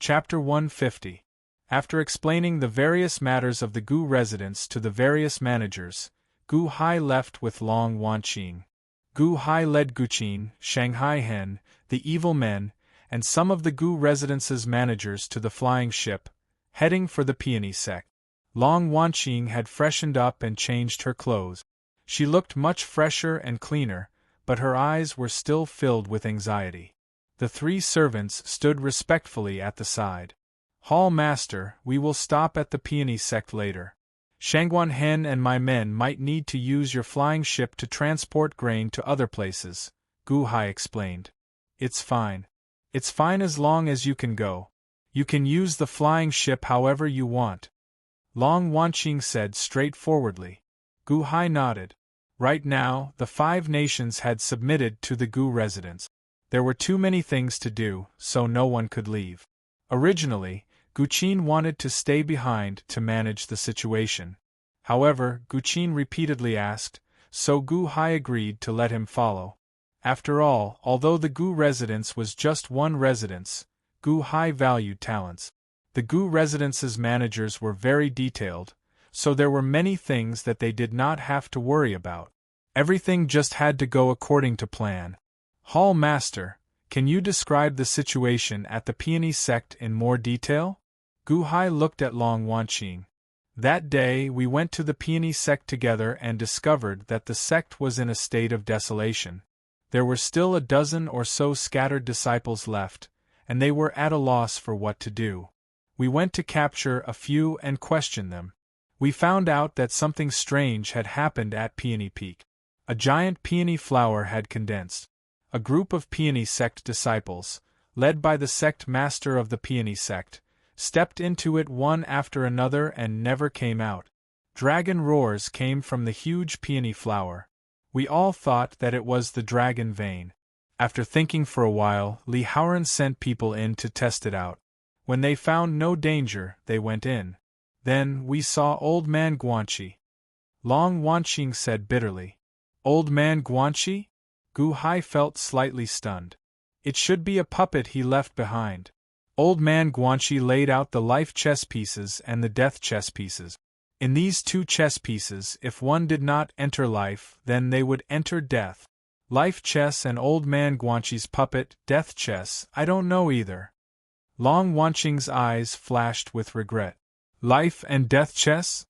Chapter 150. After explaining the various matters of the Gu residence to the various managers, Gu Hai left with Long Wanqing. Gu Hai led Guqin, Shanghai Hen, the evil men, and some of the Gu residence's managers to the flying ship, heading for the Peony sect. Long Wanqing had freshened up and changed her clothes. She looked much fresher and cleaner, but her eyes were still filled with anxiety. The three servants stood respectfully at the side. Hall Master, we will stop at the Peony sect later. Shangguan Hen and my men might need to use your flying ship to transport grain to other places, Gu Hai explained. It's fine. It's fine as long as you can go. You can use the flying ship however you want. Long Wanqing said straightforwardly. Gu Hai nodded. Right now, the 5 nations had submitted to the Gu residence. There were too many things to do, so no one could leave. Originally, Guqin wanted to stay behind to manage the situation. However, Guqin repeatedly asked, so Gu Hai agreed to let him follow. After all, although the Gu residence was just one residence, Gu Hai valued talents. The Gu residence's managers were very detailed, so there were many things that they did not have to worry about. Everything just had to go according to plan. Hall Master, can you describe the situation at the Peony sect in more detail? Gu Hai looked at Long Wanqing. That day we went to the Peony sect together and discovered that the sect was in a state of desolation. There were still a dozen or so scattered disciples left, and they were at a loss for what to do. We went to capture a few and question them. We found out that something strange had happened at Peony Peak. A giant peony flower had condensed. A group of Peony sect disciples, led by the sect master of the Peony sect, stepped into it one after another and never came out. Dragon roars came from the huge peony flower. We all thought that it was the dragon vein. After thinking for a while, Li Haoran sent people in to test it out. When they found no danger, they went in. Then we saw Old Man Guanxi. Long Wanqing said bitterly. Old Man Guanxi? Gu Hai felt slightly stunned. It should be a puppet he left behind. Old Man Guanxi laid out the life chess pieces and the death chess pieces. In these 2 chess pieces, if one did not enter life, then they would enter death. Life chess and Old Man Guanxi's puppet, death chess, I don't know either. Long Wanqing's eyes flashed with regret. Life and death chess?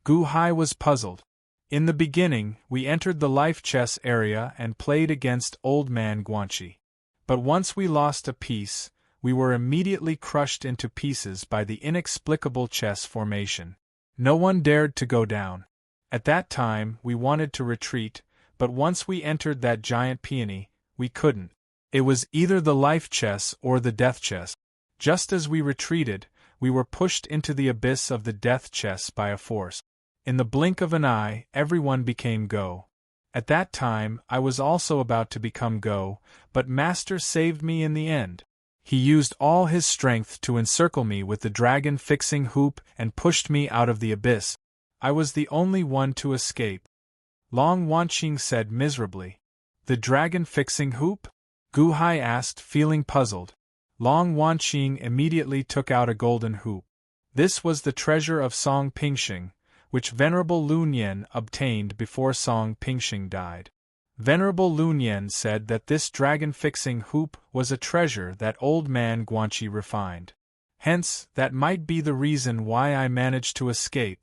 Gu Hai was puzzled. In the beginning, we entered the life chess area and played against Old Man Guanxi. But once we lost a piece, we were immediately crushed into pieces by the inexplicable chess formation. No one dared to go down. At that time, we wanted to retreat, but once we entered that giant peony, we couldn't. It was either the life chess or the death chess. Just as we retreated, we were pushed into the abyss of the death chess by a force. In the blink of an eye, everyone became Go. At that time, I was also about to become Go, but Master saved me in the end. He used all his strength to encircle me with the dragon-fixing hoop and pushed me out of the abyss. I was the only one to escape. Long Wanqing said miserably. The dragon-fixing hoop? Gu Hai asked, feeling puzzled. Long Wanqing immediately took out a golden hoop. This was the treasure of Song Pingxing, which Venerable Lun Yen obtained before Song Pingxing died. Venerable Lun Yen said that this dragon-fixing hoop was a treasure that Old Man Guanxi refined. Hence, that might be the reason why I managed to escape.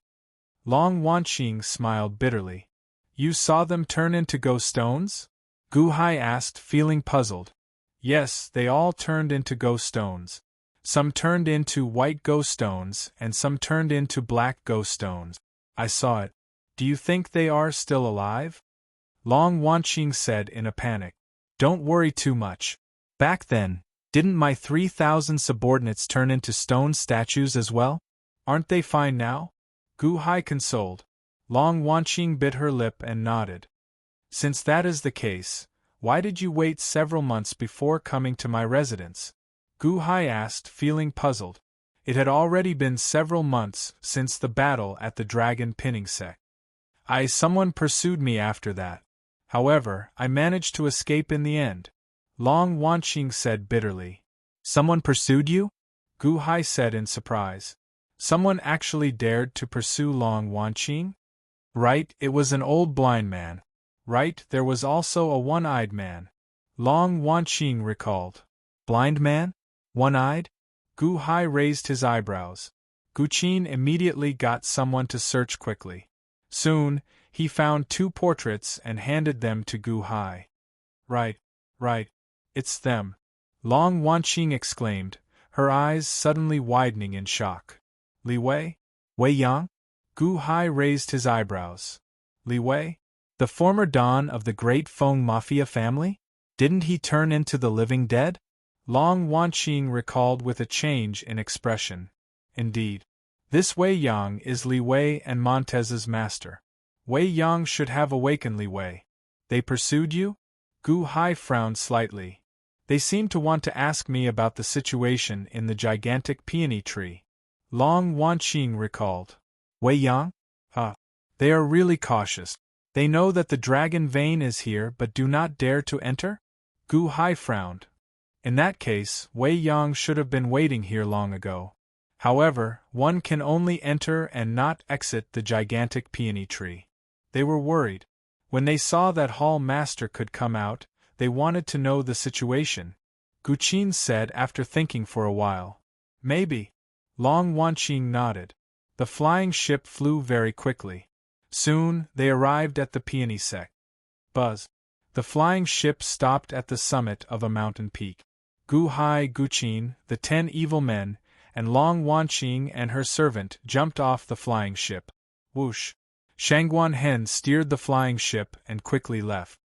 Long Wanqing smiled bitterly. You saw them turn into ghost stones? Gu Hai asked, feeling puzzled. Yes, they all turned into ghost stones. Some turned into white ghost stones, and some turned into black ghost stones. I saw it. Do you think they are still alive? Long Wanqing said in a panic. Don't worry too much. Back then, didn't my 3,000 subordinates turn into stone statues as well? Aren't they fine now? Gu Hai consoled. Long Wanqing bit her lip and nodded. Since that is the case, why did you wait several months before coming to my residence? Gu Hai asked, feeling puzzled. It had already been several months since the battle at the dragon pinning sect. Someone pursued me after that. However, I managed to escape in the end. Long Wanqing said bitterly. Someone pursued you? Gu Hai said in surprise. Someone actually dared to pursue Long Wanqing? Right, it was an old blind man. Right, there was also a one-eyed man. Long Wanqing recalled. Blind man? One-eyed? Gu Hai raised his eyebrows. Gu Qin immediately got someone to search quickly. Soon, he found 2 portraits and handed them to Gu Hai. Right, it's them. Long Wanqing exclaimed, her eyes suddenly widening in shock. Li Wei? Wei Yang? Gu Hai raised his eyebrows. Li Wei? The former Don of the great Feng Mafia family? Didn't he turn into the living dead? Long Wanqing recalled with a change in expression. Indeed. This Wei Yang is Li Wei and Montez's master. Wei Yang should have awakened Li Wei. They pursued you? Gu Hai frowned slightly. They seemed to want to ask me about the situation in the gigantic peony tree. Long Wanqing recalled. Wei Yang? They are really cautious. They know that the dragon vein is here but do not dare to enter? Gu Hai frowned. In that case, Wei Yang should have been waiting here long ago. However, one can only enter and not exit the gigantic peony tree. They were worried. When they saw that Hall Master could come out, they wanted to know the situation. Gu Qin said after thinking for a while. Maybe. Long Wanqing nodded. The flying ship flew very quickly. Soon, they arrived at the peony sect. Buzz. The flying ship stopped at the summit of a mountain peak. Gu Hai, Gu Qin, the 10 evil men, and Long Wanqing and her servant jumped off the flying ship. Whoosh! Shangguan Hen steered the flying ship and quickly left.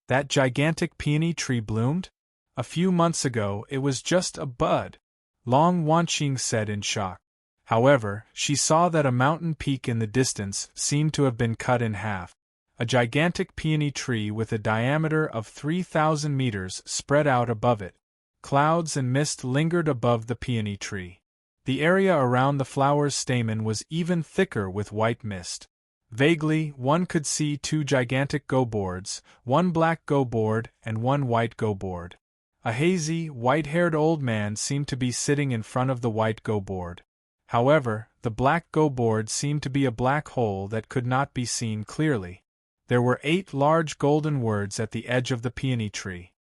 That gigantic peony tree bloomed? A few months ago it was just a bud, Long Wanqing said in shock. However, she saw that a mountain peak in the distance seemed to have been cut in half. A gigantic peony tree with a diameter of 3,000 meters spread out above it. Clouds and mist lingered above the peony tree. The area around the flower's stamen was even thicker with white mist. Vaguely, one could see 2 gigantic go-boards, 1 black go-board and 1 white go-board. A hazy, white-haired old man seemed to be sitting in front of the white go-board. However, the black go-board seemed to be a black hole that could not be seen clearly. There were 8 large golden words at the edge of the peony tree.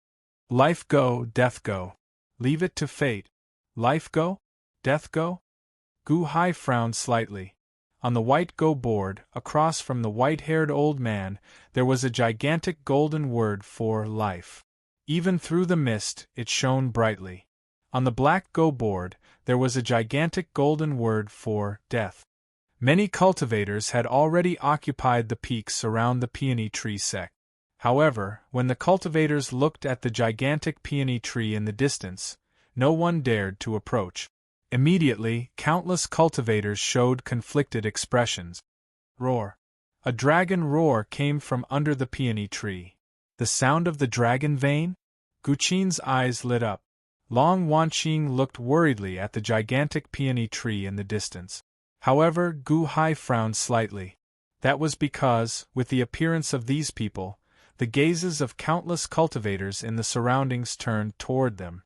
Life go, death go. Leave it to fate. Life go? Death go? Gu Hai frowned slightly. On the white go-board, across from the white-haired old man, there was a gigantic golden word for life. Even through the mist, it shone brightly. On the black go-board, there was a gigantic golden word for death. Many cultivators had already occupied the peaks around the peony tree sect. However, when the cultivators looked at the gigantic peony tree in the distance, no one dared to approach. Immediately, countless cultivators showed conflicted expressions. Roar. A dragon roar came from under the peony tree. The sound of the dragon vein? Gu Qin's eyes lit up. Long Wanqing looked worriedly at the gigantic peony tree in the distance. However, Gu Hai frowned slightly. That was because, with the appearance of these people, the gazes of countless cultivators in the surroundings turned toward them.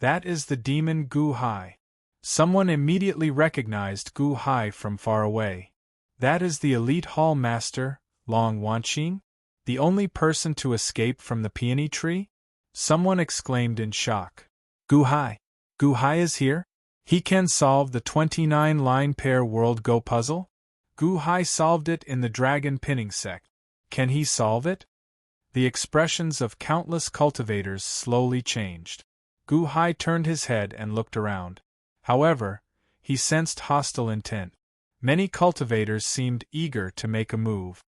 That is the demon Gu Hai. Someone immediately recognized Gu Hai from far away. That is the elite hall master, Long Wanqing? The only person to escape from the peony tree? Someone exclaimed in shock. Gu Hai? Gu Hai is here? He can solve the 29-line pair world Go puzzle? Gu Hai solved it in the dragon pinning sect. Can he solve it? The expressions of countless cultivators slowly changed. Gu Hai turned his head and looked around. However, he sensed hostile intent. Many cultivators seemed eager to make a move.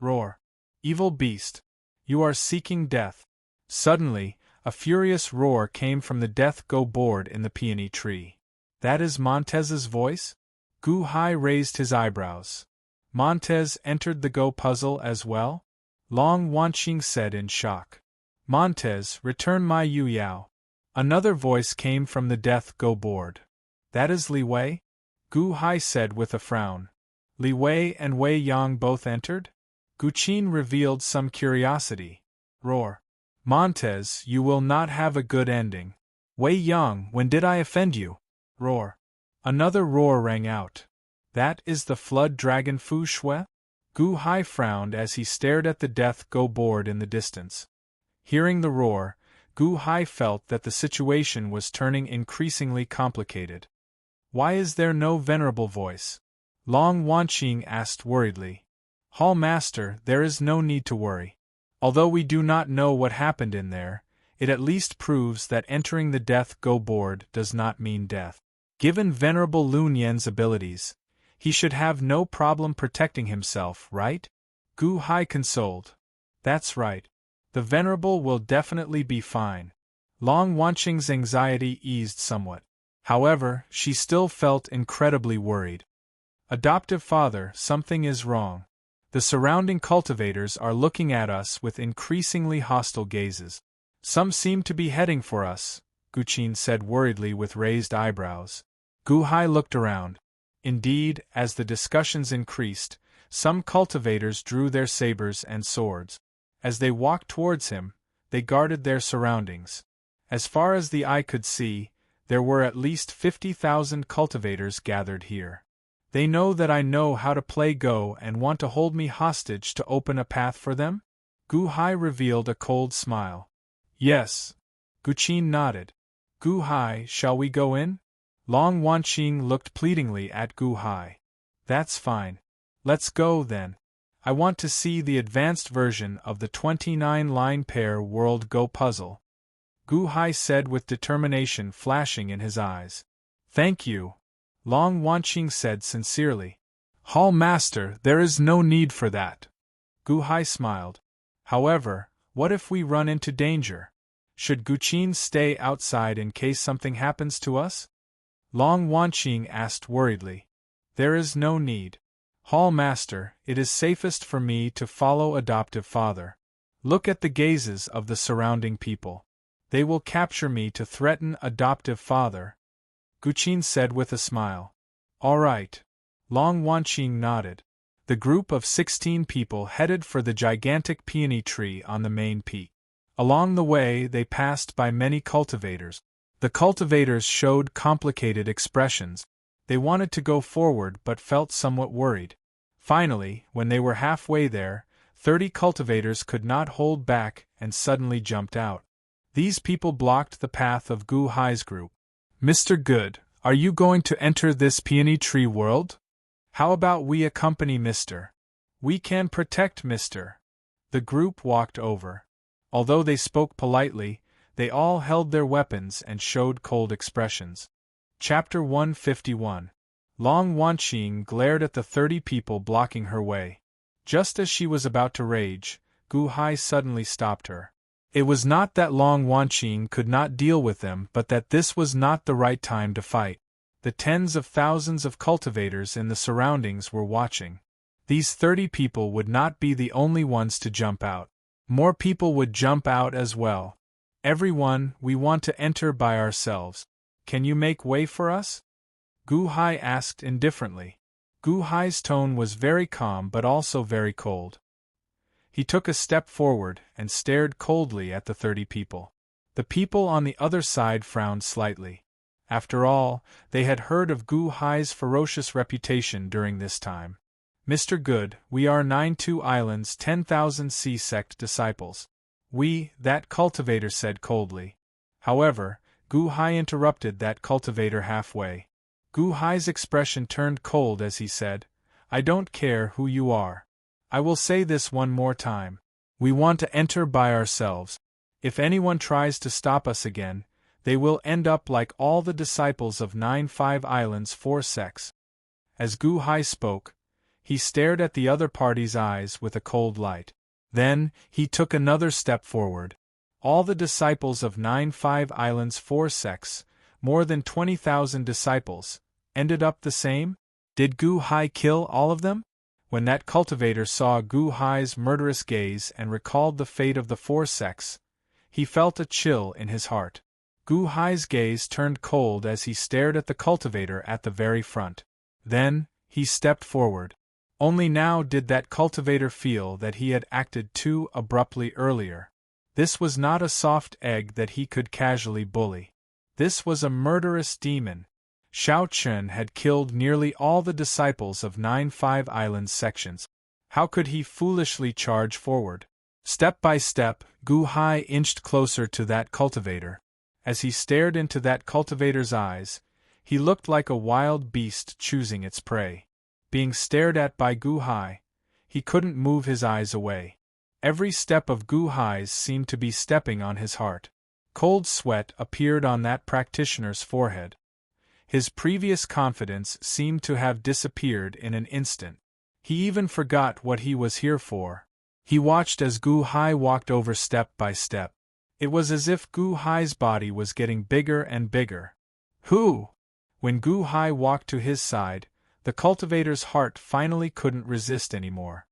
Roar. Evil beast. You are seeking death. Suddenly, a furious roar came from the death go board in the peony tree. That is Montez's voice? Gu Hai raised his eyebrows. Montez entered the go puzzle as well? Long Wanqing said in shock. Montez, return my Yu Yao. Another voice came from the death go board. That is Li Wei? Gu Hai said with a frown. Li Wei and Wei Yang both entered? Gu Qin revealed some curiosity. Roar. Montez, you will not have a good ending. Wei Yang, when did I offend you? Roar. Another roar rang out. That is the flood dragon Fu Shui? Gu Hai frowned as he stared at the death go board in the distance. Hearing the roar, Gu Hai felt that the situation was turning increasingly complicated. Why is there no venerable voice? Long Wanqing asked worriedly. Hall Master, there is no need to worry. Although we do not know what happened in there, it at least proves that entering the death go board does not mean death. Given Venerable Lun Yan's abilities, he should have no problem protecting himself, right? Gu Hai consoled. That's right. The Venerable will definitely be fine. Long Wanqing's anxiety eased somewhat. However, she still felt incredibly worried. Adoptive father, something is wrong. The surrounding cultivators are looking at us with increasingly hostile gazes. Some seem to be heading for us, Guqin said worriedly with raised eyebrows. Gu Hai looked around. Indeed, as the discussions increased, some cultivators drew their sabers and swords. As they walked towards him, they guarded their surroundings. As far as the eye could see, there were at least 50,000 cultivators gathered here. They know that I know how to play Go and want to hold me hostage to open a path for them? Gu Hai revealed a cold smile. Yes. Guqin nodded. Gu Hai, shall we go in? Long Wanqing looked pleadingly at Gu Hai. That's fine. Let's go then. I want to see the advanced version of the 29-line pair world Go puzzle. Gu Hai said with determination flashing in his eyes. Thank you. Long Wanqing said sincerely. Hall Master, there is no need for that. Gu Hai smiled. However, what if we run into danger? Should Guqin stay outside in case something happens to us? Long Wanqing asked worriedly. There is no need. Hall Master, it is safest for me to follow adoptive father. Look at the gazes of the surrounding people. They will capture me to threaten adoptive father. Guqin said with a smile. All right. Long Wanqing nodded. The group of 16 people headed for the gigantic peony tree on the main peak. Along the way they passed by many cultivators. The cultivators showed complicated expressions. They wanted to go forward but felt somewhat worried. Finally, when they were halfway there, 30 cultivators could not hold back and suddenly jumped out. These people blocked the path of Gu Hai's group. Mr. Good, are you going to enter this peony tree world? How about we accompany Mr. We can protect Mr. The group walked over. Although they spoke politely, they all held their weapons and showed cold expressions. Chapter 151. Long Wanqing glared at the 30 people blocking her way. Just as she was about to rage, Gu Hai suddenly stopped her. It was not that Long Wanqing could not deal with them, but that this was not the right time to fight. The tens of thousands of cultivators in the surroundings were watching. These 30 people would not be the only ones to jump out. More people would jump out as well. Everyone, we want to enter by ourselves. Can you make way for us? Gu Hai asked indifferently. Gu Hai's tone was very calm but also very cold. He took a step forward and stared coldly at the 30 people. The people on the other side frowned slightly. After all, they had heard of Gu Hai's ferocious reputation during this time. Mr. Good, we are 92 Islands 10,000 C-sect disciples. We, that cultivator said coldly. However, Gu Hai interrupted that cultivator halfway. Gu Hai's expression turned cold as he said, I don't care who you are. I will say this one more time. We want to enter by ourselves. If anyone tries to stop us again, they will end up like all the disciples of 95 Islands 4 sects. As Gu Hai spoke, he stared at the other party's eyes with a cold light. Then, he took another step forward. All the disciples of 95 Islands 4 sects, more than 20,000 disciples, ended up the same? Did Gu Hai kill all of them? When that cultivator saw Gu Hai's murderous gaze and recalled the fate of the 4 sects, he felt a chill in his heart. Gu Hai's gaze turned cold as he stared at the cultivator at the very front. Then, he stepped forward. Only now did that cultivator feel that he had acted too abruptly earlier. This was not a soft egg that he could casually bully. This was a murderous demon. Xiao Chen had killed nearly all the disciples of 9-5 Islands sections. How could he foolishly charge forward? Step by step, Gu Hai inched closer to that cultivator. As he stared into that cultivator's eyes, he looked like a wild beast choosing its prey. Being stared at by Gu Hai, he couldn't move his eyes away. Every step of Gu Hai's seemed to be stepping on his heart. Cold sweat appeared on that practitioner's forehead. His previous confidence seemed to have disappeared in an instant. He even forgot what he was here for. He watched as Gu Hai walked over step by step. It was as if Gu Hai's body was getting bigger and bigger. Who? When Gu Hai walked to his side, the cultivator's heart finally couldn't resist anymore.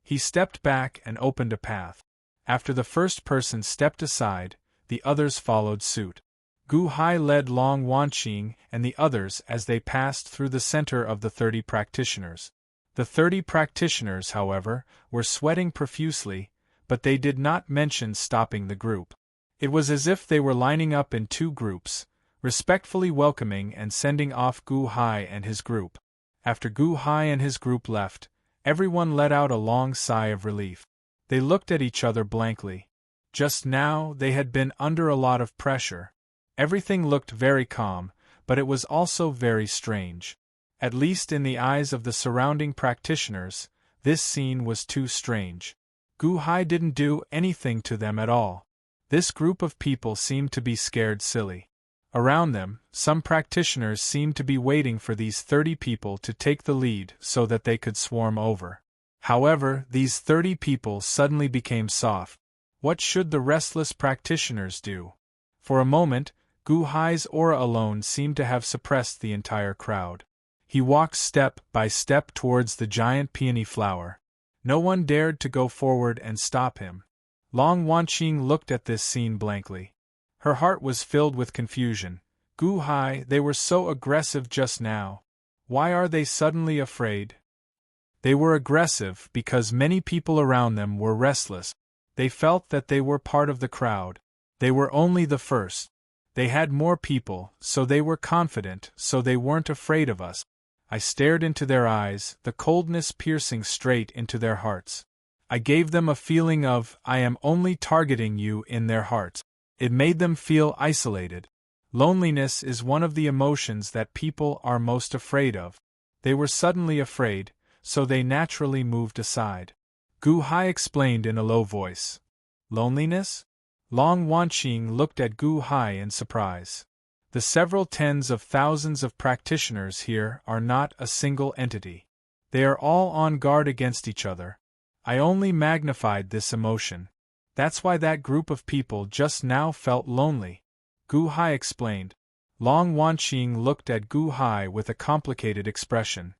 He stepped back and opened a path. After the first person stepped aside, the others followed suit. Gu Hai led Long Wanqing and the others as they passed through the center of the 30 practitioners. The 30 practitioners, however, were sweating profusely, but they did not mention stopping the group. It was as if they were lining up in 2 groups, respectfully welcoming and sending off Gu Hai and his group. After Gu Hai and his group left, everyone let out a long sigh of relief. They looked at each other blankly. Just now, they had been under a lot of pressure. Everything looked very calm, but it was also very strange. At least in the eyes of the surrounding practitioners, this scene was too strange. Gu Hai didn't do anything to them at all. This group of people seemed to be scared silly. Around them, some practitioners seemed to be waiting for these 30 people to take the lead so that they could swarm over. However, these 30 people suddenly became soft. What should the restless practitioners do? For a moment, Gu Hai's aura alone seemed to have suppressed the entire crowd. He walked step by step towards the giant peony flower. No one dared to go forward and stop him. Long Wanqing looked at this scene blankly. Her heart was filled with confusion. Gu Hai, they were so aggressive just now. Why are they suddenly afraid? They were aggressive because many people around them were restless. They felt that they were part of the crowd. They were only the first. They had more people, so they were confident, so they weren't afraid of us. I stared into their eyes, the coldness piercing straight into their hearts. I gave them a feeling of, I am only targeting you in their hearts. It made them feel isolated. Loneliness is one of the emotions that people are most afraid of. They were suddenly afraid, so they naturally moved aside. Gu Hai explained in a low voice. Loneliness? Long Wanqing looked at Gu Hai in surprise. The several tens of thousands of practitioners here are not a single entity. They are all on guard against each other. I only magnified this emotion. That's why that group of people just now felt lonely. Gu Hai explained. Long Wanqing looked at Gu Hai with a complicated expression.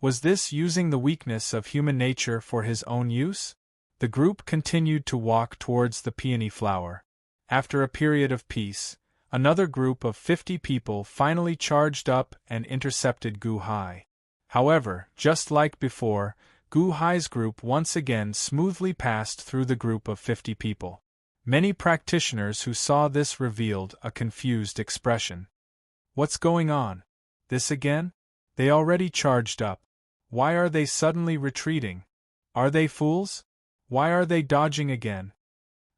Was this using the weakness of human nature for his own use? The group continued to walk towards the peony flower. After a period of peace, another group of 50 people finally charged up and intercepted Gu Hai. However, just like before, Gu Hai's group once again smoothly passed through the group of 50 people. Many practitioners who saw this revealed a confused expression. What's going on? This again? They already charged up. Why are they suddenly retreating? Are they fools? Why are they dodging again?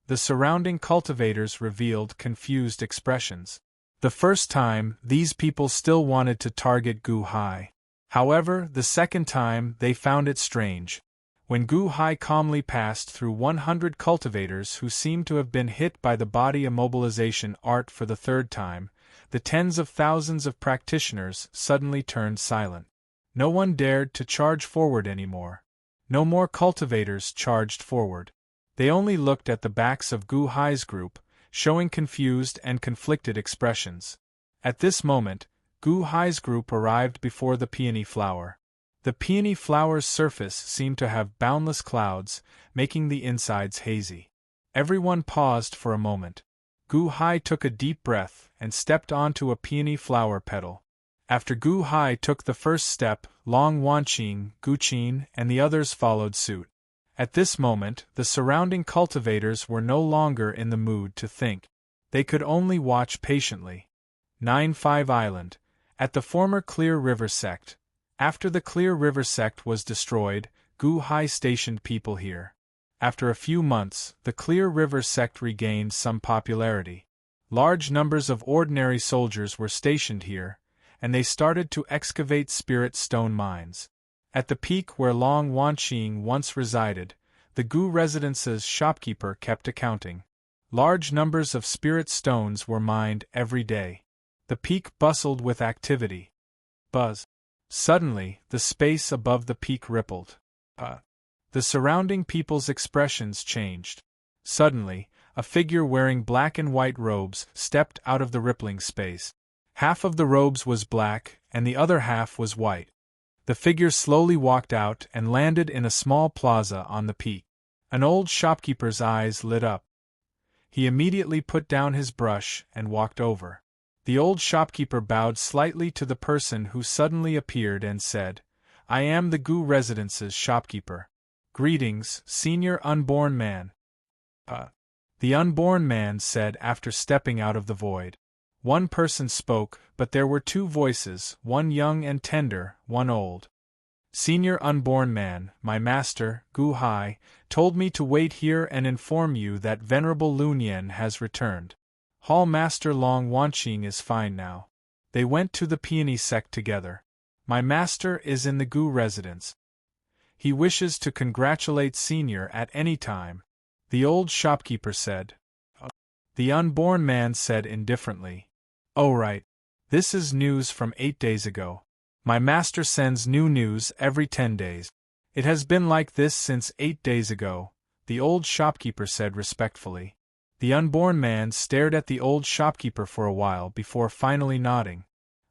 The surrounding cultivators revealed confused expressions. The first time, these people still wanted to target Gu Hai. However, the second time, they found it strange. When Gu Hai calmly passed through 100 cultivators who seemed to have been hit by the body immobilization art for the third time, the tens of thousands of practitioners suddenly turned silent. No one dared to charge forward anymore. No more cultivators charged forward. They only looked at the backs of Gu Hai's group, showing confused and conflicted expressions. At this moment, Gu Hai's group arrived before the peony flower. The peony flower's surface seemed to have boundless clouds, making the insides hazy. Everyone paused for a moment. Gu Hai took a deep breath and stepped onto a peony flower petal. After Gu Hai took the first step, Long Wanqing, Gu Qin, and the others followed suit. At this moment, the surrounding cultivators were no longer in the mood to think. They could only watch patiently. 9-5 Island. At the former Clear River sect. After the Clear River sect was destroyed, Gu Hai stationed people here. After a few months, the Clear River sect regained some popularity. Large numbers of ordinary soldiers were stationed here, and they started to excavate spirit stone mines. At the peak where Long Wanqing once resided, the Gu residence's shopkeeper kept accounting. Large numbers of spirit stones were mined every day. The peak bustled with activity. Buzz. Suddenly, the space above the peak rippled. The surrounding people's expressions changed. Suddenly, a figure wearing black and white robes stepped out of the rippling space. Half of the robes was black, and the other half was white. The figure slowly walked out and landed in a small plaza on the peak. An old shopkeeper's eyes lit up. He immediately put down his brush and walked over. The old shopkeeper bowed slightly to the person who suddenly appeared and said, "I am the Gu residence's shopkeeper. Greetings, senior unborn man." The unborn man said after stepping out of the void. One person spoke, but there were two voices, one young and tender, one old. "Senior unborn man, my master, Gu Hai, told me to wait here and inform you that Venerable Lunyan has returned. Hall Master Long Wanqing is fine now. They went to the Peony sect together. My master is in the Gu residence. He wishes to congratulate Senior at any time," the old shopkeeper said. The unborn man said indifferently, "Oh right. This is news from 8 days ago. My master sends new news every 10 days. It has been like this since 8 days ago," the old shopkeeper said respectfully. The unborn man stared at the old shopkeeper for a while before finally nodding.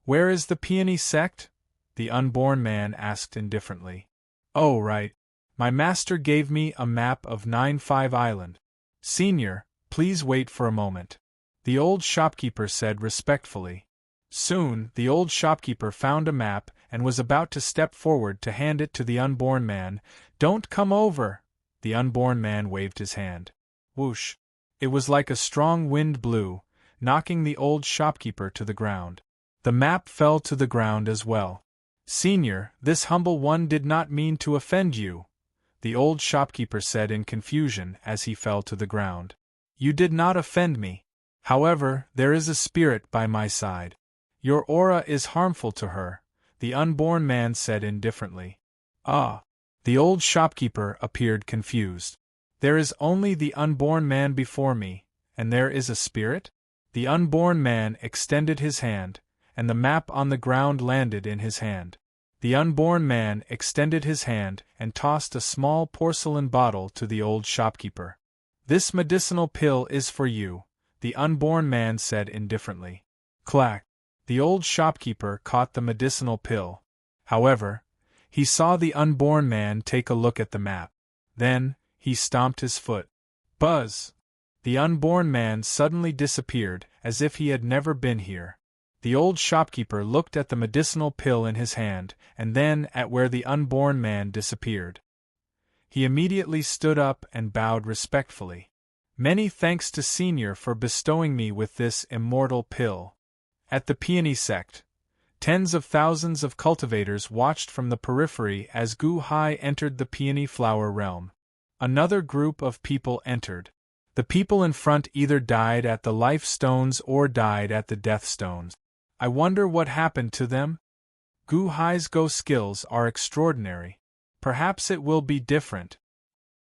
"Where is the Peony sect?" the unborn man asked indifferently. "Oh right. My master gave me a map of 9-5 Island. Senior, please wait for a moment," the old shopkeeper said respectfully. Soon, the old shopkeeper found a map and was about to step forward to hand it to the unborn man. "Don't come over!" The unborn man waved his hand. Whoosh! It was like a strong wind blew, knocking the old shopkeeper to the ground. The map fell to the ground as well. "Senior, this humble one did not mean to offend you," the old shopkeeper said in confusion as he fell to the ground. "You did not offend me. However, there is a spirit by my side. Your aura is harmful to her," the unborn man said indifferently. The old shopkeeper appeared confused. "There is only the unborn man before me, and there is a spirit?" The unborn man extended his hand, and the map on the ground landed in his hand. The unborn man extended his hand and tossed a small porcelain bottle to the old shopkeeper. "This medicinal pill is for you," the unborn man said indifferently. Clack! The old shopkeeper caught the medicinal pill. However, he saw the unborn man take a look at the map. Then, he stomped his foot. Buzz! The unborn man suddenly disappeared, as if he had never been here. The old shopkeeper looked at the medicinal pill in his hand, and then at where the unborn man disappeared. He immediately stood up and bowed respectfully. "Many thanks to Senior for bestowing me with this immortal pill." At the Peony sect, tens of thousands of cultivators watched from the periphery as Gu Hai entered the peony flower realm. Another group of people entered. The people in front either died at the life stones or died at the death stones. I wonder what happened to them? Gu Hai's Go skills are extraordinary. Perhaps it will be different.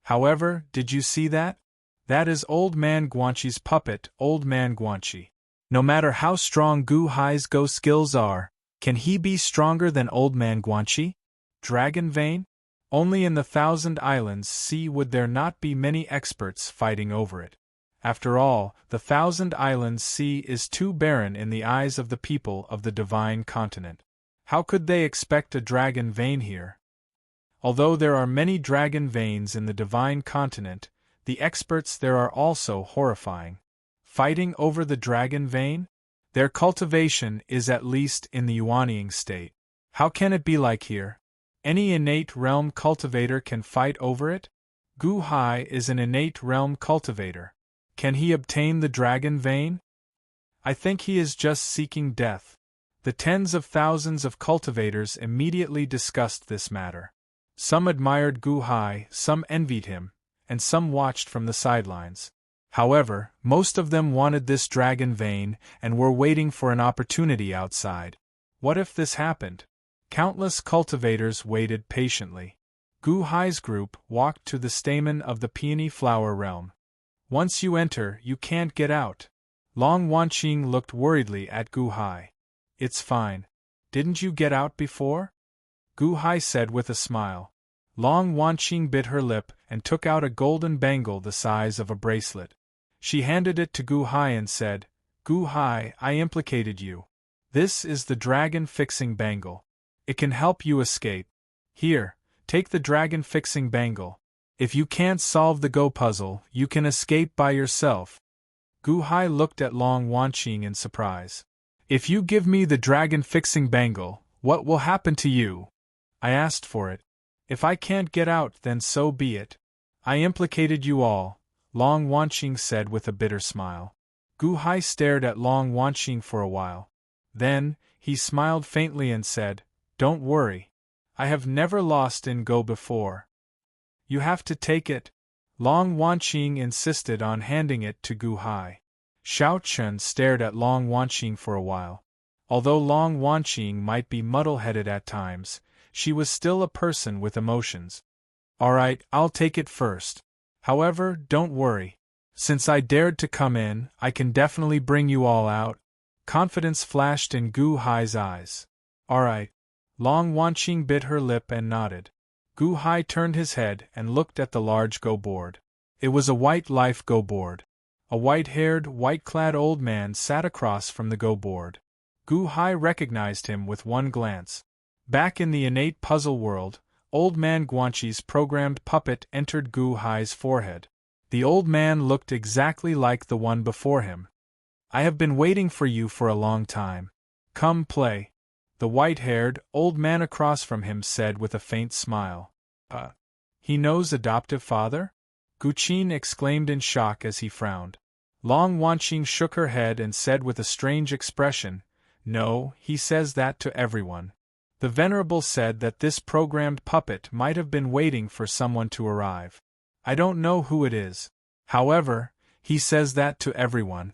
However, did you see that? That is Old Man Guanxi's puppet, Old Man Guanxi. No matter how strong Gu Hai's Go skills are, can he be stronger than Old Man Guanxi? Dragon vein? Only in the 1,000 Islands Sea would there not be many experts fighting over it. After all, the 1,000 Islands Sea is too barren in the eyes of the people of the Divine Continent. How could they expect a dragon vein here? Although there are many dragon veins in the Divine Continent, the experts there are also horrifying. Fighting over the dragon vein? Their cultivation is at least in the Yuanying state. How can it be like here? Any innate realm cultivator can fight over it? Gu Hai is an innate realm cultivator. Can he obtain the dragon vein? I think he is just seeking death. The tens of thousands of cultivators immediately discussed this matter. Some admired Gu Hai, some envied him, and some watched from the sidelines. However, most of them wanted this dragon vein and were waiting for an opportunity outside. What if this happened? Countless cultivators waited patiently. Gu Hai's group walked to the stamen of the peony flower realm. Once you enter, you can't get out. Long Wanqing looked worriedly at Gu Hai. It's fine. Didn't you get out before? Gu Hai said with a smile. Long Wanqing bit her lip and took out a golden bangle the size of a bracelet. She handed it to Gu Hai and said, Gu Hai, I implicated you. This is the dragon-fixing bangle. It can help you escape. Here, take the dragon-fixing bangle. If you can't solve the Go puzzle, you can escape by yourself. Gu Hai looked at Long Wanqing in surprise. If you give me the dragon-fixing bangle, what will happen to you? I asked for it. If I can't get out, then so be it. I implicated you all, Long Wanqing said with a bitter smile. Gu Hai stared at Long Wanqing for a while. Then, he smiled faintly and said, Don't worry. I have never lost in Go before. You have to take it. Long Wanqing insisted on handing it to Gu Hai. Xiao Chun stared at Long Wanqing for a while. Although Long Wanqing might be muddle-headed at times, she was still a person with emotions. Alright, I'll take it first. However, don't worry. Since I dared to come in, I can definitely bring you all out. Confidence flashed in Gu Hai's eyes. Alright. Long Wanqing bit her lip and nodded. Gu Hai turned his head and looked at the large Go board. It was a white life Go board. A white-haired, white-clad old man sat across from the Go board. Gu Hai recognized him with one glance. Back in the innate puzzle world, Old Man Guanxi's programmed puppet entered Gu Hai's forehead. The old man looked exactly like the one before him. I have been waiting for you for a long time. Come play. The white-haired, old man across from him said with a faint smile. He knows adoptive father? Guqin exclaimed in shock as he frowned. Long Wanqing shook her head and said with a strange expression, No, he says that to everyone. The Venerable said that this programmed puppet might have been waiting for someone to arrive. I don't know who it is. However, he says that to everyone.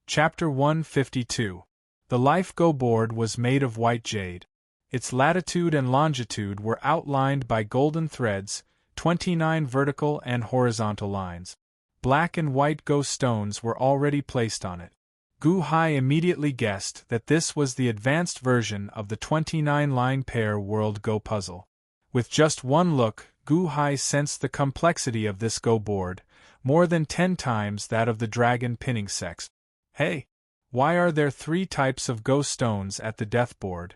Chapter 152. The Life Go board was made of white jade. Its latitude and longitude were outlined by golden threads, 29 vertical and horizontal lines. Black and white Go stones were already placed on it. Gu Hai immediately guessed that this was the advanced version of the 29-line pair world Go puzzle. With just one look, Gu Hai sensed the complexity of this Go board, more than 10 times that of the dragon pinning sex. Hey! Why are there 3 types of Go stones at the death board?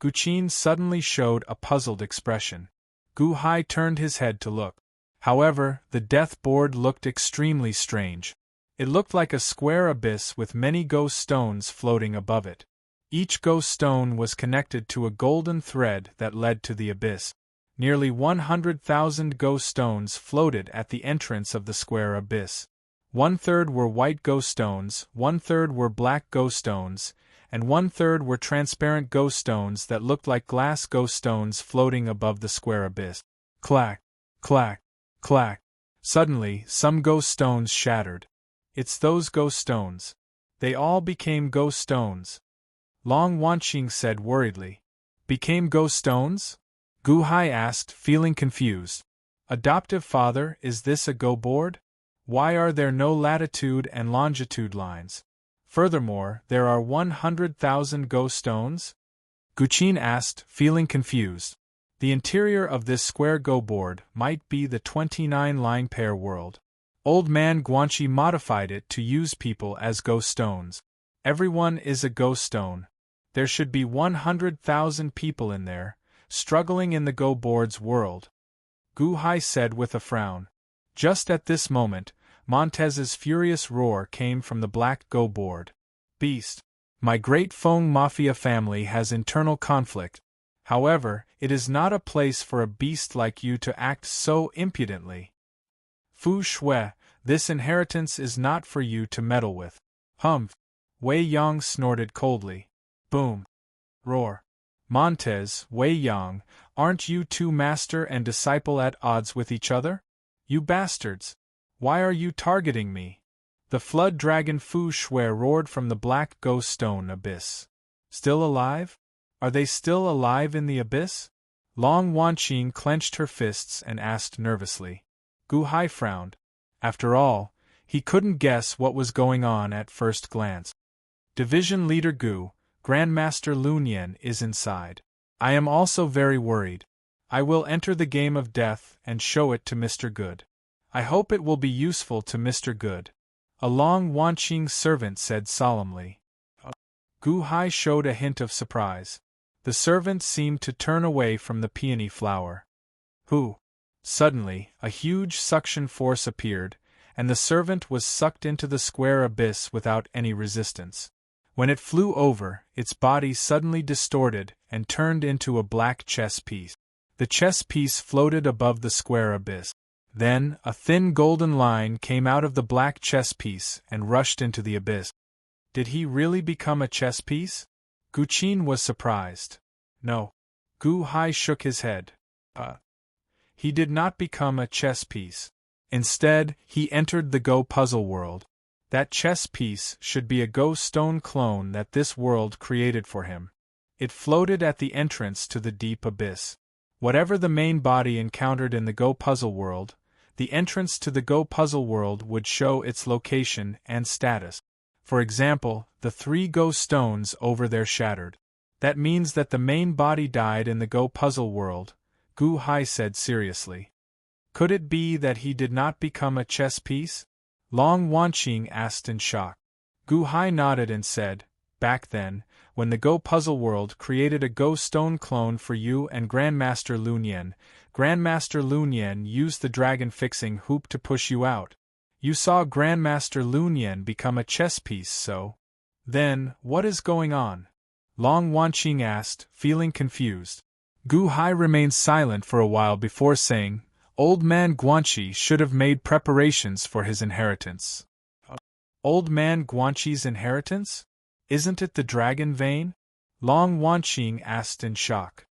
Guqin suddenly showed a puzzled expression. Gu Hai turned his head to look. However, the death board looked extremely strange. It looked like a square abyss with many Go stones floating above it. Each Go stone was connected to a golden thread that led to the abyss. Nearly 100,000 Go stones floated at the entrance of the square abyss. 1/3 were white Go stones, 1/3 were black Go stones, and 1/3 were transparent Go stones that looked like glass Go stones floating above the square abyss. Clack, clack, clack. Suddenly, some Go stones shattered. It's those Go stones. They all became Go stones. Long Wanqing said worriedly. Became Go stones? Gu Hai asked, feeling confused. Adoptive father, is this a Go board? Why are there no latitude and longitude lines? Furthermore, there are 100,000 Go stones? Guqin asked, feeling confused. The interior of this square Go board might be the 29-line pair world. Old Man Guanxi modified it to use people as Go stones. Everyone is a Go stone. There should be 100,000 people in there, struggling in the Go board's world. Gu Hai said with a frown. Just at this moment, Montez's furious roar came from the black Go board. Beast! My great Feng Mafia family has internal conflict. However, it is not a place for a beast like you to act so impudently. Fu Shui, this inheritance is not for you to meddle with. Humph! Wei Yang snorted coldly. Boom! Roar. Montez, Wei Yang, aren't you two master and disciple at odds with each other? You bastards! Why are you targeting me? The flood dragon Fu Shui roared from the black ghost stone abyss. Still alive? Are they still alive in the abyss? Long Wanqing clenched her fists and asked nervously. Gu Hai frowned. After all, he couldn't guess what was going on at first glance. Division Leader Gu, Grandmaster Lun Yan is inside. I am also very worried. I will enter the game of death and show it to Mr. Good. I hope it will be useful to Mr. Good. A Long Wanqing servant said solemnly. Gu Hai showed a hint of surprise. The servant seemed to turn away from the peony flower. Who? Suddenly, a huge suction force appeared, and the servant was sucked into the square abyss without any resistance. When it flew over, its body suddenly distorted and turned into a black chess piece. The chess piece floated above the square abyss. Then, a thin golden line came out of the black chess piece and rushed into the abyss. Did he really become a chess piece? Gu Qin was surprised. No. Gu Hai shook his head. He did not become a chess piece. Instead, he entered the Go puzzle world. That chess piece should be a Go stone clone that this world created for him. It floated at the entrance to the deep abyss. Whatever the main body encountered in the Go puzzle world, the entrance to the Go puzzle world would show its location and status. For example, the 3 Go stones over there shattered. That means that the main body died in the Go puzzle world, Gu Hai said seriously. Could it be that he did not become a chess piece? Long Wanqing asked in shock. Gu Hai nodded and said, back then, when the Go puzzle world created a Go stone clone for you and Grandmaster Lun Yan, Grandmaster Lun Yan used the dragon fixing hoop to push you out. You saw Grandmaster Lun Yan become a chess piece, so. Then, what is going on? Long Wanqing asked, feeling confused. Gu Hai remained silent for a while before saying, Old man Guanxi should have made preparations for his inheritance. Old man Guanxi's inheritance? Isn't it the dragon vein? Long Wanqing asked in shock.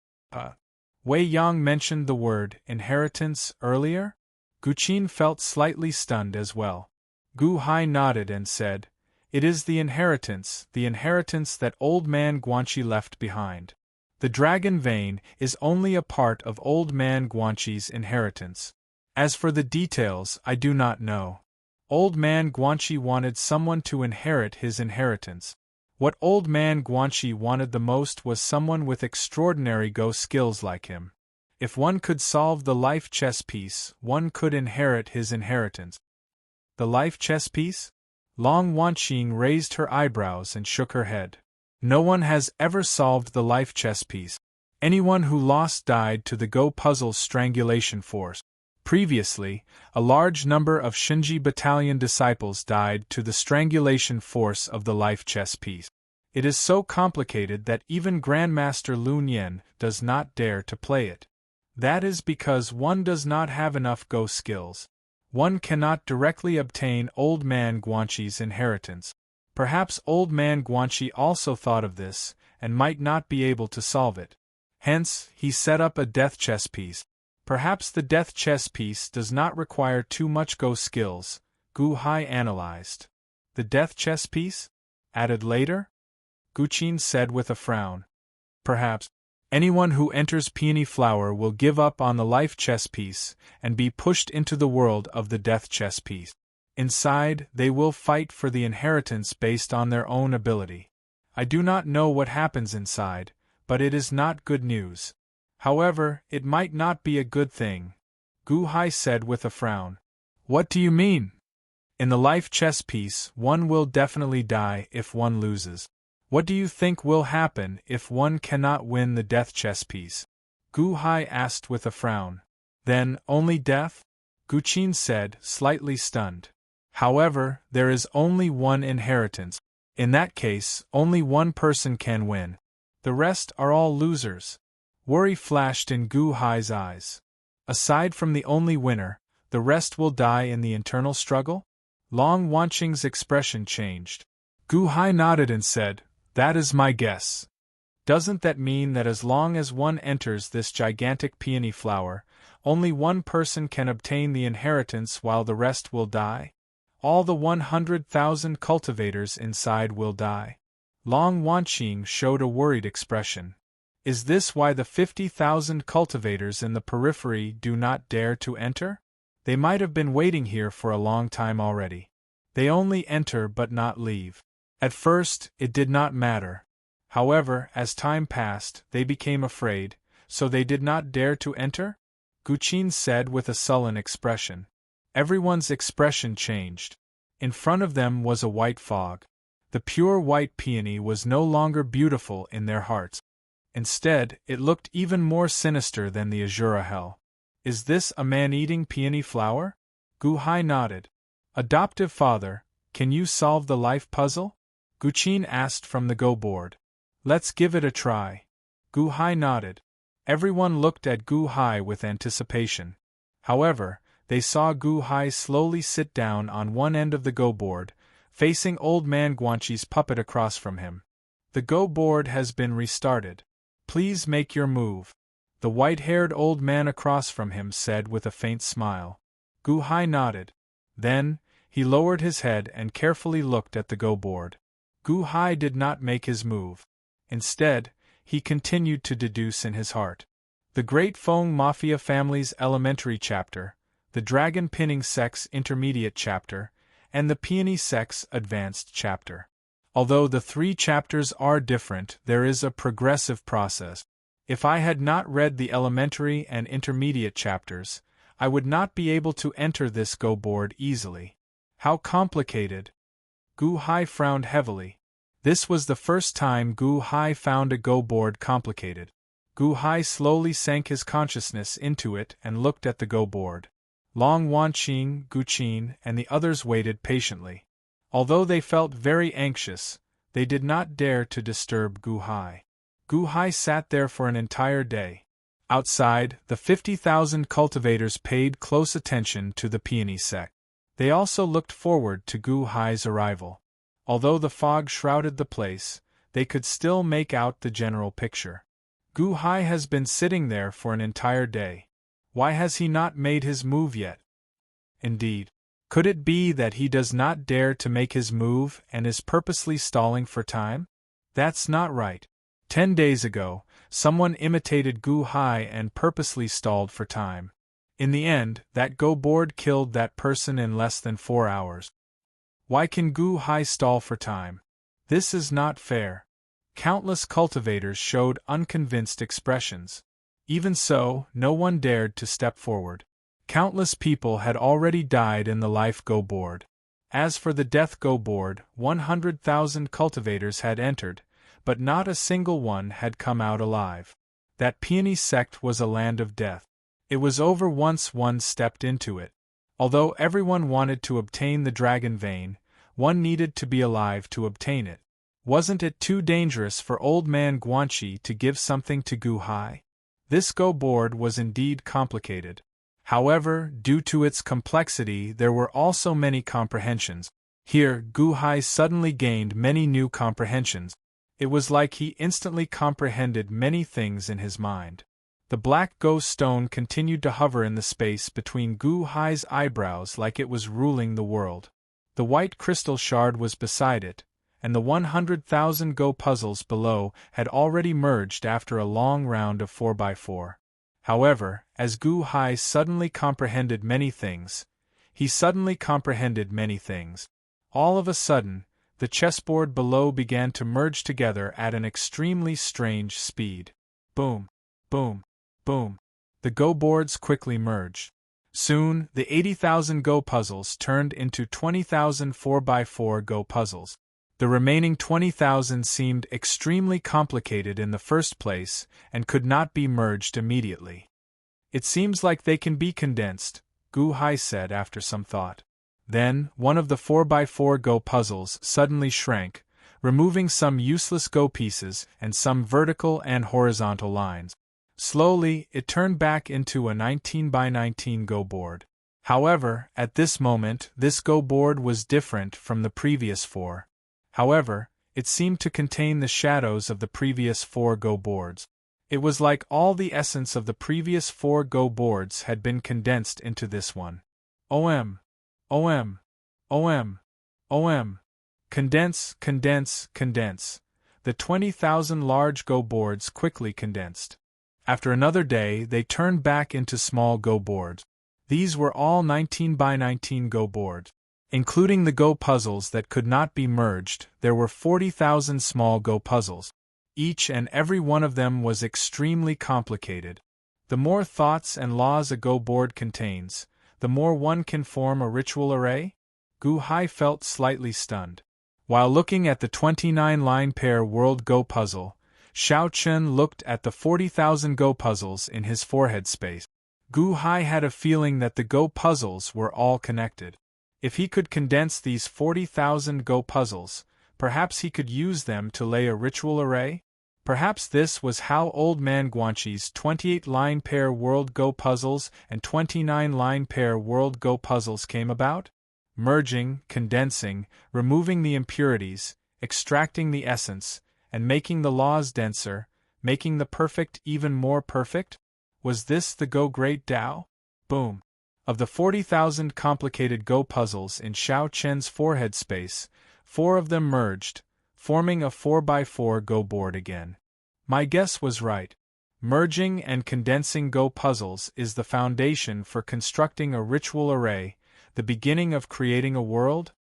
Wei Yang mentioned the word inheritance earlier? Gu Qin felt slightly stunned as well. Gu Hai nodded and said, It is the inheritance that old man Guanxi left behind. The dragon vein is only a part of old man Guanxi's inheritance. As for the details, I do not know. Old man Guanxi wanted someone to inherit his inheritance. What old man Guanxi wanted the most was someone with extraordinary Go skills like him. If one could solve the life chess piece, one could inherit his inheritance. The life chess piece? Long Wanqing raised her eyebrows and shook her head. No one has ever solved the life chess piece. Anyone who lost died to the Go puzzle's strangulation force. Previously, a large number of Shinji battalion disciples died to the strangulation force of the life chess piece. It is so complicated that even Grandmaster Lun Yan does not dare to play it. That is because one does not have enough Go skills. One cannot directly obtain old man Guanxi's inheritance. Perhaps old man Guanxi also thought of this, and might not be able to solve it. Hence, he set up a death chess piece. Perhaps the death chess piece does not require too much Go skills, Gu Hai analyzed. The death chess piece? Added later? Gu Qin said with a frown. Perhaps. Anyone who enters Peony Flower will give up on the life chess piece and be pushed into the world of the death chess piece. Inside, they will fight for the inheritance based on their own ability. I do not know what happens inside, but it is not good news. However, it might not be a good thing, Gu Hai said with a frown. What do you mean? In the life chess piece, one will definitely die if one loses. What do you think will happen if one cannot win the death chess piece? Gu Hai asked with a frown. Then, only death? Gu Qin said, slightly stunned. However, there is only one inheritance. In that case, only one person can win. The rest are all losers. Worry flashed in Gu Hai's eyes. Aside from the only winner, the rest will die in the internal struggle? Long Wanqing's expression changed. Gu Hai nodded and said, That is my guess. Doesn't that mean that as long as one enters this gigantic peony flower, only one person can obtain the inheritance while the rest will die? All the 100,000 cultivators inside will die. Long Wanqing showed a worried expression. Is this why the 50,000 cultivators in the periphery do not dare to enter? They might have been waiting here for a long time already. They only enter but not leave. At first, it did not matter. However, as time passed, they became afraid, so they did not dare to enter? Guqin said with a sullen expression. Everyone's expression changed. In front of them was a white fog. The pure white peony was no longer beautiful in their hearts. Instead, it looked even more sinister than the azura hell. Is this a man-eating peony flower? Gu Hai nodded. Adoptive father, can you solve the life puzzle? Guqin asked from the Go board. Let's give it a try. Gu Hai nodded. Everyone looked at Gu Hai with anticipation. However, they saw Gu Hai slowly sit down on one end of the Go board, facing Old Man Guanqi's puppet across from him. The Go board has been restarted. Please make your move. The white-haired old man across from him said with a faint smile. Gu Hai nodded. Then, he lowered his head and carefully looked at the Go board. Gu Hai did not make his move. Instead, he continued to deduce in his heart. The Great Feng Mafia Family's Elementary Chapter, the Dragon Pinning Sex Intermediate Chapter, and the Peony Sex Advanced Chapter. Although the three chapters are different, there is a progressive process. If I had not read the elementary and intermediate chapters, I would not be able to enter this Go board easily. How complicated! Gu Hai frowned heavily. This was the first time Gu Hai found a Go board complicated. Gu Hai slowly sank his consciousness into it and looked at the Go board. Long Wanqing, Guqin, and the others waited patiently. Although they felt very anxious, they did not dare to disturb Gu Hai. Gu Hai sat there for an entire day. Outside, the 50,000 cultivators paid close attention to the peony sect. They also looked forward to Gu Hai's arrival. Although the fog shrouded the place, they could still make out the general picture. Gu Hai has been sitting there for an entire day. Why has he not made his move yet? Indeed, could it be that he does not dare to make his move and is purposely stalling for time? That's not right. 10 days ago, someone imitated Gu Hai and purposely stalled for time. In the end, that Go board killed that person in less than 4 hours. Why can Gu Hai stall for time? This is not fair. Countless cultivators showed unconvinced expressions. Even so, no one dared to step forward. Countless people had already died in the Life Go board. As for the Death Go board, 100,000 cultivators had entered, but not a single one had come out alive. That peony sect was a land of death. It was over once one stepped into it. Although everyone wanted to obtain the dragon vein, one needed to be alive to obtain it. Wasn't it too dangerous for Old Man Guanqi to give something to Gu Hai? This Go board was indeed complicated. However, due to its complexity, there were also many comprehensions. Here, Gu Hai suddenly gained many new comprehensions. It was like he instantly comprehended many things in his mind. The black ghost stone continued to hover in the space between Gu Hai's eyebrows like it was ruling the world. The white crystal shard was beside it, and the 100,000 Go puzzles below had already merged after a long round of 4x4. However, as Gu Hai suddenly comprehended many things, he suddenly comprehended many things. All of a sudden, the chessboard below began to merge together at an extremely strange speed. Boom, boom, boom. The Go boards quickly merged. Soon, the 80,000 Go puzzles turned into 20,000 4x4 Go puzzles. The remaining 20,000 seemed extremely complicated in the first place and could not be merged immediately. It seems like they can be condensed, Gu Hai said after some thought. Then, one of the 4x4 Go puzzles suddenly shrank, removing some useless Go pieces and some vertical and horizontal lines. Slowly, it turned back into a 19x19 Go board. However, at this moment, this Go board was different from the previous 4. However, It seemed to contain the shadows of the previous 4 Go boards. It was like all the essence of the previous 4 Go boards had been condensed into this one. OM. OM. OM. OM. Condense, condense, condense. The 20,000 large Go boards quickly condensed. After another day, they turned back into small Go boards. These were all 19 by 19 Go boards. Including the Go puzzles that could not be merged, there were 40,000 small Go puzzles. Each and every one of them was extremely complicated. The more thoughts and laws a Go board contains, the more one can form a ritual array? Gu Hai felt slightly stunned. While looking at the 29-line pair world Go puzzle, Xiao Chen looked at the 40,000 Go puzzles in his forehead space. Gu Hai had a feeling that the Go puzzles were all connected. If he could condense these 40,000 Go puzzles, perhaps he could use them to lay a ritual array? Perhaps this was how Old Man Guanxi's 28-line pair world Go puzzles and 29-line pair world Go puzzles came about? Merging, condensing, removing the impurities, extracting the essence, and making the laws denser, making the perfect even more perfect? Was this the Go Great Tao? Boom! Of the 40,000 complicated Go puzzles in Xiao Chen's forehead space, 4 of them merged, forming a 4x4 Go board again. My guess was right. Merging and condensing Go puzzles is the foundation for constructing a ritual array, the beginning of creating a world?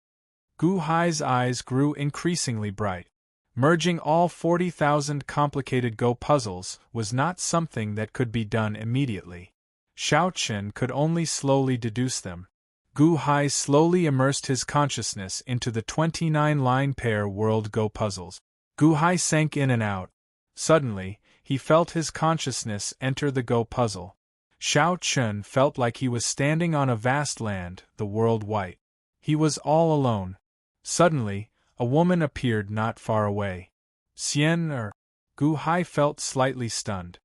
Gu Hai's eyes grew increasingly bright. Merging all 40,000 complicated Go puzzles was not something that could be done immediately. Xiao Chen could only slowly deduce them. Gu Hai slowly immersed his consciousness into the 29-line pair world Go puzzles. Gu Hai sank in and out. Suddenly, he felt his consciousness enter the Go puzzle. Xiao Chen felt like he was standing on a vast land, the world white. He was all alone. Suddenly, a woman appeared not far away. Xian. Gu Hai felt slightly stunned.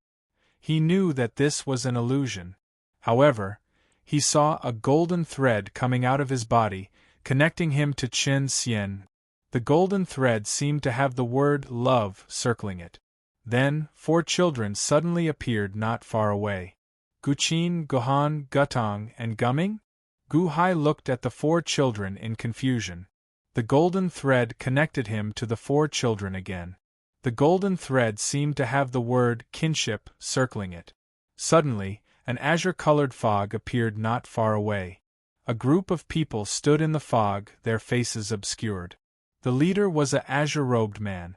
He knew that this was an illusion. However, he saw a golden thread coming out of his body, connecting him to Chen Xian. The golden thread seemed to have the word love circling it. Then, 4 children suddenly appeared not far away. Guqin, Gohan, Gutong, and Gumming? Gu Hai looked at the 4 children in confusion. The golden thread connected him to the 4 children again. The golden thread seemed to have the word kinship circling it. Suddenly, an azure-colored fog appeared not far away. A group of people stood in the fog, their faces obscured. The leader was an azure-robed man.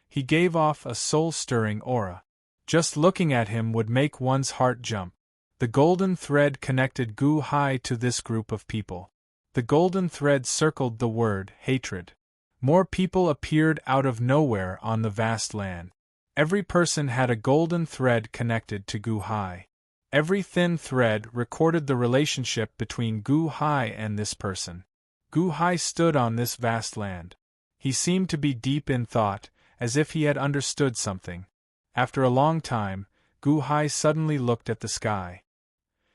He gave off a soul-stirring aura. Just looking at him would make one's heart jump. The golden thread connected Gu Hai to this group of people. The golden thread circled the word hatred. More people appeared out of nowhere on the vast land. Every person had a golden thread connected to Gu Hai. Every thin thread recorded the relationship between Gu Hai and this person. Gu Hai stood on this vast land. He seemed to be deep in thought, as if he had understood something. After a long time, Gu Hai suddenly looked at the sky.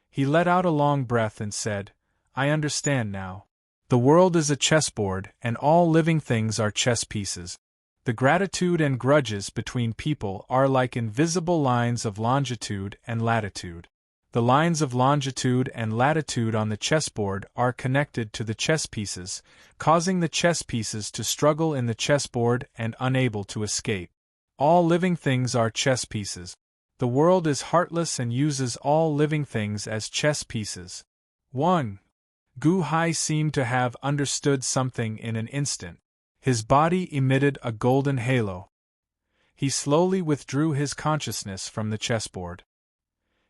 He let out a long breath and said, "I understand now. The world is a chessboard, and all living things are chess pieces. The gratitude and grudges between people are like invisible lines of longitude and latitude. The lines of longitude and latitude on the chessboard are connected to the chess pieces, causing the chess pieces to struggle in the chessboard and unable to escape. All living things are chess pieces. The world is heartless and uses all living things as chess pieces." 1. Gu Hai seemed to have understood something in an instant. His body emitted a golden halo. He slowly withdrew his consciousness from the chessboard.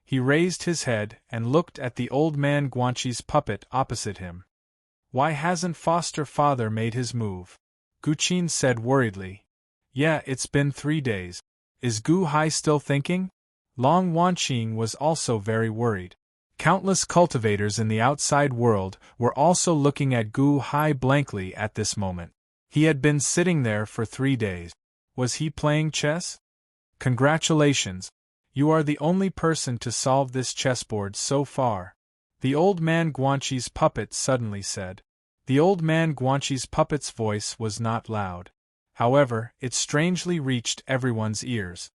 He raised his head and looked at the Old Man Guanxi's puppet opposite him. "Why hasn't foster father made his move?" Guqin said worriedly. "Yeah, it's been 3 days. Is Gu Hai still thinking?" Long Wanqing was also very worried. Countless cultivators in the outside world were also looking at Gu Hai blankly at this moment. He had been sitting there for 3 days. Was he playing chess? Congratulations! You are the only person to solve this chessboard so far. The Old Man Guanxi's puppet suddenly said. The Old Man Guanxi's puppet's voice was not loud. However, it strangely reached everyone's ears.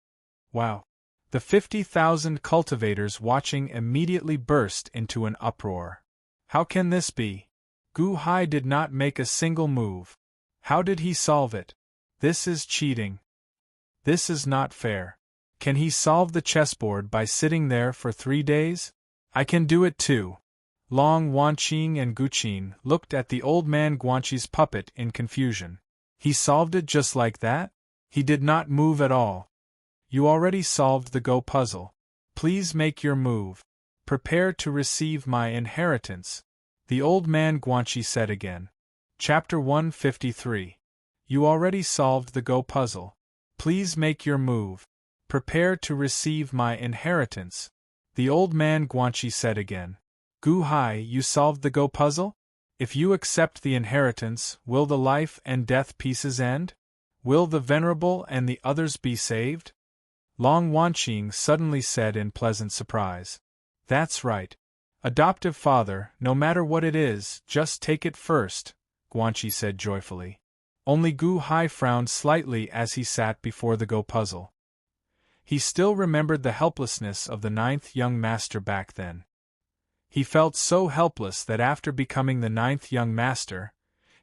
Wow! The 50,000 cultivators watching immediately burst into an uproar. How can this be? Gu Hai did not make a single move. How did he solve it? This is cheating. This is not fair. Can he solve the chessboard by sitting there for 3 days? I can do it too. Long Wanqing and Guqin looked at the old man Guanxi's puppet in confusion. He solved it just like that? He did not move at all. You already solved the Go puzzle. Please make your move. Prepare to receive my inheritance, the old man Guanxi said again. Chapter 153. You already solved the Go puzzle. Please make your move. Prepare to receive my inheritance, the old man Guanxi said again. Gu Hai, you solved the Go puzzle? If you accept the inheritance, will the life and death pieces end? Will the venerable and the others be saved? Long Wanqing suddenly said in pleasant surprise. That's right. Adoptive father, no matter what it is, just take it first, Guanxi said joyfully. Only Gu Hai frowned slightly as he sat before the Go puzzle. He still remembered the helplessness of the 9th young master back then. He felt so helpless that after becoming the 9th young master,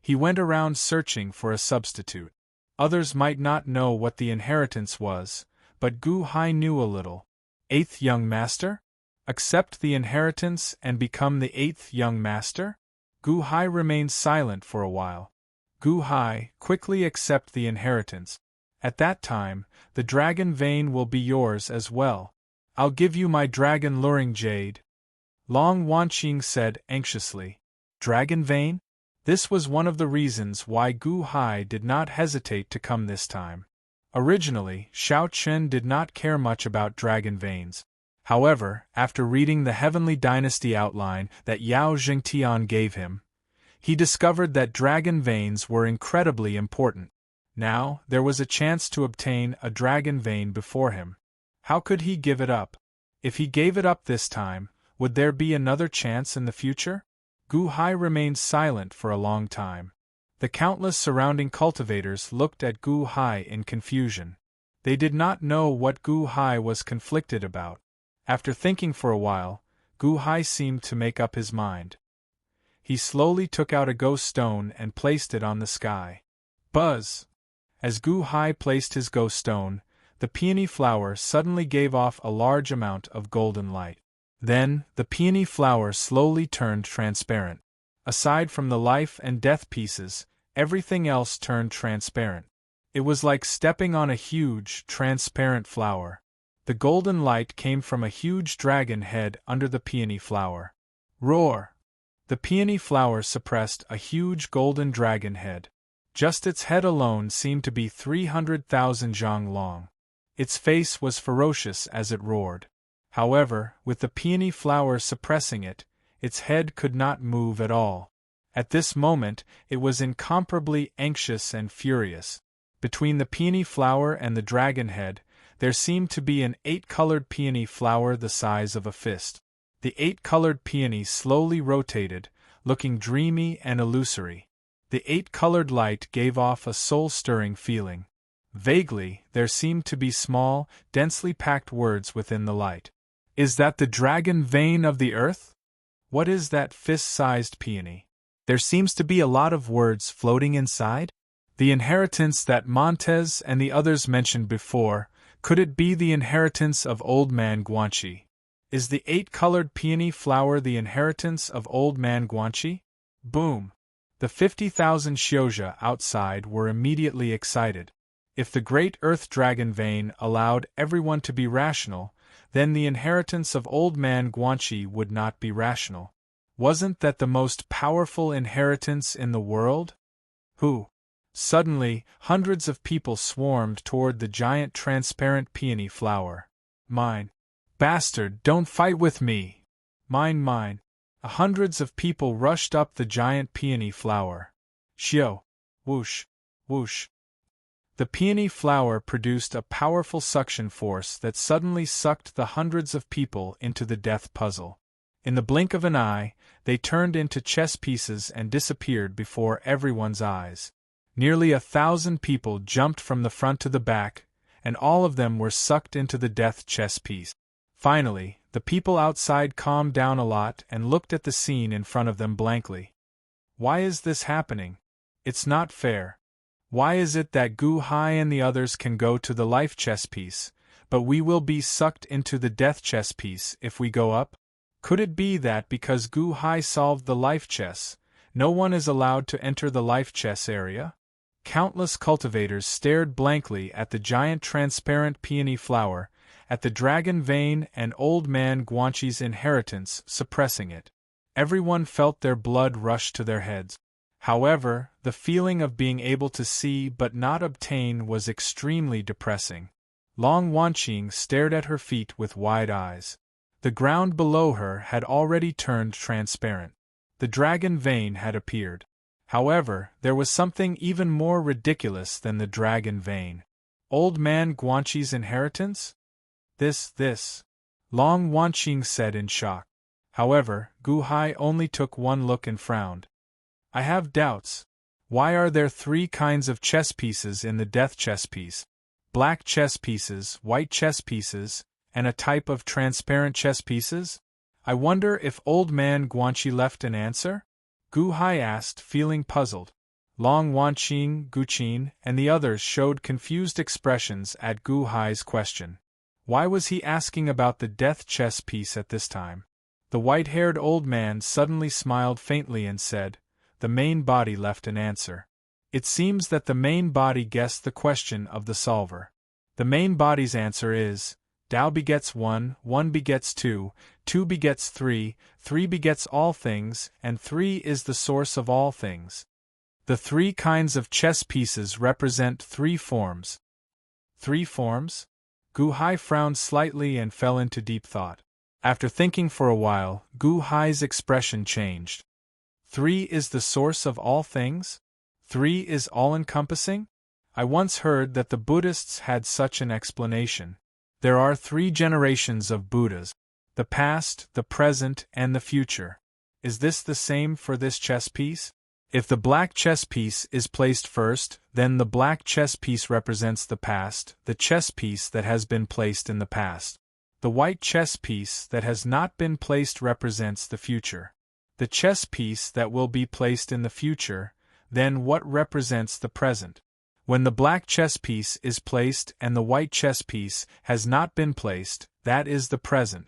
he went around searching for a substitute. Others might not know what the inheritance was, but Gu Hai knew a little. 8th young master? Accept the inheritance and become the 8th young master? Gu Hai remained silent for a while. Gu Hai, quickly accept the inheritance. At that time, the dragon vein will be yours as well. I'll give you my dragon luring jade. Long Wanqing said anxiously. Dragon vein? This was one of the reasons why Gu Hai did not hesitate to come this time. Originally, Xiao Chen did not care much about dragon veins. However, after reading the Heavenly Dynasty outline that Yao Jingtian gave him, he discovered that dragon veins were incredibly important. Now, there was a chance to obtain a dragon vein before him. How could he give it up? If he gave it up this time, would there be another chance in the future? Gu Hai remained silent for a long time. The countless surrounding cultivators looked at Gu Hai in confusion. They did not know what Gu Hai was conflicted about. After thinking for a while, Gu Hai seemed to make up his mind. He slowly took out a ghost stone and placed it on the sky. Buzz! As Gu Hai placed his ghost stone, the peony flower suddenly gave off a large amount of golden light. Then, the peony flower slowly turned transparent. Aside from the life and death pieces, everything else turned transparent. It was like stepping on a huge, transparent flower. The golden light came from a huge dragon head under the peony flower. Roar! The peony flower suppressed a huge golden dragon head. Just its head alone seemed to be 300,000 zhang long. Its face was ferocious as it roared. However, with the peony flower suppressing it, its head could not move at all. At this moment, it was incomparably anxious and furious. Between the peony flower and the dragon head, there seemed to be an 8-colored peony flower the size of a fist. The 8-colored peony slowly rotated, looking dreamy and illusory. The 8-colored light gave off a soul-stirring feeling. Vaguely, there seemed to be small, densely packed words within the light. Is that the dragon vein of the earth? What is that fist-sized peony? There seems to be a lot of words floating inside. The inheritance that Montez and the others mentioned before, could it be the inheritance of old man Guanxi? Is the 8-colored peony flower the inheritance of old man Guanxi? Boom! The 50,000 Xiozha outside were immediately excited. If the great earth dragon vein allowed everyone to be rational, then the inheritance of old man Guanxi would not be rational. Wasn't that the most powerful inheritance in the world? Who? Suddenly, hundreds of people swarmed toward the giant transparent peony flower. Mine. Bastard, don't fight with me! Mine, mine. Hundreds of people rushed up the giant peony flower. Xiao! Whoosh! Whoosh! The peony flower produced a powerful suction force that suddenly sucked the hundreds of people into the death puzzle. In the blink of an eye, they turned into chess pieces and disappeared before everyone's eyes. Nearly 1,000 people jumped from the front to the back, and all of them were sucked into the death chess piece. Finally, the people outside calmed down a lot and looked at the scene in front of them blankly. Why is this happening? It's not fair. Why is it that Gu Hai and the others can go to the life chess piece, but we will be sucked into the death chess piece if we go up? Could it be that because Gu Hai solved the life chess, no one is allowed to enter the life chess area? Countless cultivators stared blankly at the giant transparent peony flower, at the dragon vein and old man Guanxi's inheritance suppressing it. Everyone felt their blood rush to their heads. However, the feeling of being able to see but not obtain was extremely depressing. Long Wanqing stared at her feet with wide eyes. The ground below her had already turned transparent. The dragon vein had appeared. However, there was something even more ridiculous than the dragon vein. Old man Guanxi's inheritance? This. Long Wanqing said in shock. However, Gu Hai only took one look and frowned. I have doubts. Why are there 3 kinds of chess pieces in the death chess piece? Black chess pieces, white chess pieces, and a type of transparent chess pieces? I wonder if old man Guanxi left an answer? Gu Hai asked, feeling puzzled. Long Wanqing, Guqin, and the others showed confused expressions at Gu Hai's question. Why was he asking about the death chess piece at this time? The white-haired old man suddenly smiled faintly and said, "The main body left an answer. It seems that the main body guessed the question of the solver. The main body's answer is, Tao begets 1, 1 begets 2, 2 begets 3, 3 begets all things, and 3 is the source of all things. The 3 kinds of chess pieces represent 3 forms. 3 forms? Gu Hai frowned slightly and fell into deep thought. After thinking for a while, Gu Hai's expression changed. 3 is the source of all things? 3 is all-encompassing? I once heard that the Buddhists had such an explanation. There are 3 generations of Buddhas: the past, the present, and the future. Is this the same for this chess piece? If the black chess piece is placed first, then the black chess piece represents the past, the chess piece that has been placed in the past. The white chess piece that has not been placed represents the future. The chess piece that will be placed in the future, then what represents the present? When the black chess piece is placed and the white chess piece has not been placed, that is the present.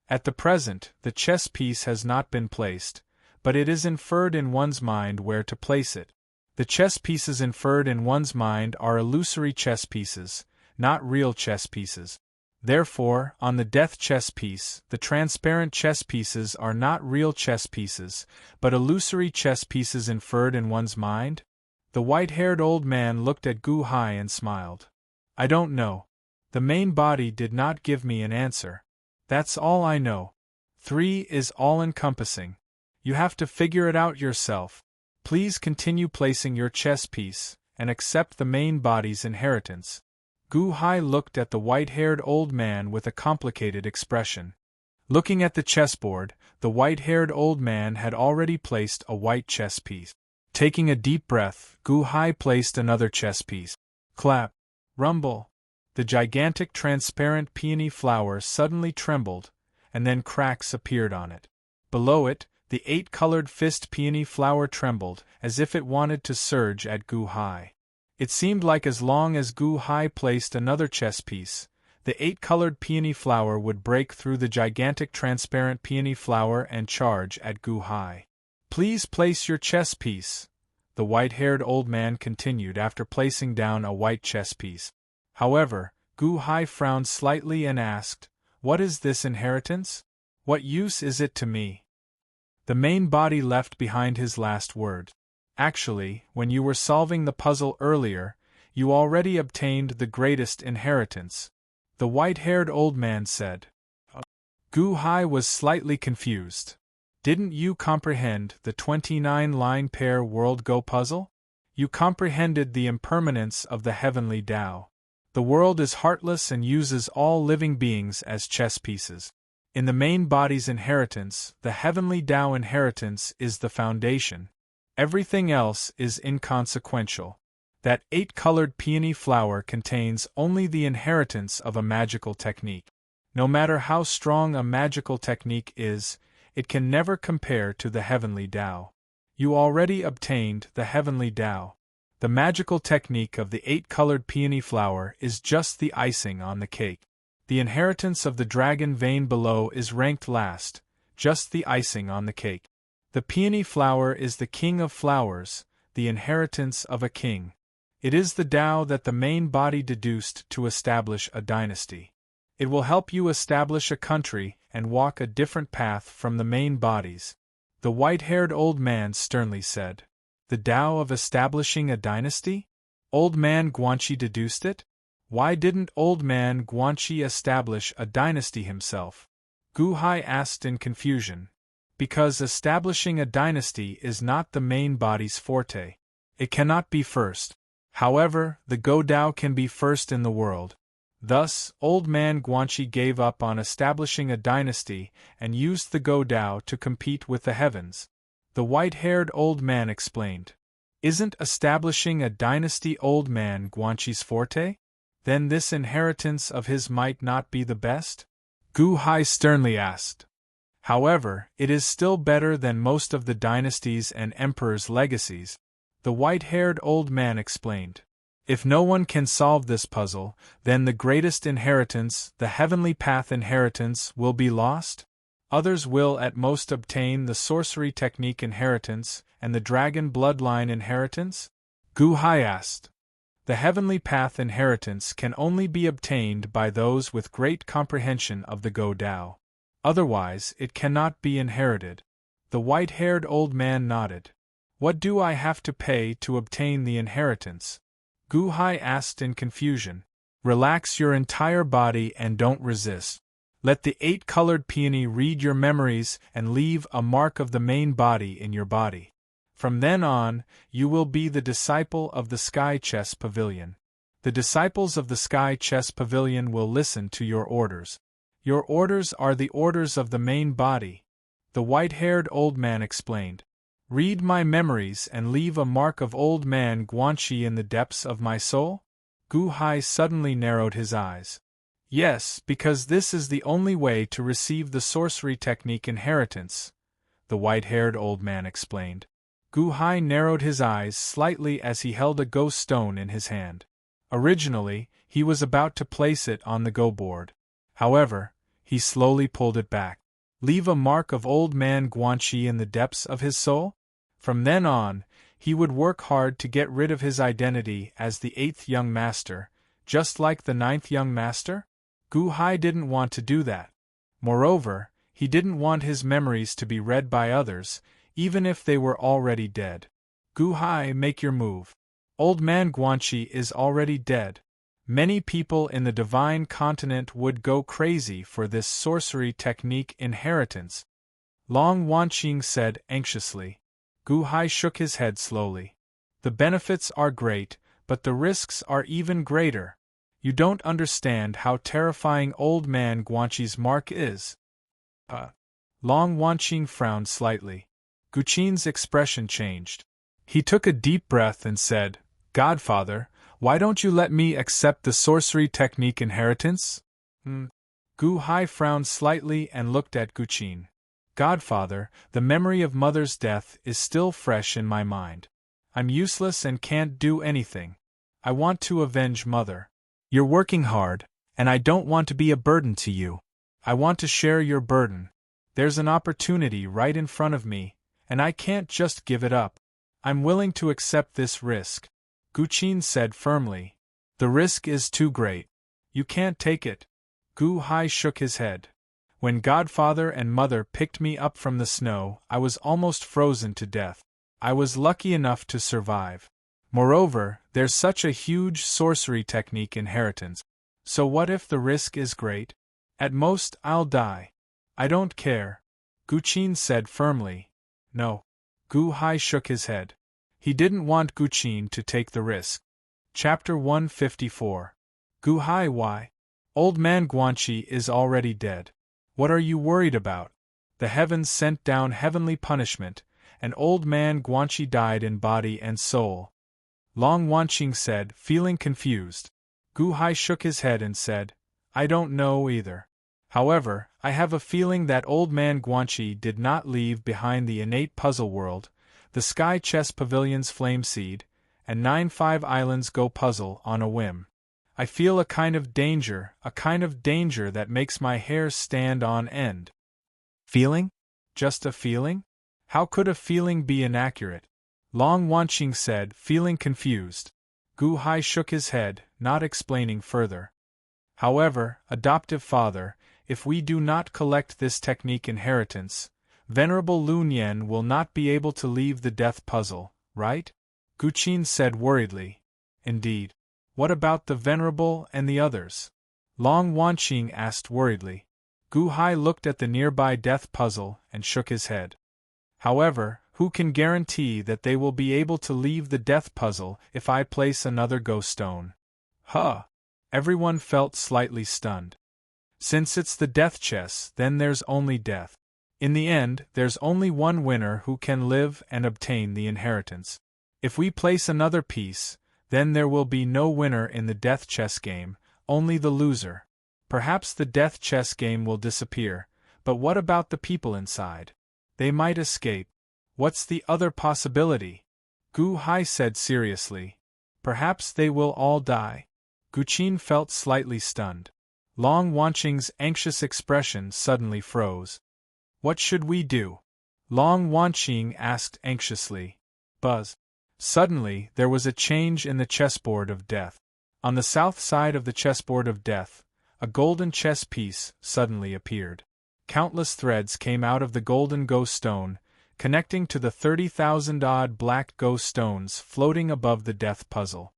At the present, the chess piece has not been placed, but it is inferred in one's mind where to place it. The chess pieces inferred in one's mind are illusory chess pieces, not real chess pieces. Therefore, on the death chess piece, the transparent chess pieces are not real chess pieces, but illusory chess pieces inferred in one's mind? The white-haired old man looked at Gu Hai and smiled. I don't know. The main body did not give me an answer. That's all I know. 3 is all-encompassing. You have to figure it out yourself. Please continue placing your chess piece, and accept the main body's inheritance. Gu Hai looked at the white-haired old man with a complicated expression. Looking at the chessboard, the white-haired old man had already placed a white chess piece. Taking a deep breath, Gu Hai placed another chess piece. Clap! Rumble! The gigantic transparent peony flower suddenly trembled, and then cracks appeared on it. Below it, the 8-colored fist peony flower trembled, as if it wanted to surge at Gu Hai. It seemed like as long as Gu Hai placed another chess piece, the 8-colored peony flower would break through the gigantic transparent peony flower and charge at Gu Hai. Please place your chess piece, the white-haired old man continued after placing down a white chess piece. However, Gu Hai frowned slightly and asked, What is this inheritance? What use is it to me? The main body left behind his last word. Actually, when you were solving the puzzle earlier, you already obtained the greatest inheritance, the white-haired old man said. Gu Hai was slightly confused. Didn't you comprehend the 29-line pair world Go puzzle? You comprehended the impermanence of the heavenly Tao. The world is heartless and uses all living beings as chess pieces. In the main body's inheritance, the heavenly Tao inheritance is the foundation. Everything else is inconsequential. That 8-colored peony flower contains only the inheritance of a magical technique. No matter how strong a magical technique is, it can never compare to the heavenly Tao. You already obtained the heavenly Tao. The magical technique of the 8-colored peony flower is just the icing on the cake. The inheritance of the dragon vein below is ranked last, just the icing on the cake. The peony flower is the king of flowers, the inheritance of a king. It is the Tao that the main body deduced to establish a dynasty. It will help you establish a country and walk a different path from the main bodies. The white-haired old man sternly said. The Tao of establishing a dynasty? Old man Guanxi deduced it? Why didn't old man Guanxi establish a dynasty himself? Gu Hai asked in confusion. Because establishing a dynasty is not the main body's forte. It cannot be first. However, the Go Dao can be first in the world. Thus, old man Guanxi gave up on establishing a dynasty and used the Go Dao to compete with the heavens. The white-haired old man explained. Isn't establishing a dynasty old man Guanxi's forte? Then this inheritance of his might not be the best? Gu Hai sternly asked. However, it is still better than most of the dynasties and emperors' legacies. The white-haired old man explained. If no one can solve this puzzle, then the greatest inheritance, the heavenly path inheritance, will be lost? Others will at most obtain the sorcery technique inheritance and the dragon bloodline inheritance? Gu Hai asked. The heavenly path inheritance can only be obtained by those with great comprehension of the Go Dao. Otherwise, it cannot be inherited. The white-haired old man nodded. What do I have to pay to obtain the inheritance? Gu Hai asked in confusion. Relax your entire body and don't resist. Let the 8-colored peony read your memories and leave a mark of the main body in your body. From then on, you will be the disciple of the Sky Chess Pavilion. The disciples of the Sky Chess Pavilion will listen to your orders. Your orders are the orders of the main body, the white-haired old man explained. Read my memories and leave a mark of old man Guanxi in the depths of my soul? Gu Hai suddenly narrowed his eyes. Yes, because this is the only way to receive the sorcery technique inheritance, the white-haired old man explained. Gu Hai narrowed his eyes slightly as he held a go stone in his hand. Originally, he was about to place it on the go board. However, he slowly pulled it back. Leave a mark of old man Guanxi in the depths of his soul? From then on, he would work hard to get rid of his identity as the 8th young master, just like the 9th young master? Gu Hai didn't want to do that. Moreover, he didn't want his memories to be read by others, even if they were already dead. Gu Hai, make your move. Old man Guanxi is already dead. Many people in the divine continent would go crazy for this sorcery technique inheritance. Long Wanqing said anxiously. Gu Hai shook his head slowly. The benefits are great, but the risks are even greater. You don't understand how terrifying old man Guanxi's mark is. Long Wanqing frowned slightly. Guqin's expression changed. He took a deep breath and said, Godfather, why don't you let me accept the sorcery technique inheritance? Gu Hai frowned slightly and looked at Guqin. Godfather, the memory of Mother's death is still fresh in my mind. I'm useless and can't do anything. I want to avenge Mother. You're working hard, and I don't want to be a burden to you. I want to share your burden. There's an opportunity right in front of me, and I can't just give it up. I'm willing to accept this risk. Guqin said firmly. The risk is too great. You can't take it. Gu Hai shook his head. When Godfather and Mother picked me up from the snow, I was almost frozen to death. I was lucky enough to survive. Moreover, there's such a huge sorcery technique inheritance. So what if the risk is great? At most, I'll die. I don't care. Guqin said firmly. No. Gu Hai shook his head. He didn't want Guqin to take the risk. Chapter 154. Gu Hai, why? Old man Guanxi is already dead. What are you worried about? The heavens sent down heavenly punishment, and old man Guanxi died in body and soul. Long Wanqing said, feeling confused. Gu Hai shook his head and said, I don't know either. However, I have a feeling that old man Guanxi did not leave behind the innate puzzle world, the Sky Chess Pavilion's Flame Seed, and 9-5 Islands Go puzzle on a whim. I feel a kind of danger that makes my hair stand on end. Feeling? Just a feeling? How could a feeling be inaccurate? Long Wanqing said, feeling confused. Gu Hai shook his head, not explaining further. However, adoptive father, if we do not collect this technique inheritance, Venerable Lu Nian will not be able to leave the death puzzle, right? Gu Qin said worriedly. Indeed. What about the Venerable and the others? Long Wanqing asked worriedly. Gu Hai looked at the nearby death puzzle and shook his head. However, who can guarantee that they will be able to leave the death puzzle if I place another go stone? Huh! Everyone felt slightly stunned. Since it's the death chess, then there's only death. In the end, there's only one winner who can live and obtain the inheritance. If we place another piece, then there will be no winner in the death chess game, only the loser. Perhaps the death chess game will disappear, but what about the people inside? They might escape. What's the other possibility? Gu Hai said seriously. Perhaps they will all die. Gu Qin felt slightly stunned. Long Wanqing's anxious expression suddenly froze. What should we do? Long Wanqing asked anxiously. Buzz. Suddenly, there was a change in the chessboard of death. On the south side of the chessboard of death, a golden chess piece suddenly appeared. Countless threads came out of the golden go stone, connecting to the 30,000-odd black go stones floating above the death puzzle.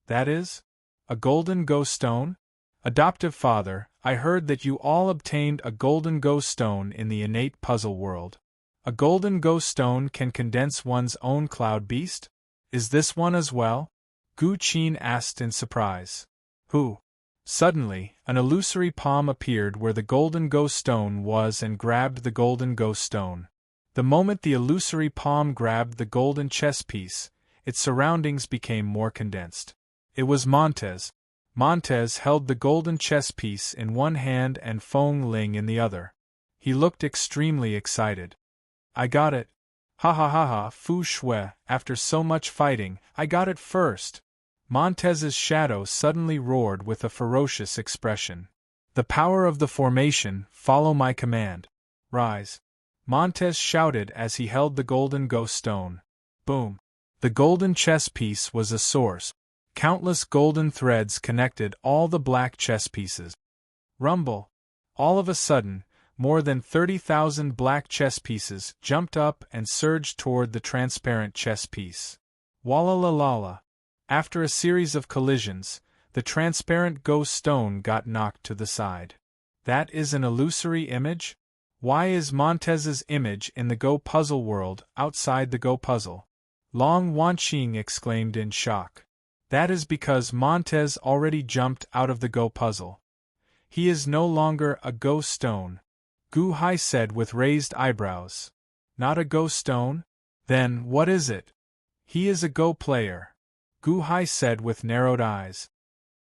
That is? A golden go stone? Adoptive father, I heard that you all obtained a golden go stone in the innate puzzle world. A golden go stone can condense one's own cloud beast? Is this one as well? Gu Qin asked in surprise. Who? Suddenly, an illusory palm appeared where the golden go stone was and grabbed the golden go stone. The moment the illusory palm grabbed the golden chess piece, its surroundings became more condensed. It was Montez. Montez held the golden chess piece in one hand and Feng Ling in the other. He looked extremely excited. I got it. Ha ha ha ha, Fu Shui, after so much fighting, I got it first. Montez's shadow suddenly roared with a ferocious expression. The power of the formation, follow my command. Rise. Montez shouted as he held the golden go stone. Boom. The golden chess piece was a source. Countless golden threads connected all the black chess pieces. Rumble. All of a sudden, more than 30,000 black chess pieces jumped up and surged toward the transparent chess piece. Walla la la la. After a series of collisions, the transparent go stone got knocked to the side. That is an illusory image? Why is Montez's image in the Go puzzle world outside the Go puzzle? Long Wanqing exclaimed in shock. That is because Montez already jumped out of the Go puzzle. He is no longer a Go stone. Gu Hai said with raised eyebrows. Not a Go stone? Then what is it? He is a Go player. Gu Hai said with narrowed eyes.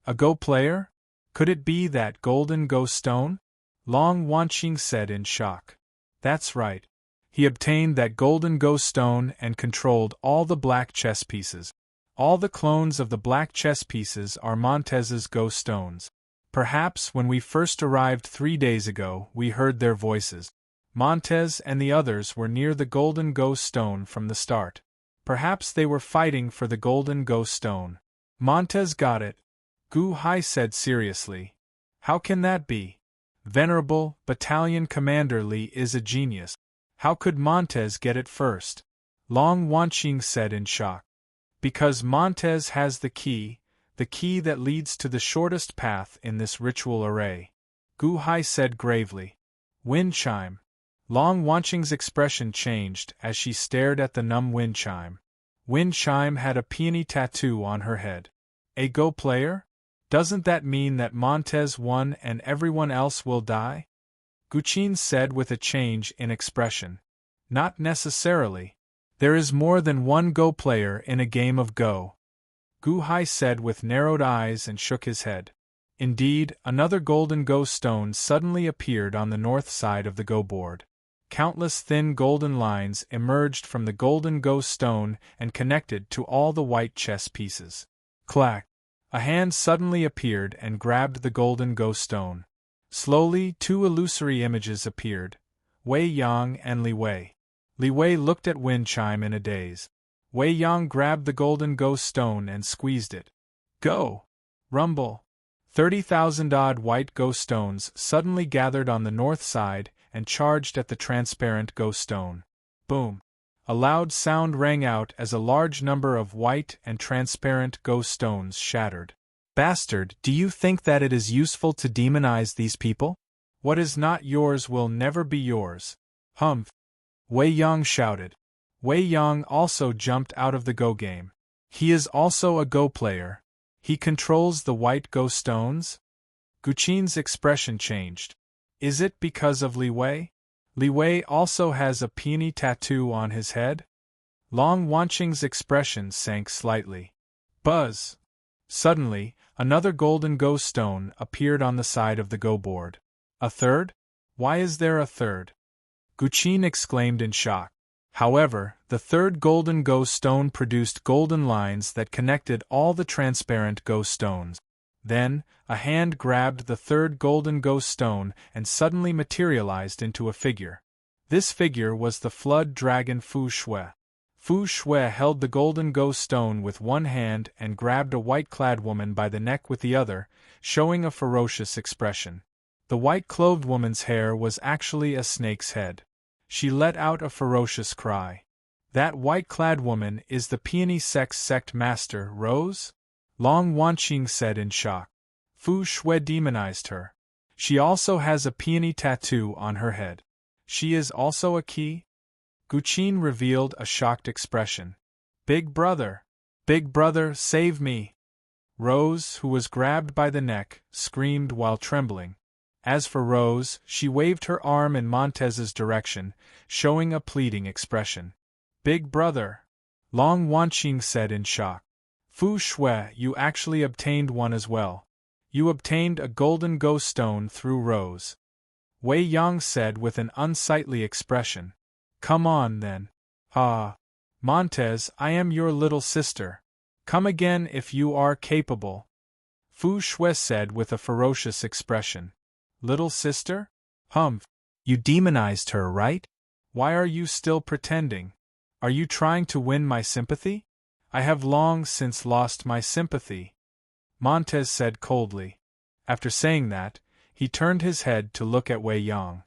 A Go player? Could it be that golden Go stone? Long Wanqing said in shock. That's right. He obtained that golden Go stone and controlled all the black chess pieces. All the clones of the black chess pieces are Montez's Go stones. Perhaps when we first arrived 3 days ago, we heard their voices. Montez and the others were near the golden Go stone from the start. Perhaps they were fighting for the golden Go stone. Montez got it. Gu Hai said seriously. How can that be? Venerable Battalion Commander Li is a genius. How could Montez get it first? Long Wanqing said in shock. Because Montez has the key that leads to the shortest path in this ritual array. Gu Hai said gravely. Wind chime. Long Wanqing's expression changed as she stared at the numb wind chime. Wind chime had a peony tattoo on her head. A Go player? Doesn't that mean that Montez won and everyone else will die? Gu Qin said with a change in expression. Not necessarily. There is more than one Go player in a game of Go. Gu Hai said with narrowed eyes and shook his head. Indeed, another golden go stone suddenly appeared on the north side of the go board. Countless thin golden lines emerged from the golden go stone and connected to all the white chess pieces. Clack! A hand suddenly appeared and grabbed the golden go stone. Slowly, two illusory images appeared, Wei Yang and Li Wei. Li Wei looked at Wind Chime in a daze. Wei Yang grabbed the golden go stone and squeezed it. Go! Rumble! 30,000 odd white go stones suddenly gathered on the north side and charged at the transparent go stone. Boom! A loud sound rang out as a large number of white and transparent go stones shattered. Bastard, do you think that it is useful to demonize these people? What is not yours will never be yours. Humph! Wei Yang shouted. Wei Yang also jumped out of the Go game. He is also a Go player. He controls the white Go stones? Guqin's expression changed. Is it because of Li Wei? Li Wei also has a peony tattoo on his head? Long Wanqing's expression sank slightly. Buzz! Suddenly, another golden Go stone appeared on the side of the Go board. A third? Why is there a third? Guqin exclaimed in shock. However, the third golden Go stone produced golden lines that connected all the transparent Go stones. Then, a hand grabbed the third golden Go stone and suddenly materialized into a figure. This figure was the flood dragon Fu Shui. Fu Shui held the golden Go stone with one hand and grabbed a white-clad woman by the neck with the other, showing a ferocious expression. The white-clothed woman's hair was actually a snake's head. She let out a ferocious cry. That white-clad woman is the peony sex sect master, Rose? Long Wanqing said in shock. Fu Shui demonized her. She also has a peony tattoo on her head. She is also a key? Guqin revealed a shocked expression. Big brother! Big brother, save me! Rose, who was grabbed by the neck, screamed while trembling. As for Rose, she waved her arm in Montez's direction, showing a pleading expression. Big brother! Long Wanqing said in shock. Fu Shui, you actually obtained one as well. You obtained a golden Go stone through Rose. Wei Yang said with an unsightly expression. Come on then. Ah. Montez, I am your little sister. Come again if you are capable. Fu Shui said with a ferocious expression. Little sister? Humph. You demonized her, right? Why are you still pretending? Are you trying to win my sympathy? I have long since lost my sympathy. Montez said coldly. After saying that, he turned his head to look at Wei Yang.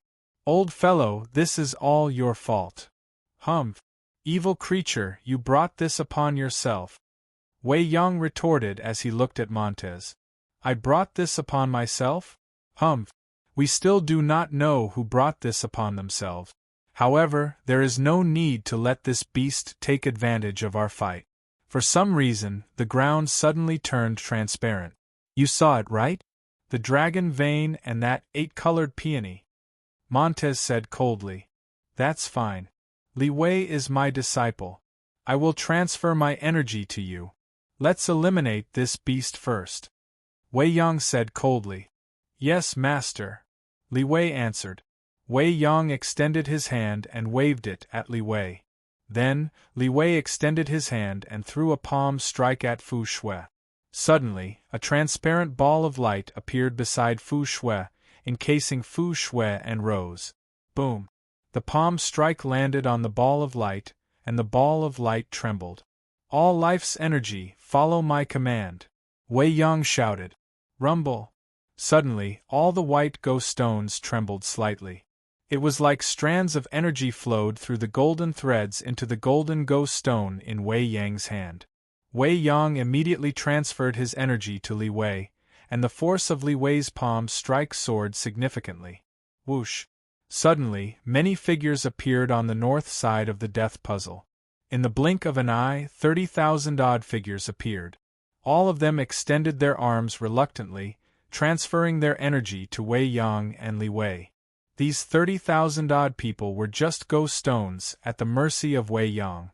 Old fellow, this is all your fault. Humph. Evil creature, you brought this upon yourself. Wei Yang retorted as he looked at Montez. I brought this upon myself? Humph. We still do not know who brought this upon themselves. However, there is no need to let this beast take advantage of our fight. For some reason, the ground suddenly turned transparent. You saw it, right? The dragon vein and that 8-colored peony. Montez said coldly. That's fine. Li Wei is my disciple. I will transfer my energy to you. Let's eliminate this beast first. Wei Yang said coldly. Yes, master. Li Wei answered. Wei Yang extended his hand and waved it at Li Wei. Then, Li Wei extended his hand and threw a palm strike at Fu Shui. Suddenly, a transparent ball of light appeared beside Fu Shui, encasing Fu Shui and Rose. Boom! The palm strike landed on the ball of light, and the ball of light trembled. All life's energy, follow my command! Wei Yang shouted. Rumble! Suddenly, all the white Go stones trembled slightly. It was like strands of energy flowed through the golden threads into the golden Go stone in Wei Yang's hand. Wei Yang immediately transferred his energy to Li Wei, and the force of Li Wei's palm strike soared significantly. Whoosh! Suddenly, many figures appeared on the north side of the death puzzle. In the blink of an eye, 30,000 odd figures appeared. All of them extended their arms reluctantly, transferring their energy to Wei Yang and Li Wei. These 30,000 odd people were just Go stones at the mercy of Wei Yang.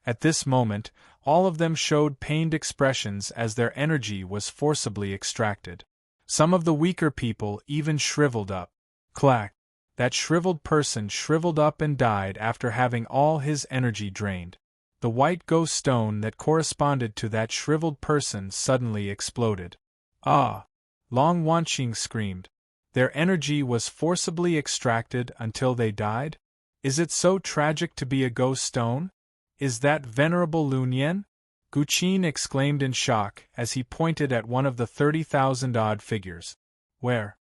At this moment, all of them showed pained expressions as their energy was forcibly extracted. Some of the weaker people even shriveled up. Clack! That shriveled person shriveled up and died after having all his energy drained. The white ghost stone that corresponded to that shriveled person suddenly exploded. Ah! Long Wanqing screamed. Their energy was forcibly extracted until they died? Is it so tragic to be a ghost stone? Is that venerable Lunyan? Guqin exclaimed in shock as he pointed at one of the 30,000-odd figures. Where?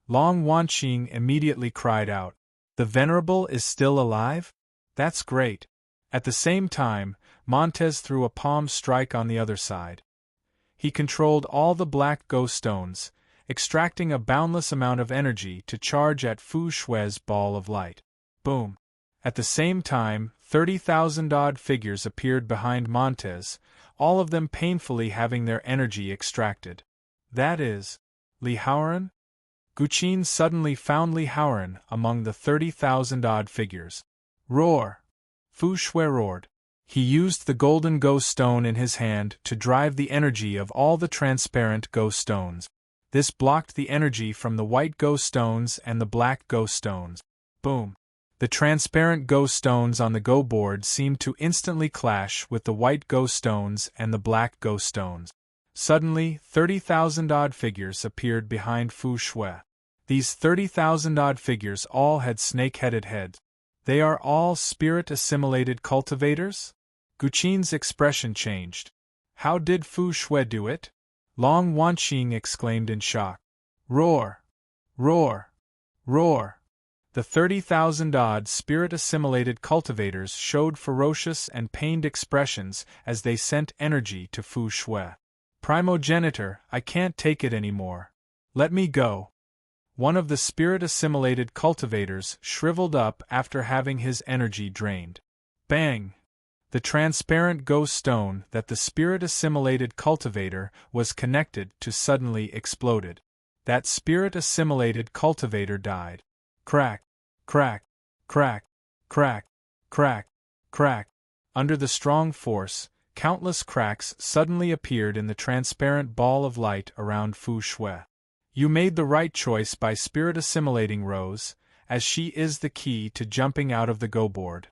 Long Wanqing immediately cried out. The venerable is still alive? That's great. At the same time, Montez threw a palm strike on the other side. He controlled all the black ghost stones, extracting a boundless amount of energy to charge at Fu Shue's ball of light. Boom! At the same time, 30,000-odd figures appeared behind Montez, all of them painfully having their energy extracted. That is, Li Haoran? Guqin suddenly found Li Haoran among the 30,000-odd figures. Roar! Fu Shui roared. He used the golden ghost stone in his hand to drive the energy of all the transparent ghost stones. This blocked the energy from the white ghost stones and the black ghost stones. Boom! The transparent ghost stones on the Go board seemed to instantly clash with the white ghost stones and the black ghost stones. Suddenly, 30,000-odd figures appeared behind Fu Shui. These 30,000-odd figures all had snake-headed heads. They are all spirit-assimilated cultivators? Guqin's expression changed. How did Fu Shui do it? Long Wanqing exclaimed in shock. Roar! Roar! Roar! The 30,000-odd spirit-assimilated cultivators showed ferocious and pained expressions as they sent energy to Fu Shui. Primogenitor, I can't take it anymore. Let me go. One of the spirit-assimilated cultivators shriveled up after having his energy drained. Bang! The transparent ghost stone that the spirit-assimilated cultivator was connected to suddenly exploded. That spirit-assimilated cultivator died. Crack! Crack! Crack! Crack! Crack! Crack! Under the strong force, countless cracks suddenly appeared in the transparent ball of light around Fu Shui. You made the right choice by spirit-assimilating Rose, as she is the key to jumping out of the Go board.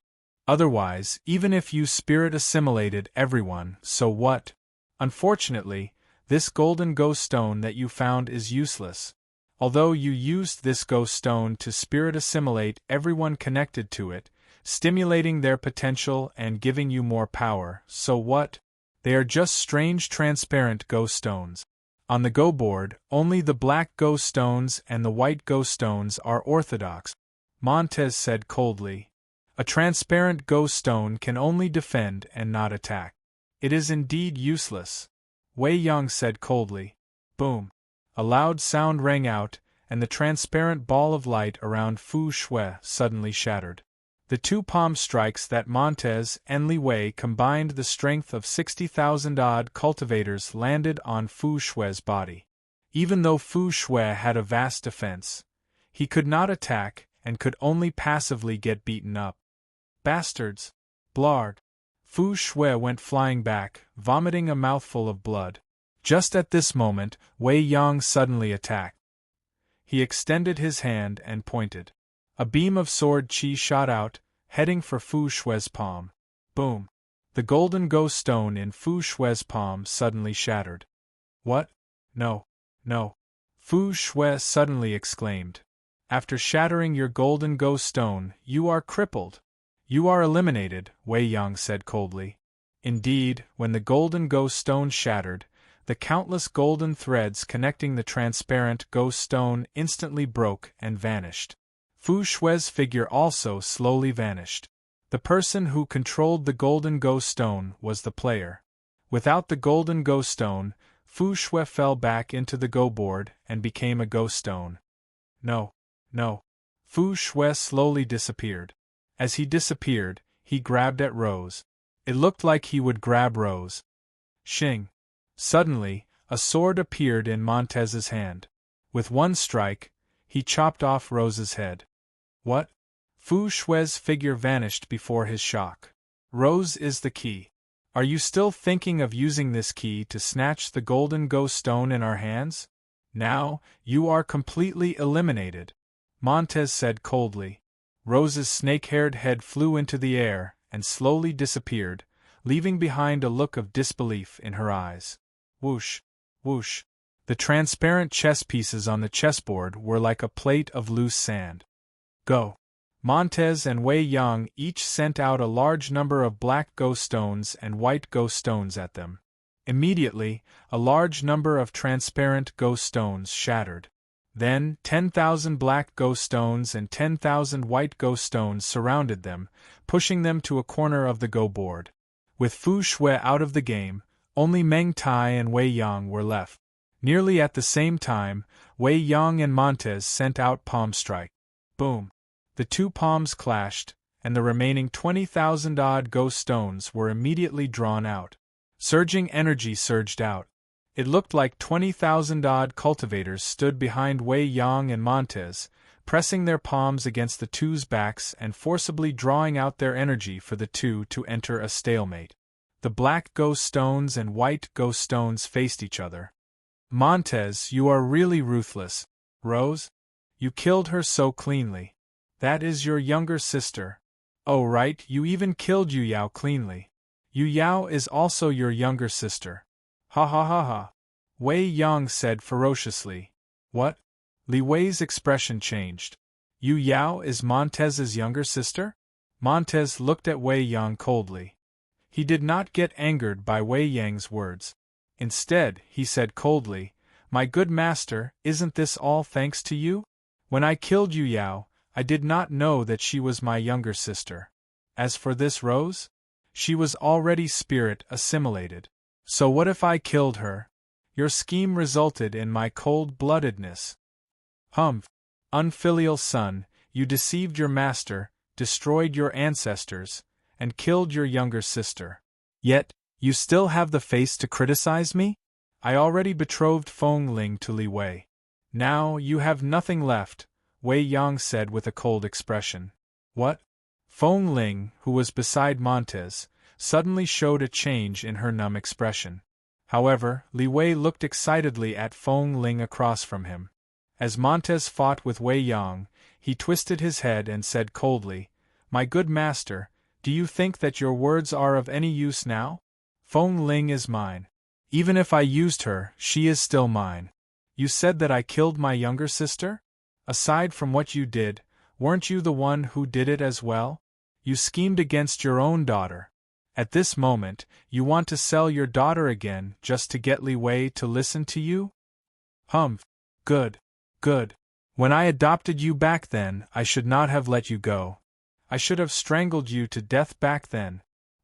Otherwise, even if you spirit-assimilated everyone, so what? Unfortunately, this golden ghost stone that you found is useless. Although you used this ghost stone to spirit-assimilate everyone connected to it, stimulating their potential and giving you more power, so what? They are just strange transparent ghost stones. On the Go board, only the black ghost stones and the white ghost stones are orthodox, Montez said coldly. A transparent ghost stone can only defend and not attack. It is indeed useless, Wei Yang said coldly. Boom! A loud sound rang out, and the transparent ball of light around Fu Shui suddenly shattered. The two palm strikes that Montez and Li Wei combined the strength of 60,000-odd cultivators landed on Fu Shui's body. Even though Fu Shui had a vast defense, he could not attack and could only passively get beaten up. Bastards! Blard! Fu Shui went flying back, vomiting a mouthful of blood. Just at this moment, Wei Yang suddenly attacked. He extended his hand and pointed. A beam of sword qi shot out, heading for Fu Shui's palm. Boom! The golden ghost stone in Fu Shui's palm suddenly shattered. What? No, no! Fu Shui suddenly exclaimed. After shattering your golden ghost stone, you are crippled. You are eliminated, Wei Yang said coldly. Indeed, when the golden ghost stone shattered, the countless golden threads connecting the transparent ghost stone instantly broke and vanished. Fu Shui's figure also slowly vanished. The person who controlled the golden ghost stone was the player. Without the golden ghost stone, Fu Shui fell back into the Go board and became a ghost stone. No, no. Fu Shui slowly disappeared. As he disappeared, he grabbed at Rose. It looked like he would grab Rose. Shing! Suddenly, a sword appeared in Montez's hand. With one strike, he chopped off Rose's head. What? Fu Shui's figure vanished before his shock. Rose is the key. Are you still thinking of using this key to snatch the golden ghost stone in our hands? Now, you are completely eliminated, Montez said coldly. Rose's snake-haired head flew into the air and slowly disappeared, leaving behind a look of disbelief in her eyes. Whoosh, whoosh. The transparent chess pieces on the chessboard were like a plate of loose sand. Go. Montez and Wei Yang each sent out a large number of black ghost stones and white ghost stones at them. Immediately, a large number of transparent ghost stones shattered. Then, 10,000 black ghost stones and 10,000 white ghost stones surrounded them, pushing them to a corner of the Go board. With Fu Shui out of the game, only Meng Tai and Wei Yang were left. Nearly at the same time, Wei Yang and Montez sent out Palm Strike. Boom! The two palms clashed, and the remaining 20,000-odd ghost stones were immediately drawn out. Surging energy surged out. It looked like 20,000-odd cultivators stood behind Wei Yang and Montez, pressing their palms against the two's backs and forcibly drawing out their energy for the two to enter a stalemate. The black ghost stones and white ghost stones faced each other. Montez, you are really ruthless. Rose? You killed her so cleanly. That is your younger sister. Oh right, you even killed Yu Yao cleanly. Yu Yao is also your younger sister. Ha ha ha ha. Wei Yang said ferociously. What? Li Wei's expression changed. Yu Yao is Montez's younger sister? Montez looked at Wei Yang coldly. He did not get angered by Wei Yang's words. Instead, he said coldly, My good master, isn't this all thanks to you? When I killed Yu Yao, I did not know that she was my younger sister. As for this Rose? She was already spirit assimilated. So what if I killed her? Your scheme resulted in my cold-bloodedness. Humph! Unfilial son, you deceived your master, destroyed your ancestors, and killed your younger sister. Yet, you still have the face to criticize me? I already betrothed Feng Ling to Li Wei. Now you have nothing left, Wei Yang said with a cold expression. What? Feng Ling, who was beside Montez, suddenly showed a change in her numb expression. However, Li Wei looked excitedly at Feng Ling across from him. As Montez fought with Wei Yang, he twisted his head and said coldly, My good master, do you think that your words are of any use now? Feng Ling is mine. Even if I used her, she is still mine. You said that I killed my younger sister? Aside from what you did, weren't you the one who did it as well? You schemed against your own daughter. At this moment, you want to sell your daughter again just to get Li Wei to listen to you? Humph. Good. Good. When I adopted you back then, I should not have let you go. I should have strangled you to death back then.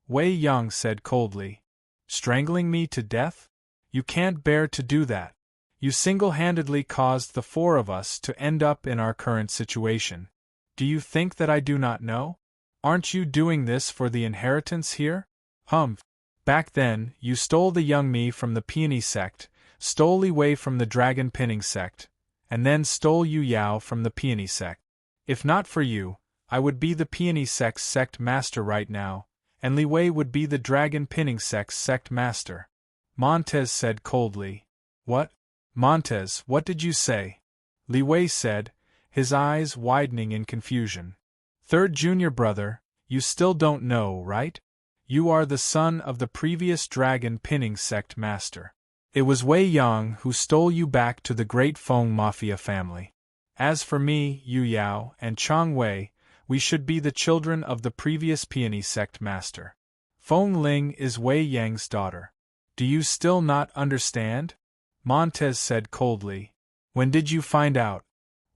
Wei Yang said coldly. Strangling me to death? You can't bear to do that. You single-handedly caused the four of us to end up in our current situation. Do you think that I do not know? Aren't you doing this for the inheritance here? Humph. Back then, you stole the young me from the Peony sect, stole Li Wei from the Dragon Pinning sect, and then stole Yu Yao from the Peony sect. If not for you, I would be the Peony sect's sect master right now, and Li Wei would be the Dragon Pinning sect's sect master. Montez said coldly. What? Montez, what did you say? Li Wei said, his eyes widening in confusion. Third junior brother, you still don't know, right? You are the son of the previous Dragon Pinning sect master. It was Wei Yang who stole you back to the Great Feng Mafia family. As for me, Yu Yao, and Chang Wei, we should be the children of the previous Peony sect master. Feng Ling is Wei Yang's daughter. Do you still not understand? Montez said coldly. When did you find out?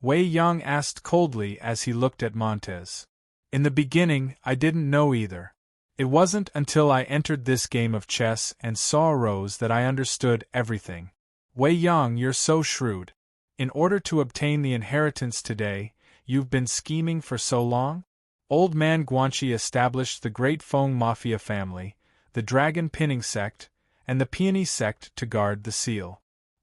Wei Yang asked coldly as he looked at Montez. In the beginning, I didn't know either. It wasn't until I entered this game of chess and saw Rose that I understood everything. Wei Yang, you're so shrewd. In order to obtain the inheritance today, you've been scheming for so long? Old man Guanxi established the Great Feng Mafia family, the Dragon Pinning sect, and the Peony sect to guard the seal.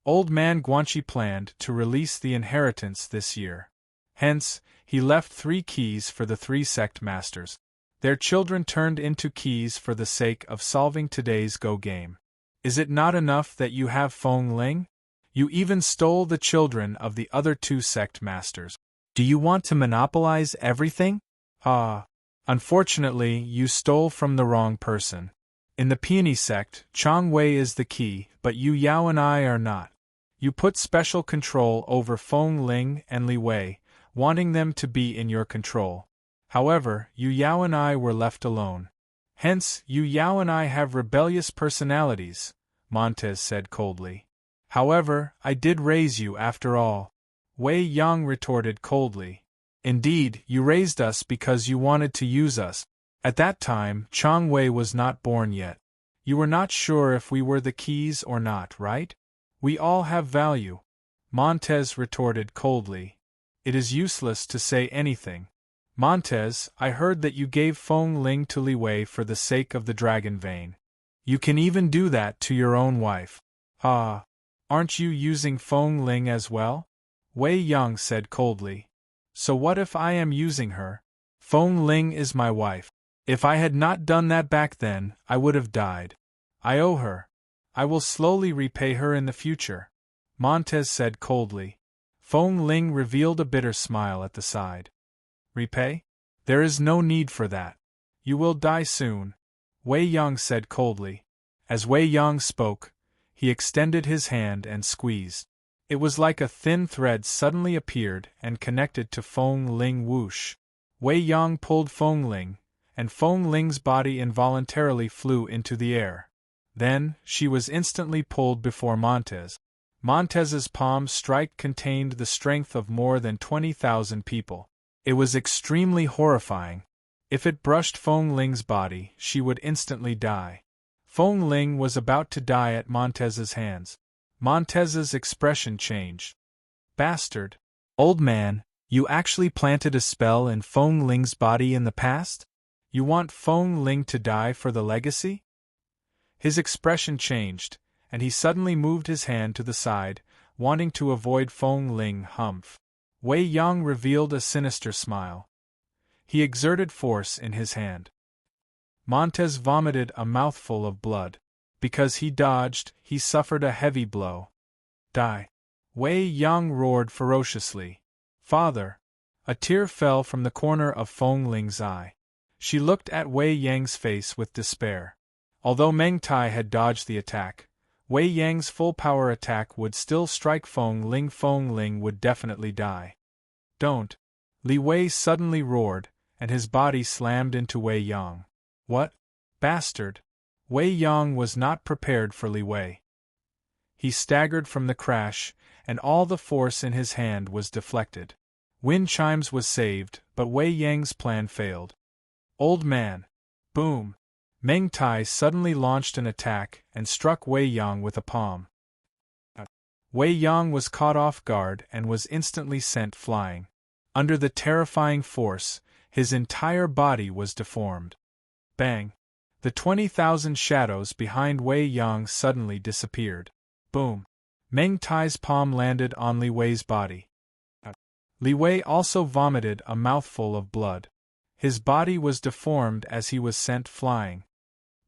Old man Guanxi planned to release the inheritance this year. Hence, he left 3 keys for the 3 sect masters. Their children turned into keys for the sake of solving today's Go game. Is it not enough that you have Feng Ling? You even stole the children of the other two sect masters. Do you want to monopolize everything? Ah. Unfortunately, you stole from the wrong person. In the Peony sect, Chang Wei is the key, but Yu Yao and I are not. You put special control over Feng Ling and Li Wei, wanting them to be in your control. However, Yu Yao and I were left alone. Hence, Yu Yao and I have rebellious personalities, Montez said coldly. However, I did raise you after all. Wei Yang retorted coldly. Indeed, you raised us because you wanted to use us. At that time, Chang Wei was not born yet. You were not sure if we were the keys or not, right? We all have value. Montez retorted coldly. It is useless to say anything. Montez, I heard that you gave Feng Ling to Li Wei for the sake of the dragon vein. You can even do that to your own wife. Ah. Aren't you using Feng Ling as well? Wei Yang said coldly. So what if I am using her? Feng Ling is my wife. If I had not done that back then, I would have died. I owe her. I will slowly repay her in the future. Montez said coldly. Feng Ling revealed a bitter smile at the side. Repay? There is no need for that. You will die soon. Wei Yang said coldly. As Wei Yang spoke, he extended his hand and squeezed. It was like a thin thread suddenly appeared and connected to Feng Ling whoosh. Wei Yang pulled Feng Ling, and Feng Ling's body involuntarily flew into the air. Then, she was instantly pulled before Montez. Montez's palm strike contained the strength of more than 20,000 people. It was extremely horrifying. If it brushed Feng Ling's body, she would instantly die. Feng Ling was about to die at Montez's hands. Montez's expression changed. Bastard. Old man, you actually planted a spell in Feng Ling's body in the past? You want Feng Ling to die for the legacy? His expression changed, and he suddenly moved his hand to the side, wanting to avoid Feng Ling. Humph. Wei Yang revealed a sinister smile. He exerted force in his hand. Montez vomited a mouthful of blood. Because he dodged, he suffered a heavy blow. Die. Wei Yang roared ferociously. Father! A tear fell from the corner of Feng Ling's eye. She looked at Wei Yang's face with despair. Although Meng Tai had dodged the attack, Wei Yang's full-power attack would still strike Feng Ling. Feng Ling would definitely die. Don't! Li Wei suddenly roared, and his body slammed into Wei Yang. What? Bastard! Wei Yang was not prepared for Li Wei. He staggered from the crash, and all the force in his hand was deflected. Wind Chimes was saved, but Wei Yang's plan failed. Old man! Boom! Meng Tai suddenly launched an attack and struck Wei Yang with a palm. Wei Yang was caught off guard and was instantly sent flying. Under the terrifying force, his entire body was deformed. Bang! The 20,000 shadows behind Wei Yang suddenly disappeared. Boom! Meng Tai's palm landed on Li Wei's body. Li Wei also vomited a mouthful of blood. His body was deformed as he was sent flying.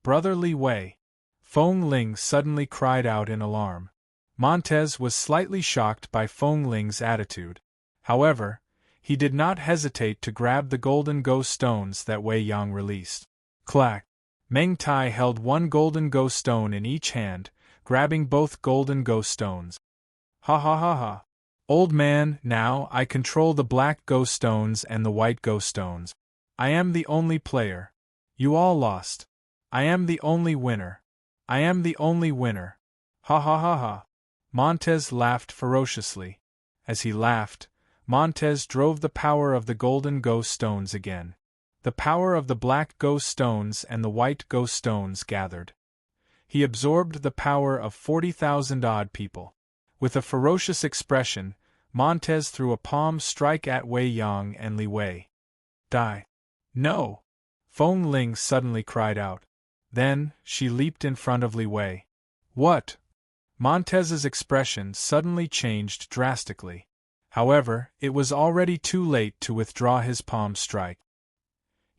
Brother Li Wei! Feng Ling suddenly cried out in alarm. Montez was slightly shocked by Feng Ling's attitude. However, he did not hesitate to grab the golden ghost stones that Wei Yang released. Clack! Meng Tai held one golden ghost stone in each hand, grabbing both golden ghost stones. Ha ha ha ha! Old man, now I control the black ghost stones and the white ghost stones. I am the only player. You all lost. I am the only winner. I am the only winner. Ha ha ha ha! Montez laughed ferociously. As he laughed, Montez drove the power of the golden ghost stones again. The power of the black ghost stones and the white ghost stones gathered. He absorbed the power of 40,000 odd people. With a ferocious expression, Montez threw a palm strike at Wei Yang and Li Wei. Die. No! Feng Ling suddenly cried out. Then, she leaped in front of Li Wei. What? Montez's expression suddenly changed drastically. However, it was already too late to withdraw his palm strike.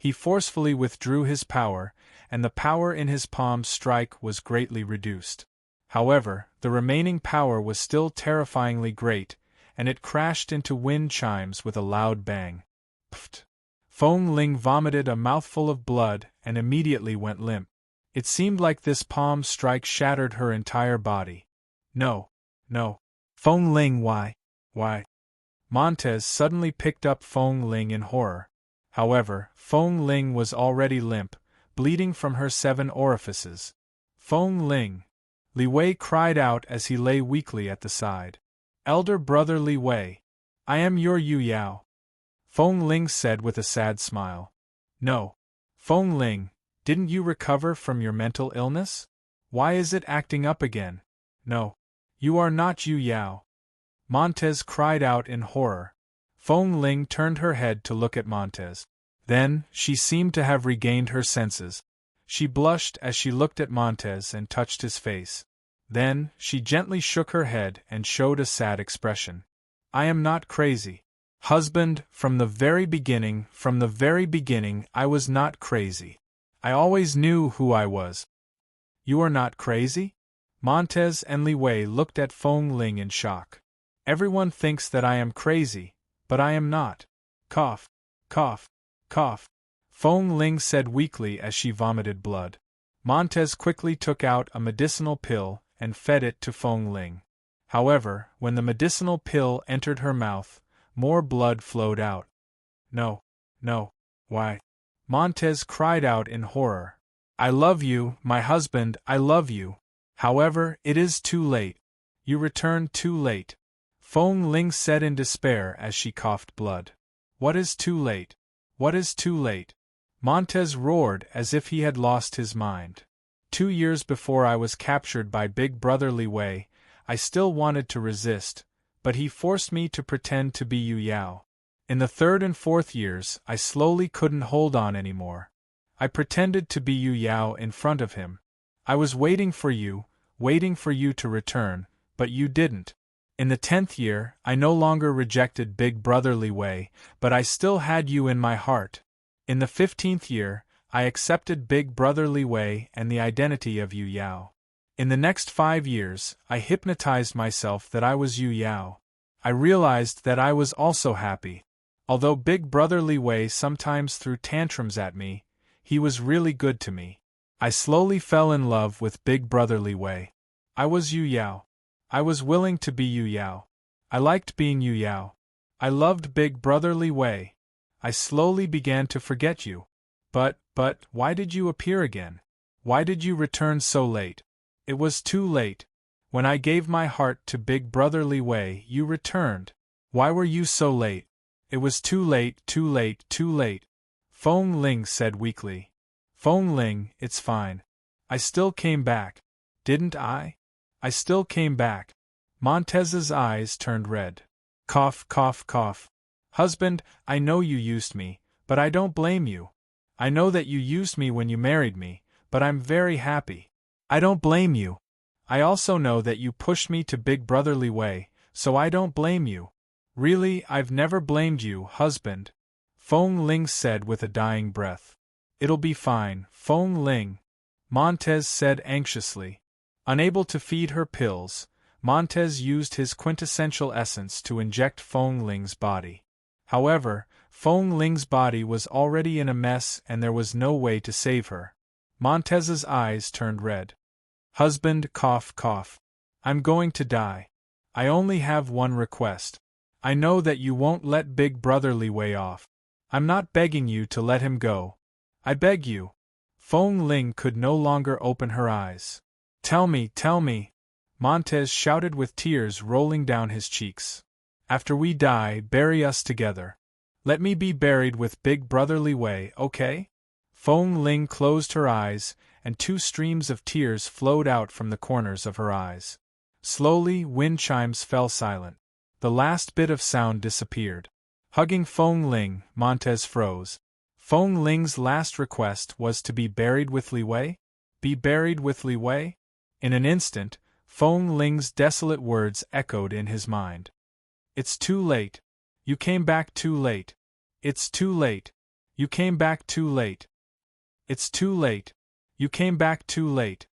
He forcefully withdrew his power, and the power in his palm strike was greatly reduced. However, the remaining power was still terrifyingly great, and it crashed into wind chimes with a loud bang. Pft! Feng Ling vomited a mouthful of blood and immediately went limp. It seemed like this palm strike shattered her entire body. No. No. Feng Ling, why? Montez suddenly picked up Feng Ling in horror. However, Feng Ling was already limp, bleeding from her 7 orifices. Feng Ling! Li Wei cried out as he lay weakly at the side. Elder brother Li Wei, I am your Yu Yao. Feng Ling said with a sad smile. No. Feng Ling, didn't you recover from your mental illness? Why is it acting up again? No. You are not Yu Yao. Montez cried out in horror. Feng Ling turned her head to look at Montez. Then, she seemed to have regained her senses. She blushed as she looked at Montez and touched his face. Then, she gently shook her head and showed a sad expression. I am not crazy. Husband, from the very beginning, I was not crazy. I always knew who I was. You are not crazy? Montez and Li Wei looked at Feng Ling in shock. Everyone thinks that I am crazy, but I am not. Cough, cough, cough. Feng Ling said weakly as she vomited blood. Montez quickly took out a medicinal pill and fed it to Feng Ling. However, when the medicinal pill entered her mouth, more blood flowed out. No. Why? Montez cried out in horror. I love you, my husband, I love you. However, it is too late. You returned too late. Feng Ling said in despair as she coughed blood. What is too late? What is too late? Montez roared as if he had lost his mind. 2 years before I was captured by Big Brother Li Wei, I still wanted to resist, but he forced me to pretend to be Yu Yao. In the 3rd and 4th years, I slowly couldn't hold on anymore. I pretended to be Yu Yao in front of him. I was waiting for you to return, but you didn't. In the 10th year, I no longer rejected Big Brother Li Wei, but I still had you in my heart. In the 15th year, I accepted Big Brother Li Wei and the identity of Yu Yao. In the next 5 years, I hypnotized myself that I was Yu Yao. I realized that I was also happy. Although Big Brother Li Wei sometimes threw tantrums at me, he was really good to me. I slowly fell in love with Big Brother Li Wei. I was Yu Yao. I was willing to be Yu Yao. I liked being Yu Yao. I loved Big Brother Li Wei. I slowly began to forget you. But, why did you appear again? Why did you return so late? It was too late. When I gave my heart to Big Brother Li Wei, you returned. Why were you so late? It was too late. Feng Ling said weakly. Feng Ling, it's fine. I still came back. Didn't I? I still came back. Montez's eyes turned red. Cough, cough, cough. Husband, I know you used me, but I don't blame you. I know that you used me when you married me, but I'm very happy. I don't blame you. I also know that you pushed me to Big Brother Li Wei, so I don't blame you. Really, I've never blamed you, husband. Feng Ling said with a dying breath. It'll be fine, Feng Ling, Montez said anxiously. Unable to feed her pills, Montez used his quintessential essence to inject Feng Ling's body. However, Feng Ling's body was already in a mess and there was no way to save her. Montez's eyes turned red. Husband, cough, cough. I'm going to die. I only have one request. I know that you won't let Big Brother Li Wei off. I'm not begging you to let him go. I beg you. Feng Ling could no longer open her eyes. Tell me, Montez shouted with tears rolling down his cheeks. After we die, bury us together. Let me be buried with Big Brother Li Wei, okay? Feng Ling closed her eyes, and 2 streams of tears flowed out from the corners of her eyes. Slowly, wind chimes fell silent. The last bit of sound disappeared. Hugging Feng Ling, Montez froze. Feng Ling's last request was to be buried with Li Wei? Be buried with Li Wei? In an instant, Feng Ling's desolate words echoed in his mind. It's too late. You came back too late. It's too late. You came back too late. It's too late. You came back too late.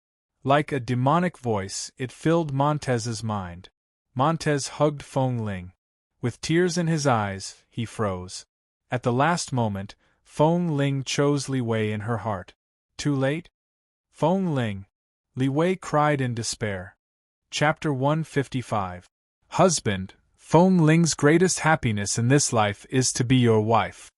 Like a demonic voice, it filled Montez's mind. Montez hugged Feng Ling. With tears in his eyes, he froze. At the last moment, Feng Ling chose Li Wei in her heart. Too late? Feng Ling! Li Wei cried in despair. Chapter 155. Husband, Feng Ling's greatest happiness in this life is to be your wife.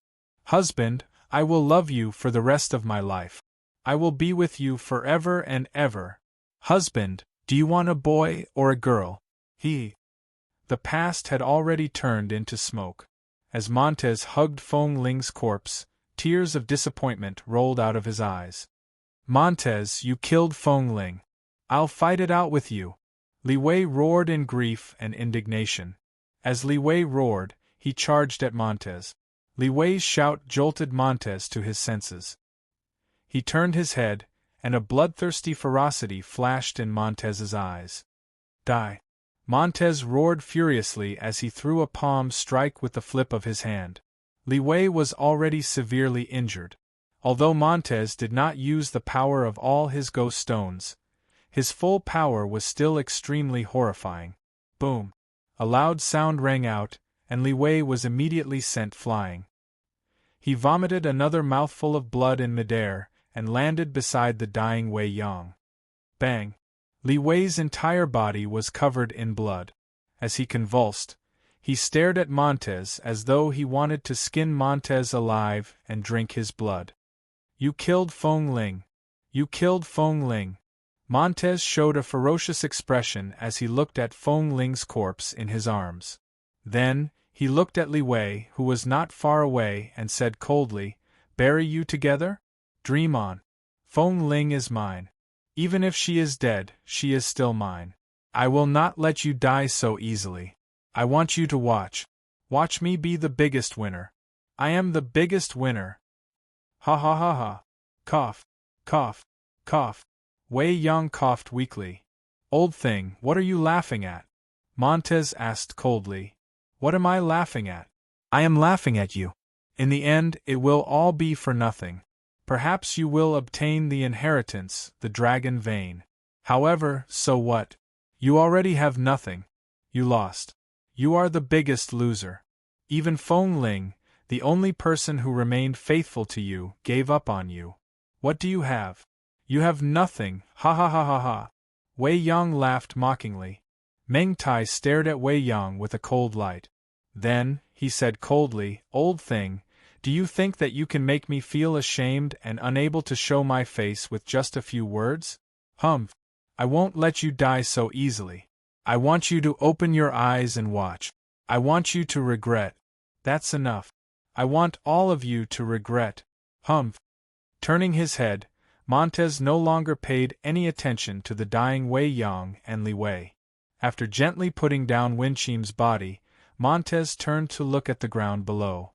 Husband, I will love you for the rest of my life. I will be with you forever and ever. Husband, do you want a boy or a girl? The past had already turned into smoke. As Montez hugged Feng Ling's corpse, tears of disappointment rolled out of his eyes. Montez, you killed Feng Ling. I'll fight it out with you. Li Wei roared in grief and indignation. As Li Wei roared, he charged at Montez. Li Wei's shout jolted Montez to his senses. He turned his head, and a bloodthirsty ferocity flashed in Montez's eyes. Die! Montez roared furiously as he threw a palm strike with the flip of his hand. Li Wei was already severely injured. Although Montez did not use the power of all his ghost stones, his full power was still extremely horrifying. Boom! A loud sound rang out, and Li Wei was immediately sent flying. He vomited another mouthful of blood in midair, and landed beside the dying Wei Yang. Bang! Li Wei's entire body was covered in blood. As he convulsed, he stared at Montez as though he wanted to skin Montez alive and drink his blood. You killed Feng Ling. You killed Feng Ling. Montez showed a ferocious expression as he looked at Feng Ling's corpse in his arms. Then, he looked at Li Wei, who was not far away, and said coldly, "Bury you together? Dream on. Feng Ling is mine. Even if she is dead, she is still mine. I will not let you die so easily. I want you to watch. Watch me be the biggest winner. I am the biggest winner." Ha ha ha ha. Cough. Cough. Cough. Wei Yang coughed weakly. "Old thing, what are you laughing at?" Montez asked coldly. "What am I laughing at? I am laughing at you. In the end, it will all be for nothing. Perhaps you will obtain the inheritance, the dragon vein. However, so what? You already have nothing. You lost. You are the biggest loser. Even Feng Ling, the only person who remained faithful to you, gave up on you. What do you have? You have nothing, ha ha ha ha ha." Wei Yang laughed mockingly. Meng Tai stared at Wei Yang with a cold light. Then, he said coldly, "Old thing, do you think that you can make me feel ashamed and unable to show my face with just a few words? Humph! I won't let you die so easily. I want you to open your eyes and watch. I want you to regret. That's enough. I want all of you to regret. Humph!" Turning his head, Montez no longer paid any attention to the dying Wei Yang and Li Wei. After gently putting down Winchim's body, Montez turned to look at the ground below.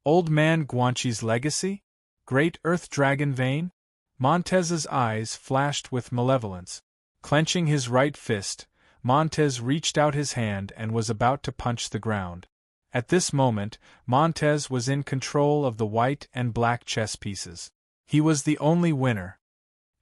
Old man Guanxi's legacy? Great Earth Dragon vein? Montez's eyes flashed with malevolence. Clenching his right fist, Montez reached out his hand and was about to punch the ground. At this moment, Montez was in control of the white and black chess pieces. He was the only winner.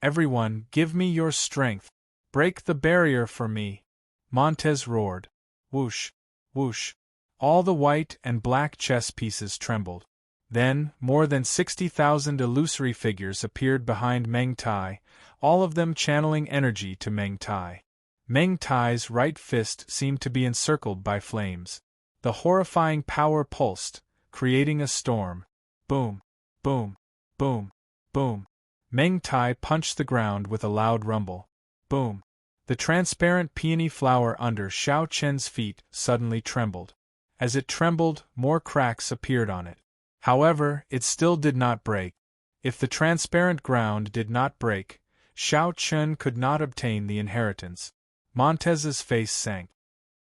"Everyone, give me your strength. Break the barrier for me," Montez roared. Whoosh! Whoosh! All the white and black chess pieces trembled. Then, more than 60,000 illusory figures appeared behind Meng Tai, all of them channeling energy to Meng Tai. Meng Tai's right fist seemed to be encircled by flames. The horrifying power pulsed, creating a storm. Boom! Boom! Boom! Boom! Meng Tai punched the ground with a loud rumble. Boom! The transparent peony flower under Xiao Chen's feet suddenly trembled. As it trembled, more cracks appeared on it. However, it still did not break. If the transparent ground did not break, Xiao Chen could not obtain the inheritance. Montez's face sank.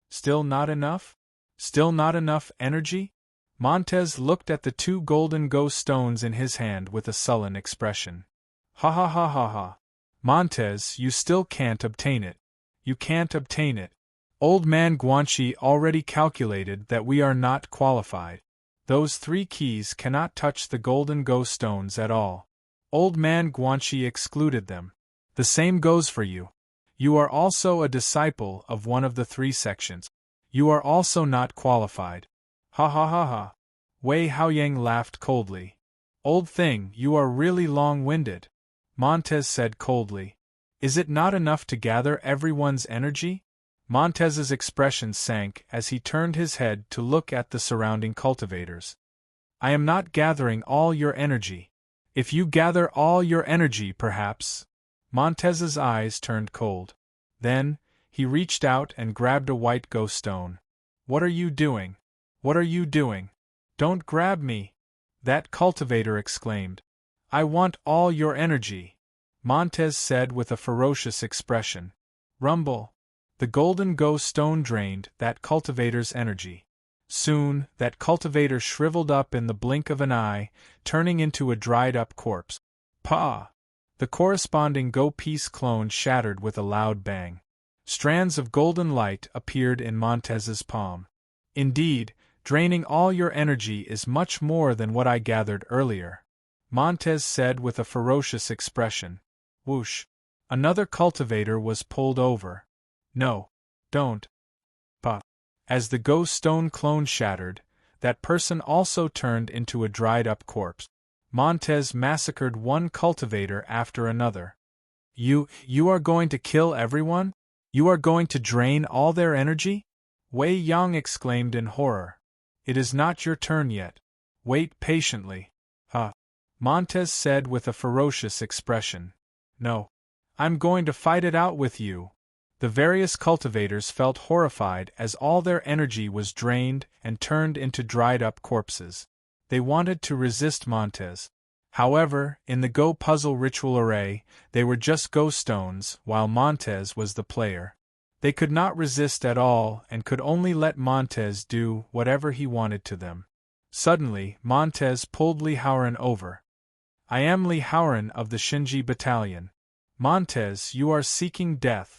Still not enough? Still not enough energy? Montez looked at the two golden ghost stones in his hand with a sullen expression. Ha ha ha ha ha. Montez, you still can't obtain it. You can't obtain it. Old man Guanxi already calculated that we are not qualified. Those 3 keys cannot touch the golden go stones at all. Old man Guanxi excluded them. The same goes for you. You are also a disciple of one of the 3 sections. You are also not qualified. Ha ha ha ha. Wei Haoyang laughed coldly. Old thing, you are really long-winded, Montez said coldly. Is it not enough to gather everyone's energy? Montez's expression sank as he turned his head to look at the surrounding cultivators. I am not gathering all your energy. If you gather all your energy, perhaps. Montez's eyes turned cold. Then, he reached out and grabbed a white go stone. What are you doing? What are you doing? Don't grab me! That cultivator exclaimed. I want all your energy, Montez said with a ferocious expression. Rumble. The golden go stone drained that cultivator's energy. Soon, that cultivator shriveled up in the blink of an eye, turning into a dried-up corpse. Pah! The corresponding go piece clone shattered with a loud bang. Strands of golden light appeared in Montez's palm. Indeed, draining all your energy is much more than what I gathered earlier, Montez said with a ferocious expression. Whoosh! Another cultivator was pulled over. No, don't. Pah! As the go stone clone shattered, that person also turned into a dried-up corpse. Montez massacred one cultivator after another. You are going to kill everyone? You are going to drain all their energy? Wei Yang exclaimed in horror. It is not your turn yet. Wait patiently. Montez said with a ferocious expression. No. I'm going to fight it out with you. The various cultivators felt horrified as all their energy was drained and turned into dried-up corpses. They wanted to resist Montez. However, in the Go puzzle ritual array, they were just Go stones, while Montez was the player. They could not resist at all and could only let Montez do whatever he wanted to them. Suddenly, Montez pulled Li Haoran over. I am Li Haoran of the Shinji Battalion. Montez, you are seeking death,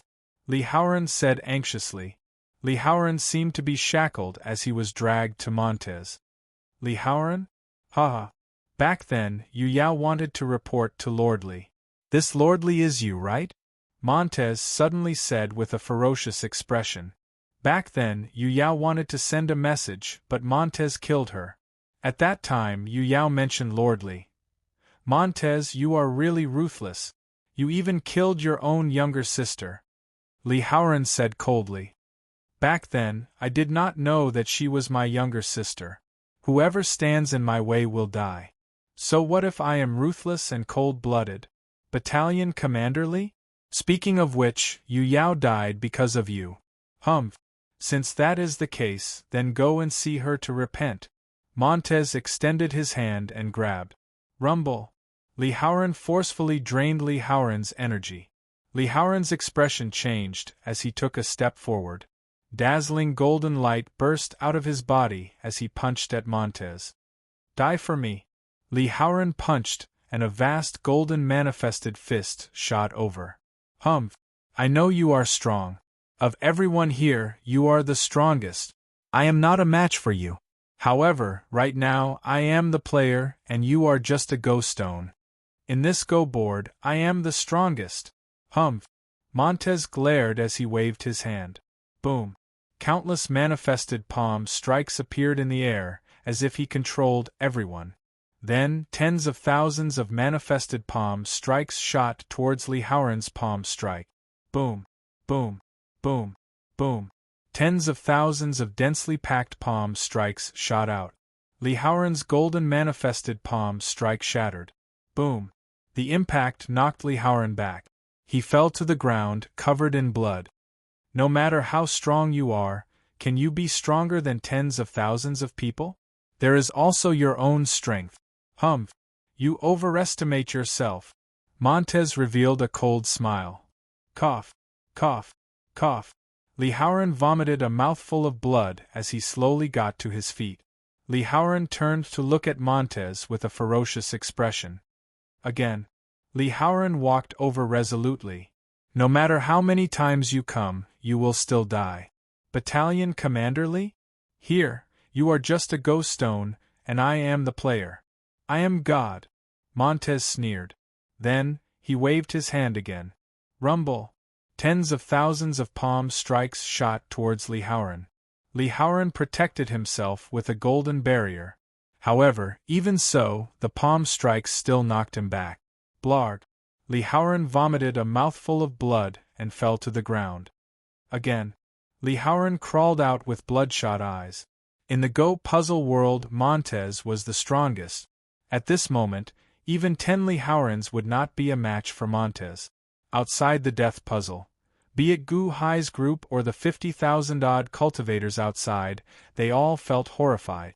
Li Haoran said anxiously. Li Haoran seemed to be shackled as he was dragged to Montez. Li Haoran? Haha. Back then, Yu Yao wanted to report to Lord Li. This Lord Li is you, right? Montez suddenly said with a ferocious expression. Back then, Yu Yao wanted to send a message, but Montez killed her. At that time, Yu Yao mentioned Lord Li. Montez, you are really ruthless. You even killed your own younger sister. Li Haoran said coldly. Back then, I did not know that she was my younger sister. Whoever stands in my way will die. So what if I am ruthless and cold-blooded? Battalion Commander Li? Speaking of which, Yu Yao died because of you. Humph. Since that is the case, then go and see her to repent. Montez extended his hand and grabbed. Rumble. Li Haoran forcefully drained Li Haoran's energy. Li Haoran's expression changed as he took a step forward. Dazzling golden light burst out of his body as he punched at Montez. Die for me. Li Haoran punched, and a vast golden manifested fist shot over. Humph. I know you are strong. Of everyone here, you are the strongest. I am not a match for you. However, right now, I am the player, and you are just a Go stone. In this Go board, I am the strongest. Humph. Montez glared as he waved his hand. Boom. Countless manifested palm strikes appeared in the air, as if he controlled everyone. Then, tens of thousands of manifested palm strikes shot towards Li Haoran's palm strike. Boom. Boom. Boom. Boom. Tens of thousands of densely packed palm strikes shot out. Li Haoran's golden manifested palm strike shattered. Boom. The impact knocked Li Haoran back. He fell to the ground, covered in blood. No matter how strong you are, can you be stronger than tens of thousands of people? There is also your own strength. Humph. You overestimate yourself. Montez revealed a cold smile. Cough. Cough. Cough. Li Haoran vomited a mouthful of blood as he slowly got to his feet. Li Haoran turned to look at Montez with a ferocious expression. Again. Li Haoran walked over resolutely. No matter how many times you come, you will still die. Battalion Commander Li? Here, you are just a Go stone, and I am the player. I am God. Montez sneered. Then, he waved his hand again. Rumble. Tens of thousands of palm strikes shot towards Li Haoran. Li Haoran protected himself with a golden barrier. However, even so, the palm strikes still knocked him back. Blarg. Li Haoran vomited a mouthful of blood and fell to the ground. Again. Li Haoran crawled out with bloodshot eyes. In the Go puzzle world, Montez was the strongest. At this moment, even 10 Li Haorans would not be a match for Montez. Outside the death puzzle, be it Gu Hai's group or the 50,000-odd cultivators outside, they all felt horrified.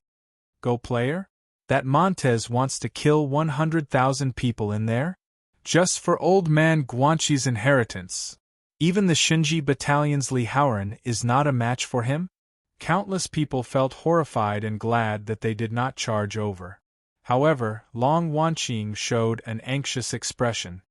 Go player? That Montez wants to kill 100,000 people in there? Just for old man Guanxi's inheritance. Even the Shinji battalion's Li Haoran is not a match for him? Countless people felt horrified and glad that they did not charge over. However, Long Wanqing showed an anxious expression.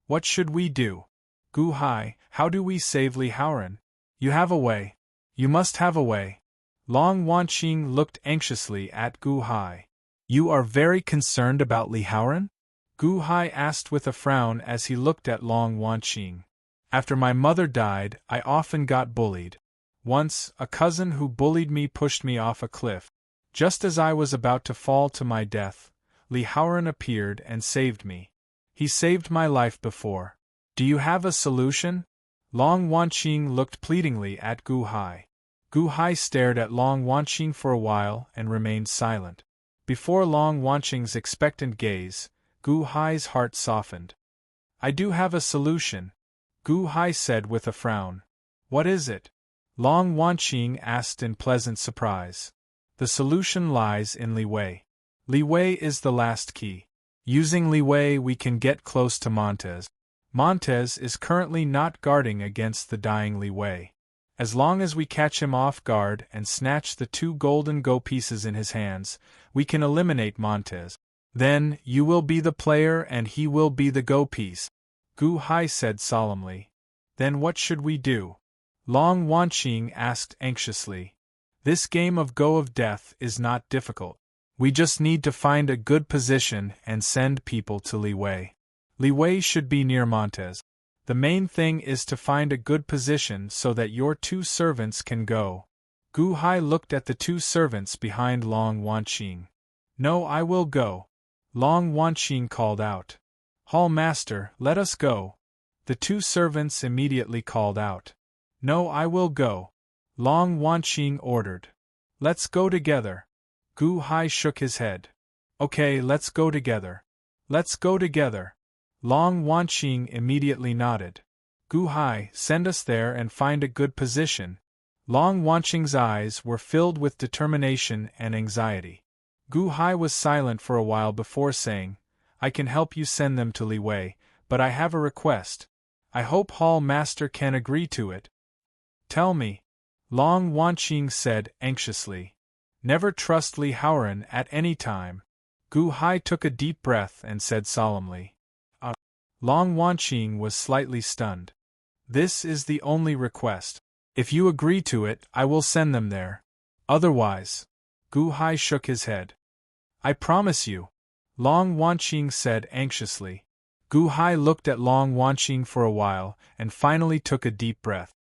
What should we do? Gu Hai, how do we save Li Haoran? You have a way. You must have a way. Long Wanqing looked anxiously at Gu Hai. You are very concerned about Li Haoran? Gu Hai asked with a frown as he looked at Long Wanqing. After my mother died, I often got bullied. Once, a cousin who bullied me pushed me off a cliff. Just as I was about to fall to my death, Li Haoran appeared and saved me. He saved my life before. Do you have a solution? Long Wanqing looked pleadingly at Gu Hai. Gu Hai stared at Long Wanqing for a while and remained silent. Before Long Wanqing's expectant gaze, Gu Hai's heart softened. I do have a solution, Gu Hai said with a frown. What is it? Long Wanqing asked in pleasant surprise. The solution lies in Li Wei. Li Wei is the last key. Using Li Wei we can get close to Montez. Montez is currently not guarding against the dying Li Wei. As long as we catch him off guard and snatch the 2 golden Go pieces in his hands, we can eliminate Montez. Then, you will be the player and he will be the Go piece, Gu Hai said solemnly. Then what should we do? Long Wanqing asked anxiously. This game of Go of Death is not difficult. We just need to find a good position and send people to Li Wei. Li Wei should be near Montez. The main thing is to find a good position so that your 2 servants can go. Gu Hai looked at the 2 servants behind Long Wanqing. No, I will go. Long Wanqing called out. Hall Master, let us go. The 2 servants immediately called out. No, I will go. Long Wanqing ordered. Let's go together. Gu Hai shook his head. Okay, let's go together. Let's go together. Long Wanqing immediately nodded. Gu Hai, send us there and find a good position. Long Wanqing's eyes were filled with determination and anxiety. Gu Hai was silent for a while before saying, I can help you send them to Li Wei, but I have a request. I hope Hall Master can agree to it. Tell me. Long Wanqing said anxiously. Never trust Li Haoran at any time. Gu Hai took a deep breath and said solemnly. Long Wanqing was slightly stunned. This is the only request. If you agree to it, I will send them there. Otherwise. Gu Hai shook his head. I promise you. Long Wanqing said anxiously. Gu Hai looked at Long Wanqing for a while and finally took a deep breath.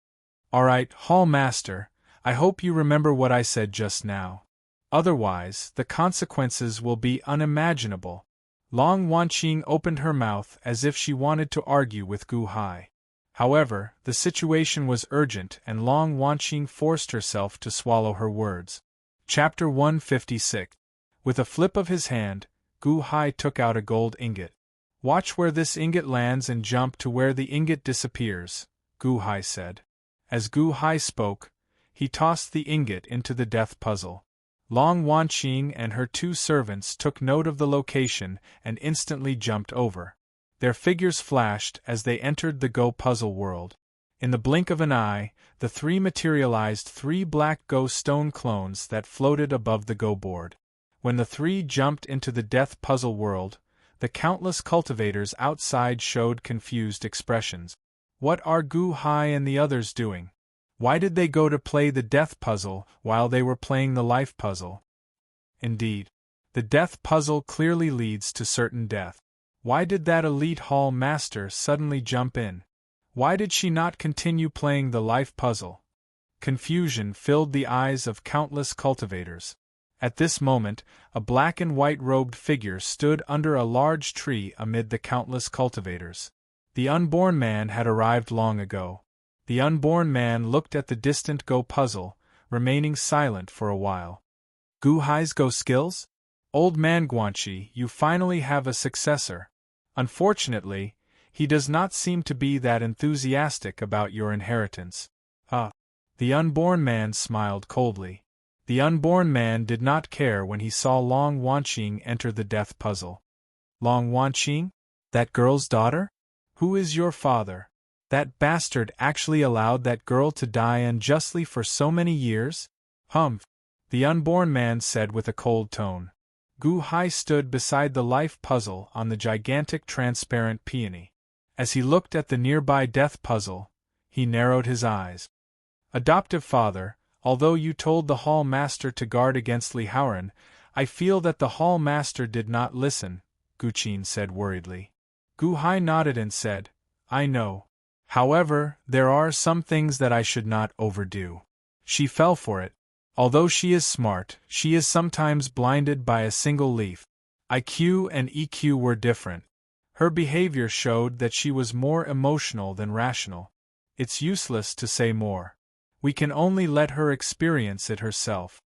All right, Hall Master, I hope you remember what I said just now. Otherwise, the consequences will be unimaginable. Long Wanqing opened her mouth as if she wanted to argue with Gu Hai. However, the situation was urgent and Long Wanqing forced herself to swallow her words. Chapter 156. With a flip of his hand, Gu Hai took out a gold ingot. Watch where this ingot lands and jump to where the ingot disappears, Gu Hai said. As Gu Hai spoke, he tossed the ingot into the death puzzle. Long Wanqing and her 2 servants took note of the location and instantly jumped over. Their figures flashed as they entered the Go puzzle world. In the blink of an eye, the 3 materialized 3 black Go stone clones that floated above the Go board. When the 3 jumped into the death puzzle world, the countless cultivators outside showed confused expressions. What are Gu Hai and the others doing? Why did they go to play the death puzzle while they were playing the life puzzle? Indeed. The death puzzle clearly leads to certain death. Why did that elite hall master suddenly jump in? Why did she not continue playing the life puzzle? Confusion filled the eyes of countless cultivators. At this moment, a black and white robed figure stood under a large tree amid the countless cultivators. The unborn man had arrived long ago. The unborn man looked at the distant Go puzzle, remaining silent for a while. Gu Hai's Go skills? Old man Guanxi, you finally have a successor. Unfortunately, he does not seem to be that enthusiastic about your inheritance. The unborn man smiled coldly. The unborn man did not care when he saw Long Wanqing enter the death puzzle. Long Wanqing? That girl's daughter? Who is your father? That bastard actually allowed that girl to die unjustly for so many years? Humph! The unborn man said with a cold tone. Gu Hai stood beside the life puzzle on the gigantic transparent peony. As he looked at the nearby death puzzle, he narrowed his eyes. Adoptive father, although you told the hall master to guard against Li Haoran, I feel that the hall master did not listen, Gu Qin said worriedly. Gu Hai nodded and said, I know. However, there are some things that I should not overdo. She fell for it. Although she is smart, she is sometimes blinded by a single leaf. IQ and EQ were different. Her behavior showed that she was more emotional than rational. It's useless to say more. We can only let her experience it herself.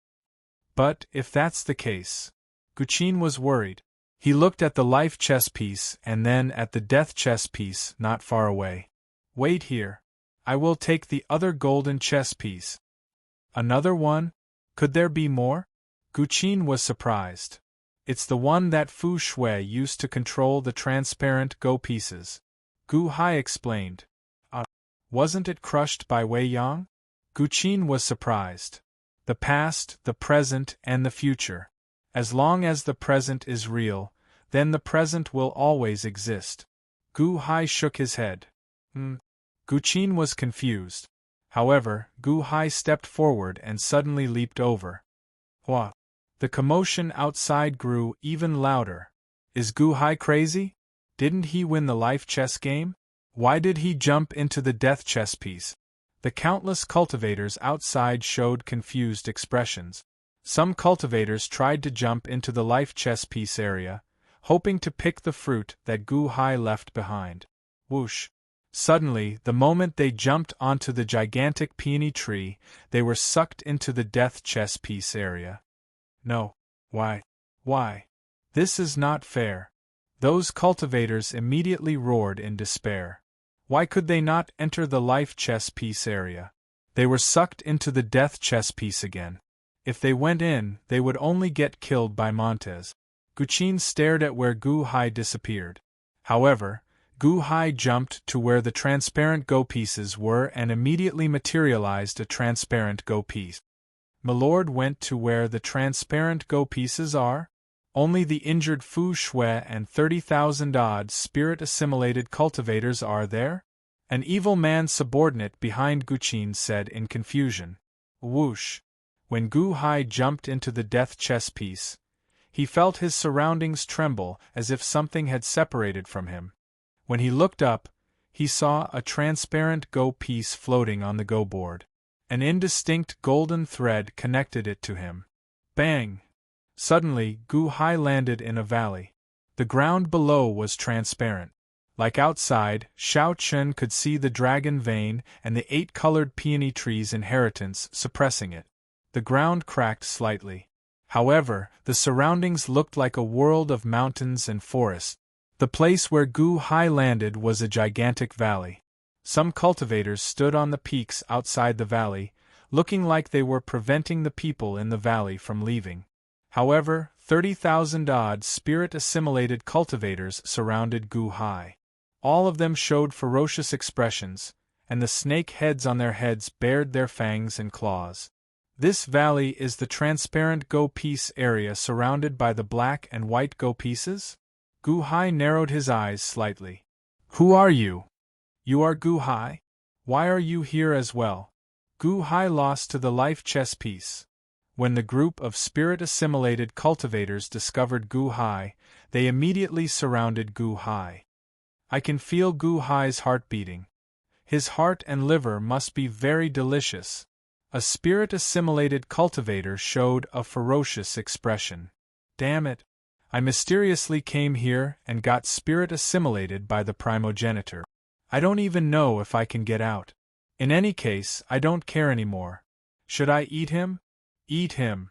But, if that's the case... Gu Qin was worried. He looked at the life chess piece and then at the death chess piece not far away. Wait here. I will take the other golden chess piece. Another one? Could there be more? Gu Qin was surprised. It's the one that Fu Shui used to control the transparent Go pieces. Gu Hai explained. Wasn't it crushed by Wei Yang? Gu Qin was surprised. The past, the present, and the future. As long as the present is real, then the present will always exist. Gu Hai shook his head. Gu Qin was confused. However, Gu Hai stepped forward and suddenly leaped over. Hua! The commotion outside grew even louder. Is Gu Hai crazy? Didn't he win the life chess game? Why did he jump into the death chess piece? The countless cultivators outside showed confused expressions. Some cultivators tried to jump into the life chess piece area, hoping to pick the fruit that Gu Hai left behind. Whoosh! Suddenly, the moment they jumped onto the gigantic peony tree, they were sucked into the death chess piece area. No. Why? This is not fair. Those cultivators immediately roared in despair. Why could they not enter the life chess piece area? They were sucked into the death chess piece again. If they went in, they would only get killed by Montez. Gu Qin stared at where Gu Hai disappeared. However, Gu Hai jumped to where the transparent Go pieces were and immediately materialized a transparent Go piece. Milord went to where the transparent Go pieces are? Only the injured Fu Shui and 30,000 odd spirit-assimilated cultivators are there? An evil man subordinate behind Gu Qin said in confusion. Whoosh! When Gu Hai jumped into the death chess piece, he felt his surroundings tremble as if something had separated from him. When he looked up, he saw a transparent Go piece floating on the Go board. An indistinct golden thread connected it to him. Bang! Suddenly, Gu Hai landed in a valley. The ground below was transparent. Like outside, Xiao Chun could see the dragon vein and the 8-colored peony tree's inheritance suppressing it. The ground cracked slightly. However, the surroundings looked like a world of mountains and forests. The place where Gu Hai landed was a gigantic valley. Some cultivators stood on the peaks outside the valley, looking like they were preventing the people in the valley from leaving. However, 30,000 odd spirit-assimilated cultivators surrounded Gu Hai. All of them showed ferocious expressions, and the snake heads on their heads bared their fangs and claws. This valley is the transparent Go piece area surrounded by the black and white Go pieces? Gu Hai narrowed his eyes slightly. Who are you? You are Gu Hai? Why are you here as well? Gu Hai lost to the life chess piece. When the group of spirit-assimilated cultivators discovered Gu Hai, they immediately surrounded Gu Hai. I can feel Gu Hai's heart beating. His heart and liver must be very delicious. A spirit-assimilated cultivator showed a ferocious expression. Damn it! I mysteriously came here and got spirit-assimilated by the primogenitor. I don't even know if I can get out. In any case, I don't care anymore. Should I eat him? Eat him.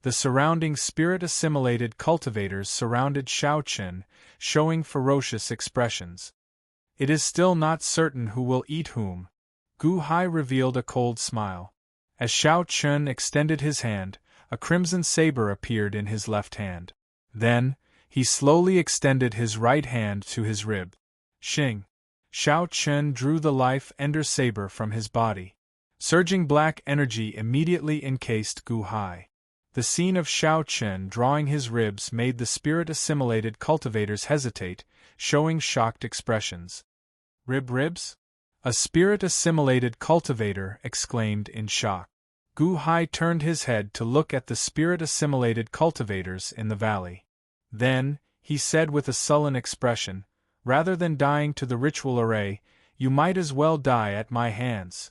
The surrounding spirit-assimilated cultivators surrounded Xiao Chen, showing ferocious expressions. It is still not certain who will eat whom. Gu Hai revealed a cold smile. As Xiao Chen extended his hand, a crimson saber appeared in his left hand. Then, he slowly extended his right hand to his rib. Xing. Xiao Chen drew the life ender saber from his body. Surging black energy immediately encased Gu Hai. The scene of Xiao Chen drawing his ribs made the spirit-assimilated cultivators hesitate, showing shocked expressions. Ribs? A spirit-assimilated cultivator exclaimed in shock. Gu Hai turned his head to look at the spirit-assimilated cultivators in the valley. Then, he said with a sullen expression, "Rather than dying to the ritual array, you might as well die at my hands."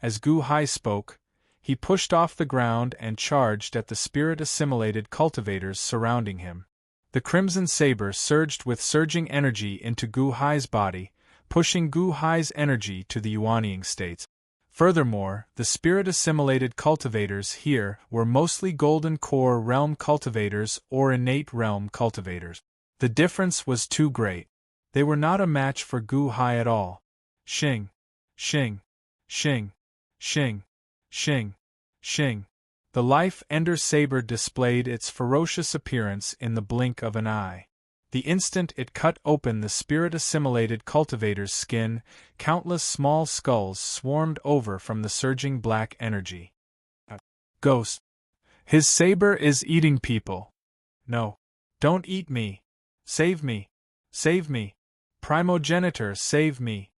As Gu Hai spoke, he pushed off the ground and charged at the spirit-assimilated cultivators surrounding him. The crimson saber surged with surging energy into Gu Hai's body, pushing Gu Hai's energy to the yuanying states. Furthermore, the spirit-assimilated cultivators here were mostly golden core realm cultivators or innate realm cultivators. The difference was too great. They were not a match for Gu Hai at all. Xing. Xing. Xing. Xing. Xing. Xing. The life ender saber displayed its ferocious appearance in the blink of an eye. The instant it cut open the spirit-assimilated cultivator's skin, countless small skulls swarmed over from the surging black energy. Ghost. His saber is eating people. No. Don't eat me. Save me. Save me. Primogenitor, save me.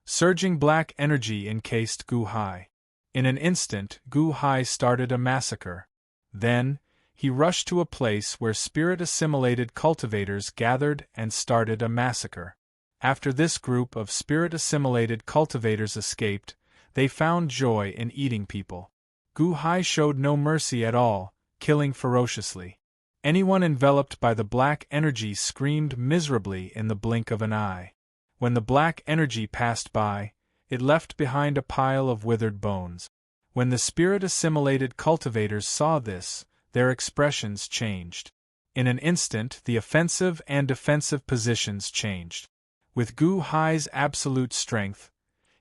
Surging black energy encased Gu Hai. In an instant, Gu Hai started a massacre. Then, he rushed to a place where spirit-assimilated cultivators gathered and started a massacre. After this group of spirit-assimilated cultivators escaped, they found joy in eating people. Gu Hai showed no mercy at all, killing ferociously. Anyone enveloped by the black energy screamed miserably in the blink of an eye. When the black energy passed by, it left behind a pile of withered bones. When the spirit-assimilated cultivators saw this, their expressions changed. In an instant, the offensive and defensive positions changed. With Gu Hai's absolute strength,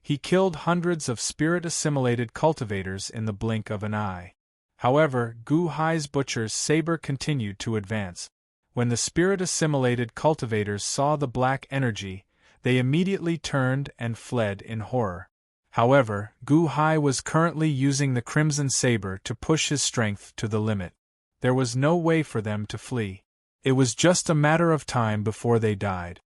he killed hundreds of spirit-assimilated cultivators in the blink of an eye. However, Gu Hai's butcher's saber continued to advance. When the spirit-assimilated cultivators saw the black energy, they immediately turned and fled in horror. However, Gu Hai was currently using the crimson saber to push his strength to the limit. There was no way for them to flee. It was just a matter of time before they died.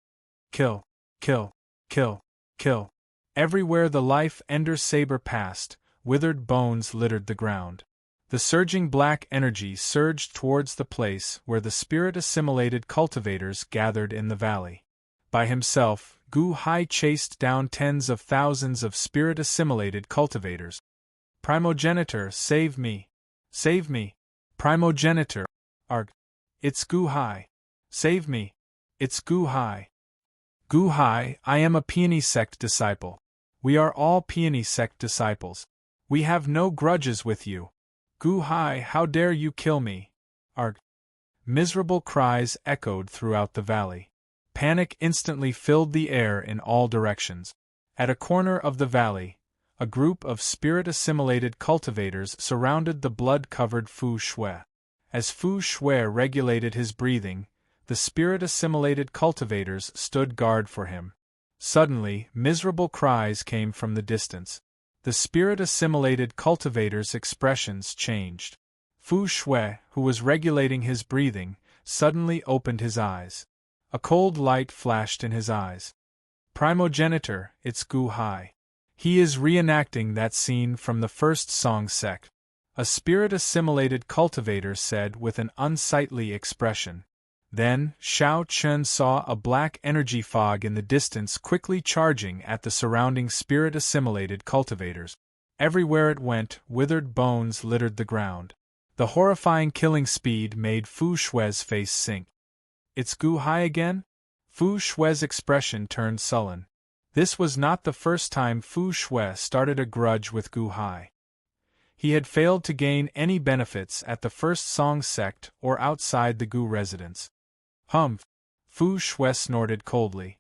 Kill, kill, kill, kill. Everywhere the life ender saber passed, withered bones littered the ground. The surging black energy surged towards the place where the spirit-assimilated cultivators gathered in the valley. By himself, Gu Hai chased down tens of thousands of spirit-assimilated cultivators. Primogenitor, save me! Save me! Primogenitor! Arg! It's Gu Hai! Save me! It's Gu Hai! Gu Hai, I am a Peony sect disciple. We are all Peony sect disciples. We have no grudges with you. Gu Hai, how dare you kill me? Arg! Miserable cries echoed throughout the valley. Panic instantly filled the air in all directions. At a corner of the valley, a group of spirit-assimilated cultivators surrounded the blood-covered Fu Shui. As Fu Shui regulated his breathing, the spirit-assimilated cultivators stood guard for him. Suddenly, miserable cries came from the distance. The spirit-assimilated cultivators' expressions changed. Fu Shui, who was regulating his breathing, suddenly opened his eyes. A cold light flashed in his eyes. Primogenitor, it's Gu Hai. He is reenacting that scene from the first song sect. a spirit-assimilated cultivator said with an unsightly expression. Then, Shao Chun saw a black energy fog in the distance quickly charging at the surrounding spirit-assimilated cultivators. Everywhere it went, withered bones littered the ground. The horrifying killing speed made Fu Shui's face sink. It's Gu Hai again? Fu Shui's expression turned sullen. This was not the first time Fu Shui started a grudge with Gu Hai. He had failed to gain any benefits at the first Song sect or outside the Gu residence. Humph! Fu Shui snorted coldly.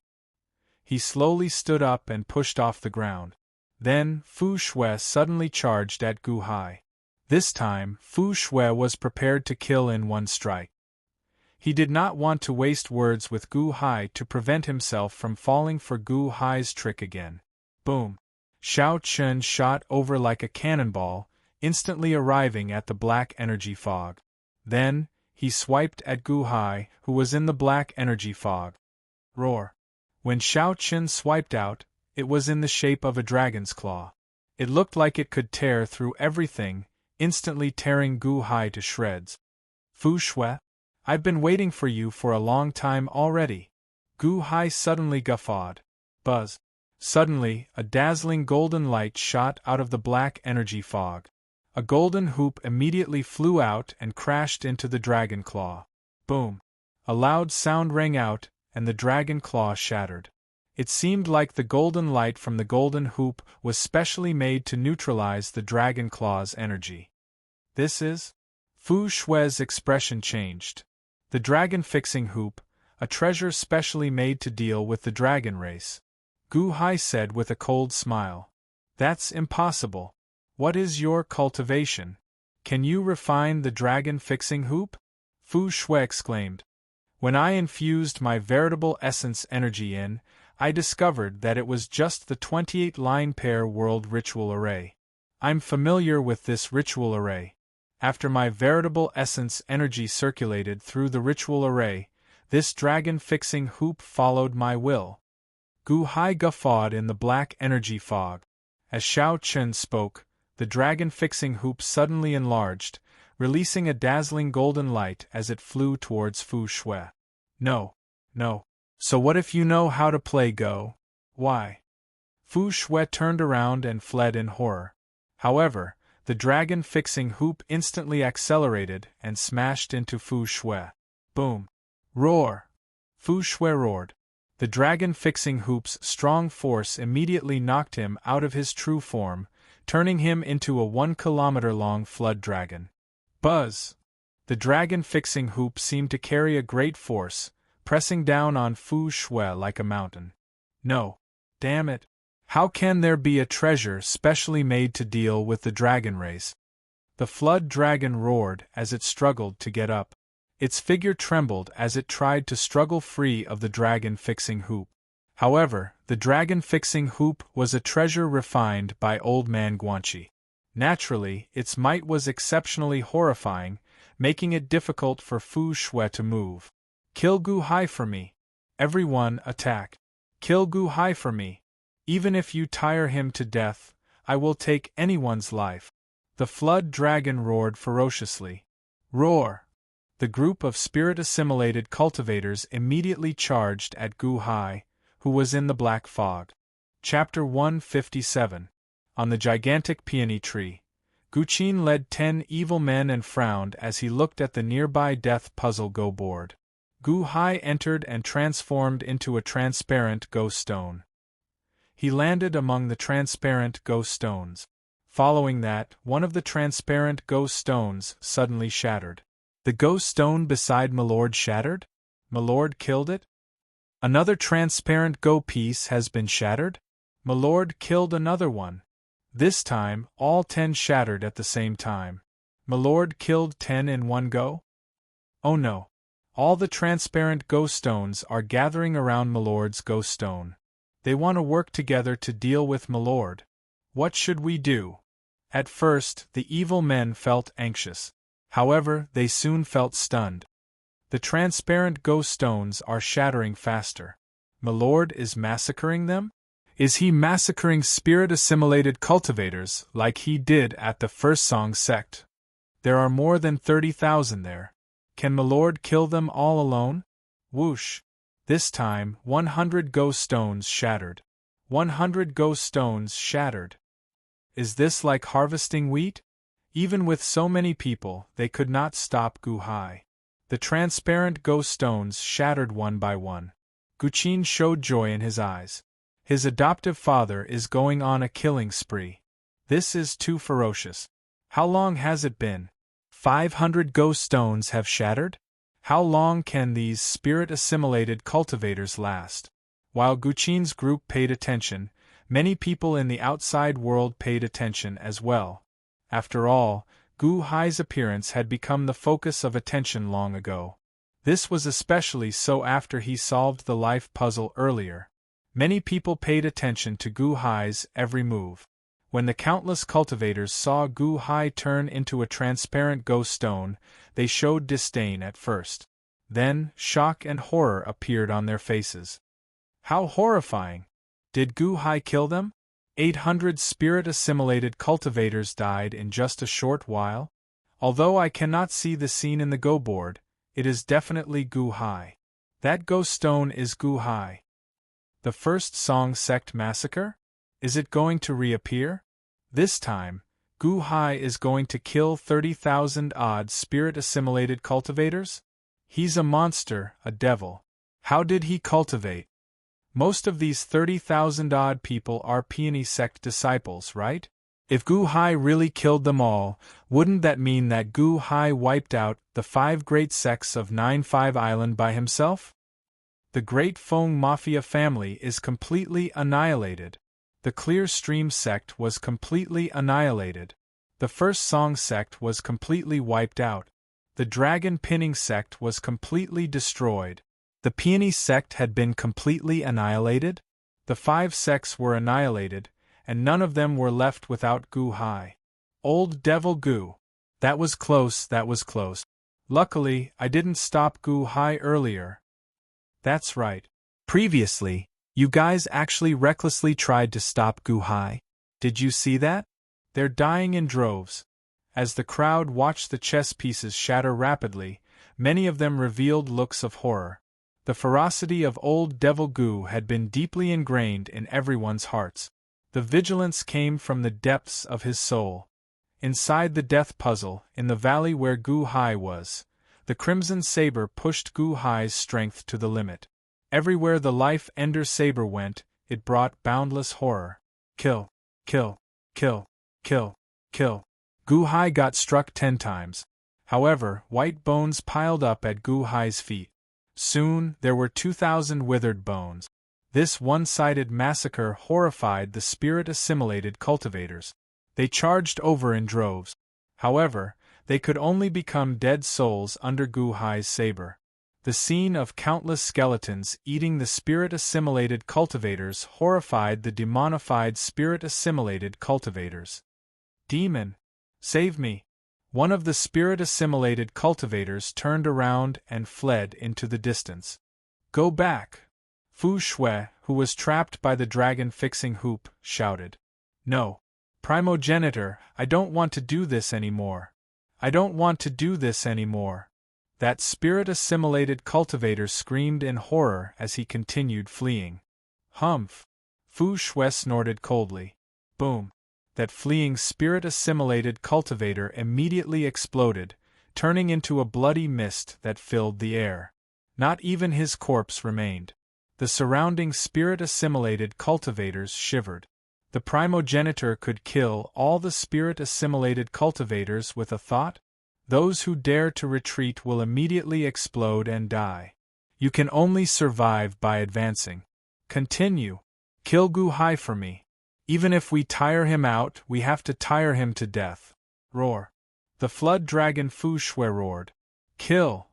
He slowly stood up and pushed off the ground. Then, Fu Shui suddenly charged at Gu Hai. This time, Fu Shui was prepared to kill in one strike. He did not want to waste words with Gu Hai to prevent himself from falling for Gu Hai's trick again. Boom! Shao Chun shot over like a cannonball, instantly arriving at the black energy fog. Then, he swiped at Gu Hai, who was in the black energy fog. Roar! When Shao Chun swiped out, it was in the shape of a dragon's claw. It looked like it could tear through everything, instantly tearing Gu Hai to shreds. Fu Shui? I've been waiting for you for a long time already. Gu Hai suddenly guffawed. Buzz! Suddenly, a dazzling golden light shot out of the black energy fog. A golden hoop immediately flew out and crashed into the dragon claw. Boom! A loud sound rang out, and the dragon claw shattered. It seemed like the golden light from the golden hoop was specially made to neutralize the dragon claw's energy. This is? Fu Shui's expression changed. The dragon-fixing hoop, a treasure specially made to deal with the dragon race. Gu Hai said with a cold smile. That's impossible. What is your cultivation? Can you refine the dragon-fixing hoop? Fu Shui exclaimed. When I infused my veritable essence energy in, I discovered that it was just the 28-line pair world ritual array. I'm familiar with this ritual array. After my veritable essence energy circulated through the ritual array, this dragon-fixing hoop followed my will. Gu Hai guffawed in the black energy fog. As Shao Chun spoke, the dragon-fixing hoop suddenly enlarged, releasing a dazzling golden light as it flew towards Fu Shui. No. So what if you know how to play Go? Why? Fu Shui turned around and fled in horror. However, the dragon-fixing hoop instantly accelerated and smashed into Fu Shui. Boom! Roar! Fu Shui roared. The dragon-fixing hoop's strong force immediately knocked him out of his true form, turning him into a 1-kilometer-long flood dragon. Buzz! The dragon-fixing hoop seemed to carry a great force, pressing down on Fu Shui like a mountain. No. Damn it! How can there be a treasure specially made to deal with the dragon race? The flood dragon roared as it struggled to get up. Its figure trembled as it tried to struggle free of the dragon-fixing hoop. However, the dragon-fixing hoop was a treasure refined by Old Man Guanxi. Naturally, its might was exceptionally horrifying, making it difficult for Fu Shui to move. Kill Gu Hai for me. Everyone attack. Kill Gu Hai for me. Even if you tire him to death, I will take anyone's life. The flood dragon roared ferociously. Roar! The group of spirit-assimilated cultivators immediately charged at Gu Hai, who was in the black fog. Chapter 157. On the gigantic peony tree, Guqin led 10 evil men and frowned as he looked at the nearby death puzzle Go board. Gu Hai entered and transformed into a transparent Go stone. He landed among the transparent Go stones. Following that, one of the transparent Go stones suddenly shattered. The Go stone beside Milord shattered? Milord killed it? Another transparent Go piece has been shattered? Milord killed another one. This time, all 10 shattered at the same time. Milord killed 10 in one go? Oh no. All the transparent Go stones are gathering around Milord's Go stone. They want to work together to deal with Milord. What should we do? At first, the evil men felt anxious. However, they soon felt stunned. The transparent Go stones are shattering faster. Milord is massacring them? Is he massacring spirit-assimilated cultivators like he did at the First Song sect? There are more than 30,000 there. Can Milord kill them all alone? Whoosh! This time, 100 ghost stones shattered. 100 ghost stones shattered. Is this like harvesting wheat? Even with so many people, they could not stop Gu Hai. The transparent ghost stones shattered one by one. Guqin showed joy in his eyes. His adoptive father is going on a killing spree. This is too ferocious. How long has it been? 500 ghost stones have shattered? How long can these spirit-assimilated cultivators last? While Guqin's group paid attention, many people in the outside world paid attention as well. After all, Gu Hai's appearance had become the focus of attention long ago. This was especially so after he solved the life puzzle earlier. Many people paid attention to Gu Hai's every move. When the countless cultivators saw Gu Hai turn into a transparent ghost stone, they showed disdain at first. Then, shock and horror appeared on their faces. How horrifying! Did Gu Hai kill them? 800 spirit-assimilated cultivators died in just a short while? Although I cannot see the scene in the Go board, it is definitely Gu Hai. That ghost stone is Gu Hai. The First Song Sect Massacre? Is it going to reappear? This time, Gu Hai is going to kill 30,000-odd spirit-assimilated cultivators? He's a monster, a devil. How did he cultivate? Most of these 30,000-odd people are Peony sect disciples, right? If Gu Hai really killed them all, wouldn't that mean that Gu Hai wiped out the 5 great sects of 9-5 Island by himself? The Great Feng Mafia family is completely annihilated. The Clear Stream sect was completely annihilated. The First Song sect was completely wiped out. The Dragon Pinning sect was completely destroyed. The Peony sect had been completely annihilated? The 5 sects were annihilated, and none of them were left without Gu Hai. Old Devil Gu. That was close, that was close. Luckily, I didn't stop Gu Hai earlier. That's right. Previously, you guys actually recklessly tried to stop Gu Hai. Did you see that? They're dying in droves. As the crowd watched the chess pieces shatter rapidly, many of them revealed looks of horror. The ferocity of Old Devil Gu had been deeply ingrained in everyone's hearts. The vigilance came from the depths of his soul. Inside the death puzzle, in the valley where Gu Hai was, the Crimson Saber pushed Gu Hai's strength to the limit. Everywhere the Life Ender Saber went, it brought boundless horror. Kill, kill, kill, kill, kill. Gu Hai got struck 10 times. However, white bones piled up at Gu Hai's feet. Soon, there were 2,000 withered bones. This one-sided massacre horrified the spirit-assimilated cultivators. They charged over in droves. However, they could only become dead souls under Gu Hai's saber. The scene of countless skeletons eating the spirit-assimilated cultivators horrified the demonified spirit-assimilated cultivators. Demon! Save me! One of the spirit-assimilated cultivators turned around and fled into the distance. Go back! Fu Shui, who was trapped by the dragon-fixing hoop, shouted. No! Primogenitor, I don't want to do this anymore. I don't want to do this anymore. That spirit-assimilated cultivator screamed in horror as he continued fleeing. Humph! Fu Shui snorted coldly. Boom! That fleeing spirit-assimilated cultivator immediately exploded, turning into a bloody mist that filled the air. Not even his corpse remained. The surrounding spirit-assimilated cultivators shivered. The primogenitor could kill all the spirit-assimilated cultivators with a thought? Those who dare to retreat will immediately explode and die. You can only survive by advancing. Continue. Kill Gu Hai for me. Even if we tire him out, we have to tire him to death. Roar. The flood dragon Fu Shui roared. Kill!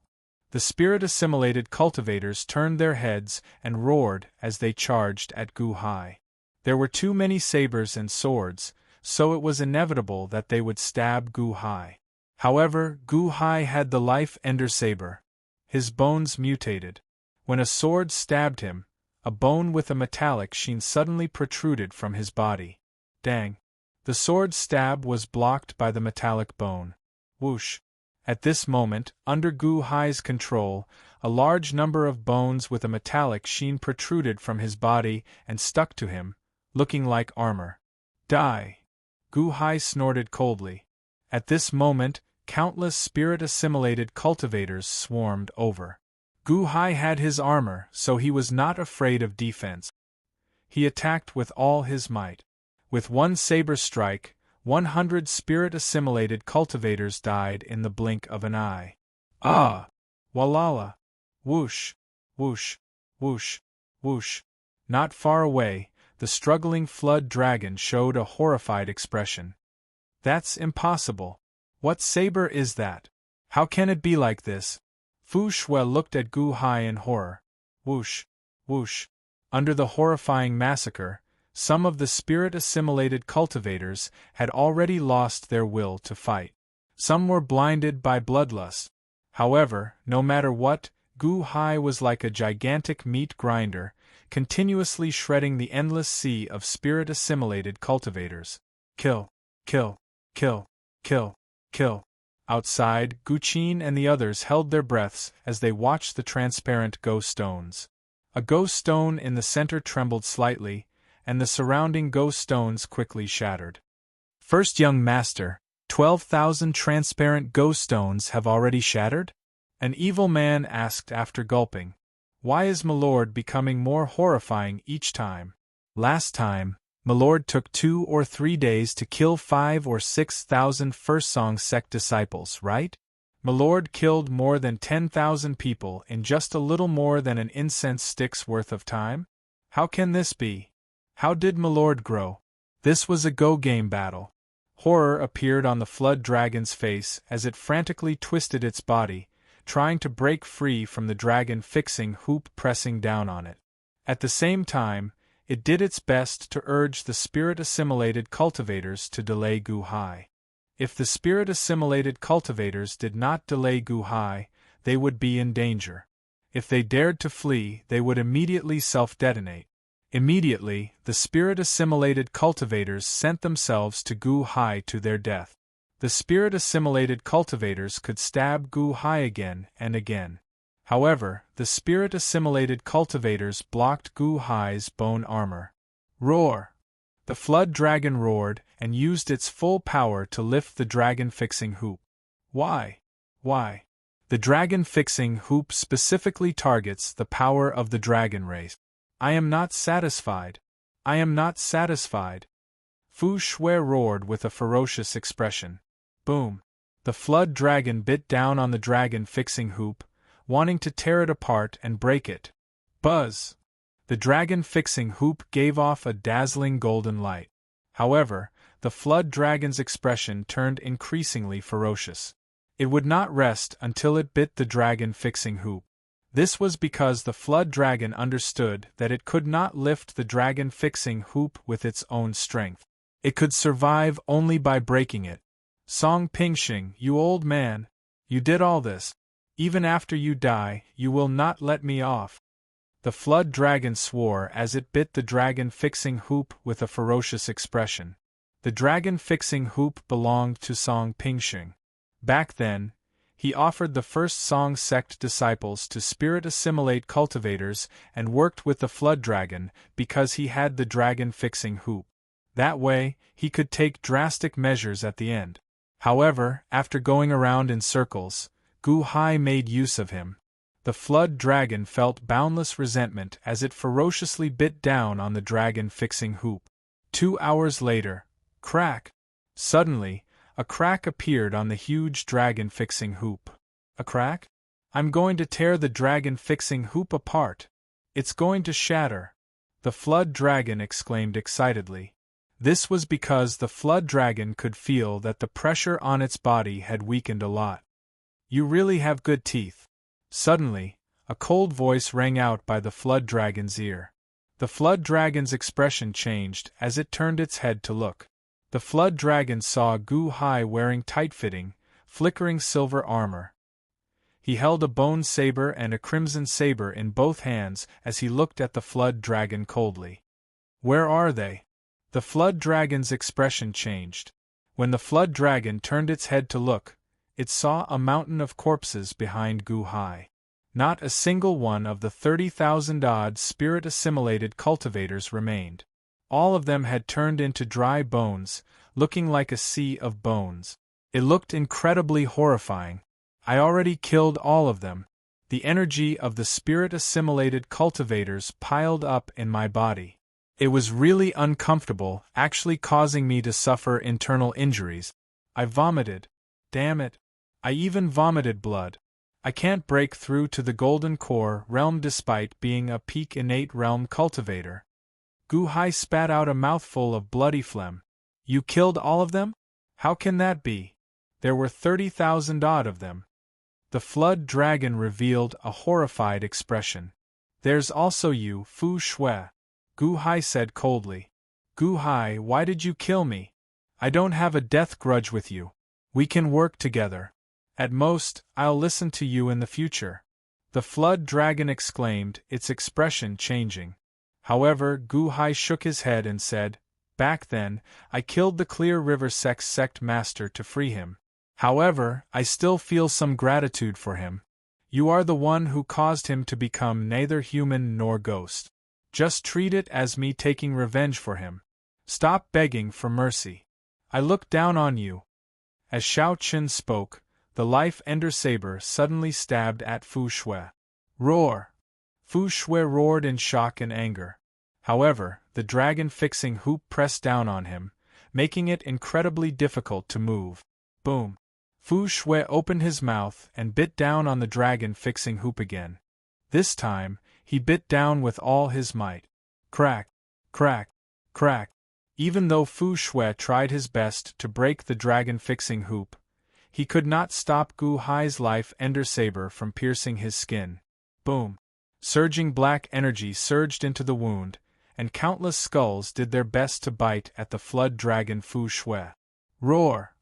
The spirit-assimilated cultivators turned their heads and roared as they charged at Gu Hai. There were too many sabers and swords, so it was inevitable that they would stab Gu Hai. However, Gu Hai had the Life Ender Saber. His bones mutated. When a sword stabbed him, a bone with a metallic sheen suddenly protruded from his body. Dang! The sword's stab was blocked by the metallic bone. Whoosh! At this moment, under Gu Hai's control, a large number of bones with a metallic sheen protruded from his body and stuck to him, looking like armor. Die! Gu Hai snorted coldly. At this moment, countless spirit-assimilated cultivators swarmed over. Gu Hai had his armor, so he was not afraid of defense. He attacked with all his might. With one saber strike, 100 spirit-assimilated cultivators died in the blink of an eye. Ah! Walala! Whoosh! Whoosh! Whoosh! Whoosh! Not far away, the struggling flood dragon showed a horrified expression. That's impossible. What saber is that? How can it be like this? Fu Shui looked at Gu Hai in horror. Whoosh! Whoosh! Under the horrifying massacre, some of the spirit-assimilated cultivators had already lost their will to fight. Some were blinded by bloodlust. However, no matter what, Gu Hai was like a gigantic meat grinder, continuously shredding the endless sea of spirit-assimilated cultivators. Kill! Kill! Kill! Kill! Kill! Outside, Guqin and the others held their breaths as they watched the transparent ghost stones. A ghost stone in the center trembled slightly, and the surrounding ghost stones quickly shattered. First young master, 12,000 transparent ghost stones have already shattered? An evil man asked after gulping. Why is Milord becoming more horrifying each time? Last time, Milord took 2 or 3 days to kill 5 or 6,000 First Song sect disciples, right? Milord killed more than 10,000 people in just a little more than an incense stick's worth of time? How can this be? How did Milord grow? This was a go-game battle. Horror appeared on the flood dragon's face as it frantically twisted its body, trying to break free from the dragon fixing hoop pressing down on it. At the same time, it did its best to urge the spirit-assimilated cultivators to delay Gu Hai. If the spirit-assimilated cultivators did not delay Gu Hai, they would be in danger. If they dared to flee, they would immediately self-detonate. Immediately, the spirit-assimilated cultivators sent themselves to Gu Hai to their death. The spirit-assimilated cultivators could stab Gu Hai again and again. However, the spirit-assimilated cultivators blocked Gu Hai's bone armor. Roar! The flood dragon roared and used its full power to lift the dragon-fixing hoop. Why? Why? The dragon-fixing hoop specifically targets the power of the dragon race. I am not satisfied. I am not satisfied. Fu Shui roared with a ferocious expression. Boom! The flood dragon bit down on the dragon-fixing hoop, wanting to tear it apart and break it. Buzz! The dragon-fixing hoop gave off a dazzling golden light. However, the flood dragon's expression turned increasingly ferocious. It would not rest until it bit the dragon-fixing hoop. This was because the flood dragon understood that it could not lift the dragon-fixing hoop with its own strength. It could survive only by breaking it. Song Pingxing, you old man, you did all this. Even after you die, you will not let me off. The flood dragon swore as it bit the dragon-fixing hoop with a ferocious expression. The dragon-fixing hoop belonged to Song Pingxing. Back then, he offered the first Song sect disciples to spirit-assimilate cultivators and worked with the flood dragon because he had the dragon-fixing hoop. That way, he could take drastic measures at the end. However, after going around in circles, Gu Hai made use of him. The flood dragon felt boundless resentment as it ferociously bit down on the dragon-fixing hoop. 2 hours later, crack! Suddenly, a crack appeared on the huge dragon-fixing hoop. A crack? I'm going to tear the dragon-fixing hoop apart. It's going to shatter. The flood dragon exclaimed excitedly. This was because the flood dragon could feel that the pressure on its body had weakened a lot. You really have good teeth. Suddenly, a cold voice rang out by the flood dragon's ear. The flood dragon's expression changed as it turned its head to look. The flood dragon saw Gu Hai wearing tight-fitting, flickering silver armor. He held a bone saber and a crimson saber in both hands as he looked at the flood dragon coldly. Where are they? The flood dragon's expression changed. When the flood dragon turned its head to look, it saw a mountain of corpses behind Gu Hai. Not a single one of the 30,000-odd spirit-assimilated cultivators remained. All of them had turned into dry bones, looking like a sea of bones. It looked incredibly horrifying. I already killed all of them. The energy of the spirit-assimilated cultivators piled up in my body. It was really uncomfortable, actually causing me to suffer internal injuries. I vomited. Damn it. I even vomited blood. I can't break through to the Golden Core realm despite being a peak innate realm cultivator. Gu Hai spat out a mouthful of bloody phlegm. You killed all of them? How can that be? There were 30,000 odd of them. The flood dragon revealed a horrified expression. There's also you, Fu Shui. Gu Hai said coldly. Gu Hai, why did you kill me? I don't have a death grudge with you. We can work together. At most, I'll listen to you in the future. The flood dragon exclaimed, its expression changing. However, Gu Hai shook his head and said, Back then, I killed the Clear River sect master to free him. However, I still feel some gratitude for him. You are the one who caused him to become neither human nor ghost. Just treat it as me taking revenge for him. Stop begging for mercy. I look down on you. As Shao Qin spoke, the life ender saber suddenly stabbed at Fu Shui. Roar! Fu Shui roared in shock and anger. However, the dragon-fixing hoop pressed down on him, making it incredibly difficult to move. Boom! Fu Shui opened his mouth and bit down on the dragon-fixing hoop again. This time, he bit down with all his might. Crack! Crack! Crack! Even though Fu Shui tried his best to break the dragon-fixing hoop, he could not stop Gu Hai's life ender saber from piercing his skin. Boom! Surging black energy surged into the wound, and countless skulls did their best to bite at the flood dragon Fu Shui. Roar!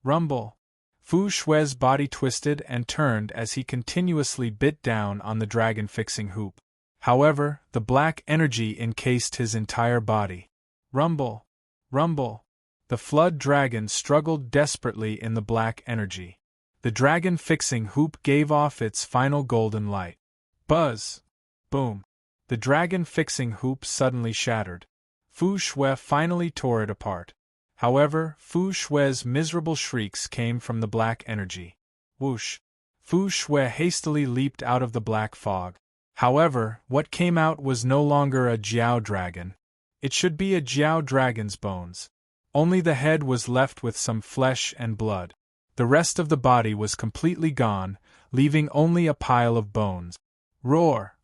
Rumble! Fu Shui's body twisted and turned as he continuously bit down on the dragon-fixing hoop. However, the black energy encased his entire body. Rumble! Rumble! The flood dragon struggled desperately in the black energy. The dragon-fixing hoop gave off its final golden light. Buzz! Boom! The dragon-fixing hoop suddenly shattered. Fu Shui finally tore it apart. However, Fu Shui's miserable shrieks came from the black energy. Whoosh! Fu Shui hastily leaped out of the black fog. However, what came out was no longer a Jiao dragon. It should be a Jiao dragon's bones. Only the head was left with some flesh and blood. The rest of the body was completely gone, leaving only a pile of bones. Roar!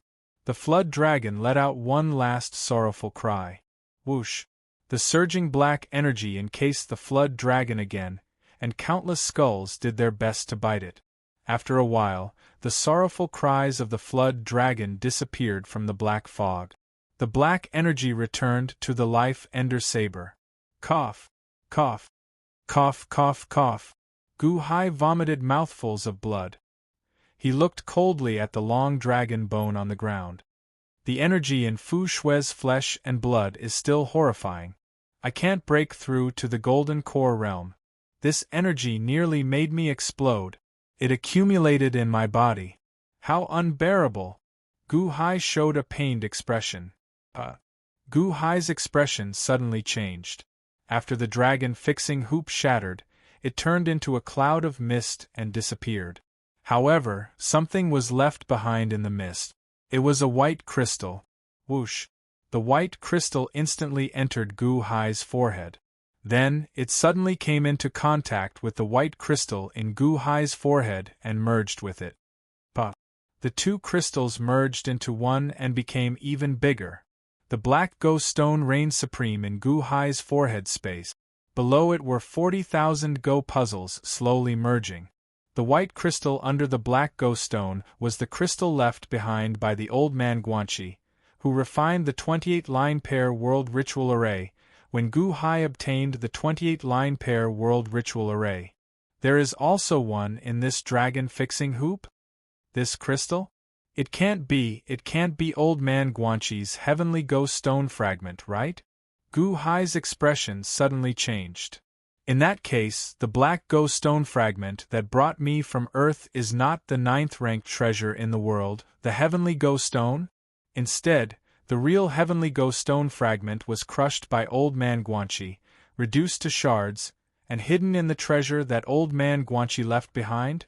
The flood dragon let out one last sorrowful cry. Whoosh! The surging black energy encased the flood dragon again, and countless skulls did their best to bite it. After a while, the sorrowful cries of the flood dragon disappeared from the black fog. The black energy returned to the life ender saber. Cough! Cough! Cough! Cough! Cough! Gu Hai vomited mouthfuls of blood. He looked coldly at the long dragon bone on the ground. The energy in Fu Shui's flesh and blood is still horrifying. I can't break through to the Golden Core realm. This energy nearly made me explode. It accumulated in my body. How unbearable! Gu Hai showed a pained expression. Gu Hai's expression suddenly changed. After the dragon-fixing hoop shattered, it turned into a cloud of mist and disappeared. However, something was left behind in the mist. It was a white crystal. Whoosh! The white crystal instantly entered Gu Hai's forehead. Then, it suddenly came into contact with the white crystal in Gu Hai's forehead and merged with it. The two crystals merged into one and became even bigger. The black ghost stone reigned supreme in Gu Hai's forehead space. Below it were 40,000 Go puzzles slowly merging. The white crystal under the black ghost stone was the crystal left behind by the old man Guanxi, who refined the 28-line pair world ritual array, when Gu Hai obtained the 28-line pair world ritual array. There is also one in this dragon-fixing hoop? This crystal? It can't be Old Man Guanxi's heavenly ghost stone fragment, right? Gu Hai's expression suddenly changed. In that case, the black ghost stone fragment that brought me from Earth is not the 9th-ranked treasure in the world, the heavenly ghost stone? Instead, the real heavenly ghost stone fragment was crushed by Old Man Guanxi, reduced to shards, and hidden in the treasure that Old Man Guanxi left behind?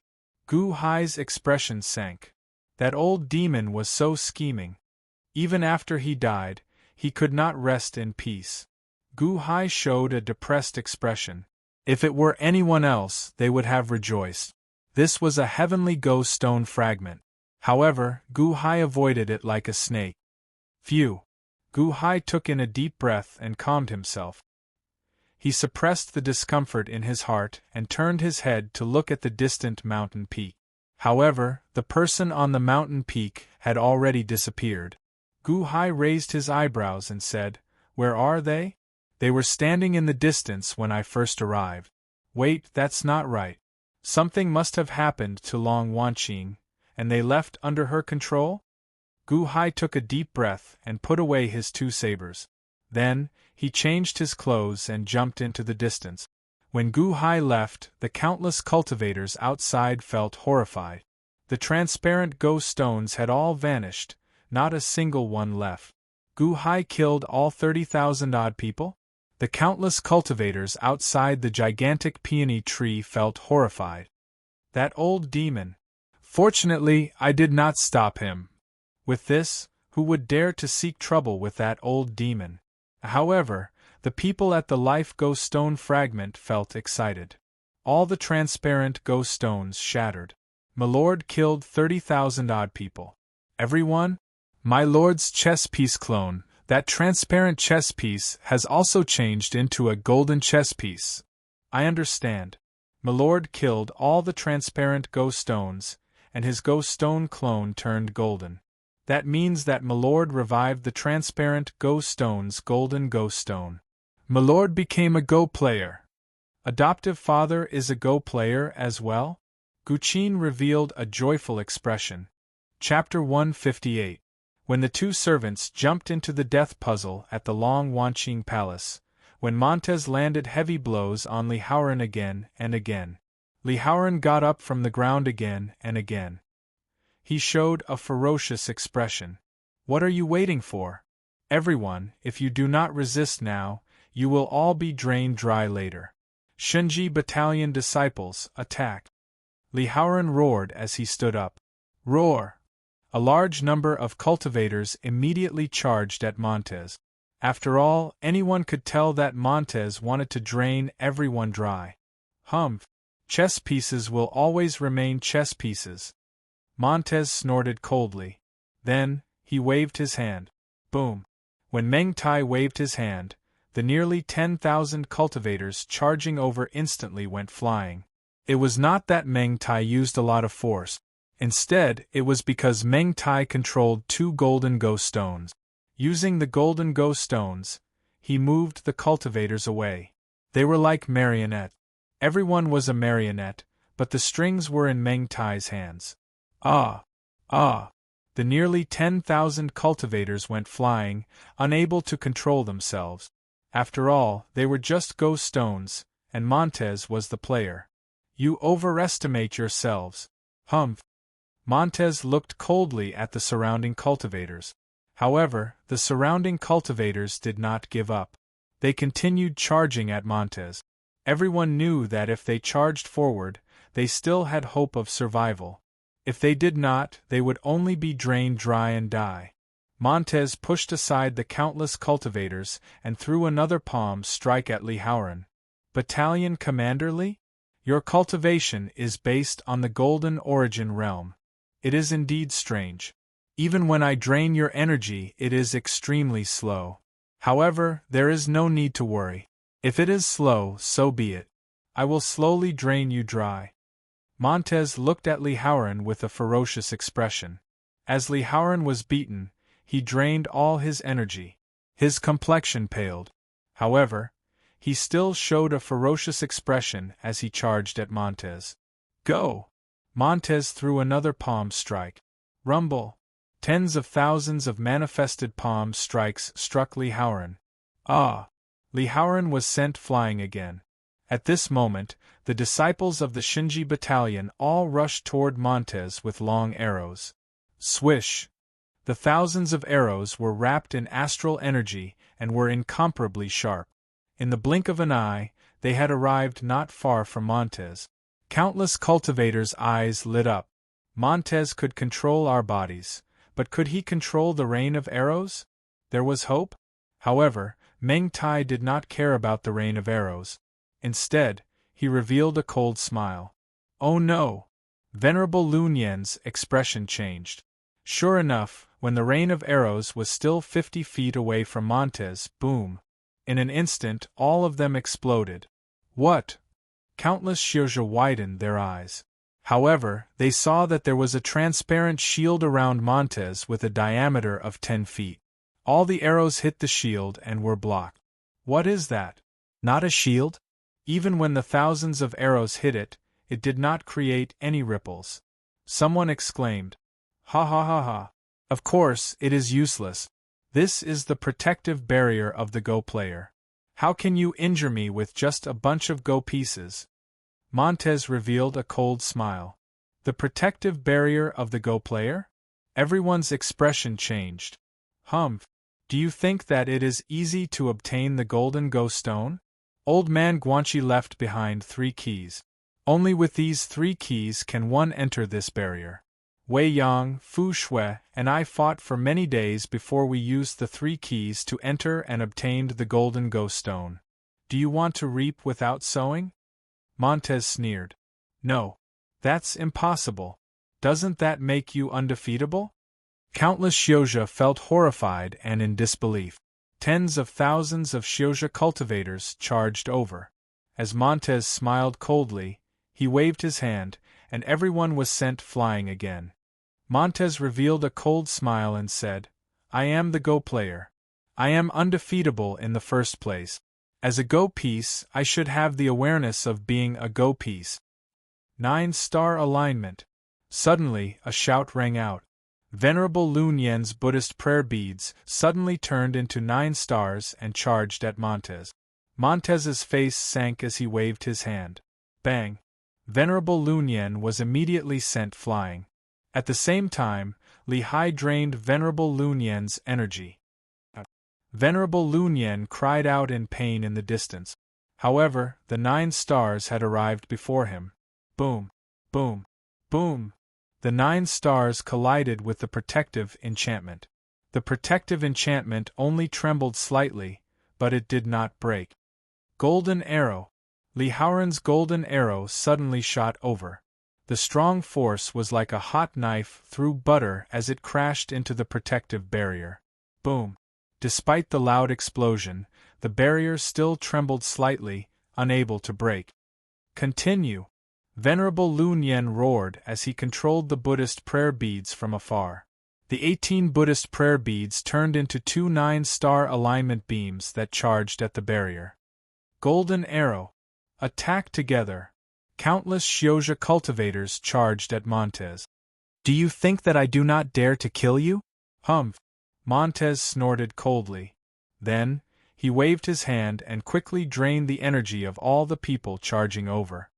Gu Hai's expression sank. That old demon was so scheming. Even after he died, he could not rest in peace. Gu Hai showed a depressed expression. If it were anyone else, they would have rejoiced. This was a heavenly ghost stone fragment. However, Gu Hai avoided it like a snake. Phew! Gu Hai took in a deep breath and calmed himself. He suppressed the discomfort in his heart and turned his head to look at the distant mountain peak. However, the person on the mountain peak had already disappeared. Gu Hai raised his eyebrows and said, "Where are they? They were standing in the distance when I first arrived. Wait, that's not right. Something must have happened to Long Wanqing, and they left under her control?" Gu Hai took a deep breath and put away his 2 sabers. Then, he changed his clothes and jumped into the distance. When Gu Hai left, the countless cultivators outside felt horrified. The transparent ghost stones had all vanished, not a single one left. Gu Hai killed all 30,000-odd people? The countless cultivators outside the gigantic peony tree felt horrified. That old demon. Fortunately, I did not stop him. With this, who would dare to seek trouble with that old demon? However, the people at the life ghost stone fragment felt excited. All the transparent ghost stones shattered. Milord killed 30,000-odd people. Everyone? My lord's chess piece clone, that transparent chess piece has also changed into a golden chess piece. I understand. Milord killed all the transparent ghost stones, and his ghost stone clone turned golden. That means that Milord revived the transparent ghost stone's golden ghost stone. Milord became a Go player. Adoptive father is a Go player as well? Guqin revealed a joyful expression. Chapter 158. When the 2 servants jumped into the death puzzle at the Long Wanqing Palace, when Montez landed heavy blows on Li Haoran again and again. Li Haoran got up from the ground again and again. He showed a ferocious expression. What are you waiting for? Everyone, if you do not resist now, you will all be drained dry later. Shenji Battalion disciples, attack! Li Haoran roared as he stood up. Roar! A large number of cultivators immediately charged at Montez. After all, anyone could tell that Montez wanted to drain everyone dry. Humph! Chess pieces will always remain chess pieces. Montez snorted coldly. Then, he waved his hand. Boom! When Meng Tai waved his hand, the nearly 10,000 cultivators charging over instantly went flying. It was not that Meng Tai used a lot of force. Instead, it was because Meng Tai controlled 2 golden ghost stones. Using the golden ghost stones, he moved the cultivators away. They were like marionettes. Everyone was a marionette, but the strings were in Meng Tai's hands. Ah! Ah! The nearly 10,000 cultivators went flying, unable to control themselves. After all, they were just ghost stones, and Montez was the player. You overestimate yourselves. Humph! Montez looked coldly at the surrounding cultivators. However, the surrounding cultivators did not give up. They continued charging at Montez. Everyone knew that if they charged forward, they still had hope of survival. If they did not, they would only be drained dry and die. Montez pushed aside the countless cultivators and threw another palm strike at Li Haoran. Battalion Commander Li? Your cultivation is based on the Golden Origin realm. It is indeed strange. Even when I drain your energy, it is extremely slow. However, there is no need to worry. If it is slow, so be it. I will slowly drain you dry. Montez looked at Li Haoran with a ferocious expression. As Li Haoran was beaten, he drained all his energy. His complexion paled. However, he still showed a ferocious expression as he charged at Montez. Go! Montez threw another palm strike. Rumble. Tens of thousands of manifested palm strikes struck Li Haoran. Ah! Li Haoran was sent flying again. At this moment, the disciples of the Shinji battalion all rushed toward Montez with long arrows. Swish! The thousands of arrows were wrapped in astral energy and were incomparably sharp. In the blink of an eye, they had arrived not far from Montez. Countless cultivators' eyes lit up. Montez could control our bodies, but could he control the rain of arrows? There was hope? However, Meng Tai did not care about the rain of arrows. Instead, he revealed a cold smile. Oh no! Venerable Lun Yan's expression changed. Sure enough, when the rain of arrows was still 50 feet away from Montez, boom! In an instant, all of them exploded. What? Countless Xiuzhi widened their eyes. However, they saw that there was a transparent shield around Montez with a diameter of 10 feet. All the arrows hit the shield and were blocked. What is that? Not a shield? Even when the thousands of arrows hit it, it did not create any ripples. Someone exclaimed. Ha ha ha ha. Of course, it is useless. This is the protective barrier of the Go player. How can you injure me with just a bunch of Go pieces? Montez revealed a cold smile. The protective barrier of the Go player? Everyone's expression changed. Humph. Do you think that it is easy to obtain the golden Go stone? Old man Guanxi left behind 3 keys. Only with these 3 keys can one enter this barrier. Wei Yang, Fu Shui, and I fought for many days before we used the 3 keys to enter and obtained the golden Go stone. Do you want to reap without sowing? Montez sneered. No. That's impossible. Doesn't that make you undefeatable? Countless Xiuzhi felt horrified and in disbelief. Tens of thousands of Xiuzhi cultivators charged over. As Montez smiled coldly, he waved his hand, and everyone was sent flying again. Montez revealed a cold smile and said, I am the Go player. I am undefeatable in the first place. As a Go piece, I should have the awareness of being a Go piece. 9-star alignment. Suddenly, a shout rang out. Venerable Lun Yan's Buddhist prayer beads suddenly turned into 9 stars and charged at Montez. Montez's face sank as he waved his hand. Bang! Venerable Lun Yan was immediately sent flying. At the same time, Li Hai drained Venerable Lun Yan's energy. Venerable Lun Yan cried out in pain in the distance. However, the 9 stars had arrived before him. Boom! Boom! Boom! The 9 stars collided with the protective enchantment. The protective enchantment only trembled slightly, but it did not break. Golden arrow! Li Haoran's golden arrow suddenly shot over. The strong force was like a hot knife through butter as it crashed into the protective barrier. Boom! Despite the loud explosion, the barrier still trembled slightly, unable to break. Continue! Venerable Lun Yan roared as he controlled the Buddhist prayer beads from afar. The 18 Buddhist prayer beads turned into 2 9-star alignment beams that charged at the barrier. Golden arrow! Attack together! Countless Xiuzhi cultivators charged at Montez. Do you think that I do not dare to kill you? Humph! Montez snorted coldly. Then, he waved his hand and quickly drained the energy of all the people charging over.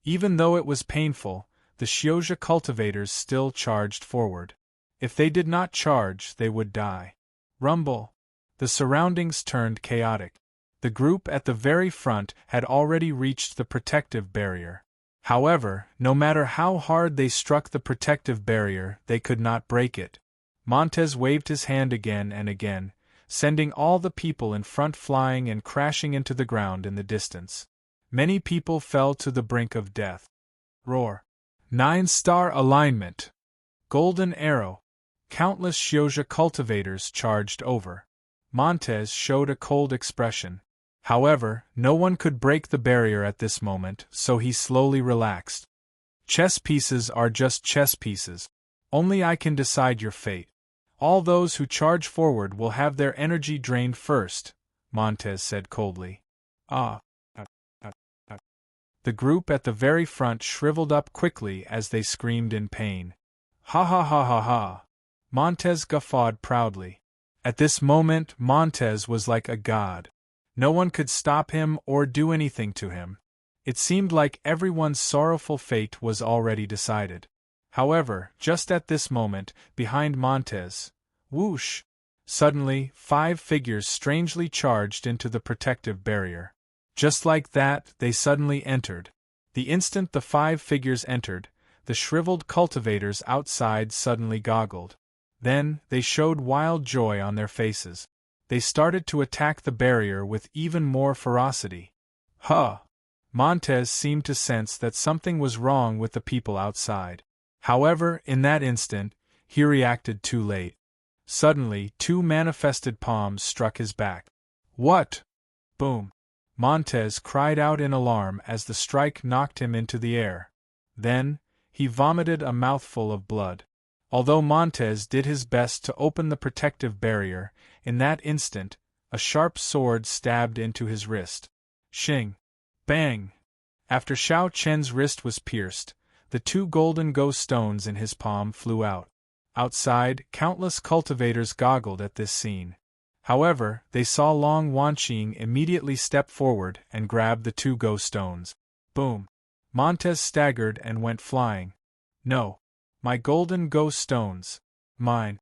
Even though it was painful, the Xiuzhi cultivators still charged forward. If they did not charge, they would die. Rumble! The surroundings turned chaotic. The group at the very front had already reached the protective barrier. However, no matter how hard they struck the protective barrier, they could not break it. Montez waved his hand again and again, sending all the people in front flying and crashing into the ground in the distance. Many people fell to the brink of death. Roar! 9-star alignment! Golden arrow! Countless Xiuzhi cultivators charged over. Montez showed a cold expression. However, no one could break the barrier at this moment, so he slowly relaxed. Chess pieces are just chess pieces. Only I can decide your fate. All those who charge forward will have their energy drained first, Montez said coldly. Ah! The group at the very front shriveled up quickly as they screamed in pain. Ha ha ha ha ha! Montez guffawed proudly. At this moment, Montez was like a god. No one could stop him or do anything to him. It seemed like everyone's sorrowful fate was already decided. However, just at this moment, behind Montez, whoosh! Suddenly, 5 figures strangely charged into the protective barrier. Just like that, they suddenly entered. The instant the 5 figures entered, the shriveled cultivators outside suddenly goggled. Then, they showed wild joy on their faces. They started to attack the barrier with even more ferocity. Huh! Montez seemed to sense that something was wrong with the people outside. However, in that instant, he reacted too late. Suddenly, 2 manifested palms struck his back. What? Boom! Montez cried out in alarm as the strike knocked him into the air. Then, he vomited a mouthful of blood. Although Montez did his best to open the protective barrier, in that instant, a sharp sword stabbed into his wrist. Shing! Bang! After Xiao Chen's wrist was pierced, the 2 golden ghost stones in his palm flew out. Outside, countless cultivators goggled at this scene. However, they saw Long Wanqing immediately step forward and grab the 2 ghost stones. Boom! Montez staggered and went flying. No! My golden ghost stones! Mine!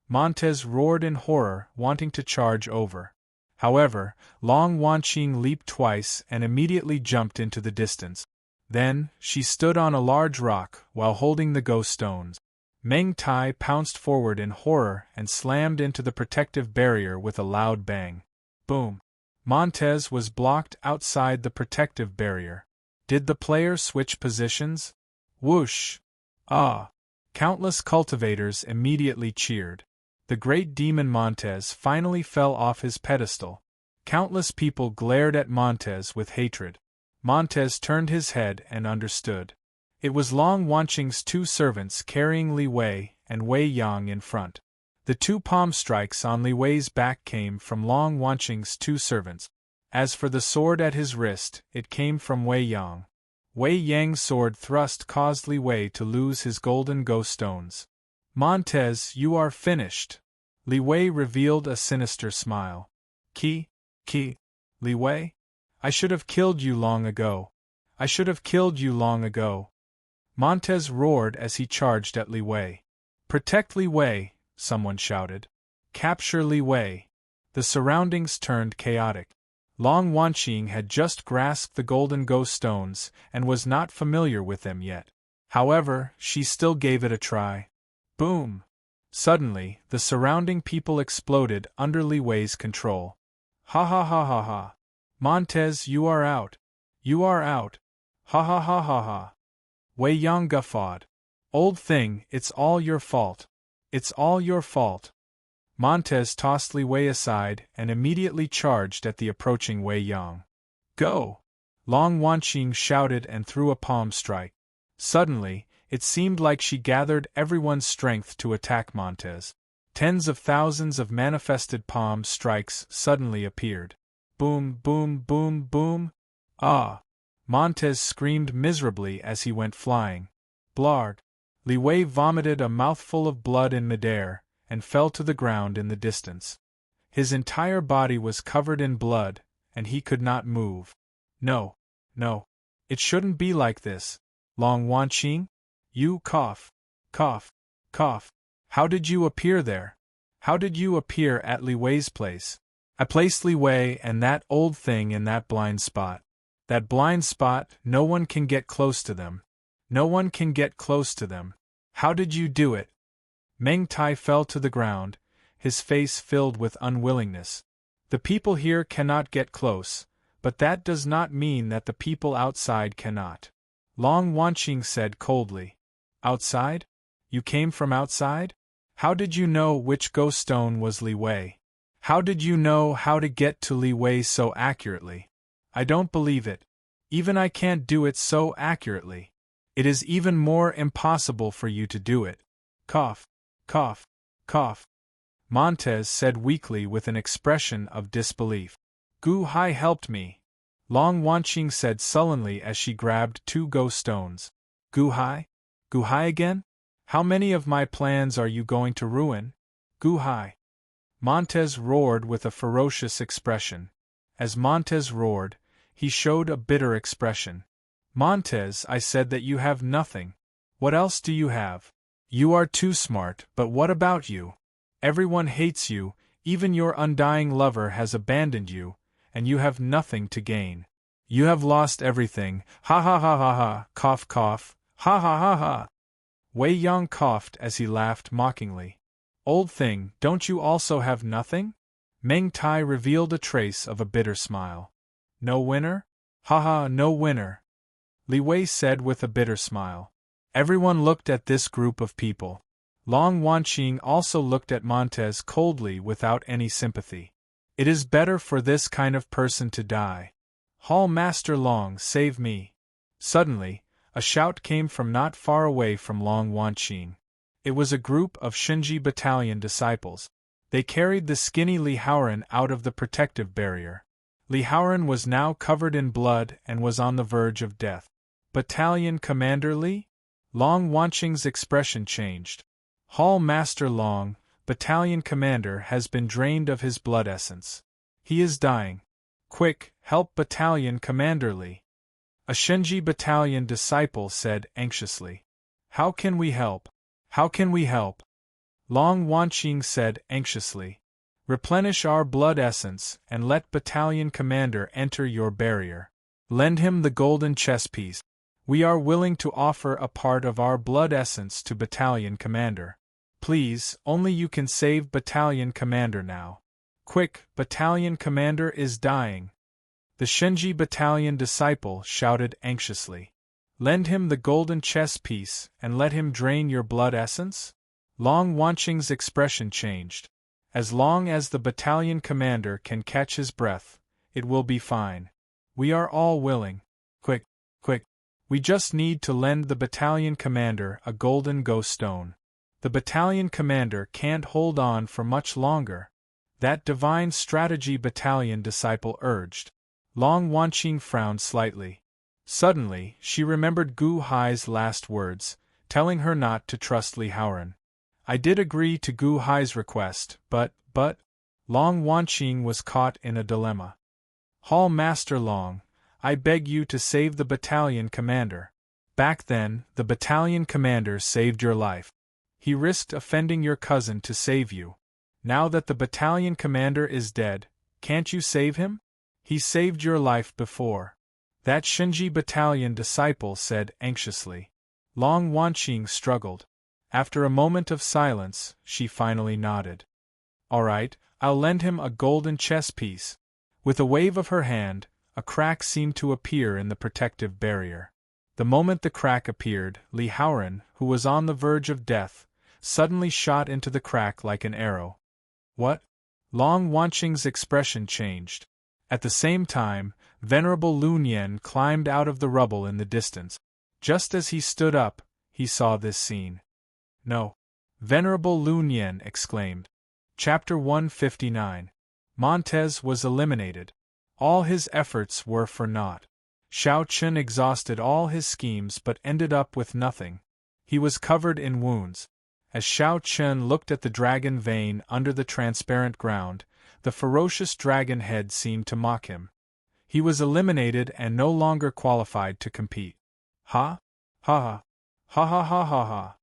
Montez roared in horror, wanting to charge over. However, Long Wanqing leaped twice and immediately jumped into the distance. Then, she stood on a large rock while holding the ghost stones. Meng Tai pounced forward in horror and slammed into the protective barrier with a loud bang. Boom! Montez was blocked outside the protective barrier. Did the player switch positions? Whoosh! Ah! Countless cultivators immediately cheered. The great demon Montez finally fell off his pedestal. Countless people glared at Montez with hatred. Montez turned his head and understood. It was Long Wanqing's 2 servants carrying Li Wei and Wei Yang in front. The 2 palm strikes on Li Wei's back came from Long Wanqing's 2 servants. As for the sword at his wrist, it came from Wei Yang. Wei Yang's sword thrust caused Li Wei to lose his golden ghost stones. Montez, you are finished. Li Wei revealed a sinister smile. Li Wei? I should have killed you long ago. I should have killed you long ago. Montez roared as he charged at Li Wei. Protect Li Wei, someone shouted. Capture Li Wei. The surroundings turned chaotic. Long Wanqing had just grasped the golden ghost stones and was not familiar with them yet. However, she still gave it a try. Boom! Suddenly, the surrounding people exploded under Li Wei's control. Ha ha ha ha ha! Montez, you are out! You are out! Ha ha ha ha ha! Wei Yang guffawed. Old thing, it's all your fault. It's all your fault. Montez tossed Li Wei aside and immediately charged at the approaching Wei Yang. Go! Long Wanqing shouted and threw a palm strike. Suddenly, it seemed like she gathered everyone's strength to attack Montez. Tens of thousands of manifested palm strikes suddenly appeared. Boom, boom, boom, boom! Ah! Montez screamed miserably as he went flying. Blard! Li Wei vomited a mouthful of blood in midair and fell to the ground in the distance. His entire body was covered in blood, and he could not move. No, no. It shouldn't be like this. Long Wanqing? You cough. Cough. Cough. How did you appear there? How did you appear at Li Wei's place? I placed Li Wei and that old thing in that blind spot. That blind spot, no one can get close to them. No one can get close to them. How did you do it? Meng Tai fell to the ground, his face filled with unwillingness. The people here cannot get close, but that does not mean that the people outside cannot. Long Wanqing said coldly. Outside? You came from outside? How did you know which ghost stone was Li Wei? How did you know how to get to Li Wei so accurately? I don't believe it. Even I can't do it so accurately. It is even more impossible for you to do it. Cough. Cough. Cough. Montez said weakly with an expression of disbelief. Gu Hai helped me. Long Wanqing said sullenly as she grabbed 2 ghost stones. Gu Hai? Gu Hai again? How many of my plans are you going to ruin? Gu Hai. Montez roared with a ferocious expression. As Montez roared, he showed a bitter expression. Montez, I said that you have nothing. What else do you have? You are too smart, but what about you? Everyone hates you, even your undying lover has abandoned you, and you have nothing to gain. You have lost everything, ha ha ha ha ha, cough cough, ha ha ha ha. Wei Yang coughed as he laughed mockingly. Old thing, don't you also have nothing? Meng Tai revealed a trace of a bitter smile. No winner? Ha ha, no winner. Li Wei said with a bitter smile. Everyone looked at this group of people. Long Wanqing also looked at Montez coldly without any sympathy. It is better for this kind of person to die. Hall Master Long, save me. Suddenly, a shout came from not far away from Long Wanqing. It was a group of Shinji Battalion disciples. They carried the skinny Li Haoran out of the protective barrier. Li Haoran was now covered in blood and was on the verge of death. Battalion Commander Li? Long Wanqing's expression changed. Hall Master Long, Battalion Commander, has been drained of his blood essence. He is dying. Quick, help Battalion Commander Li. A Shinji Battalion disciple said anxiously. How can we help? How can we help? Long Wanqing said anxiously. Replenish our blood essence and let Battalion Commander enter your barrier. Lend him the golden chess piece. We are willing to offer a part of our blood essence to Battalion Commander. Please, only you can save Battalion Commander now. Quick, Battalion Commander is dying. The Shinji Battalion disciple shouted anxiously. Lend him the golden chess piece and let him drain your blood essence? Long Wanqing's expression changed. As long as the battalion commander can catch his breath, it will be fine. We are all willing. Quick, quick. We just need to lend the battalion commander a golden ghost stone. The battalion commander can't hold on for much longer. That divine strategy battalion disciple urged. Long Wanqing frowned slightly. Suddenly, she remembered Gu Hai's last words, telling her not to trust Li Haoran. I did agree to Gu Hai's request, but, Long Wanqing was caught in a dilemma. Hall Master Long, I beg you to save the battalion commander. Back then, the battalion commander saved your life. He risked offending your cousin to save you. Now that the battalion commander is dead, can't you save him? He saved your life before. That Shinji battalion disciple said anxiously. Long Wanqing struggled. After a moment of silence, she finally nodded. All right, I'll lend him a golden chess piece. With a wave of her hand, a crack seemed to appear in the protective barrier. The moment the crack appeared, Li Haoran, who was on the verge of death, suddenly shot into the crack like an arrow. What? Long Wanqing's expression changed. At the same time, Venerable Lun Yen climbed out of the rubble in the distance. Just as he stood up, he saw this scene. No. Venerable Lun Yen exclaimed. Chapter 159. Montez was eliminated. All his efforts were for naught. Xiao Qun exhausted all his schemes but ended up with nothing. He was covered in wounds. As Xiao Qun looked at the dragon vein under the transparent ground, the ferocious dragon head seemed to mock him. He was eliminated and no longer qualified to compete. Ha? Ha ha. Ha ha ha ha ha.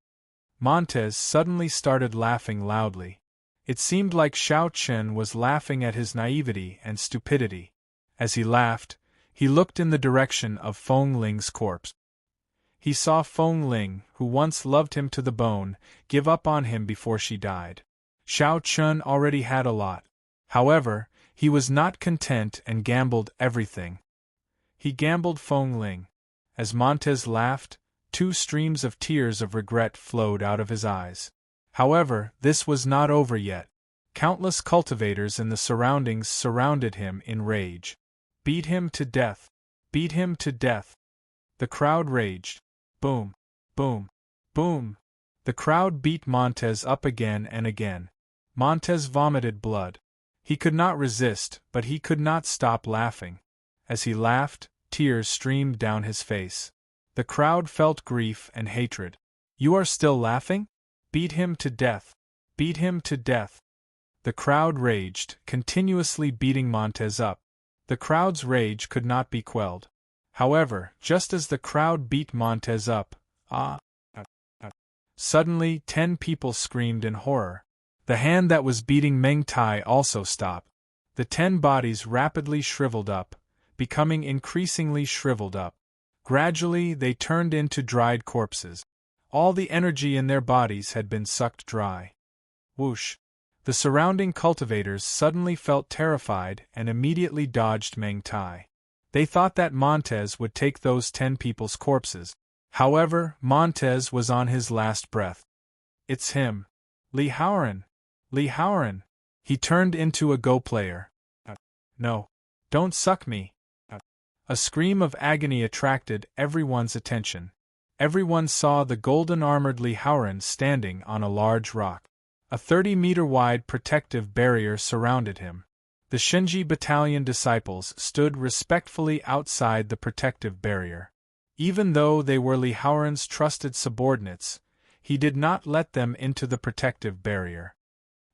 Montez suddenly started laughing loudly. It seemed like Xiao Qun was laughing at his naivety and stupidity. As he laughed, he looked in the direction of Feng Ling's corpse. He saw Feng Ling, who once loved him to the bone, give up on him before she died. Xiao Qun already had a lot. However, he was not content and gambled everything. He gambled Feng Ling. As Montez laughed, 2 streams of tears of regret flowed out of his eyes. However, this was not over yet. Countless cultivators in the surroundings surrounded him in rage. Beat him to death! Beat him to death! The crowd raged. Boom! Boom! Boom! The crowd beat Montez up again and again. Montez vomited blood. He could not resist, but he could not stop laughing. As he laughed, tears streamed down his face. The crowd felt grief and hatred. You are still laughing? Beat him to death! Beat him to death! The crowd raged, continuously beating Montez up. The crowd's rage could not be quelled. However, just as the crowd beat Montez up, suddenly 10 people screamed in horror. The hand that was beating Meng Tai also stopped. The 10 bodies rapidly shriveled up, becoming increasingly shriveled up. Gradually they turned into dried corpses. All the energy in their bodies had been sucked dry. Whoosh! The surrounding cultivators suddenly felt terrified and immediately dodged Meng Tai. They thought that Montez would take those 10 people's corpses. However, Montez was on his last breath. It's him. Li Haoran! Li Haoran! He turned into a Go player. No. Don't suck me. A scream of agony attracted everyone's attention. Everyone saw the golden-armored Li Haoran standing on a large rock. A 30-meter-wide protective barrier surrounded him. The Shenji Battalion disciples stood respectfully outside the protective barrier. Even though they were Li Haoran's trusted subordinates, he did not let them into the protective barrier.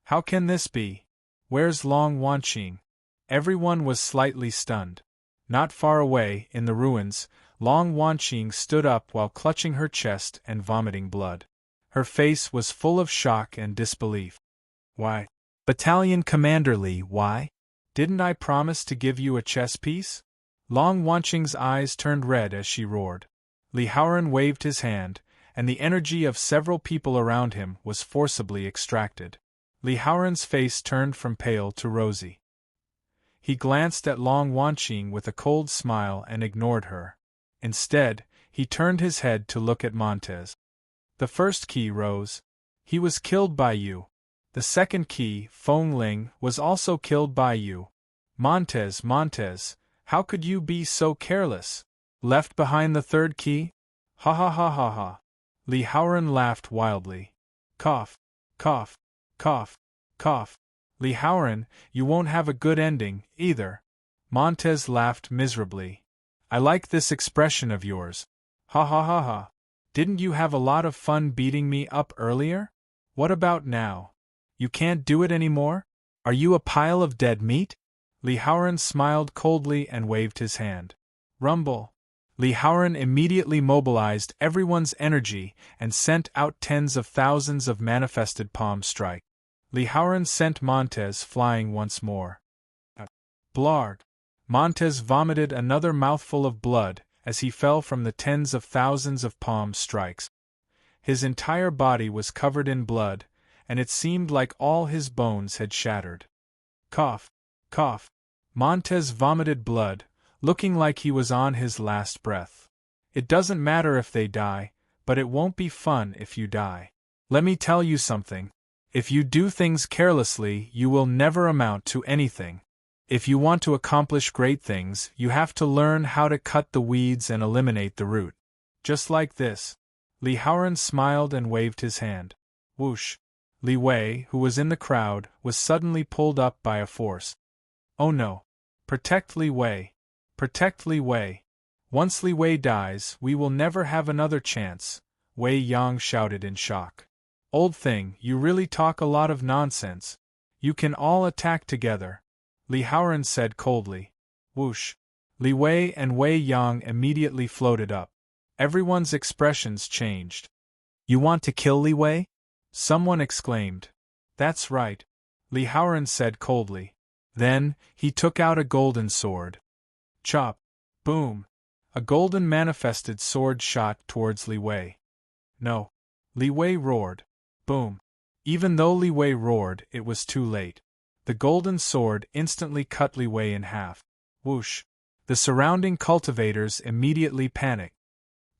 How can this be? Where's Long Wanqing? Everyone was slightly stunned. Not far away, in the ruins, Long Wanqing stood up while clutching her chest and vomiting blood. Her face was full of shock and disbelief. Why? Battalion Commander Li, why? Didn't I promise to give you a chess piece? Long Wanqing's eyes turned red as she roared. Li Haoran waved his hand, and the energy of several people around him was forcibly extracted. Li Haoran's face turned from pale to rosy. He glanced at Long Wanqing with a cold smile and ignored her. Instead, he turned his head to look at Montez. The first key rose. He was killed by you. The second key, Feng Ling, was also killed by you. Montez, how could you be so careless? Left behind the third key? Ha ha ha ha ha. Li Haoran laughed wildly. Cough, cough, cough, cough. Li Haoran, you won't have a good ending, either. Montez laughed miserably. I like this expression of yours. Ha ha ha ha. Didn't you have a lot of fun beating me up earlier? What about now? You can't do it anymore? Are you a pile of dead meat? Li Haoran smiled coldly and waved his hand. Rumble. Li Haoran immediately mobilized everyone's energy and sent out tens of thousands of manifested palm strike. Li Haoran sent Montez flying once more. Blarg. Montez vomited another mouthful of blood as he fell from the tens of thousands of palm strikes. His entire body was covered in blood, and it seemed like all his bones had shattered. Cough, cough. Montez vomited blood, looking like he was on his last breath. It doesn't matter if they die, but it won't be fun if you die. Let me tell you something. If you do things carelessly, you will never amount to anything. If you want to accomplish great things, you have to learn how to cut the weeds and eliminate the root. Just like this. Li Haoran smiled and waved his hand. Whoosh. Li Wei, who was in the crowd, was suddenly pulled up by a force. Oh no. Protect Li Wei. Protect Li Wei. Once Li Wei dies, we will never have another chance, Wei Yang shouted in shock. Old thing, you really talk a lot of nonsense. You can all attack together, Li Haoran said coldly. Whoosh. Li Wei and Wei Yang immediately floated up. Everyone's expressions changed. You want to kill Li Wei? Someone exclaimed. That's right, Li Haoran said coldly. Then, he took out a golden sword. Chop. Boom. A golden manifested sword shot towards Li Wei. No. Li Wei roared. Boom. Even though Li Wei roared, it was too late. The golden sword instantly cut Li Wei in half. Whoosh. The surrounding cultivators immediately panicked.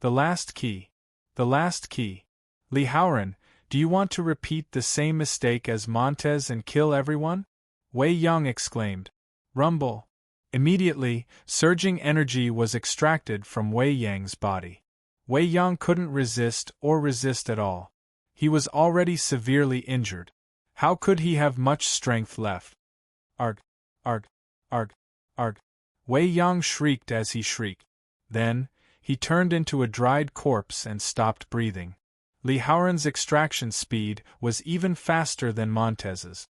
The last key. The last key. Li Haoran, do you want to repeat the same mistake as Montez and kill everyone? Wei Yang exclaimed. Rumble. Immediately, surging energy was extracted from Wei Yang's body. Wei Yang couldn't resist or resist at all. He was already severely injured. How could he have much strength left? Arg, arg, arg, arg. Wei Yang shrieked as he shrieked. Then, he turned into a dried corpse and stopped breathing. Li Haoran's extraction speed was even faster than Montez's.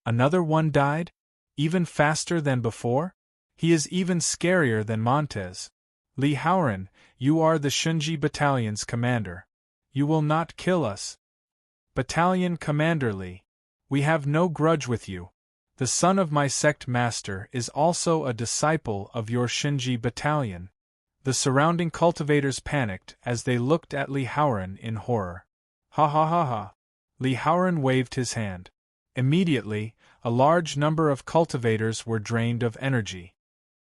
Another one died? Even faster than before? He is even scarier than Montez. Li Haoran, you are the Shunji Battalion's commander. You will not kill us. Battalion Commander Li. We have no grudge with you. The son of my sect master is also a disciple of your Shinji battalion. The surrounding cultivators panicked as they looked at Li Haoran in horror. Ha ha ha ha. Li Haoran waved his hand. Immediately, a large number of cultivators were drained of energy.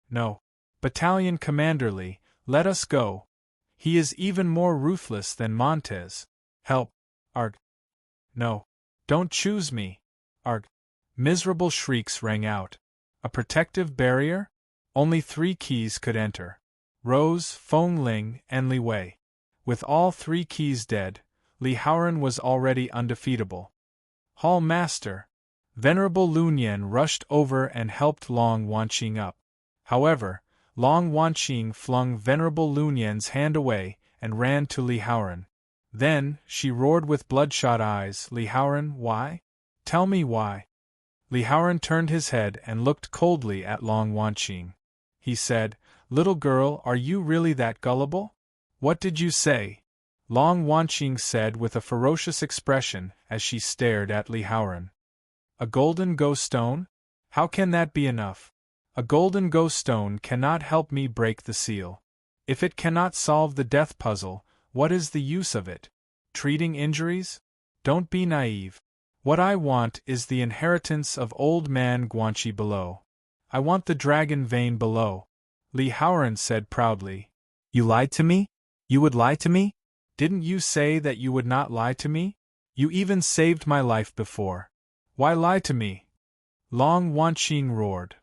No. Battalion Commander Li, let us go. He is even more ruthless than Montez. Help. Arg. No. Don't choose me. Arg. Miserable shrieks rang out. A protective barrier? Only 3 keys could enter. Rose, Feng Ling, and Li Wei. With all 3 keys dead, Li Haoran was already undefeatable. Hall Master. Venerable Lunyan rushed over and helped Long Wanqing up. However, Long Wanqing flung Venerable Lunyan's hand away and ran to Li Haoran. Then, she roared with bloodshot eyes, Li Haoran, why? Tell me why. Li Haoran turned his head and looked coldly at Long Wanqing. He said, Little girl, are you really that gullible? What did you say? Long Wanqing said with a ferocious expression as she stared at Li Haoran. A golden ghost stone? How can that be enough? A golden ghost stone cannot help me break the seal. If it cannot solve the death puzzle, what is the use of it? Treating injuries? Don't be naive. What I want is the inheritance of old man Guanxi below. I want the dragon vein below. Li Haoran said proudly. You lied to me? You would lie to me? Didn't you say that you would not lie to me? You even saved my life before. Why lie to me? Long Wanqing roared.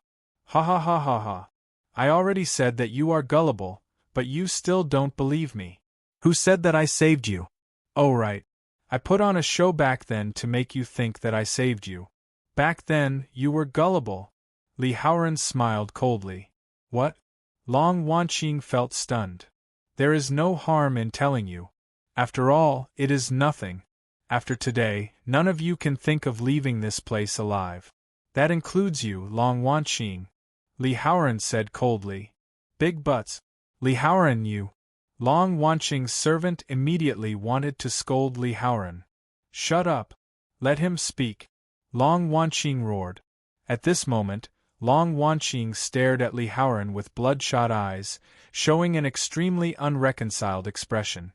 Ha ha ha ha ha. I already said that you are gullible, but you still don't believe me. Who said that I saved you? Oh right. I put on a show back then to make you think that I saved you. Back then, you were gullible. Li Haoran smiled coldly. What? Long Wanqing felt stunned. There is no harm in telling you. After all, it is nothing. After today, none of you can think of leaving this place alive. That includes you, Long Wanqing. Li Haoran said coldly. Big butts. Li Haoran, you. Long Wanqing's servant immediately wanted to scold Li Haoran. Shut up. Let him speak. Long Wanqing roared. At this moment, Long Wanqing stared at Li Haoran with bloodshot eyes, showing an extremely unreconciled expression.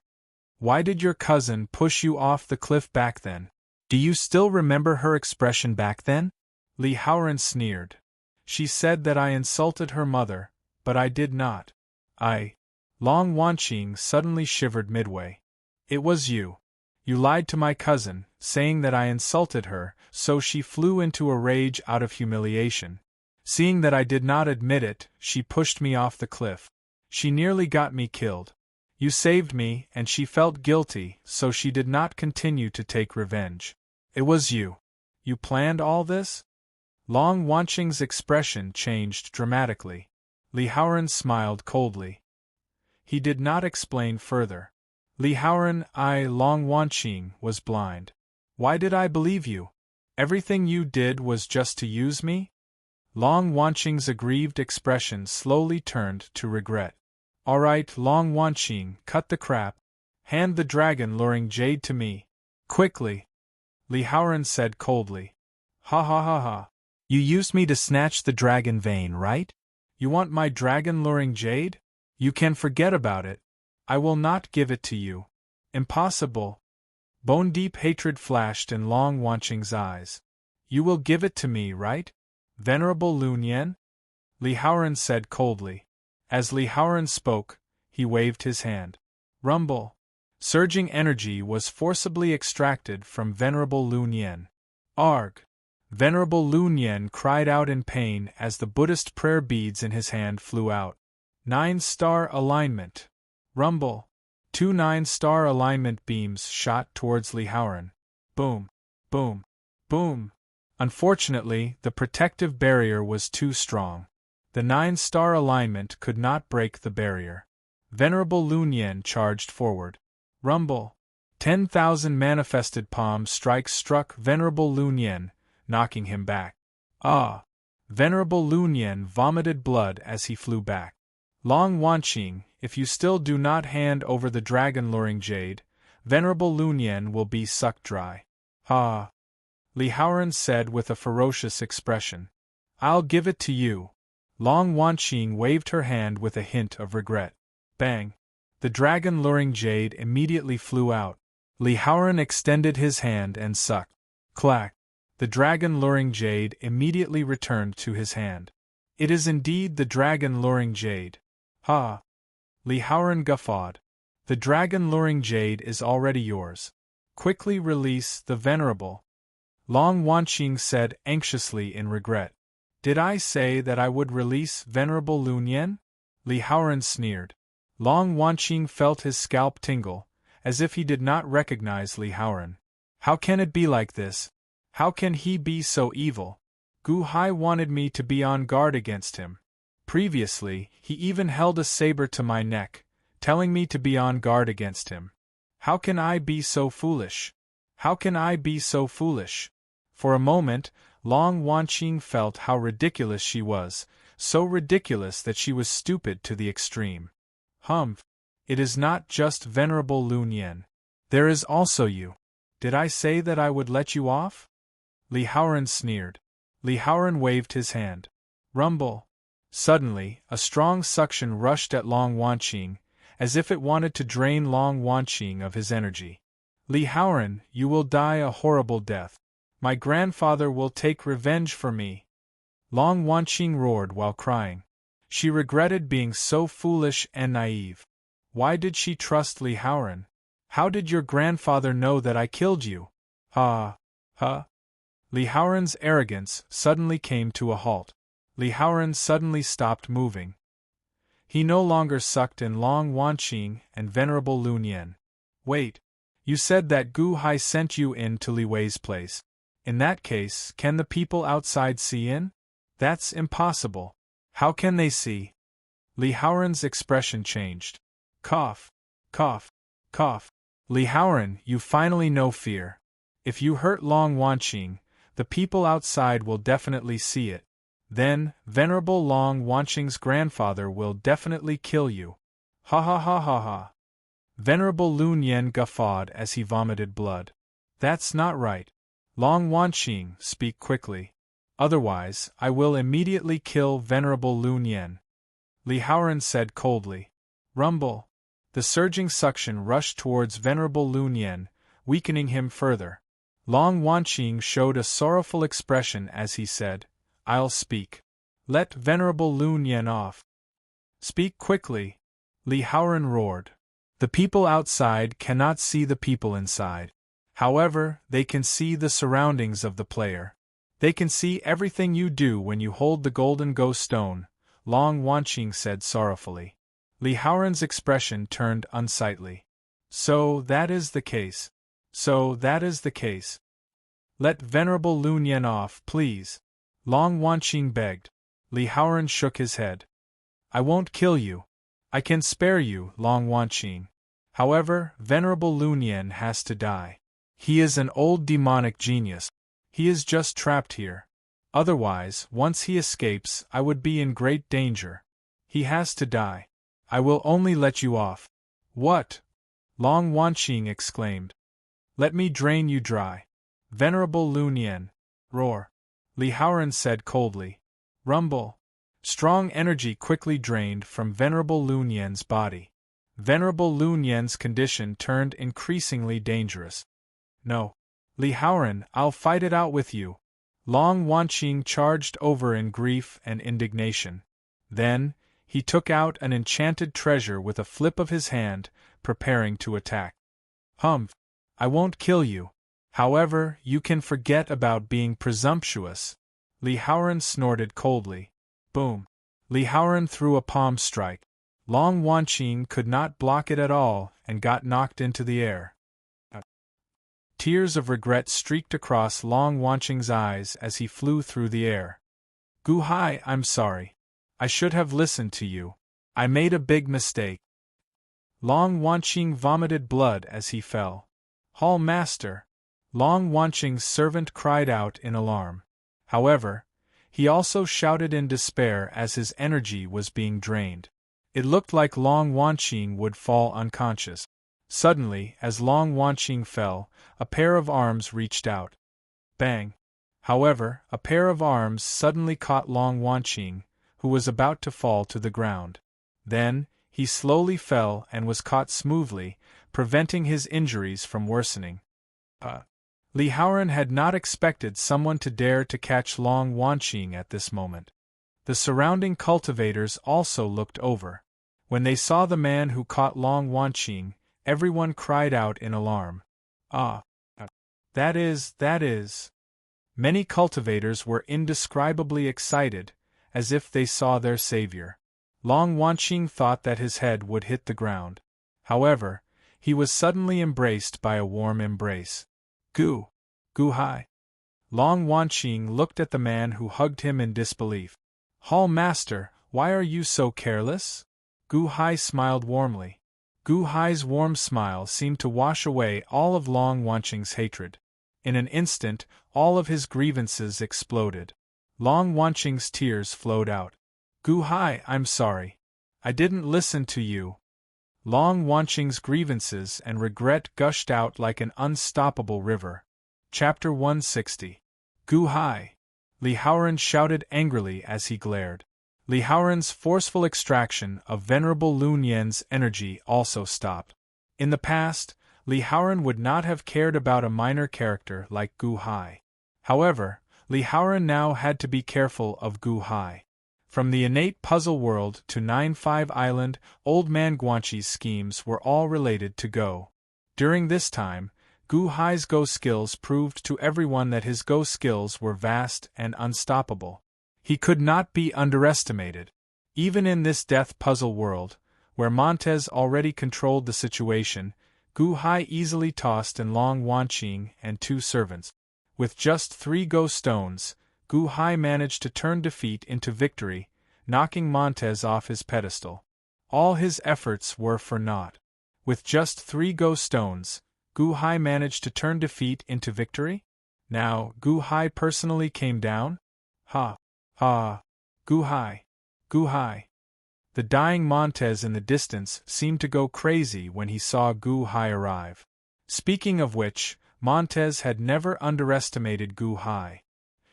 Why did your cousin push you off the cliff back then? Do you still remember her expression back then? Li Haoran sneered. She said that I insulted her mother, but I did not. Long Wanqing suddenly shivered midway. It was you. You lied to my cousin, saying that I insulted her, so she flew into a rage out of humiliation. Seeing that I did not admit it, she pushed me off the cliff. She nearly got me killed. You saved me, and she felt guilty, so she did not continue to take revenge. It was you. You planned all this? Long Wanqing's expression changed dramatically. Li Haoran smiled coldly. He did not explain further. Li Haoran, Long Wanqing, was blind. Why did I believe you? Everything you did was just to use me? Long Wanqing's aggrieved expression slowly turned to regret. All right, Long Wanqing, cut the crap. Hand the dragon-luring jade to me. Quickly. Li Haoran said coldly. Ha ha ha ha. You used me to snatch the dragon vein, right? You want my dragon-luring jade? You can forget about it. I will not give it to you. Impossible. Bone-deep hatred flashed in Long Wanqing's eyes. You will give it to me, right? Venerable Lunyan? Li Haoran said coldly. As Li Haoran spoke, he waved his hand. Rumble. Surging energy was forcibly extracted from Venerable Lunyan. Arg! Venerable Lunyan cried out in pain as the Buddhist prayer beads in his hand flew out. 9-star alignment. Rumble. 2 9-star alignment beams shot towards Li Haoran. Boom. Boom. Boom. Unfortunately, the protective barrier was too strong. The 9-star alignment could not break the barrier. Venerable Lunyan charged forward. Rumble. 10,000 manifested palm strikes struck Venerable Lunyan, knocking him back. Ah! Venerable Lunyan vomited blood as he flew back. Long Wanqing, if you still do not hand over the dragon-luring jade, Venerable Lunyan will be sucked dry. Ha! Li Haoran said with a ferocious expression. I'll give it to you. Long Wanqing waved her hand with a hint of regret. Bang! The dragon-luring jade immediately flew out. Li Haoran extended his hand and sucked. Clack! The dragon-luring jade immediately returned to his hand. It is indeed the dragon-luring jade. Ha! Li Haoran guffawed. The dragon-luring jade is already yours. Quickly release the venerable. Long Wanqing said anxiously in regret. Did I say that I would release Venerable Lunyan? Li Haoran sneered. Long Wanqing felt his scalp tingle, as if he did not recognize Li Haoran. How can it be like this? How can he be so evil? Gu Hai wanted me to be on guard against him. Previously, he even held a saber to my neck, telling me to be on guard against him. How can I be so foolish? How can I be so foolish? For a moment, Long Wanqing felt how ridiculous she was, so ridiculous that she was stupid to the extreme. Humph! It is not just Venerable Lunyan. There is also you. Did I say that I would let you off? Li Haoran sneered. Li Haoran waved his hand. Rumble! Suddenly, a strong suction rushed at Long Wanqing, as if it wanted to drain Long Wanqing of his energy. Li Haoran, you will die a horrible death. My grandfather will take revenge for me. Long Wanqing roared while crying. She regretted being so foolish and naive. Why did she trust Li Haoran? How did your grandfather know that I killed you? Ha! Ha! Li Haoran's arrogance suddenly came to a halt. Li Haoran suddenly stopped moving. He no longer sucked in Long Wanqing and Venerable Lunyan. Wait! You said that Gu Hai sent you in to Li Wei's place. In that case, can the people outside see in? That's impossible. How can they see? Li Haoran's expression changed. Cough. Cough. Cough. Li Haoran, you finally know fear. If you hurt Long Wanqing, the people outside will definitely see it. Then, Venerable Long Wanqing's grandfather will definitely kill you. Ha ha ha ha ha. Venerable Lunyan guffawed as he vomited blood. That's not right. Long Wanqing, speak quickly. Otherwise, I will immediately kill Venerable Lunyan. Li Haoran said coldly. Rumble. The surging suction rushed towards Venerable Lunyan, weakening him further. Long Wanqing showed a sorrowful expression as he said, I'll speak. Let Venerable Lunyan off. Speak quickly. Li Haoran roared. The people outside cannot see the people inside. However, they can see the surroundings of the player. They can see everything you do when you hold the golden ghost stone, Long Wanqing said sorrowfully. Li Haoran's expression turned unsightly. So that is the case. So that is the case. Let Venerable Lunyan off, please. Long Wanqing begged. Li Haoran shook his head. I won't kill you. I can spare you, Long Wanqing. However, Venerable Lunyan has to die. He is an old demonic genius. He is just trapped here. Otherwise, once he escapes, I would be in great danger. He has to die. I will only let you off. What? Long Wanqing exclaimed. Let me drain you dry. Venerable Lunyan. Roar. Li Haoran said coldly. Rumble. Strong energy quickly drained from Venerable Lunyan's body. Venerable Lunyan's condition turned increasingly dangerous. No. Li Haoran, I'll fight it out with you. Long Wanqing charged over in grief and indignation. Then, he took out an enchanted treasure with a flip of his hand, preparing to attack. Humph! I won't kill you. However, you can forget about being presumptuous. Li Haoran snorted coldly. Boom! Li Haoran threw a palm strike. Long Wanqing could not block it at all and got knocked into the air. Tears of regret streaked across Long Wanqing's eyes as he flew through the air. Gu Hai, I'm sorry. I should have listened to you. I made a big mistake. Long Wanqing vomited blood as he fell. Hall Master! Long Wanqing's servant cried out in alarm. However, he also shouted in despair as his energy was being drained. It looked like Long Wanqing would fall unconscious. Suddenly, as Long Wanqing fell, a pair of arms reached out. Bang! However, a pair of arms suddenly caught Long Wanqing, who was about to fall to the ground. Then, he slowly fell and was caught smoothly, preventing his injuries from worsening. Li Haoran had not expected someone to dare to catch Long Wanqing at this moment. The surrounding cultivators also looked over. When they saw the man who caught Long Wanqing, everyone cried out in alarm. That is. Many cultivators were indescribably excited, as if they saw their savior. Long Wanqing thought that his head would hit the ground. However, he was suddenly embraced by a warm embrace. Gu Hai. Long Wanqing looked at the man who hugged him in disbelief. Hall Master, why are you so careless? Gu Hai smiled warmly. Gu Hai's warm smile seemed to wash away all of Long Wanqing's hatred. In an instant, all of his grievances exploded. Long Wanqing's tears flowed out. Gu Hai, I'm sorry. I didn't listen to you. Long Wanqing's grievances and regret gushed out like an unstoppable river. Chapter 160. Gu Hai! Li Haoran shouted angrily as he glared. Li Haoran's forceful extraction of Venerable Lun Yan's energy also stopped. In the past, Li Haoran would not have cared about a minor character like Gu Hai. However, Li Haoran now had to be careful of Gu Hai. From the innate puzzle world to 9-5 Island, Old Man Guanxi's schemes were all related to Go. During this time, Gu Hai's Go skills proved to everyone that his Go skills were vast and unstoppable. He could not be underestimated. Even in this death puzzle world, where Montez already controlled the situation, Gu Hai easily tossed in Long Wanqing and 2 servants. With just 3 Go stones, Gu Hai managed to turn defeat into victory, knocking Montez off his pedestal. All his efforts were for naught. With just 3 Go stones, Gu Hai managed to turn defeat into victory? Now, Gu Hai personally came down? Ha! Gu Hai! Gu Hai! The dying Montez in the distance seemed to go crazy when he saw Gu Hai arrive. Speaking of which, Montez had never underestimated Gu Hai.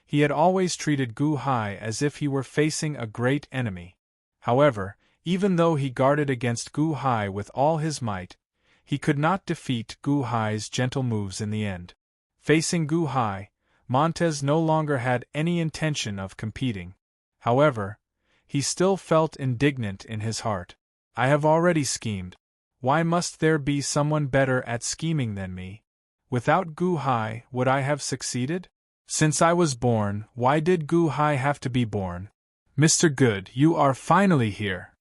He had always treated Gu Hai as if he were facing a great enemy. However, even though he guarded against Gu Hai with all his might, he could not defeat Gu Hai's gentle moves in the end. Facing Gu Hai, Montez no longer had any intention of competing. However, he still felt indignant in his heart. I have already schemed. Why must there be someone better at scheming than me? Without Gu Hai, would I have succeeded? Since I was born, why did Gu Hai have to be born? Mr. Good, you are finally here.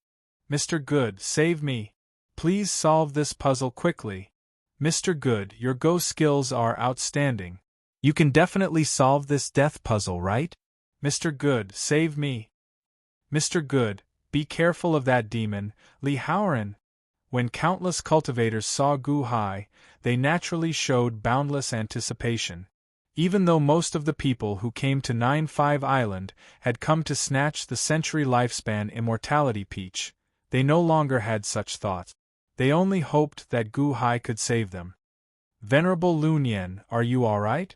Mr. Good, save me. Please solve this puzzle quickly. Mr. Good, your Go skills are outstanding. You can definitely solve this death puzzle, right? Mr. Good, save me. Mr. Good, be careful of that demon, Li Haoran. When countless cultivators saw Gu Hai, they naturally showed boundless anticipation. Even though most of the people who came to 9-5 Island had come to snatch the century lifespan immortality peach, they no longer had such thoughts. They only hoped that Gu Hai could save them. Venerable Lun Yan, are you alright?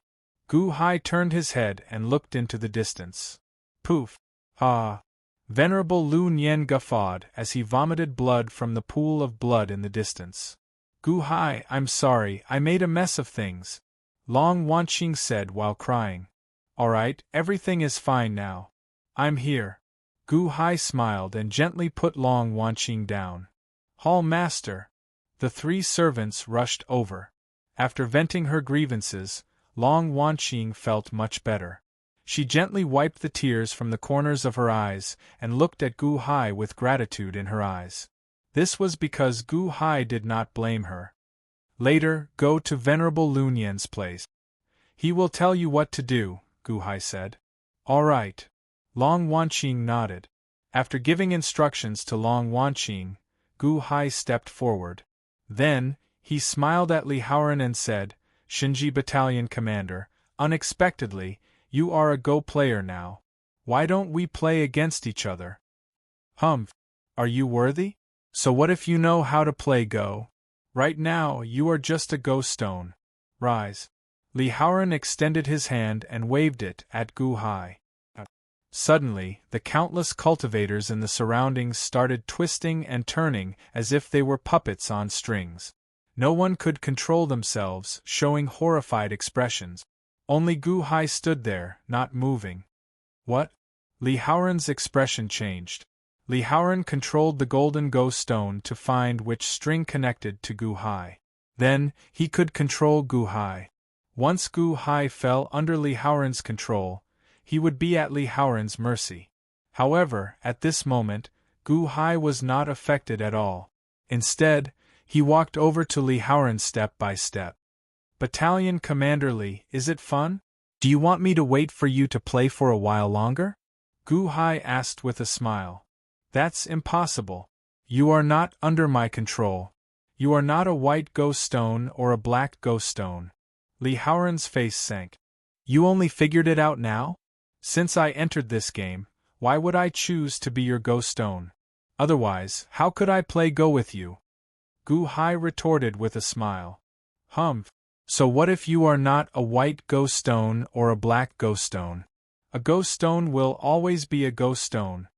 Gu Hai turned his head and looked into the distance. Poof! Ha! Venerable Lun Yan guffawed as he vomited blood from the pool of blood in the distance. Gu Hai, I'm sorry, I made a mess of things. Long Wanqing said while crying. Alright, everything is fine now. I'm here. Gu Hai smiled and gently put Long Wanqing down. Hall Master! The 3 servants rushed over. After venting her grievances, Long Wanqing felt much better. She gently wiped the tears from the corners of her eyes and looked at Gu Hai with gratitude in her eyes. This was because Gu Hai did not blame her. Later, go to Venerable Lun Yan's place. He will tell you what to do, Gu Hai said. All right. Long Wanqing nodded. After giving instructions to Long Wanqing, Gu Hai stepped forward. Then, he smiled at Li Haoran and said, Shinji Battalion Commander, unexpectedly, you are a Go player now. Why don't we play against each other? Humph. Are you worthy? So what if you know how to play Go? Right now, you are just a Go stone. Rise. Li Haoran extended his hand and waved it at Gu Hai. Suddenly, the countless cultivators in the surroundings started twisting and turning as if they were puppets on strings. No one could control themselves, showing horrified expressions. Only Gu Hai stood there, not moving. What? Li Haoran's expression changed. Li Haoran controlled the golden Go stone to find which string connected to Gu Hai. Then, he could control Gu Hai. Once Gu Hai fell under Li Haoran's control, he would be at Li Haoran's mercy. However, at this moment, Gu Hai was not affected at all. Instead, he walked over to Li Haoran step by step. Battalion Commander Li, is it fun? Do you want me to wait for you to play for a while longer? Gu Hai asked with a smile. That's impossible. You are not under my control. You are not a white Go stone or a black Go stone. Li Haoran's face sank. You only figured it out now? Since I entered this game, why would I choose to be your Go stone? Otherwise, how could I play Go with you? Gu Hai retorted with a smile. Humph. So what if you are not a white Go stone or a black Go stone? A Go stone will always be a Go stone.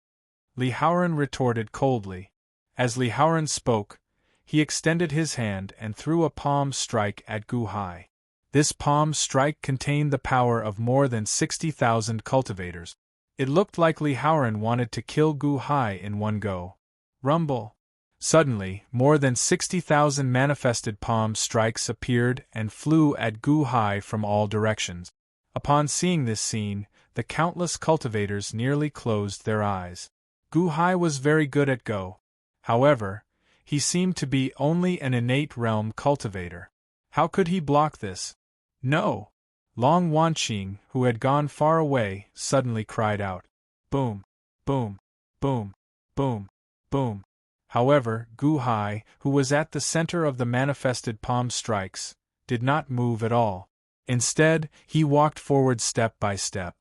Li Haoran retorted coldly. As Li Haoran spoke, he extended his hand and threw a palm strike at Gu Hai. This palm strike contained the power of more than 60,000 cultivators. It looked like Li Haoran wanted to kill Gu Hai in one go. Rumble! Suddenly, more than 60,000 manifested palm strikes appeared and flew at Gu Hai from all directions. Upon seeing this scene, the countless cultivators nearly closed their eyes. Gu Hai was very good at Go. However, he seemed to be only an innate realm cultivator. How could he block this? No! Long Wanqing, who had gone far away, suddenly cried out. Boom! Boom! Boom! Boom! Boom! However, Gu Hai, who was at the center of the manifested palm strikes, did not move at all. Instead, he walked forward step by step.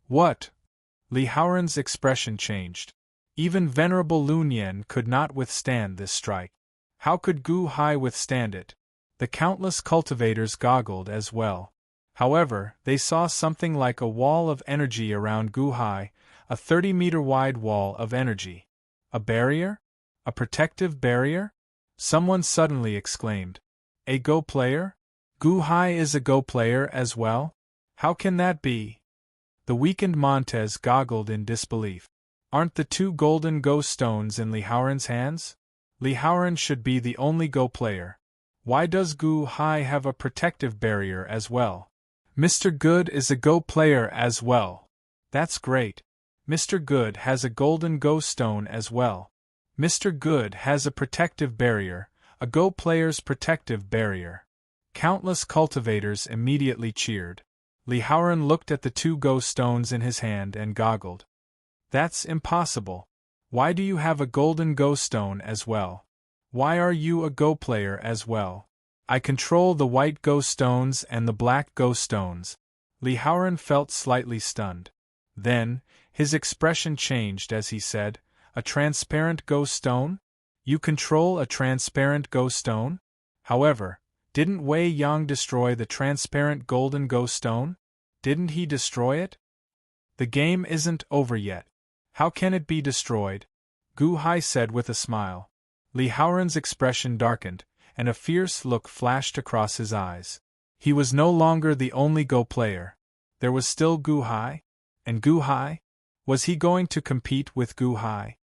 What? Li Haoran's expression changed. Even Venerable Lun Yen could not withstand this strike. How could Gu Hai withstand it? The countless cultivators goggled as well. However, they saw something like a wall of energy around Gu Hai, a 30-meter-wide wall of energy. A barrier? A protective barrier? Someone suddenly exclaimed. A Go player? Gu Hai is a Go player as well? How can that be? The weakened Montez goggled in disbelief. Aren't the two golden Go stones in Li Haoran's hands? Li Haoran should be the only Go player. Why does Gu Hai have a protective barrier as well? Mr. Good is a Go player as well. That's great. Mr. Good has a golden Go stone as well. Mr. Good has a protective barrier, a Go player's protective barrier. Countless cultivators immediately cheered. Li Haoran looked at the two Go stones in his hand and goggled. That's impossible. Why do you have a golden Go stone as well? Why are you a Go player as well? I control the white Go stones and the black Go stones. Li Haoran felt slightly stunned. Then, his expression changed as he said, A transparent Go stone? You control a transparent Go stone? However, didn't Wei Yang destroy the transparent golden Go stone? Didn't he destroy it? The game isn't over yet. How can it be destroyed? Gu Hai said with a smile. Li Haoran's expression darkened, and a fierce look flashed across his eyes. He was no longer the only Go player. There was still Gu Hai? And Gu Hai? Was he going to compete with Gu Hai?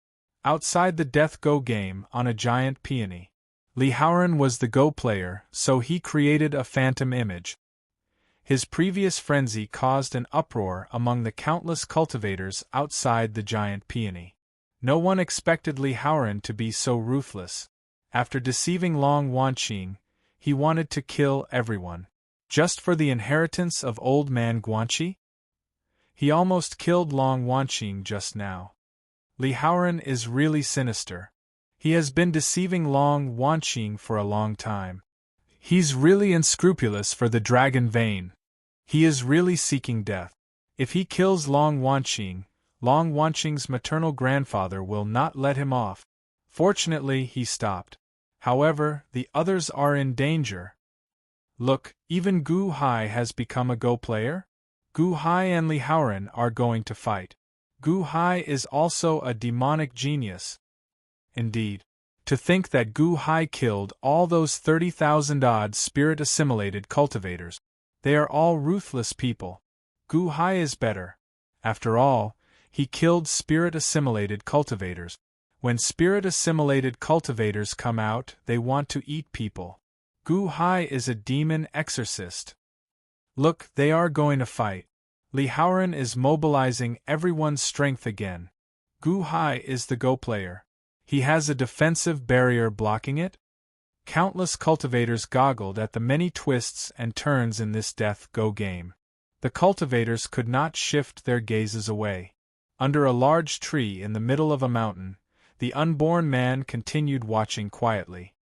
Outside the Death Go game on a giant peony. Li Haoran was the Go player, so he created a phantom image. His previous frenzy caused an uproar among the countless cultivators outside the giant peony. No one expected Li Haoran to be so ruthless. After deceiving Long Wanqing, he wanted to kill everyone. Just for the inheritance of Old Man Guanxi? He almost killed Long Wanqing just now. Li Haoran is really sinister. He has been deceiving Long Wanqing for a long time. He's really unscrupulous for the dragon vein. He is really seeking death. If he kills Long Wanqing's maternal grandfather will not let him off. Fortunately, he stopped. However, the others are in danger. Look, even Gu Hai has become a Go player? Gu Hai and Li Haoran are going to fight. Gu Hai is also a demonic genius. Indeed. To think that Gu Hai killed all those 30,000-odd spirit-assimilated cultivators. They are all ruthless people. Gu Hai is better. After all, he killed spirit-assimilated cultivators. When spirit-assimilated cultivators come out, they want to eat people. Gu Hai is a demon exorcist. Look, they are going to fight. Li Haoran is mobilizing everyone's strength again. Gu Hai is the Go player. He has a defensive barrier blocking it? Countless cultivators goggled at the many twists and turns in this death-go game. The cultivators could not shift their gazes away. Under a large tree in the middle of a mountain, the unborn man continued watching quietly.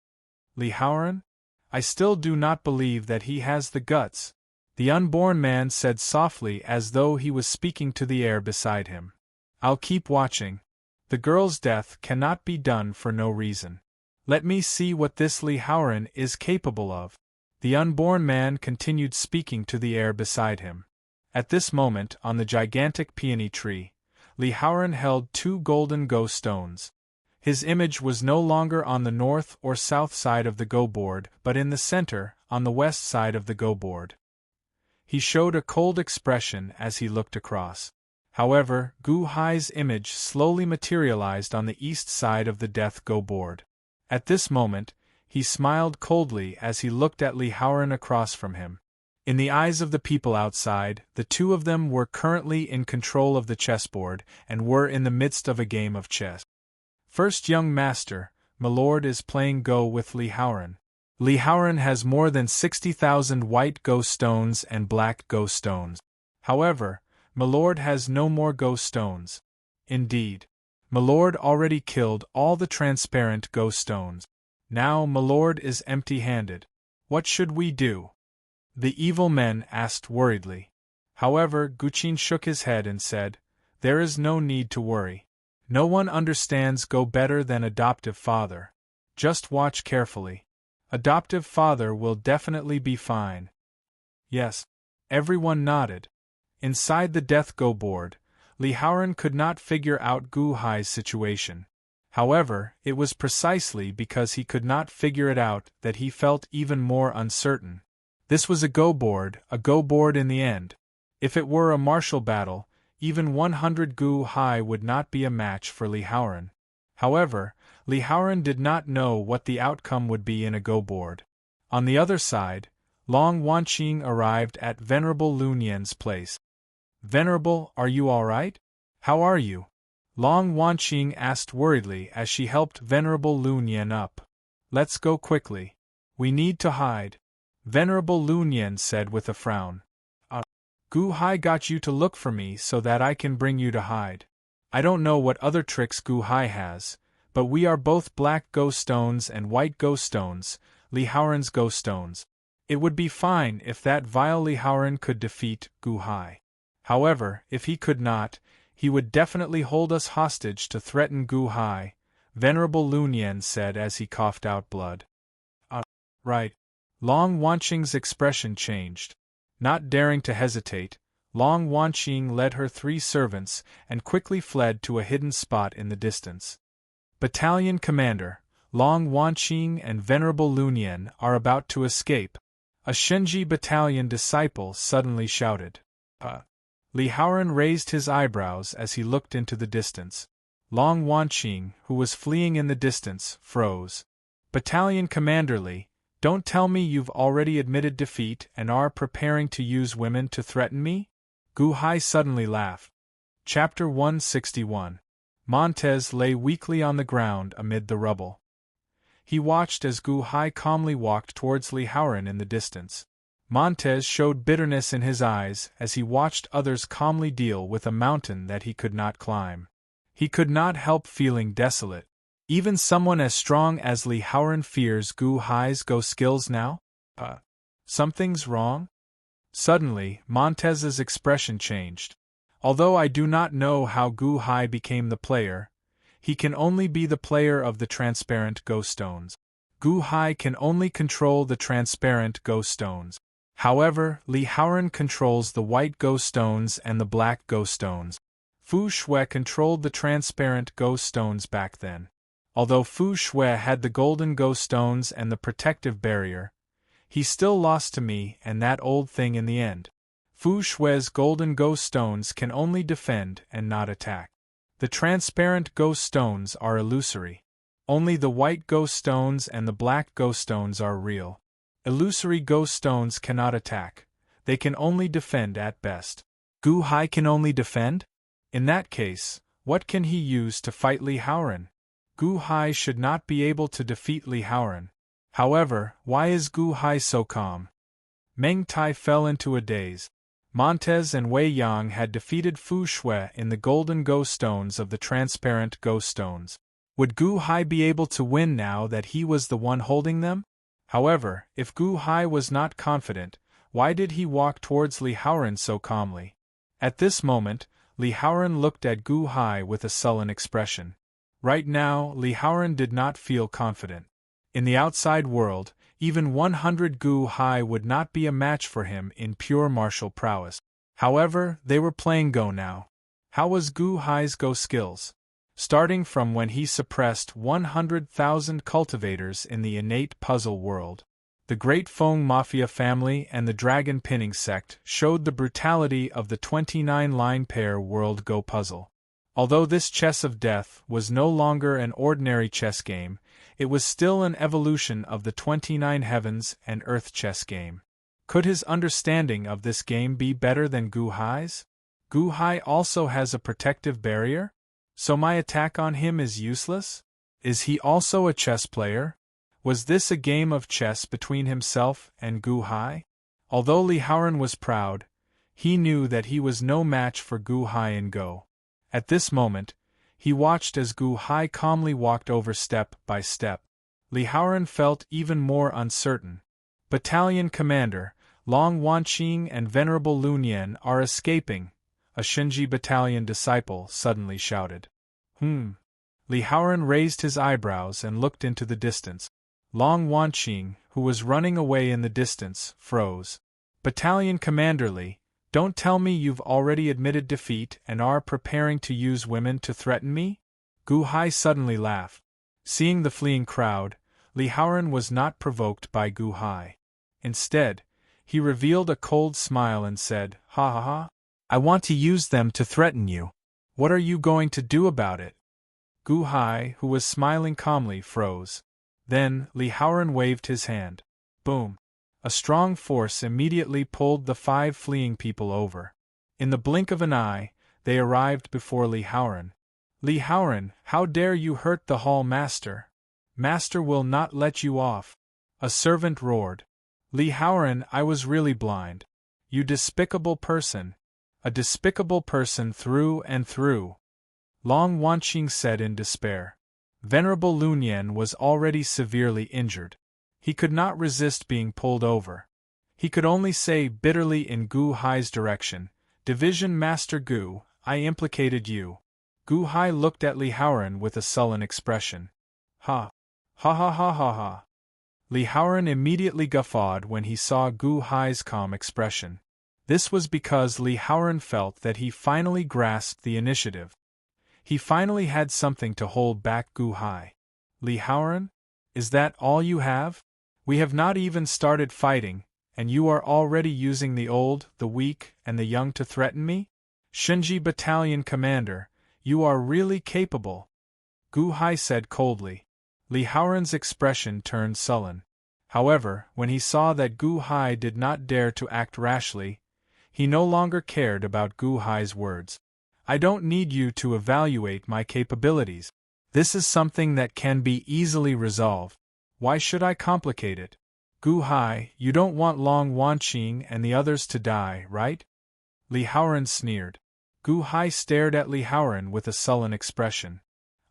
Li Haoran? I still do not believe that he has the guts, the unborn man said softly as though he was speaking to the air beside him. I'll keep watching. The girl's death cannot be done for no reason. Let me see what this Li Haoran is capable of. The unborn man continued speaking to the air beside him. At this moment, on the gigantic peony tree, Li Haoran held 2 golden Go stones. His image was no longer on the north or south side of the Go board, but in the center, on the west side of the Go board. He showed a cold expression as he looked across. However, Gu Hai's image slowly materialized on the east side of the Death Go board. At this moment, he smiled coldly as he looked at Li Haoran across from him. In the eyes of the people outside, the two of them were currently in control of the chessboard and were in the midst of a game of chess. First young master, Milord is playing Go with Li Haoran. Li Haoran has more than 60,000 white Go stones and black Go stones. However, Milord has no more Go stones. Indeed, Milord already killed all the transparent Go stones. Now Milord is empty-handed. What should we do? The evil men asked worriedly. However, Guqin shook his head and said, there is no need to worry. No one understands Go better than adoptive father. Just watch carefully. Adoptive father will definitely be fine. Yes. Everyone nodded. Inside the Death Go board, Li Haoran could not figure out Gu Hai's situation. However, it was precisely because he could not figure it out that he felt even more uncertain. This was a Go board in the end. If it were a martial battle, even 100 Gu Hai would not be a match for Li Haoran. However, Li Haoran did not know what the outcome would be in a Go board. On the other side, Long Wanqing arrived at Venerable Lun Yan's place. Venerable, are you all right? How are you? Long Wanqing asked worriedly as she helped Venerable Lun Yan up. Let's go quickly. We need to hide. Venerable Lun Yan said with a frown. Gu Hai got you to look for me so that I can bring you to hide. I don't know what other tricks Gu Hai has, but we are both black Go stones and white Go stones, Li Haoran's Go stones. It would be fine if that vile Li Haoran could defeat Gu Hai. However, if he could not, he would definitely hold us hostage to threaten Gu Hai, Venerable Lun Yan said as he coughed out blood. Right. Long Wanqing's expression changed. Not daring to hesitate, Long Wanqing led her 3 servants and quickly fled to a hidden spot in the distance. Battalion Commander, Long Wanqing and Venerable Lun Yan are about to escape. A Shenji battalion disciple suddenly shouted. Li Haoran raised his eyebrows as he looked into the distance. Long Wanqing, who was fleeing in the distance, froze. Battalion Commander Li, don't tell me you've already admitted defeat and are preparing to use women to threaten me? Gu Hai suddenly laughed. Chapter 161. Montez lay weakly on the ground amid the rubble. He watched as Gu Hai calmly walked towards Li Haoran in the distance. Montez showed bitterness in his eyes as he watched others calmly deal with a mountain that he could not climb. He could not help feeling desolate. Even someone as strong as Li Haoran fears Gu Hai's go skills now? Something's wrong? Suddenly, Montez's expression changed. Although I do not know how Gu Hai became the player, he can only be the player of the transparent Go stones. Gu Hai can only control the transparent Go stones. However, Li Haoran controls the white Go stones and the black Go stones. Fu Shui controlled the transparent Go stones back then. Although Fu Shui had the golden Go stones and the protective barrier, he still lost to me and that old thing in the end. Fu Shui's golden Go stones can only defend and not attack. The transparent Go stones are illusory. Only the white Go stones and the black Go stones are real. Illusory Go stones cannot attack. They can only defend at best. Gu Hai can only defend? In that case, what can he use to fight Li Haoran? Gu Hai should not be able to defeat Li Haoran. However, why is Gu Hai so calm? Meng Tai fell into a daze. Montez and Wei Yang had defeated Fu Shui in the golden Go stones of the transparent Go stones. Would Gu Hai be able to win now that he was the one holding them? However, if Gu Hai was not confident, why did he walk towards Li Haoran so calmly? At this moment, Li Haoran looked at Gu Hai with a sullen expression. Right now, Li Haoran did not feel confident. In the outside world, even 100 Gu Hai would not be a match for him in pure martial prowess. However, they were playing Go now. How was Gu Hai's Go skills? Starting from when he suppressed 100,000 cultivators in the innate puzzle world. The Great Feng Mafia family and the Dragon Pinning sect showed the brutality of the 29-line pair world Go puzzle. Although this chess of death was no longer an ordinary chess game, it was still an evolution of the 29 heavens and earth chess game. Could his understanding of this game be better than Gu Hai's? Gu Hai also has a protective barrier? So my attack on him is useless? Is he also a chess player? Was this a game of chess between himself and Gu Hai? Although Li Haoran was proud, he knew that he was no match for Gu Hai in Go. At this moment, he watched as Gu Hai calmly walked over step by step. Li Haoran felt even more uncertain. Battalion Commander, Long Wanqing and Venerable Lunyan are escaping, a Shinji Battalion disciple suddenly shouted. Li Haoran raised his eyebrows and looked into the distance. Long Wanqing, who was running away in the distance, froze. Battalion Commander Li, don't tell me you've already admitted defeat and are preparing to use women to threaten me? Gu Hai suddenly laughed. Seeing the fleeing crowd, Li Haoran was not provoked by Gu Hai. Instead, he revealed a cold smile and said, "Ha ha ha. I want to use them to threaten you. What are you going to do about it?" Gu Hai, who was smiling calmly, froze. Then, Li Haoran waved his hand. Boom! A strong force immediately pulled the 5 fleeing people over. In the blink of an eye, they arrived before Li Haoran. Li Haoran, how dare you hurt the hall master? Master will not let you off. A servant roared. Li Haoran, I was really blind. You despicable person. A despicable person through and through. Long Wanqing said in despair. Venerable Lunyan was already severely injured. He could not resist being pulled over. He could only say bitterly in Gu Hai's direction, Division Master Gu, I implicated you. Gu Hai looked at Li Haoran with a sullen expression. Ha! Ha ha ha ha ha! Li Haoran immediately guffawed when he saw Gu Hai's calm expression. This was because Li Haoran felt that he finally grasped the initiative. He finally had something to hold back Gu Hai. Li Haoran? Is that all you have? We have not even started fighting, and you are already using the old, the weak, and the young to threaten me? Shinji Battalion Commander, you are really capable. Gu Hai said coldly. Li Haoran's expression turned sullen. However, when he saw that Gu Hai did not dare to act rashly, he no longer cared about Gu Hai's words. I don't need you to evaluate my capabilities. This is something that can be easily resolved. Why should I complicate it? Gu Hai, you don't want Long Wanqing and the others to die, right? Li Haoran sneered. Gu Hai stared at Li Haoran with a sullen expression.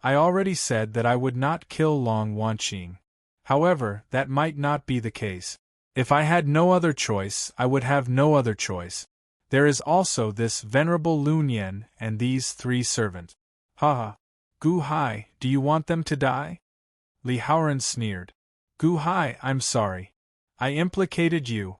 I already said that I would not kill Long Wanqing. However, that might not be the case. If I had no other choice, I would have no other choice. There is also this venerable Lun Yen and these 3 servants. Ha ha. Gu Hai, do you want them to die? Li Haoran sneered. Gu Hai, I'm sorry. I implicated you.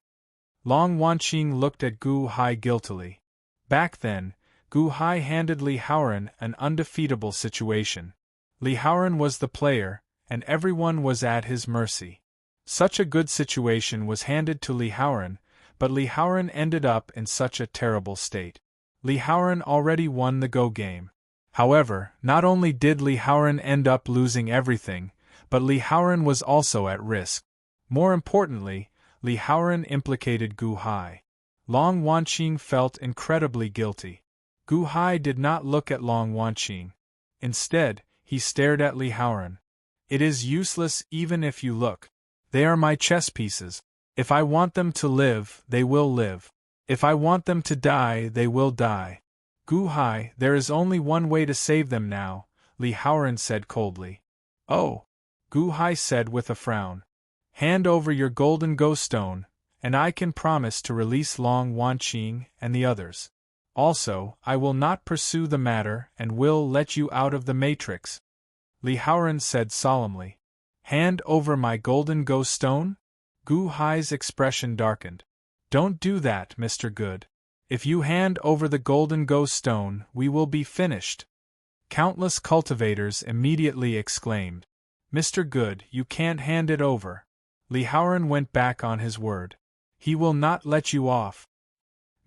Long Wanqing looked at Gu Hai guiltily. Back then, Gu Hai handed Li Haoran an undefeatable situation. Li Haoran was the player, and everyone was at his mercy. Such a good situation was handed to Li Haoran, but Li Haoran ended up in such a terrible state. Li Haoran already won the Go game. However, not only did Li Haoran end up losing everything, but Li Haoran was also at risk. More importantly, Li Haoran implicated Gu Hai. Long Wanqing felt incredibly guilty. Gu Hai did not look at Long Wanqing. Instead, he stared at Li Haoran. It is useless even if you look. They are my chess pieces. If I want them to live, they will live. If I want them to die, they will die. Gu Hai, there is only one way to save them now, Li Haoran said coldly. Oh, Gu Hai said with a frown. Hand over your golden Go stone, and I can promise to release Long Wanqing and the others. Also, I will not pursue the matter and will let you out of the matrix. Li Haoran said solemnly. Hand over my golden Go stone? Gu Hai's expression darkened. Don't do that, Mr. Good. If you hand over the golden Go stone, we will be finished. Countless cultivators immediately exclaimed. Mr. Good, you can't hand it over. Li Haoran went back on his word. He will not let you off.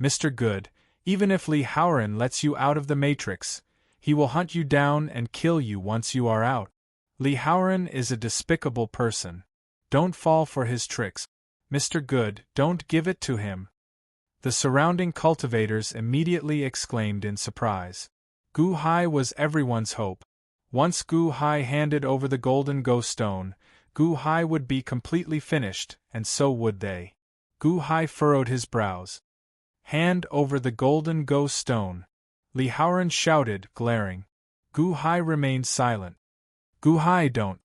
Mr. Good, even if Li Haoran lets you out of the matrix, he will hunt you down and kill you once you are out. Li Haoran is a despicable person. Don't fall for his tricks. Mr. Good, don't give it to him. The surrounding cultivators immediately exclaimed in surprise. Gu Hai was everyone's hope. Once Gu Hai handed over the golden Go stone, Gu Hai would be completely finished, and so would they. Gu Hai furrowed his brows. Hand over the golden Go stone. Li Haoran shouted, glaring. Gu Hai remained silent. Gu Hai, don't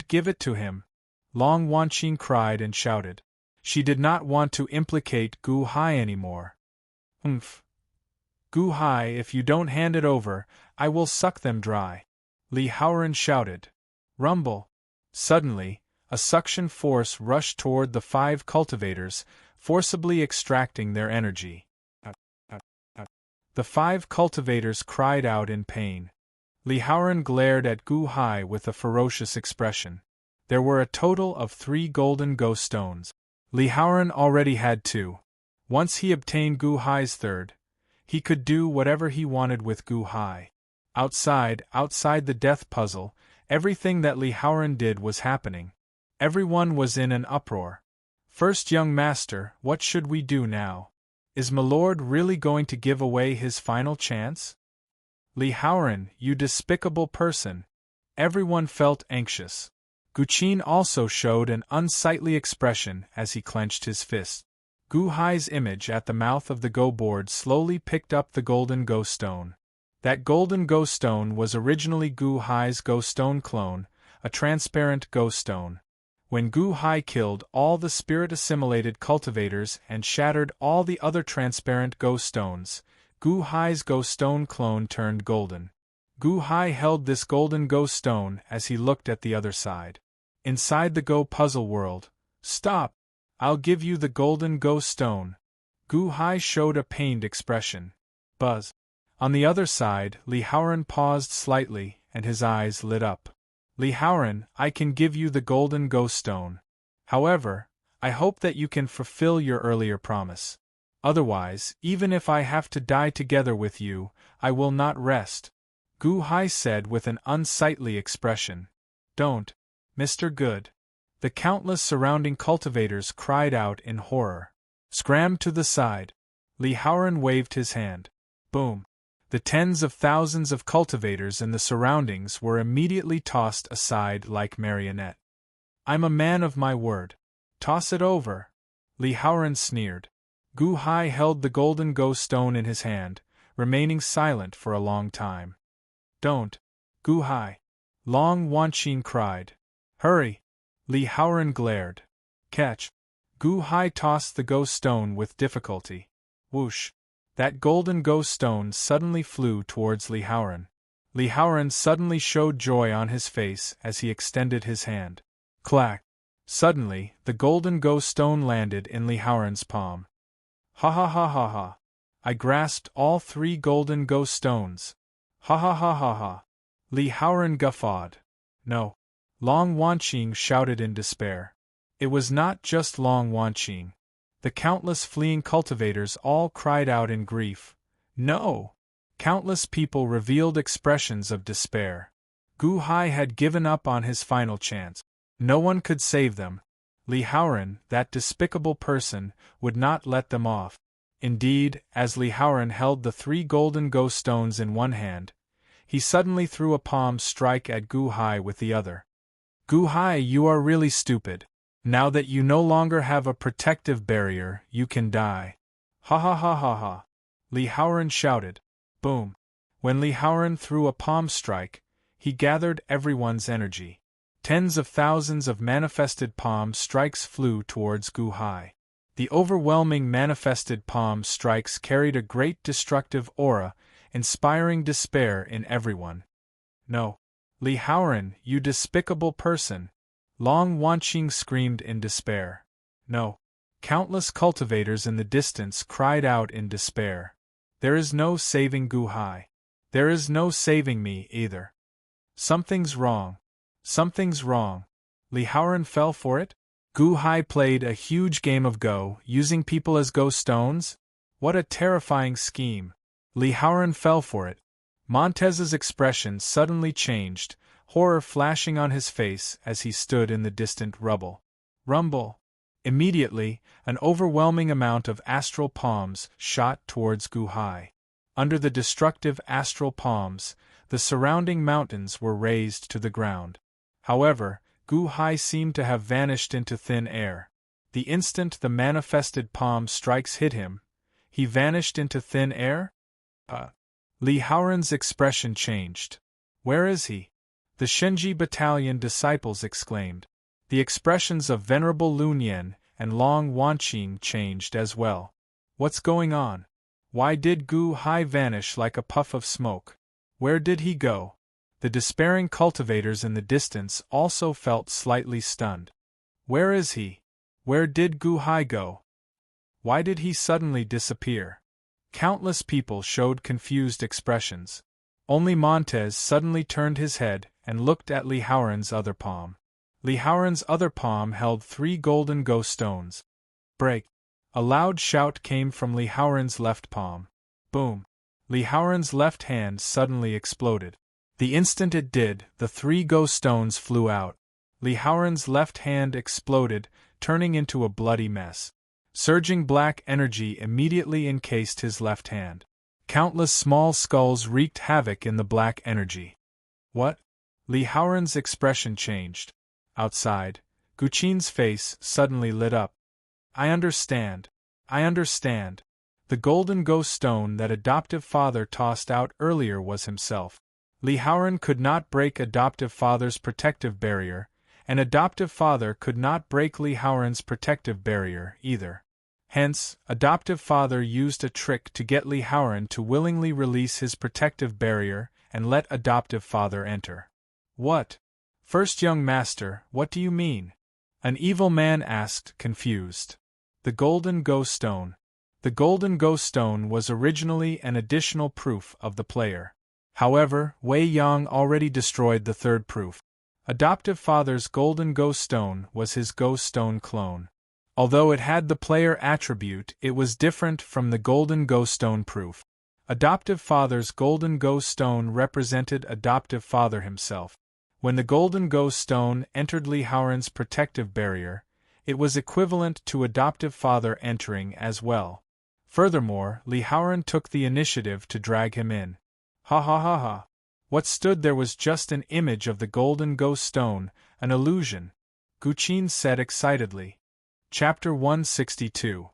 give it to him. Long Wanqing cried and shouted. She did not want to implicate Gu Hai anymore. Humph. Gu Hai, if you don't hand it over, I will suck them dry. Li Haoran shouted. Rumble. Suddenly, a suction force rushed toward the 5 cultivators, forcibly extracting their energy. The 5 cultivators cried out in pain. Li Haoran glared at Gu Hai with a ferocious expression. There were a total of 3 golden Go stones. Li Haoran already had 2. Once he obtained Gu Hai's 3rd, he could do whatever he wanted with Gu Hai. Outside the death puzzle, everything that Li Haoran did was happening. Everyone was in an uproar. First young master, what should we do now? Is Milord really going to give away his final chance? Li Haoran, you despicable person. Everyone felt anxious. Guqin also showed an unsightly expression as he clenched his fist. Gu Hai's image at the mouth of the Go board slowly picked up the golden Go stone. That golden Go stone was originally Gu Hai's Go stone clone, a transparent Go stone. When Gu Hai killed all the spirit-assimilated cultivators and shattered all the other transparent Go stones, Gu Hai's Go stone clone turned golden. Gu Hai held this golden Go stone as he looked at the other side. Inside the Go puzzle world. Stop! I'll give you the golden Go stone. Gu Hai showed a pained expression. Buzz. On the other side, Li Haoran paused slightly, and his eyes lit up. Li Haoran, I can give you the golden Go stone. However, I hope that you can fulfill your earlier promise. Otherwise, even if I have to die together with you, I will not rest. Gu Hai said with an unsightly expression. Don't, Mr. Good. The countless surrounding cultivators cried out in horror. Scram to the side. Li Haoran waved his hand. Boom. The tens of thousands of cultivators in the surroundings were immediately tossed aside like marionette. I'm a man of my word. Toss it over. Li Haoran sneered. Gu Hai held the golden Go stone in his hand, remaining silent for a long time. Don't, Gu Hai! Long Wanqing cried. Hurry! Li Haoran glared. Catch! Gu Hai tossed the ghost stone with difficulty. Whoosh! That golden ghost stone suddenly flew towards Li Haoran. Li Haoran suddenly showed joy on his face as he extended his hand. Clack! Suddenly, the golden ghost stone landed in Li Haoran's palm. Ha ha ha ha ha! I grasped all 3 golden ghost stones. Ha ha ha ha ha! Li Haoran guffawed. No! Long Wanqing shouted in despair. It was not just Long Wanqing. The countless fleeing cultivators all cried out in grief. No! Countless people revealed expressions of despair. Gu Hai had given up on his final chance. No one could save them. Li Haoran, that despicable person, would not let them off. Indeed, as Li Haoran held the 3 golden ghost stones in one hand, he suddenly threw a palm strike at Gu Hai with the other. Gu Hai, you are really stupid. Now that you no longer have a protective barrier, you can die. Ha ha ha ha ha! Li Haoran shouted. Boom! When Li Haoran threw a palm strike, he gathered everyone's energy. Tens of thousands of manifested palm strikes flew towards Gu Hai. The overwhelming manifested palm strikes carried a great destructive aura, inspiring despair in everyone. No! Li Haoran, you despicable person! Long Wanqing screamed in despair. No! Countless cultivators in the distance cried out in despair. There is no saving Gu Hai. There is no saving me either. Something's wrong. Something's wrong. Li Haoran fell for it? Gu Hai played a huge game of Go, using people as ghost stones? What a terrifying scheme. Li Haoran fell for it. Montez's expression suddenly changed, horror flashing on his face as he stood in the distant rubble. Rumble! Immediately, an overwhelming amount of astral palms shot towards Gu Hai. Under the destructive astral palms, the surrounding mountains were razed to the ground. However, Gu Hai seemed to have vanished into thin air. The instant the manifested palm strikes hit him, he vanished into thin air? Li Haoran's expression changed. Where is he? The Shenji Battalion disciples exclaimed. The expressions of Venerable Lun Yen and Long Wanqing changed as well. What's going on? Why did Gu Hai vanish like a puff of smoke? Where did he go? The despairing cultivators in the distance also felt slightly stunned. Where is he? Where did Gu Hai go? Why did he suddenly disappear? Countless people showed confused expressions. Only Montez suddenly turned his head and looked at Li Haoran's other palm. Li Haoran's other palm held 3 golden ghost stones. Break! A loud shout came from Li Haoran's left palm. Boom! Li Haoran's left hand suddenly exploded. The instant it did, the 3 ghost stones flew out. Li Haoran's left hand exploded, turning into a bloody mess. Surging black energy immediately encased his left hand. Countless small skulls wreaked havoc in the black energy. What? Li Haoran's expression changed. Outside, Guqin's face suddenly lit up. I understand. I understand. The golden ghost stone that adoptive father tossed out earlier was himself. Li Haoran could not break adoptive father's protective barrier, and adoptive father could not break Li Haoran's protective barrier either. Hence, adoptive father used a trick to get Li Haoran to willingly release his protective barrier and let adoptive father enter. What? First young master, what do you mean? An evil man asked, confused. The golden ghost stone. The golden ghost stone was originally an additional proof of the player. However, Wei Yang already destroyed the 3rd proof. Adoptive father's golden ghost stone was his ghost stone clone. Although it had the player attribute, it was different from the golden ghost stone proof. Adoptive father's golden ghost stone represented adoptive father himself. When the golden ghost stone entered Li Haoran's protective barrier, it was equivalent to adoptive father entering as well. Furthermore, Li Haoran took the initiative to drag him in. Ha ha ha ha. What stood there was just an image of the golden ghost stone, an illusion, Guqin said excitedly. Chapter 162.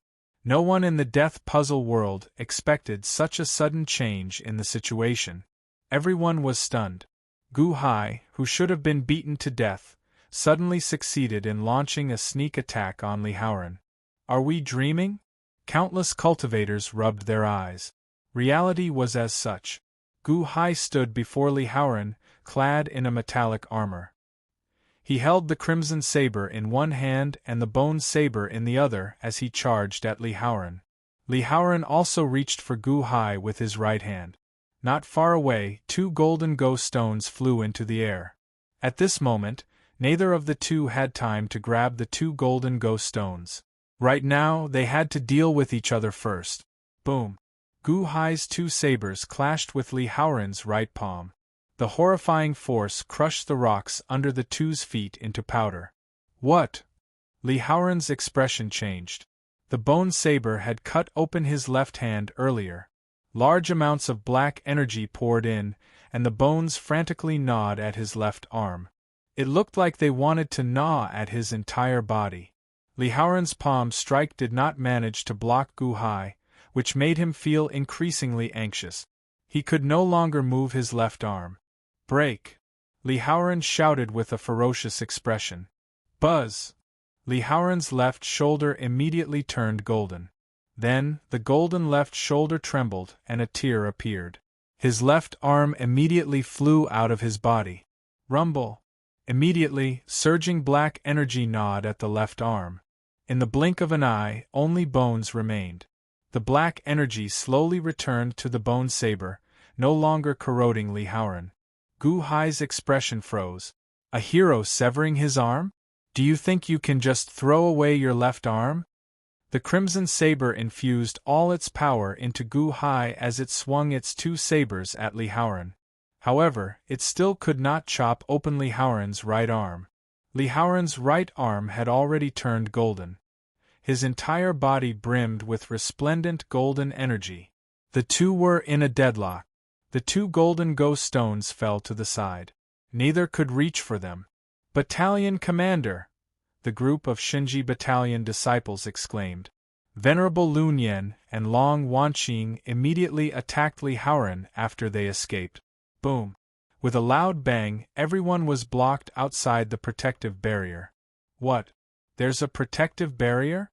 No one in the death puzzle world expected such a sudden change in the situation. Everyone was stunned. Gu Hai, who should have been beaten to death, suddenly succeeded in launching a sneak attack on Li Haoran. Are we dreaming? Countless cultivators rubbed their eyes. Reality was as such. Gu Hai stood before Li Haoran, clad in a metallic armor. He held the crimson saber in one hand and the bone saber in the other as he charged at Li Haoran. Li Haoran also reached for Gu Hai with his right hand. Not far away, 2 golden ghost stones flew into the air. At this moment, neither of the two had time to grab the 2 golden ghost stones. Right now, they had to deal with each other first. Boom! Gu Hai's 2 sabers clashed with Li Haoran's right palm. The horrifying force crushed the rocks under the two's feet into powder. What? Li Haoran's expression changed. The bone saber had cut open his left hand earlier. Large amounts of black energy poured in, and the bones frantically gnawed at his left arm. It looked like they wanted to gnaw at his entire body. Li Haoran's palm strike did not manage to block Gu Hai, which made him feel increasingly anxious. He could no longer move his left arm. Break! Li Haoran shouted with a ferocious expression. Buzz! Li Haoran's left shoulder immediately turned golden. Then, the golden left shoulder trembled and a tear appeared. His left arm immediately flew out of his body. Rumble! Immediately, surging black energy gnawed at the left arm. In the blink of an eye, only bones remained. The black energy slowly returned to the bone saber, no longer corroding Li Haoran. Gu Hai's expression froze. A hero severing his arm? Do you think you can just throw away your left arm? The crimson saber infused all its power into Gu Hai as it swung its 2 sabers at Li Haoran. However, it still could not chop open Li Haoran's right arm. Li Haoran's right arm had already turned golden. His entire body brimmed with resplendent golden energy. The two were in a deadlock. The 2 golden ghost stones fell to the side. Neither could reach for them. Battalion Commander! The group of Shinji Battalion disciples exclaimed. Venerable Lun Yen and Long Wanqing immediately attacked Li Haoran after they escaped. Boom! With a loud bang, everyone was blocked outside the protective barrier. What? There's a protective barrier?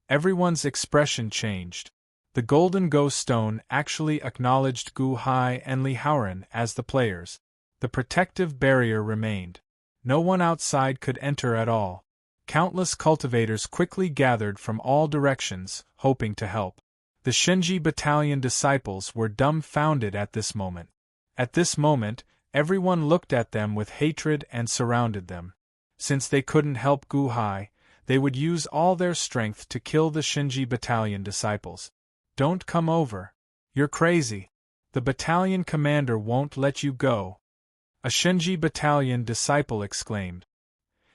Everyone's expression changed. The golden ghost stone actually acknowledged Gu Hai and Li Haoran as the players. The protective barrier remained. No one outside could enter at all. Countless cultivators quickly gathered from all directions, hoping to help. The Shinji Battalion disciples were dumbfounded at this moment. At this moment, everyone looked at them with hatred and surrounded them. Since they couldn't help Gu Hai, they would use all their strength to kill the Shinji Battalion disciples. Don't come over. You're crazy. The battalion commander won't let you go. A Shinji Battalion disciple exclaimed.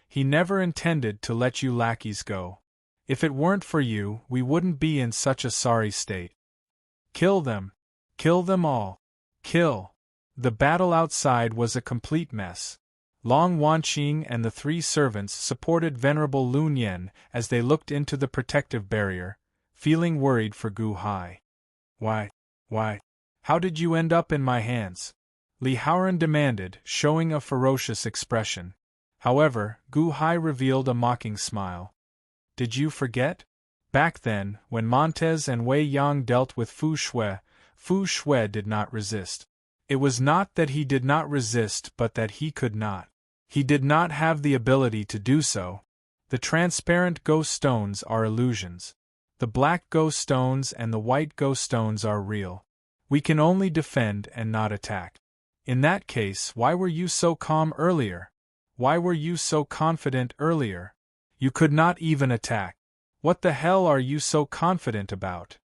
He never intended to let you lackeys go. If it weren't for you, we wouldn't be in such a sorry state. Kill them. Kill them all. Kill. The battle outside was a complete mess. Long Wanqing and the 3 servants supported Venerable Lun Yen as they looked into the protective barrier, feeling worried for Gu Hai. Why? How did you end up in my hands? Li Haoran demanded, showing a ferocious expression. However, Gu Hai revealed a mocking smile. Did you forget? Back then, when Montez and Wei Yang dealt with Fu Shui did not resist. It was not that he did not resist but that he could not. He did not have the ability to do so. The transparent ghost stones are illusions. The black ghost stones and the white ghost stones are real. We can only defend and not attack. In that case, why were you so calm earlier? Why were you so confident earlier? You could not even attack. What the hell are you so confident about?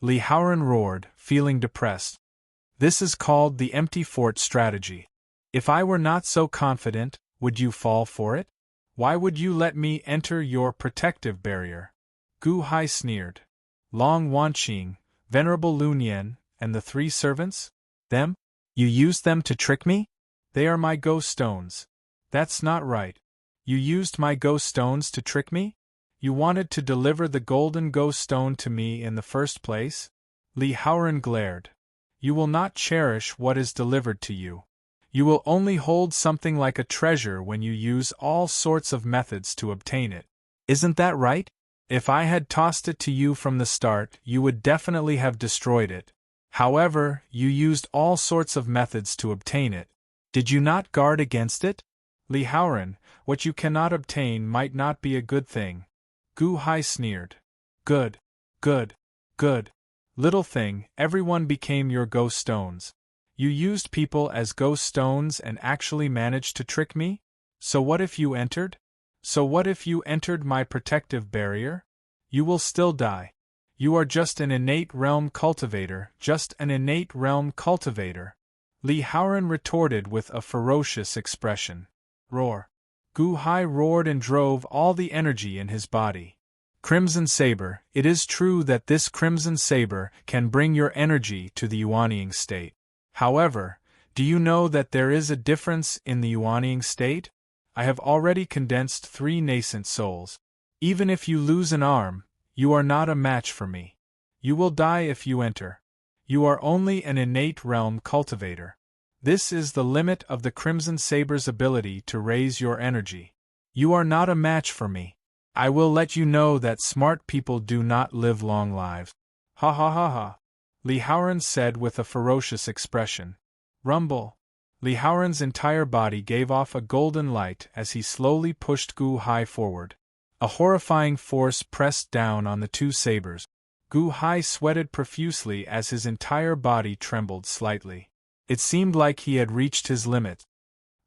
Li Haoran roared, feeling depressed. This is called the empty fort strategy. If I were not so confident, would you fall for it? Why would you let me enter your protective barrier? Gu Hai sneered. Long Wanqing, Venerable Lun Yen, and the 3 servants? Them? You used them to trick me? They are my ghost stones. That's not right. You used my ghost stones to trick me? You wanted to deliver the golden ghost stone to me in the first place? Li Haoran glared. You will not cherish what is delivered to you. You will only hold something like a treasure when you use all sorts of methods to obtain it. Isn't that right? If I had tossed it to you from the start, you would definitely have destroyed it. However, you used all sorts of methods to obtain it. Did you not guard against it? Li Haoran, what you cannot obtain might not be a good thing. Gu Hai sneered. Good. Good. Good. Little thing, everyone became your ghost stones. You used people as ghost stones and actually managed to trick me? So what if you entered? So what if you entered my protective barrier? You will still die. You are just an innate realm cultivator, just an innate realm cultivator. Li Haoran retorted with a ferocious expression. Roar. Gu Hai roared and drove all the energy in his body. Crimson Saber, it is true that this Crimson Saber can bring your energy to the Yuanying state. However, do you know that there is a difference in the Yuanying state? I have already condensed 3 nascent souls. Even if you lose an arm, you are not a match for me. You will die if you enter. You are only an innate realm cultivator. This is the limit of the Crimson Saber's ability to raise your energy. You are not a match for me. I will let you know that smart people do not live long lives. Ha ha ha ha. Li Haoran said with a ferocious expression. Rumble. Li Haoran's entire body gave off a golden light as he slowly pushed Gu Hai forward. A horrifying force pressed down on the 2 sabers. Gu Hai sweated profusely as his entire body trembled slightly. It seemed like he had reached his limit.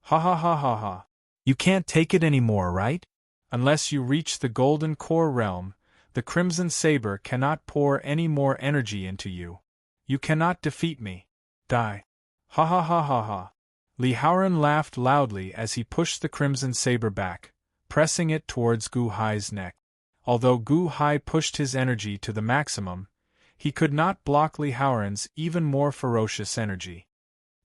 Ha ha ha ha ha. You can't take it anymore, right? Unless you reach the golden core realm, the Crimson Saber cannot pour any more energy into you. You cannot defeat me. Die. Ha ha ha ha ha. Li Haoran laughed loudly as he pushed the Crimson Saber back, pressing it towards Gu Hai's neck. Although Gu Hai pushed his energy to the maximum, he could not block Li Haoran's even more ferocious energy.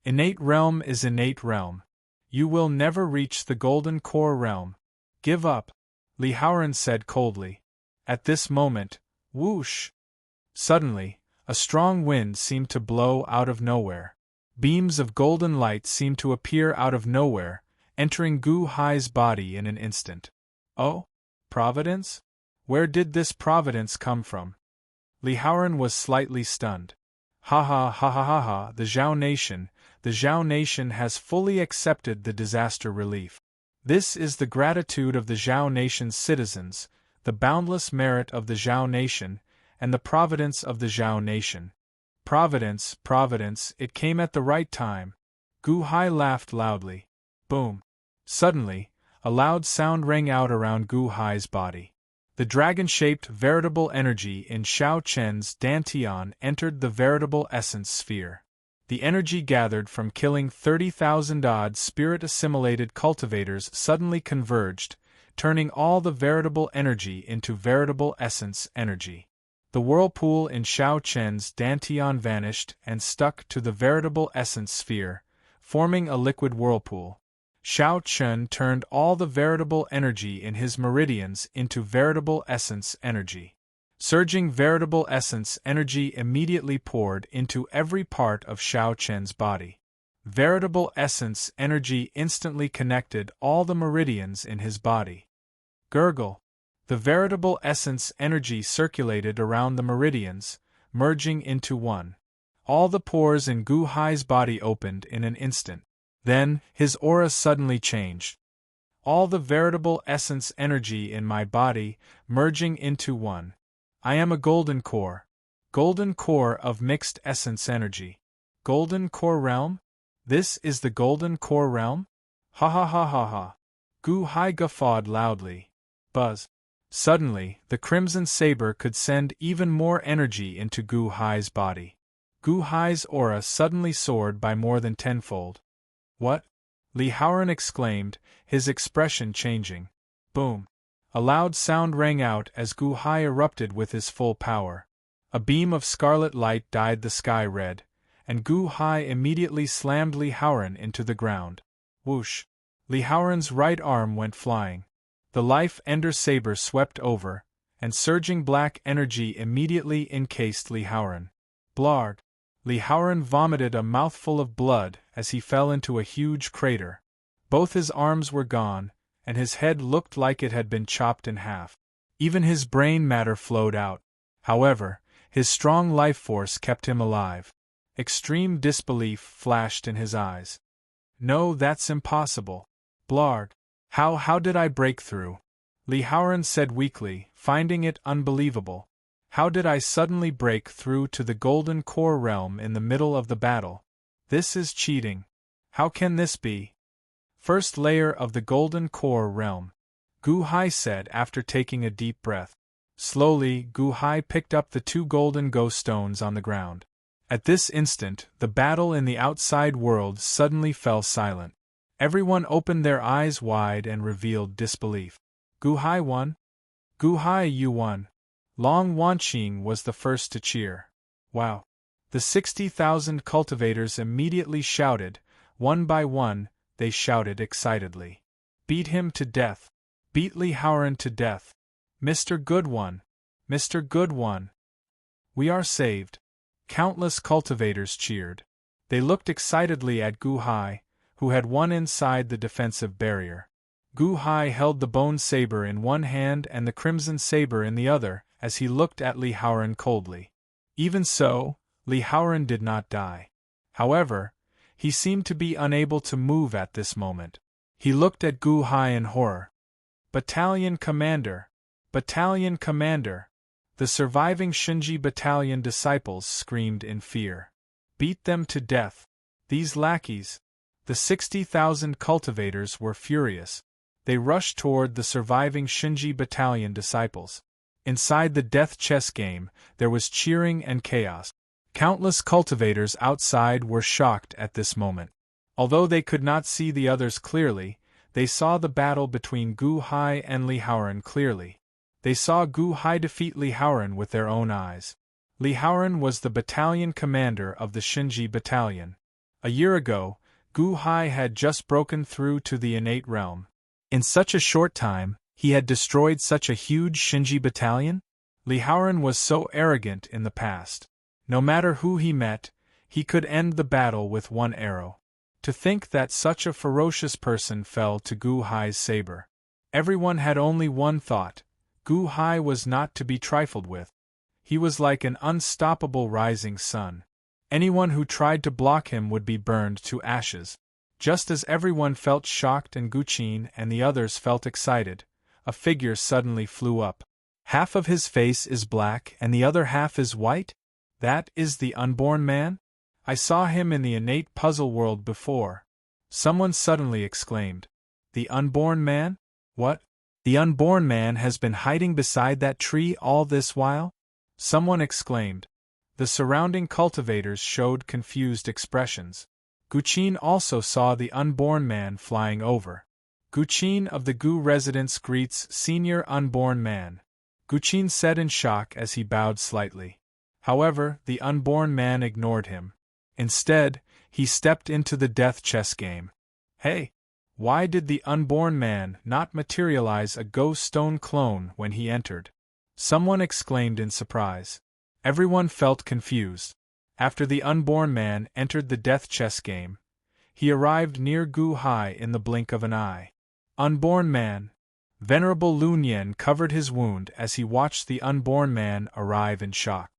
Innate realm is innate realm. You will never reach the golden core realm. Give up, Li Haoran said coldly. At this moment, whoosh! Suddenly, a strong wind seemed to blow out of nowhere. Beams of golden light seemed to appear out of nowhere, entering Gu Hai's body in an instant. Oh? Providence? Where did this providence come from? Li Haoran was slightly stunned. Ha ha ha ha ha ha, the Zhao Nation has fully accepted the disaster relief. This is the gratitude of the Zhao Nation's citizens, the boundless merit of the Zhao Nation, and the providence of the Zhao Nation. Providence, providence, it came at the right time. Gu Hai laughed loudly. Boom. Suddenly, a loud sound rang out around Gu Hai's body. The dragon-shaped veritable energy in Xiao Chen's Dantian entered the veritable essence sphere. The energy gathered from killing 30,000-odd spirit-assimilated cultivators suddenly converged, turning all the veritable energy into veritable essence energy. The whirlpool in Xiao Chen's Dantian vanished and stuck to the veritable essence sphere, forming a liquid whirlpool. Xiao Chen turned all the veritable energy in his meridians into veritable essence energy. Surging veritable essence energy immediately poured into every part of Xiao Chen's body. Veritable essence energy instantly connected all the meridians in his body. Gurgle. The veritable essence energy circulated around the meridians, merging into one. All the pores in Gu Hai's body opened in an instant. Then, his aura suddenly changed. All the veritable essence energy in my body, merging into one. I am a golden core. Golden core of mixed essence energy. Golden core realm? This is the golden core realm? Ha ha ha ha ha. Gu Hai guffawed loudly. Buzz. Suddenly, the Crimson Saber could send even more energy into Gu Hai's body. Gu Hai's aura suddenly soared by more than tenfold. What? Li Haoran exclaimed, his expression changing. Boom. A loud sound rang out as Gu Hai erupted with his full power. A beam of scarlet light dyed the sky red, and Gu Hai immediately slammed Li Haoran into the ground. Whoosh! Li Haoran's right arm went flying. The life ender saber swept over, and surging black energy immediately encased Li Haoran. Blarg! Li Haoran vomited a mouthful of blood as he fell into a huge crater. Both his arms were gone, and his head looked like it had been chopped in half. Even his brain matter flowed out. However, his strong life force kept him alive. Extreme disbelief flashed in his eyes. No, that's impossible. Blarg! How did I break through? Li Haoran said weakly, finding it unbelievable. How did I suddenly break through to the Golden Core realm in the middle of the battle? This is cheating. How can this be? First layer of the Golden Core realm, Gu Hai said after taking a deep breath. Slowly, Gu Hai picked up the 2 golden ghost stones on the ground. At this instant, the battle in the outside world suddenly fell silent. Everyone opened their eyes wide and revealed disbelief. Gu Hai won? Gu Hai, you won! Long Wanqing was the first to cheer. Wow! The 60,000 cultivators immediately shouted. One by one, they shouted excitedly. Beat him to death! Beat Li Haoran to death! Mr. Good One! Mr. Good One! We are saved! Countless cultivators cheered. They looked excitedly at Gu Hai, who had won inside the defensive barrier. Gu Hai held the bone saber in one hand and the crimson saber in the other, as he looked at Li Haoran coldly. Even so, Li Haoran did not die. However, he seemed to be unable to move at this moment. He looked at Gu Hai in horror. Battalion Commander! Battalion Commander! The surviving Shinji Battalion disciples screamed in fear. Beat them to death! These lackeys! The 60,000 cultivators were furious. They rushed toward the surviving Shinji Battalion disciples. Inside the death chess game, there was cheering and chaos. Countless cultivators outside were shocked at this moment. Although they could not see the others clearly, they saw the battle between Gu Hai and Li Haoran clearly. They saw Gu Hai defeat Li Haoran with their own eyes. Li Haoran was the battalion commander of the Shinji Battalion. A year ago, Gu Hai had just broken through to the innate realm. In such a short time, he had destroyed such a huge Shinji Battalion? Li Haoran was so arrogant in the past. No matter who he met, he could end the battle with one arrow. To think that such a ferocious person fell to Gu Hai's saber. Everyone had only one thought. Gu Hai was not to be trifled with. He was like an unstoppable rising sun. Anyone who tried to block him would be burned to ashes. Just as everyone felt shocked and Guqin and the others felt excited, a figure suddenly flew up. Half of his face is black and the other half is white? That is the unborn man? I saw him in the innate puzzle world before. Someone suddenly exclaimed. The unborn man? What? The unborn man has been hiding beside that tree all this while? Someone exclaimed. The surrounding cultivators showed confused expressions. Guqin also saw the unborn man flying over. Guqin of the Gu residence greets senior unborn man. Guqin said in shock as he bowed slightly. However, the unborn man ignored him. Instead, he stepped into the death chess game. Hey! Why did the unborn man not materialize a ghost stone clone when he entered? Someone exclaimed in surprise. Everyone felt confused. After the unborn man entered the death chess game, he arrived near Gu Hai in the blink of an eye. Unborn man! Venerable Lunyan covered his wound as he watched the unborn man arrive in shock.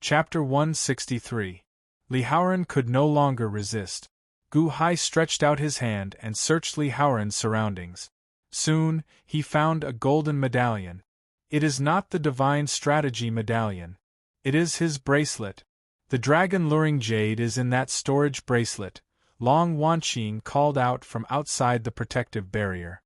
Chapter 163. Li Haoran could no longer resist. Gu Hai stretched out his hand and searched Li Haoran's surroundings. Soon, he found a golden medallion. It is not the divine strategy medallion. It is his bracelet. The dragon-luring jade is in that storage bracelet, Long Wanqing called out from outside the protective barrier.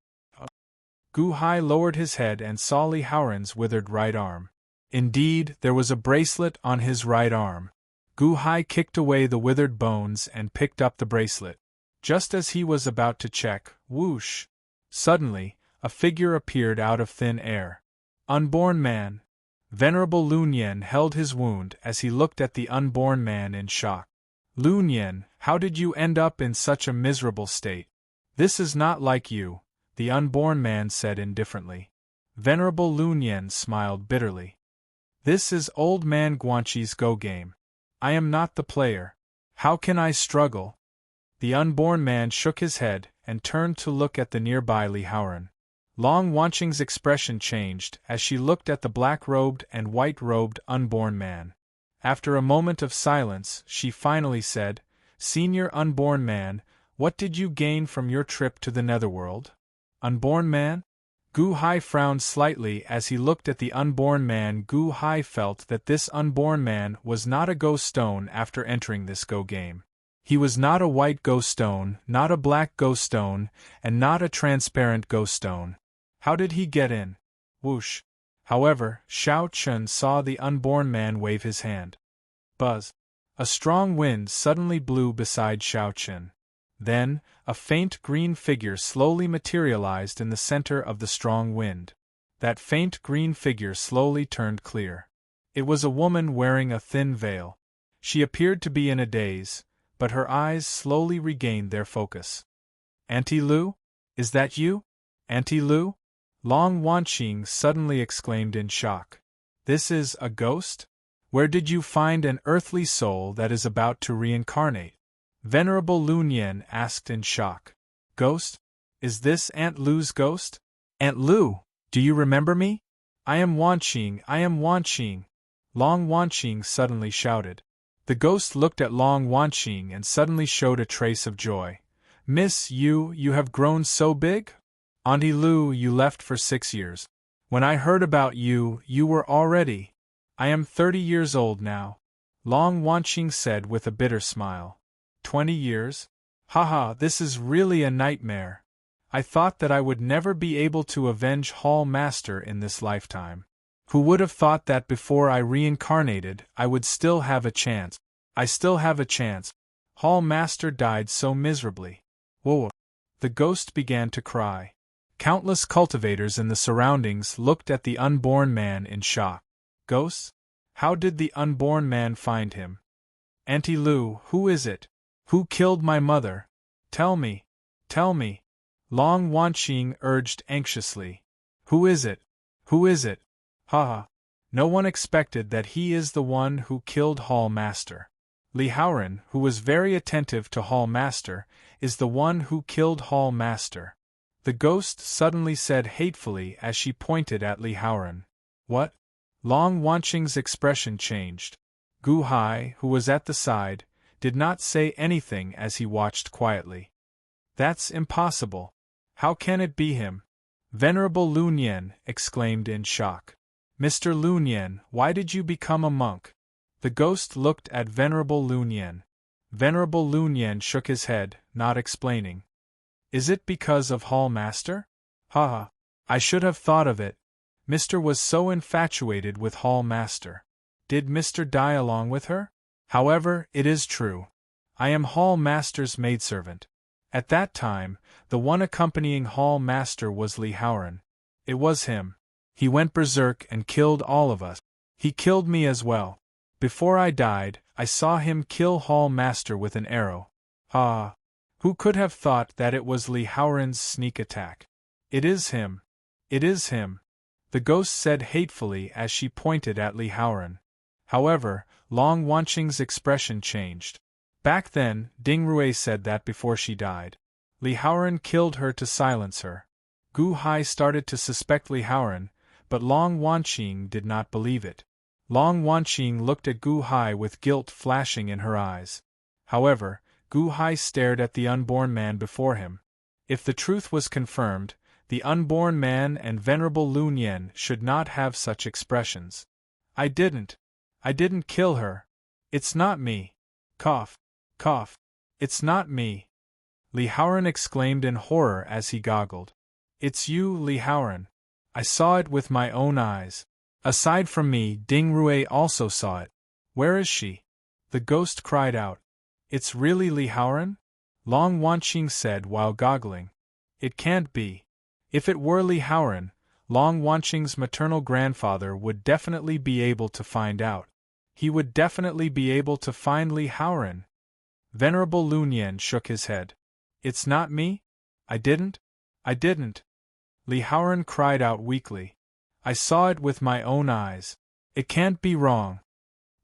Gu Hai lowered his head and saw Li Haoran's withered right arm. Indeed, there was a bracelet on his right arm. Gu Hai kicked away the withered bones and picked up the bracelet. Just as he was about to check, whoosh! Suddenly, a figure appeared out of thin air. Unborn man! Venerable Lunyan held his wound as he looked at the unborn man in shock. Lunyan, how did you end up in such a miserable state? This is not like you. the unborn man said indifferently. Venerable Lunyen smiled bitterly. This is old man Guanchi's go game. I am not the player. How can I struggle? The unborn man shook his head and turned to look at the nearby Li Haoran. Long Wanqing's expression changed as she looked at the black-robed and white-robed unborn man. After a moment of silence, she finally said, Senior unborn man, what did you gain from your trip to the netherworld? Unborn man? Gu Hai frowned slightly as he looked at the unborn man. Gu Hai felt that this unborn man was not a ghost stone after entering this go game. He was not a white ghost stone, not a black ghost stone, and not a transparent ghost stone. How did he get in? Whoosh. However, Xiao Chun saw the unborn man wave his hand. Buzz. A strong wind suddenly blew beside Xiao Chun. Then, a faint green figure slowly materialized in the center of the strong wind. That faint green figure slowly turned clear. It was a woman wearing a thin veil. She appeared to be in a daze, but her eyes slowly regained their focus. Auntie Lu? Is that you? Auntie Lu? Long Wanqing suddenly exclaimed in shock. This is a ghost? Where did you find an earthly soul that is about to reincarnate? Venerable Lunyen asked in shock. Ghost? Is this Aunt Lu's ghost? Aunt Lu, do you remember me? I am Wanqing, I am Wanqing. Long Wanqing suddenly shouted. The ghost looked at Long Wanqing and suddenly showed a trace of joy. Miss, you have grown so big? Auntie Lu, you left for 6 years. When I heard about you, you were already. I am 30 years old now. Long Wanqing said with a bitter smile. 20 years? Haha, this is really a nightmare. I thought that I would never be able to avenge Hall Master in this lifetime. Who would have thought that before I reincarnated, I would still have a chance? I still have a chance. Hall Master died so miserably. Whoa! The ghost began to cry. Countless cultivators in the surroundings looked at the unborn man in shock. Ghosts? How did the unborn man find him? Auntie Lu, who is it? Who killed my mother? Tell me. Tell me. Long Wanqing urged anxiously. Who is it? Who is it? Ha! No one expected that he is the one who killed Hall Master. Li Haoran, who was very attentive to Hall Master, is the one who killed Hall Master. The ghost suddenly said hatefully as she pointed at Li Haoran. What? Long Wanqing's expression changed. Gu Hai, who was at the side, did not say anything as he watched quietly. That's impossible. How can it be him? Venerable Lunyen exclaimed in shock. Mr. Lunyen, why did you become a monk? The ghost looked at Venerable Lunyen. Venerable Lunyen shook his head, not explaining. Is it because of Hall Master? Haha, I should have thought of it. Mr. was so infatuated with Hall Master. Did Mr. die along with her? However, it is true. I am Hall Master's maidservant. At that time, the one accompanying Hall Master was Li Haoran. It was him. He went berserk and killed all of us. He killed me as well. Before I died, I saw him kill Hall Master with an arrow. Ah! Who could have thought that it was Li Haoran's sneak attack? It is him. It is him. The ghost said hatefully as she pointed at Li Haoran. However, Long Wanqing's expression changed. Back then, Ding Rui said that before she died. Li Haoran killed her to silence her. Gu Hai started to suspect Li Haoran, but Long Wanqing did not believe it. Long Wanqing looked at Gu Hai with guilt flashing in her eyes. However, Gu Hai stared at the unborn man before him. If the truth was confirmed, the unborn man and Venerable Lunyen should not have such expressions. I didn't kill her. It's not me. Cough. Cough. It's not me. Li Haoran exclaimed in horror as he goggled. It's you, Li Haoran. I saw it with my own eyes. Aside from me, Ding Rui also saw it. Where is she? The ghost cried out. It's really Li Haoran? Long Wanqing said while goggling. It can't be. If it were Li Haoran, Long Wanqing's maternal grandfather would definitely be able to find out. He would definitely be able to find Li Haoran. Venerable Lunyen shook his head. It's not me? I didn't I didn't. Li Haoran cried out weakly. I saw it with my own eyes. It can't be wrong.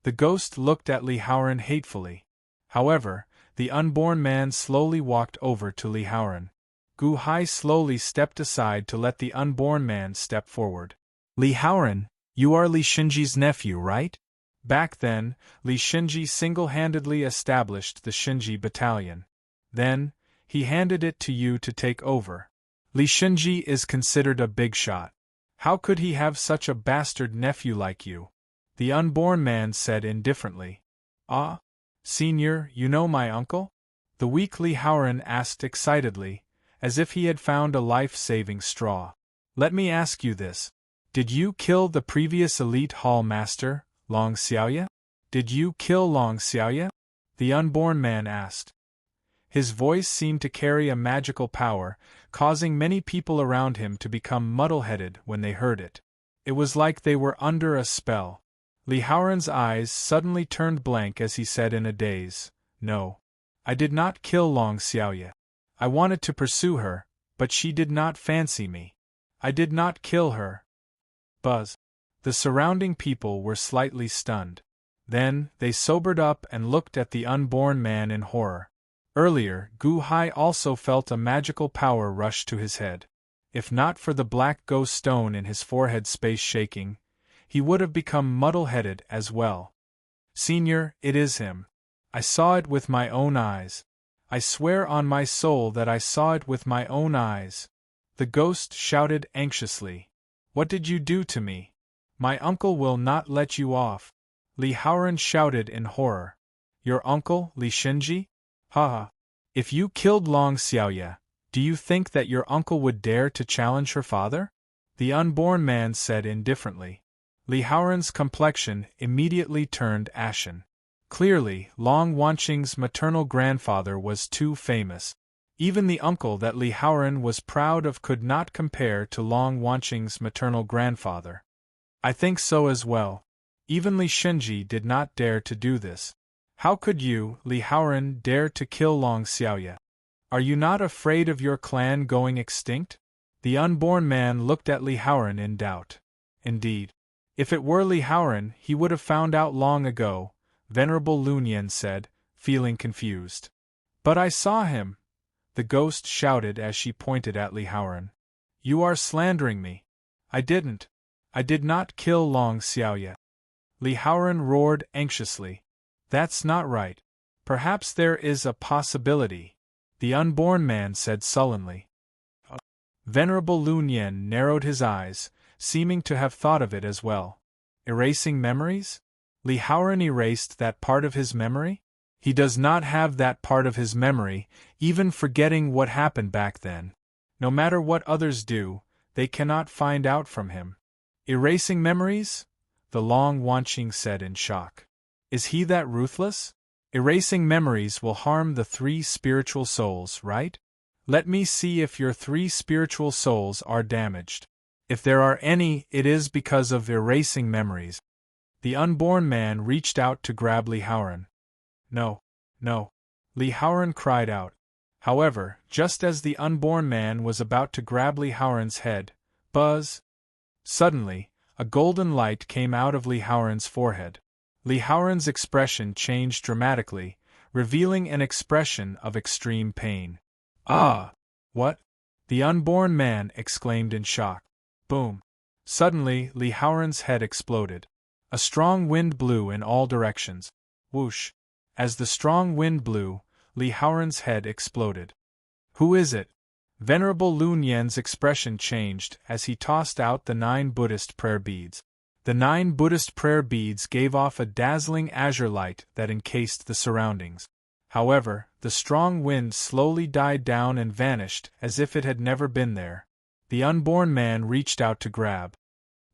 The ghost looked at Li Haoran hatefully. However, the unborn man slowly walked over to Li Haoran. Gu Hai slowly stepped aside to let the unborn man step forward. Li Haoran, you are Li Shinji's nephew, right? Back then, Li Shinji single-handedly established the Shinji battalion. Then, he handed it to you to take over. Li Shinji is considered a big shot. How could he have such a bastard nephew like you? The unborn man said indifferently. Ah? Senior, you know my uncle? The weak Li Haoran asked excitedly, as if he had found a life-saving straw. Let me ask you this. Did you kill the previous elite hall master, Long Xiaoye? Did you kill Long Xiaoye? The unborn man asked. His voice seemed to carry a magical power, causing many people around him to become muddle-headed when they heard it. It was like they were under a spell. Li Haoran's eyes suddenly turned blank as he said in a daze, No. I did not kill Long Xiaoye. I wanted to pursue her, but she did not fancy me. I did not kill her. Buzz. The surrounding people were slightly stunned. Then, they sobered up and looked at the unborn man in horror. Earlier, Gu Hai also felt a magical power rush to his head. If not for the black ghost stone in his forehead space shaking, he would have become muddle-headed as well. Senior, it is him. I saw it with my own eyes. I swear on my soul that I saw it with my own eyes. The ghost shouted anxiously. What did you do to me? My uncle will not let you off. Li Haoran shouted in horror. Your uncle, Li Shinji? Ha! If you killed Long Xiaoye, do you think that your uncle would dare to challenge her father? The unborn man said indifferently. Li Haoran's complexion immediately turned ashen. Clearly, Long Wanqing's maternal grandfather was too famous. Even the uncle that Li Haoran was proud of could not compare to Long Wanqing's maternal grandfather. I think so as well. Even Li Shinji did not dare to do this. How could you, Li Haoran, dare to kill Long Xiaoye? Are you not afraid of your clan going extinct? The unborn man looked at Li Haoran in doubt. Indeed. If it were Li Haoran, he would have found out long ago, Venerable Lunyan said, feeling confused. But I saw him, the ghost shouted as she pointed at Li Haoran. You are slandering me. I didn't. I did not kill Long Xiaoye. Li Haoran roared anxiously. That's not right. Perhaps there is a possibility, the unborn man said sullenly. Venerable Lunyan narrowed his eyes, seeming to have thought of it as well. Erasing memories? Li Haoran erased that part of his memory? He does not have that part of his memory, even forgetting what happened back then. No matter what others do, they cannot find out from him. Erasing memories? The Long Wanqing said in shock. Is he that ruthless? Erasing memories will harm the 3 spiritual souls, right? Let me see if your 3 spiritual souls are damaged. If there are any, it is because of erasing memories. The unborn man reached out to grab Li Haoran. No, no. Li Haoran cried out. However, just as the unborn man was about to grab Li Haoran's head, buzz! Suddenly, a golden light came out of Li Haoran's forehead. Li Haoran's expression changed dramatically, revealing an expression of extreme pain. Ah! What? The unborn man exclaimed in shock. Boom! Suddenly, Li Haoran's head exploded. A strong wind blew in all directions. Whoosh! As the strong wind blew, Li Haoran's head exploded. Who is it? Venerable Lunyan's expression changed as he tossed out the 9 Buddhist prayer beads. The 9 Buddhist prayer beads gave off a dazzling azure light that encased the surroundings. However, the strong wind slowly died down and vanished as if it had never been there. The unborn man reached out to grab.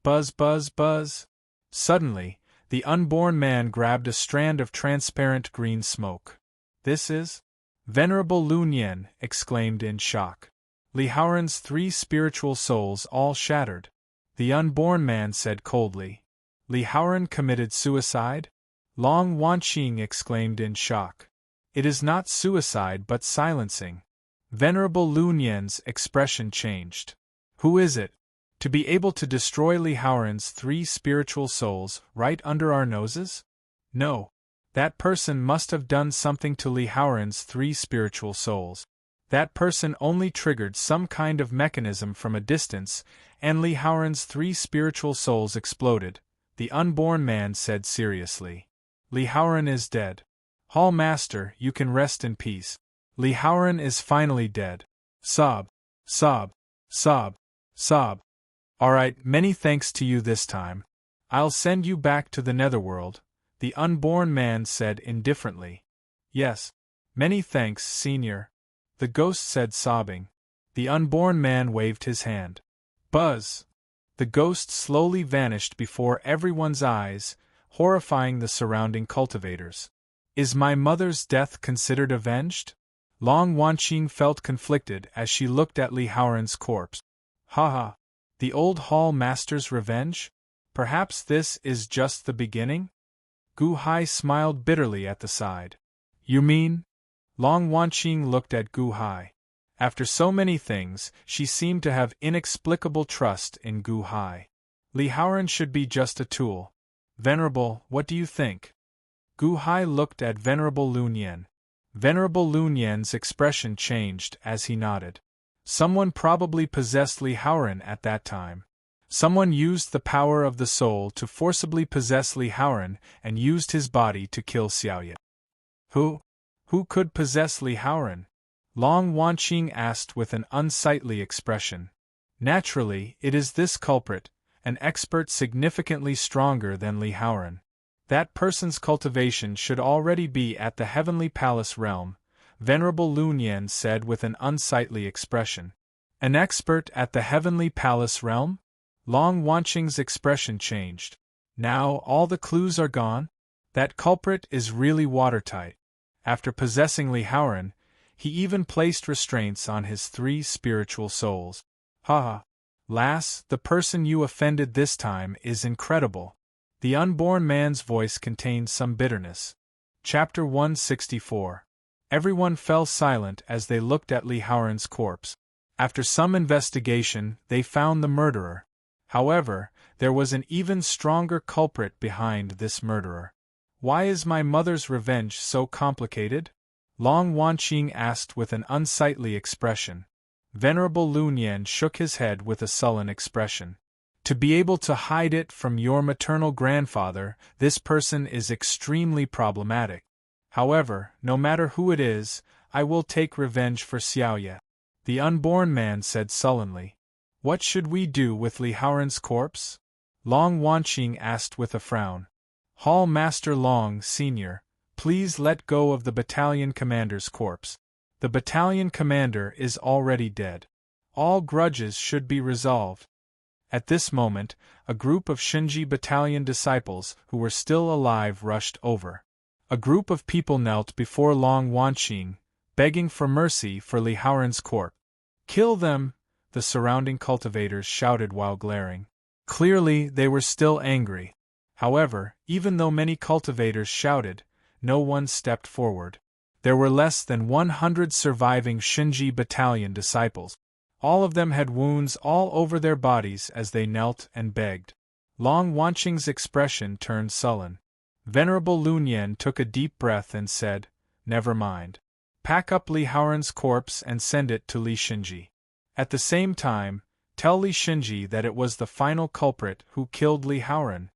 Buzz, buzz, buzz! Suddenly, the unborn man grabbed a strand of transparent green smoke. This is? Venerable Lunyan exclaimed in shock. Li Haoran's 3 spiritual souls all shattered. The unborn man said coldly. Li Haoran committed suicide? Long Wanqing exclaimed in shock. It is not suicide but silencing. Venerable Lu Nian's expression changed. Who is it? To be able to destroy Li Haoran's 3 spiritual souls right under our noses? No. That person must have done something to Li Haoran's 3 spiritual souls. That person only triggered some kind of mechanism from a distance, and Li Haoran's 3 spiritual souls exploded, the unborn man said seriously. Li Haoran is dead. Hall Master, you can rest in peace. Li Haoran is finally dead. Sob. Sob. Sob. Sob. Alright, many thanks to you this time. I'll send you back to the netherworld, the unborn man said indifferently. Yes. Many thanks, Senior. The ghost said sobbing. The unborn man waved his hand. Buzz! The ghost slowly vanished before everyone's eyes, horrifying the surrounding cultivators. Is my mother's death considered avenged? Long Wanqing felt conflicted as she looked at Li Haoran's corpse. Haha! The old hall master's revenge? Perhaps this is just the beginning? Gu Hai smiled bitterly at the side. You mean? Long Wanqing looked at Gu Hai. After so many things, she seemed to have inexplicable trust in Gu Hai. Li Haoran should be just a tool. Venerable, what do you think? Gu Hai looked at Venerable Lu Nian. Venerable Lu Nian's expression changed as he nodded. Someone probably possessed Li Haoran at that time. Someone used the power of the soul to forcibly possess Li Haoran and used his body to kill Xiaoye. Who? Who could possess Li Haoran? Long Wanqing asked with an unsightly expression. Naturally, it is this culprit, an expert significantly stronger than Li Haoran. That person's cultivation should already be at the Heavenly Palace realm, Venerable Lu Nian said with an unsightly expression. An expert at the Heavenly Palace realm? Long Wanqing's expression changed. Now all the clues are gone? That culprit is really watertight. After possessing Li Haoran, he even placed restraints on his 3 spiritual souls. Haha. Lass, the person you offended this time is incredible. The unborn man's voice contained some bitterness. Chapter 164. Everyone fell silent as they looked at Li Haoran's corpse. After some investigation, they found the murderer. However, there was an even stronger culprit behind this murderer. Why is my mother's revenge so complicated? Long Wanqing asked with an unsightly expression. Venerable Lu Nian shook his head with a sullen expression. To be able to hide it from your maternal grandfather, this person is extremely problematic. However, no matter who it is, I will take revenge for Xiaoye. The unborn man said sullenly. What should we do with Li Haoran's corpse? Long Wanqing asked with a frown. Hall Master Long, Senior, please let go of the battalion commander's corpse. The battalion commander is already dead. All grudges should be resolved. At this moment, a group of Shinji battalion disciples who were still alive rushed over. A group of people knelt before Long Wanqing, begging for mercy for Li Haoran's corpse. Kill them! The surrounding cultivators shouted while glaring. Clearly, they were still angry. However, even though many cultivators shouted, no one stepped forward. There were less than 100 surviving Shinji battalion disciples. All of them had wounds all over their bodies as they knelt and begged. Long Wanqing's expression turned sullen. Venerable Lu Nian took a deep breath and said, Never mind. Pack up Li Haoran's corpse and send it to Li Shinji. At the same time, tell Li Shinji that it was the final culprit who killed Li Haoran.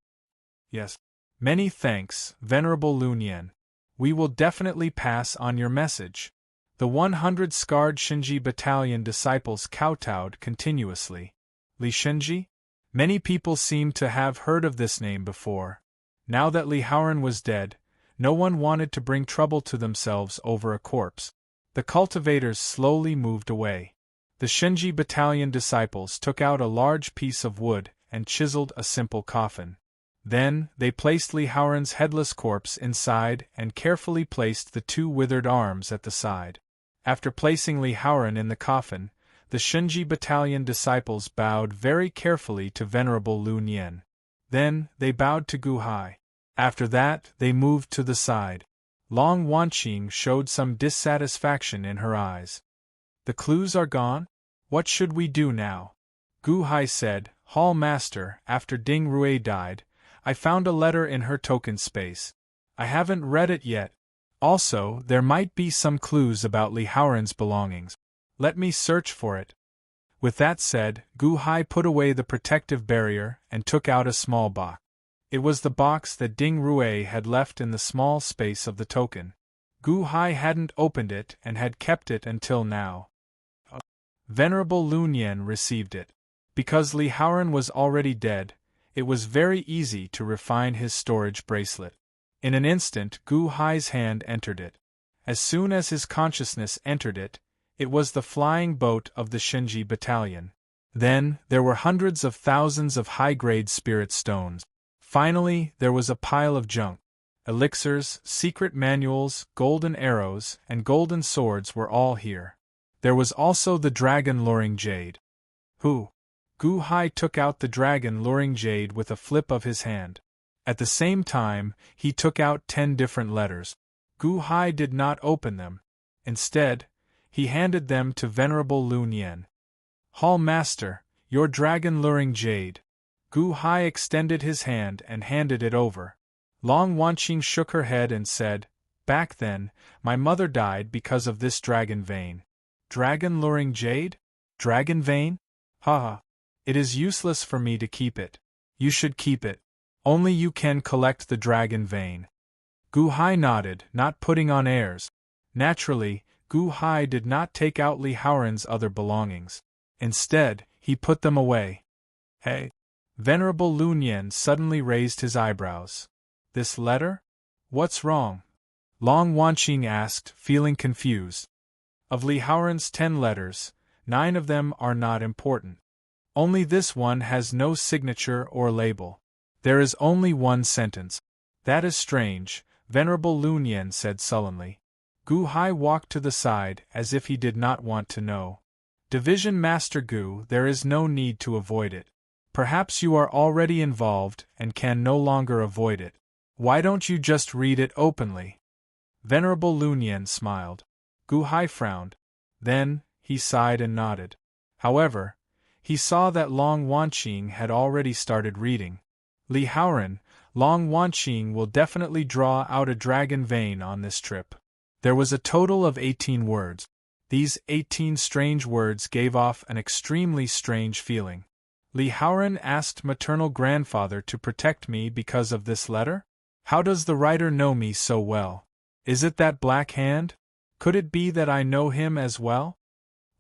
Yes. Many thanks, Venerable Lu Nian. We will definitely pass on your message. The 100 scarred Shinji battalion disciples kowtowed continuously. Li Shinji? Many people seemed to have heard of this name before. Now that Li Haoran was dead, no one wanted to bring trouble to themselves over a corpse. The cultivators slowly moved away. The Shinji battalion disciples took out a large piece of wood and chiseled a simple coffin. Then, they placed Li Haoran's headless corpse inside and carefully placed the 2 withered arms at the side. After placing Li Haoran in the coffin, the Shinji battalion disciples bowed very carefully to Venerable Lu Nian. Then, they bowed to Gu Hai. After that, they moved to the side. Long Wanqing showed some dissatisfaction in her eyes. The clues are gone? What should we do now? Gu Hai said, Hall Master, after Ding Rui died, I found a letter in her token space. I haven't read it yet. Also, there might be some clues about Li Haoran's belongings. Let me search for it. With that said, Gu Hai put away the protective barrier and took out a small box. It was the box that Ding Rui had left in the small space of the token. Gu Hai hadn't opened it and had kept it until now. Venerable Lun Yen received it. Because Li Haoran was already dead, it was very easy to refine his storage bracelet. In an instant, Gu Hai's hand entered it. As soon as his consciousness entered it, it was the flying boat of the Shenji battalion. Then, there were hundreds of thousands of high-grade spirit stones. Finally, there was a pile of junk. Elixirs, secret manuals, golden arrows, and golden swords were all here. There was also the dragon-luring jade. Who? Gu Hai took out the dragon-luring jade with a flip of his hand. At the same time, he took out 10 different letters. Gu Hai did not open them. Instead, he handed them to Venerable Lun Yen. Hall Master, your dragon-luring jade. Gu Hai extended his hand and handed it over. Long Wanqing shook her head and said, Back then, my mother died because of this dragon vein. Dragon-luring jade? Dragon vein? Haha. It is useless for me to keep it. You should keep it. Only you can collect the dragon vein. Gu Hai nodded, not putting on airs. Naturally, Gu Hai did not take out Li Haoran's other belongings. Instead, he put them away. Hey! Venerable Lun Yen suddenly raised his eyebrows. This letter? What's wrong? Long Wanqing asked, feeling confused. Of Li Haoran's 10 letters, 9 of them are not important. Only this one has no signature or label. There is only one sentence. That is strange, Venerable Lun Yen said sullenly. Gu Hai walked to the side as if he did not want to know. Division Master Gu, there is no need to avoid it. Perhaps you are already involved and can no longer avoid it. Why don't you just read it openly? Venerable Lun Yen smiled. Gu Hai frowned. Then, he sighed and nodded. However, he saw that Long Wanqing had already started reading. Li Haoran, Long Wanqing will definitely draw out a dragon vein on this trip. There was a total of 18 words. These 18 strange words gave off an extremely strange feeling. Li Haoran asked maternal grandfather to protect me because of this letter? How does the writer know me so well? Is it that black hand? Could it be that I know him as well?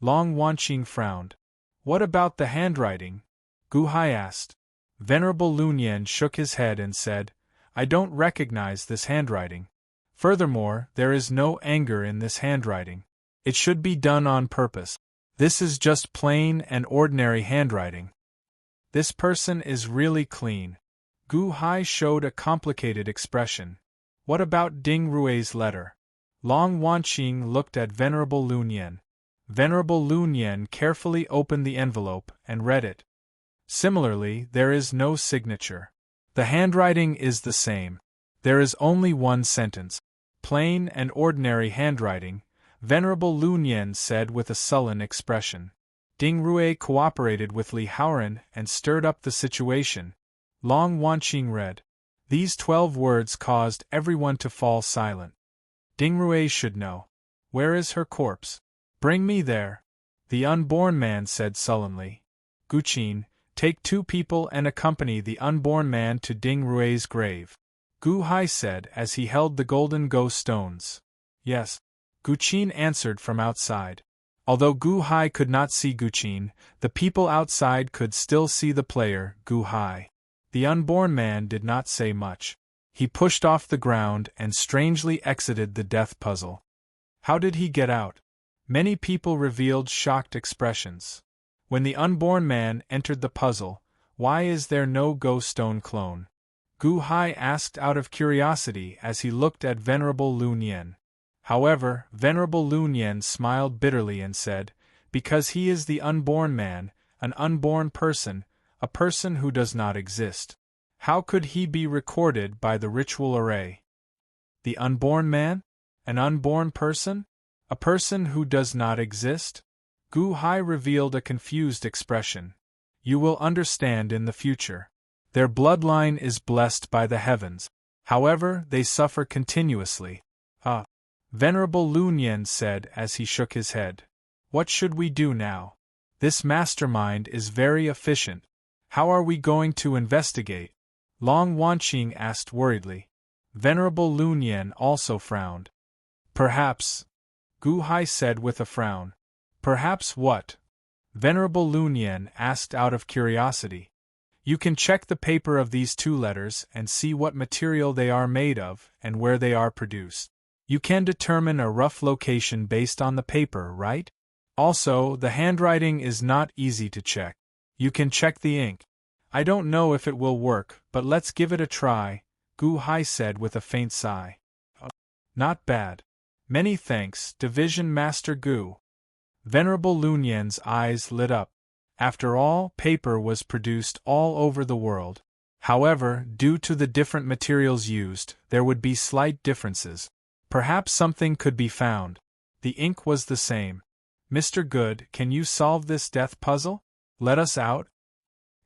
Long Wanqing frowned. What about the handwriting? Gu Hai asked. Venerable Lun Yen shook his head and said, I don't recognize this handwriting. Furthermore, there is no anger in this handwriting. It should be done on purpose. This is just plain and ordinary handwriting. This person is really clean. Gu Hai showed a complicated expression. What about Ding Rui's letter? Long Wanqing looked at Venerable Lun Yen. Venerable Lun Yen carefully opened the envelope and read it. Similarly, there is no signature. The handwriting is the same. There is only one sentence. Plain and ordinary handwriting, Venerable Lun Yen said with a sullen expression. Ding Rui cooperated with Li Haoran and stirred up the situation. Long Wanqing read. These 12 words caused everyone to fall silent. Ding Rui should know. Where is her corpse? Bring me there. The unborn man said sullenly. Guqin, take 2 people and accompany the unborn man to Ding Rui's grave. Gu Hai said as he held the golden ghost stones. Yes. Guqin answered from outside. Although Gu Hai could not see Guqin, the people outside could still see the player, Gu Hai. The unborn man did not say much. He pushed off the ground and strangely exited the death puzzle. How did he get out? Many people revealed shocked expressions. When the unborn man entered the puzzle, why is there no ghost stone clone? Gu Hai asked out of curiosity as he looked at Venerable Lun Yen. However, Venerable Lun Yen smiled bitterly and said, because he is the unborn man, an unborn person, a person who does not exist. How could he be recorded by the ritual array? The unborn man? An unborn person? A person who does not exist? Gu Hai revealed a confused expression. You will understand in the future. Their bloodline is blessed by the heavens. However, they suffer continuously. Venerable Lu Nian said as he shook his head. What should we do now? This mastermind is very efficient. How are we going to investigate? Long Wanqing asked worriedly. Venerable Lu Nian also frowned. Perhaps. Gu Hai said with a frown. Perhaps what? Venerable Lu Nian asked out of curiosity. You can check the paper of these two letters and see what material they are made of and where they are produced. You can determine a rough location based on the paper, right? Also, the handwriting is not easy to check. You can check the ink. I don't know if it will work, but let's give it a try, Gu Hai said with a faint sigh. Not bad. Many thanks, Division Master Gu. Venerable Lu Nian's eyes lit up. After all, paper was produced all over the world. However, due to the different materials used, there would be slight differences. Perhaps something could be found. The ink was the same. Mr. Good, can you solve this death puzzle? Let us out?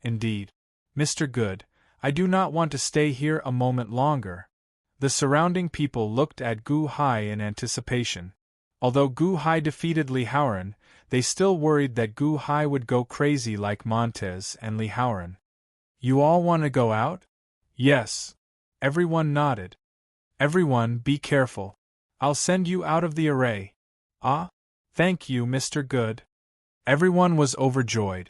Indeed. Mr. Good, I do not want to stay here a moment longer. The surrounding people looked at Gu Hai in anticipation. Although Gu Hai defeated Li Haoran, they still worried that Gu Hai would go crazy like Montez and Li Haoran. You all want to go out? Yes. Everyone nodded. Everyone, be careful. I'll send you out of the array. Thank you, Mr. Good. Everyone was overjoyed.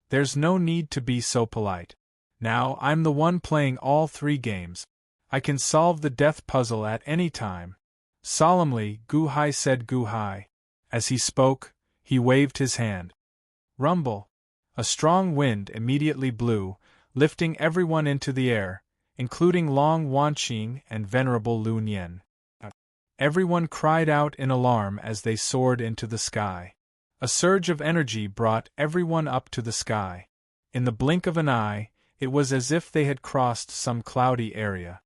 There's no need to be so polite. Now I'm the one playing all three games. I can solve the death puzzle at any time. Solemnly, Gu Hai said Gu Hai. As he spoke, he waved his hand. Rumble. A strong wind immediately blew, lifting everyone into the air, including Long Wanqing and Venerable Lu Nian. Everyone cried out in alarm as they soared into the sky. A surge of energy brought everyone up to the sky. In the blink of an eye, it was as if they had crossed some cloudy area.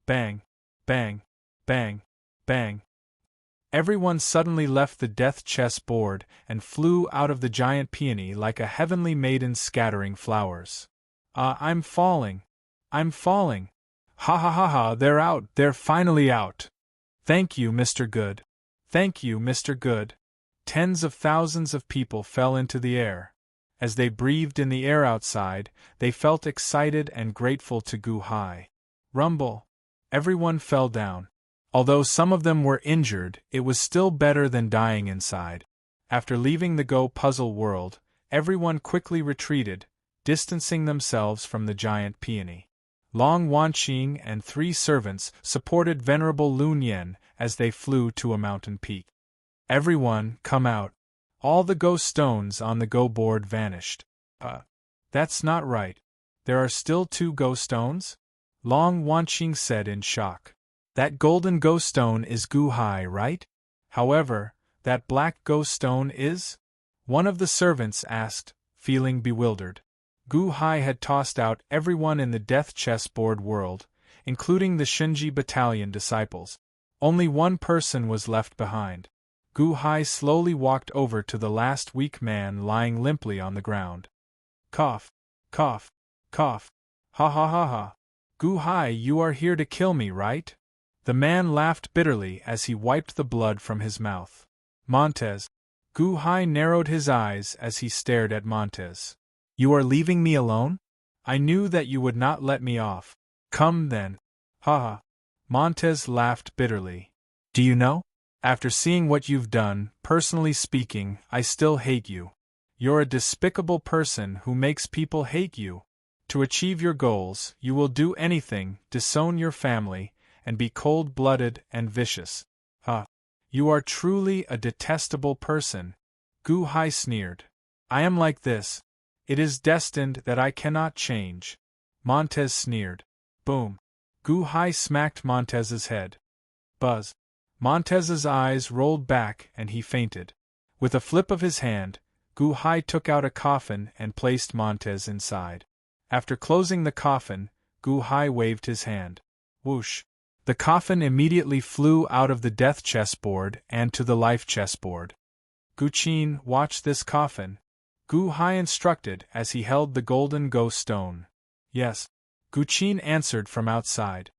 Bang! Bang! Bang! Bang! Everyone suddenly left the death chess board and flew out of the giant peony like a heavenly maiden scattering flowers. I'm falling! I'm falling! Ha ha ha ha, they're out, they're finally out! Thank you, Mr. Good. Thank you, Mr. Good. Tens of thousands of people fell into the air. As they breathed in the air outside, they felt excited and grateful to Gu Hai. Rumble! Everyone fell down. Although some of them were injured, it was still better than dying inside. After leaving the Go puzzle world, everyone quickly retreated, distancing themselves from the giant peony. Long Wanqing and 3 servants supported Venerable Lu Nian as they flew to a mountain peak. Everyone, come out. All the Go stones on the Go board vanished. That's not right. There are still 2 Go stones? Long Wanqing said in shock. That golden Go stone is Gu Hai, right? However, that black Go stone is? One of the servants asked, feeling bewildered. Gu Hai had tossed out everyone in the death chessboard world, including the Shinji battalion disciples. Only one person was left behind. Gu Hai slowly walked over to the last weak man lying limply on the ground. Cough, cough, cough. Ha ha ha ha. Gu Hai, you are here to kill me, right? The man laughed bitterly as he wiped the blood from his mouth. Montez. Gu Hai narrowed his eyes as he stared at Montez. You are leaving me alone? I knew that you would not let me off. Come then. Ha ha. Montez laughed bitterly. Do you know? After seeing what you've done, personally speaking, I still hate you. You're a despicable person who makes people hate you. To achieve your goals, you will do anything, disown your family, and be cold-blooded and vicious. You are truly a detestable person. Gu Hai sneered. I am like this. It is destined that I cannot change. Montez sneered. Boom. Gu Hai smacked Montez's head. Buzz. Montez's eyes rolled back and he fainted. With a flip of his hand, Gu Hai took out a coffin and placed Montez inside. After closing the coffin, Gu Hai waved his hand. Whoosh. The coffin immediately flew out of the death chessboard and to the life chessboard. Guqin, watch this coffin, Gu Hai instructed as he held the golden ghost stone. Yes, Guqin answered from outside.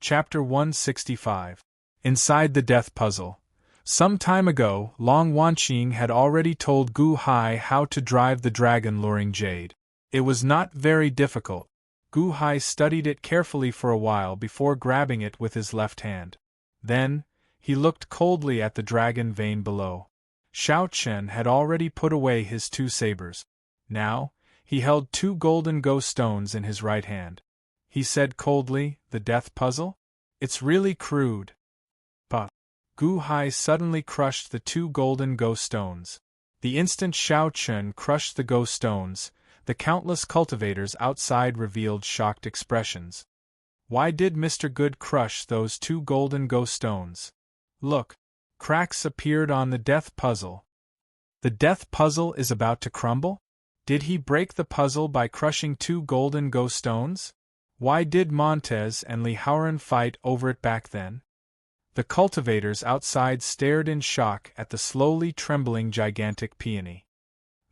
Chapter 165. Inside the Death Puzzle. Some time ago, Long Wanqing had already told Gu Hai how to drive the dragon-luring jade. It was not very difficult. Gu Hai studied it carefully for a while before grabbing it with his left hand. Then, he looked coldly at the dragon vein below. Xiao Chen had already put away his 2 sabers. Now, he held 2 golden ghost stones in his right hand. He said coldly, "The death puzzle? It's really crude." But Gu Hai suddenly crushed the 2 golden ghost stones. The instant Xiao Chen crushed the ghost stones, the countless cultivators outside revealed shocked expressions. Why did Mr. Good crush those 2 golden ghost stones? Look! Cracks appeared on the death puzzle. The death puzzle is about to crumble? Did he break the puzzle by crushing 2 golden ghost stones? Why did Montez and Li Haoran fight over it back then? The cultivators outside stared in shock at the slowly trembling gigantic peony.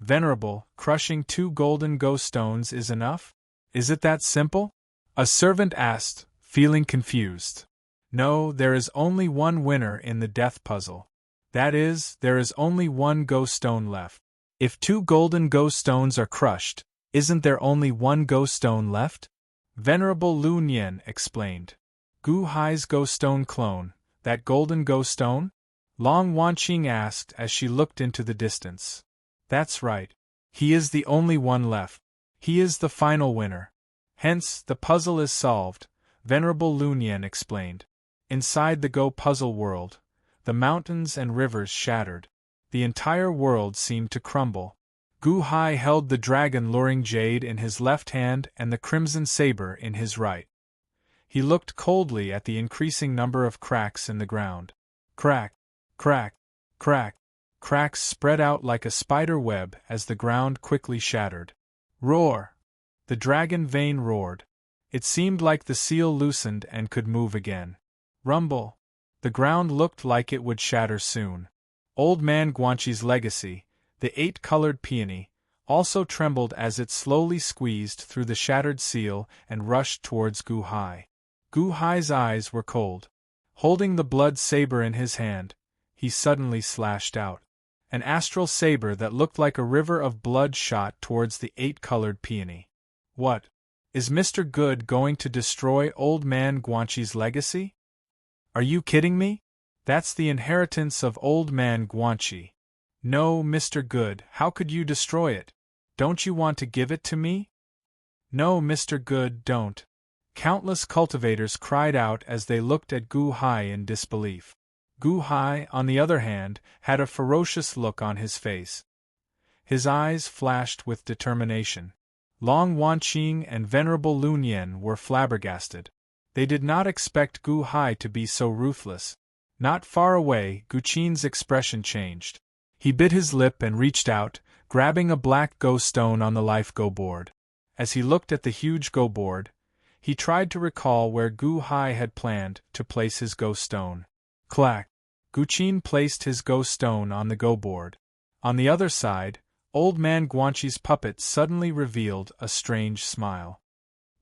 Venerable, crushing 2 golden ghost stones is enough? Is it that simple? A servant asked, feeling confused. No, there is only one winner in the death puzzle. That is, there is only 1 ghost stone left. If 2 golden ghost stones are crushed, isn't there only 1 ghost stone left? Venerable Lu Nian explained. Gu Hai's ghost stone clone, that golden ghost stone? Long Wanqing asked as she looked into the distance. That's right. He is the only one left. He is the final winner. Hence, the puzzle is solved, Venerable Lu Nian explained. Inside the Go puzzle world, the mountains and rivers shattered. The entire world seemed to crumble. Gu Hai held the dragon-luring jade in his left hand and the crimson saber in his right. He looked coldly at the increasing number of cracks in the ground. Crack, crack, crack. Cracks spread out like a spider web as the ground quickly shattered. Roar! The dragon vein roared. It seemed like the seal loosened and could move again. Rumble! The ground looked like it would shatter soon. Old Man Guanqi's legacy, the 8-colored peony, also trembled as it slowly squeezed through the shattered seal and rushed towards Gu Hai. Gu Hai's eyes were cold. Holding the blood saber in his hand, he suddenly slashed out. An astral saber that looked like a river of blood shot towards the 8-colored peony. What? Is Mr. Good going to destroy Old Man Guanqi's legacy? Are you kidding me? That's the inheritance of Old Man Guanqi. No, Mr. Good, how could you destroy it? Don't you want to give it to me? No, Mr. Good, don't. Countless cultivators cried out as they looked at Gu Hai in disbelief. Gu Hai, on the other hand, had a ferocious look on his face. His eyes flashed with determination. Long Wanqing and Venerable Lu Nian were flabbergasted. They did not expect Gu Hai to be so ruthless. Not far away, Guqin's expression changed. He bit his lip and reached out, grabbing a black go stone on the life go board. As he looked at the huge go board, he tried to recall where Gu Hai had planned to place his go stone. Clack! Guqin placed his go stone on the go board. On the other side, Old Man Guanqi's puppet suddenly revealed a strange smile.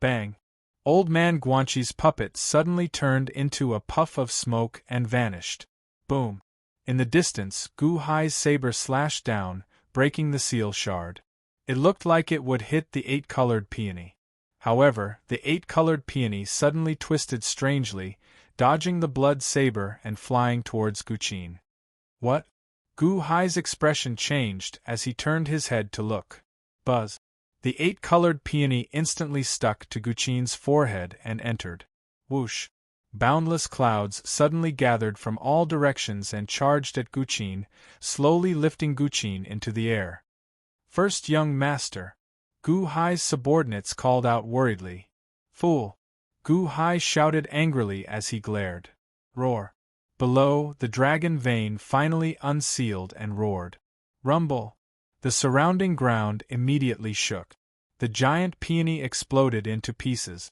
Bang! Old Man Guanqi's puppet suddenly turned into a puff of smoke and vanished. Boom! In the distance, Gu Hai's saber slashed down, breaking the seal shard. It looked like it would hit the 8-colored peony. However, the 8-colored peony suddenly twisted strangely, dodging the blood saber and flying towards Guqin. What? Gu Hai's expression changed as he turned his head to look. Buzz! The 8-colored peony instantly stuck to Guqin's forehead and entered. Whoosh! Boundless clouds suddenly gathered from all directions and charged at Guqin, slowly lifting Guqin into the air. First young master! Gu Hai's subordinates called out worriedly. Fool! Gu Hai shouted angrily as he glared. Roar! Below, the dragon vein finally unsealed and roared. Rumble! The surrounding ground immediately shook. The giant peony exploded into pieces.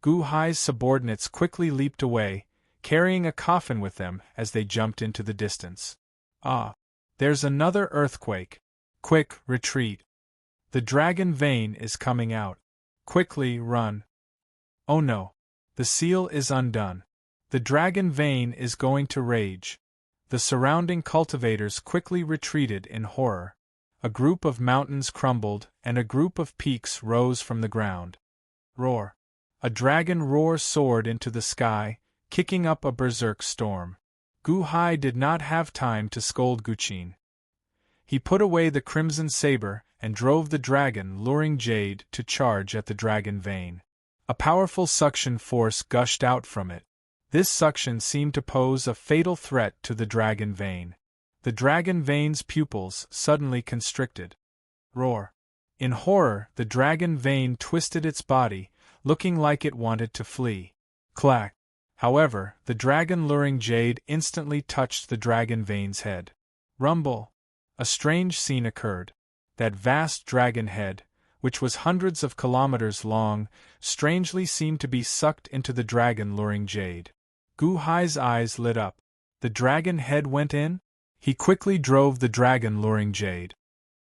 Gu Hai's subordinates quickly leaped away, carrying a coffin with them as they jumped into the distance. Ah! There's another earthquake. Quick, retreat. The dragon vein is coming out. Quickly, run. Oh no. The seal is undone. The dragon vein is going to rage. The surrounding cultivators quickly retreated in horror. A group of mountains crumbled, and a group of peaks rose from the ground. Roar. A dragon roar soared into the sky, kicking up a berserk storm. Gu Hai did not have time to scold Guqin. He put away the crimson saber and drove the dragon luring jade to charge at the dragon vein. A powerful suction force gushed out from it. This suction seemed to pose a fatal threat to the dragon vein. The dragon vein's pupils suddenly constricted. Roar. In horror, the dragon vein twisted its body, looking like it wanted to flee. Clack. However, the dragon luring jade instantly touched the dragon vein's head. Rumble. A strange scene occurred. That vast dragon head, which was hundreds of kilometers long, strangely seemed to be sucked into the dragon luring jade. Gu Hai's eyes lit up. The dragon head went in? He quickly drove the dragon luring jade.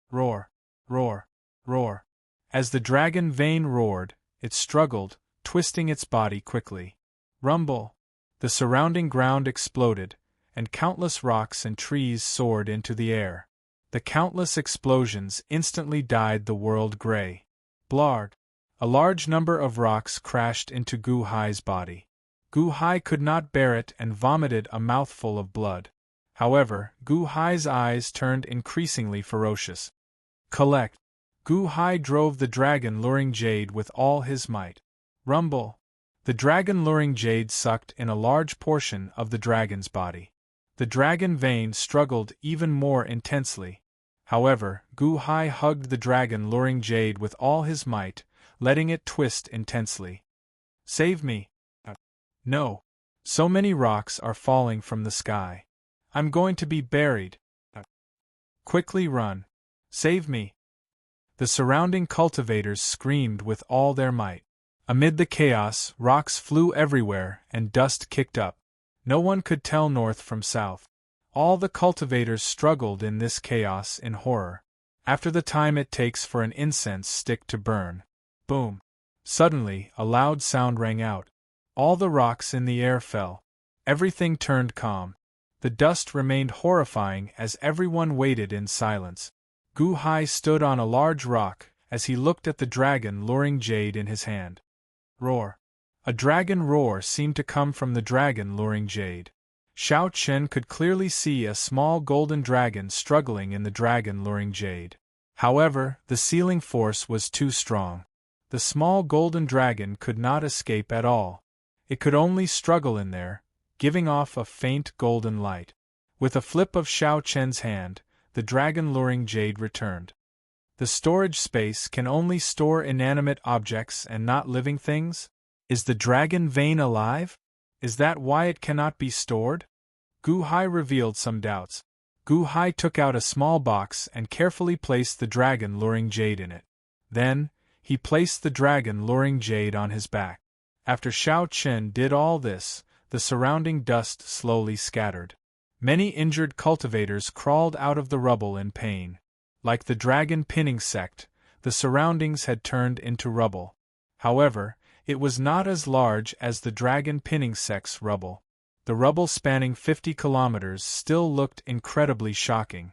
Roar. Roar. Roar. As the dragon vein roared, it struggled, twisting its body quickly. Rumble. The surrounding ground exploded, and countless rocks and trees soared into the air. The countless explosions instantly dyed the world gray. Blarg. A large number of rocks crashed into Gu Hai's body. Gu Hai could not bear it and vomited a mouthful of blood. However, Gu Hai's eyes turned increasingly ferocious. Collect. Gu Hai drove the dragon luring jade with all his might. Rumble. The dragon luring jade sucked in a large portion of the dragon's body. The dragon vein struggled even more intensely. However, Gu Hai hugged the dragon luring jade with all his might, letting it twist intensely. Save me. No. So many rocks are falling from the sky. I'm going to be buried. Quickly run. Save me. The surrounding cultivators screamed with all their might. Amid the chaos, rocks flew everywhere and dust kicked up. No one could tell north from south. All the cultivators struggled in this chaos in horror. After the time it takes for an incense stick to burn. Boom. Suddenly, a loud sound rang out. All the rocks in the air fell. Everything turned calm. The dust remained horrifying as everyone waited in silence. Gu Hai stood on a large rock as he looked at the dragon luring jade in his hand. Roar. A dragon roar seemed to come from the dragon luring jade. Xiao Chen could clearly see a small golden dragon struggling in the dragon luring jade. However, the sealing force was too strong. The small golden dragon could not escape at all. It could only struggle in there, giving off a faint golden light. With a flip of Xiao Chen's hand, the dragon luring jade returned. The storage space can only store inanimate objects and not living things? Is the dragon vein alive? Is that why it cannot be stored? Gu Hai revealed some doubts. Gu Hai took out a small box and carefully placed the dragon luring jade in it. Then, he placed the dragon luring jade on his back. After Xiao Chen did all this, the surrounding dust slowly scattered. Many injured cultivators crawled out of the rubble in pain. Like the dragon pinning sect, the surroundings had turned into rubble. However, it was not as large as the dragon pinning sect's rubble. The rubble spanning 50 kilometers still looked incredibly shocking.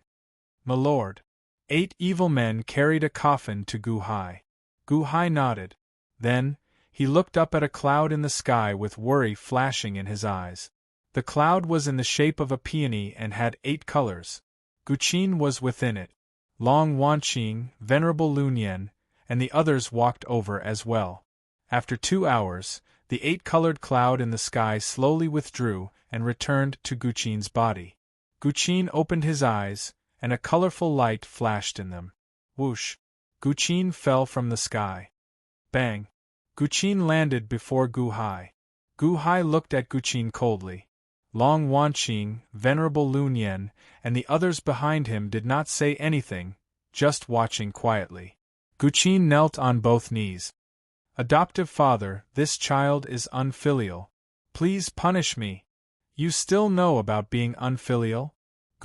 My lord. 8 evil men carried a coffin to Gu Hai. Gu Hai nodded. Then, he looked up at a cloud in the sky with worry flashing in his eyes. The cloud was in the shape of a peony and had 8 colors. Guqin was within it. Long Wanqing, Venerable Lunyan, and the others walked over as well. After 2 hours, the 8-colored cloud in the sky slowly withdrew and returned to Guqin's body. Guqin opened his eyes, and a colorful light flashed in them. Whoosh! Guqin fell from the sky. Bang! Guqin landed before Gu Hai. Gu Hai looked at Guqin coldly. Long Wanqing, Venerable Lunyan, and the others behind him did not say anything, just watching quietly. Guqin knelt on both knees. Adoptive father, this child is unfilial. Please punish me. You still know about being unfilial?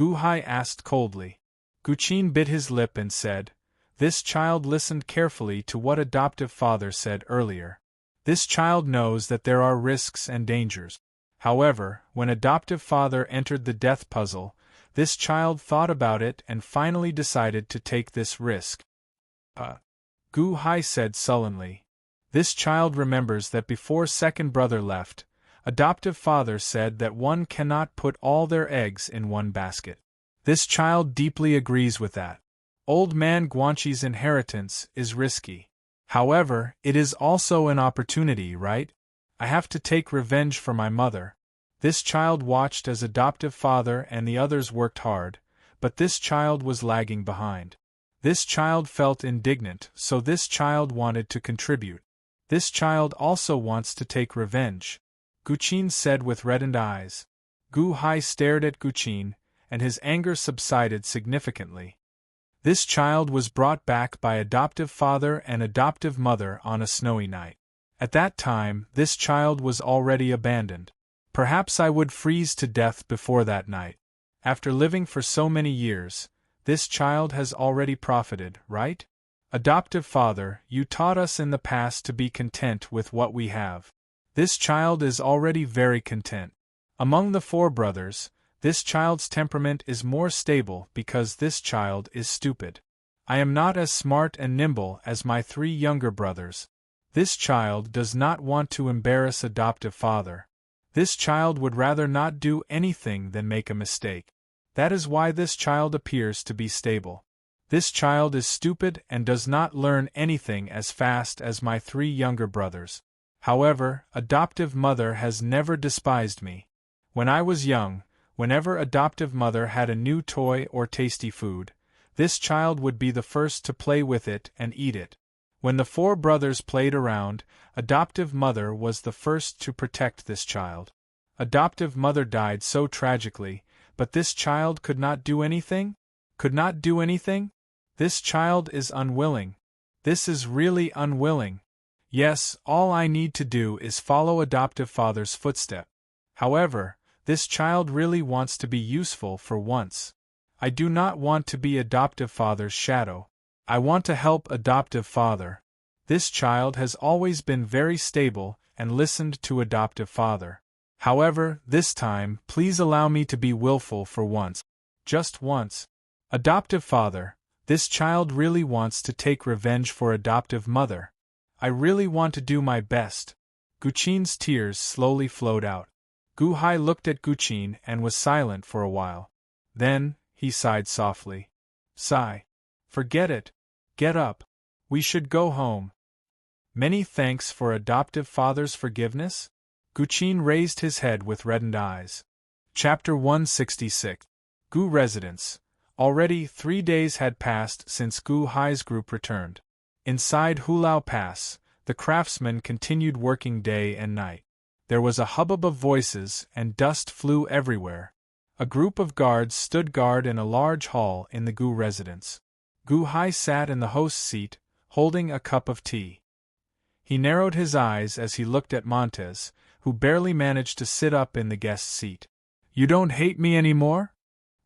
Gu Hai asked coldly. Guqin bit his lip and said, "This child listened carefully to what adoptive father said earlier. This child knows that there are risks and dangers. However, when adoptive father entered the death puzzle, this child thought about it and finally decided to take this risk." Gu Hai said sullenly. This child remembers that before second brother left, adoptive father said that one cannot put all their eggs in one basket. This child deeply agrees with that. Old man Guanxi's inheritance is risky. However, it is also an opportunity, right? I have to take revenge for my mother. This child watched as adoptive father and the others worked hard, but this child was lagging behind. This child felt indignant, so this child wanted to contribute. This child also wants to take revenge, Guqin said with reddened eyes. Gu Hai stared at Guqin, and his anger subsided significantly. This child was brought back by adoptive father and adoptive mother on a snowy night. At that time, this child was already abandoned. Perhaps I would freeze to death before that night. After living for so many years, this child has already profited, right? Adoptive father, you taught us in the past to be content with what we have. This child is already very content. Among the 4 brothers, this child's temperament is more stable because this child is stupid. I am not as smart and nimble as my 3 younger brothers. This child does not want to embarrass adoptive father. This child would rather not do anything than make a mistake. That is why this child appears to be stable. This child is stupid and does not learn anything as fast as my 3 younger brothers. However, adoptive mother has never despised me. When I was young, whenever adoptive mother had a new toy or tasty food, this child would be the first to play with it and eat it. When the 4 brothers played around, adoptive mother was the first to protect this child. Adoptive mother died so tragically, but this child could not do anything? Could not do anything? This child is unwilling. This is really unwilling. Yes, all I need to do is follow adoptive father's footstep. However, this child really wants to be useful for once. I do not want to be adoptive father's shadow. I want to help adoptive father. This child has always been very stable and listened to adoptive father. However, this time, please allow me to be willful for once. Just once. Adoptive father, this child really wants to take revenge for adoptive mother. I really want to do my best. Guqin's tears slowly flowed out. Gu Hai looked at Guqin and was silent for a while. Then, he sighed softly. Sigh. Forget it. Get up. We should go home. Many thanks for adoptive father's forgiveness? Guqin raised his head with reddened eyes. Chapter 166. Gu Residence. Already 3 days had passed since Gu Hai's group returned. Inside Hulao Pass, the craftsmen continued working day and night. There was a hubbub of voices and dust flew everywhere. A group of guards stood guard in a large hall in the Gu residence. Gu Hai sat in the host's seat, holding a cup of tea. He narrowed his eyes as he looked at Montez, who barely managed to sit up in the guest seat. You don't hate me anymore?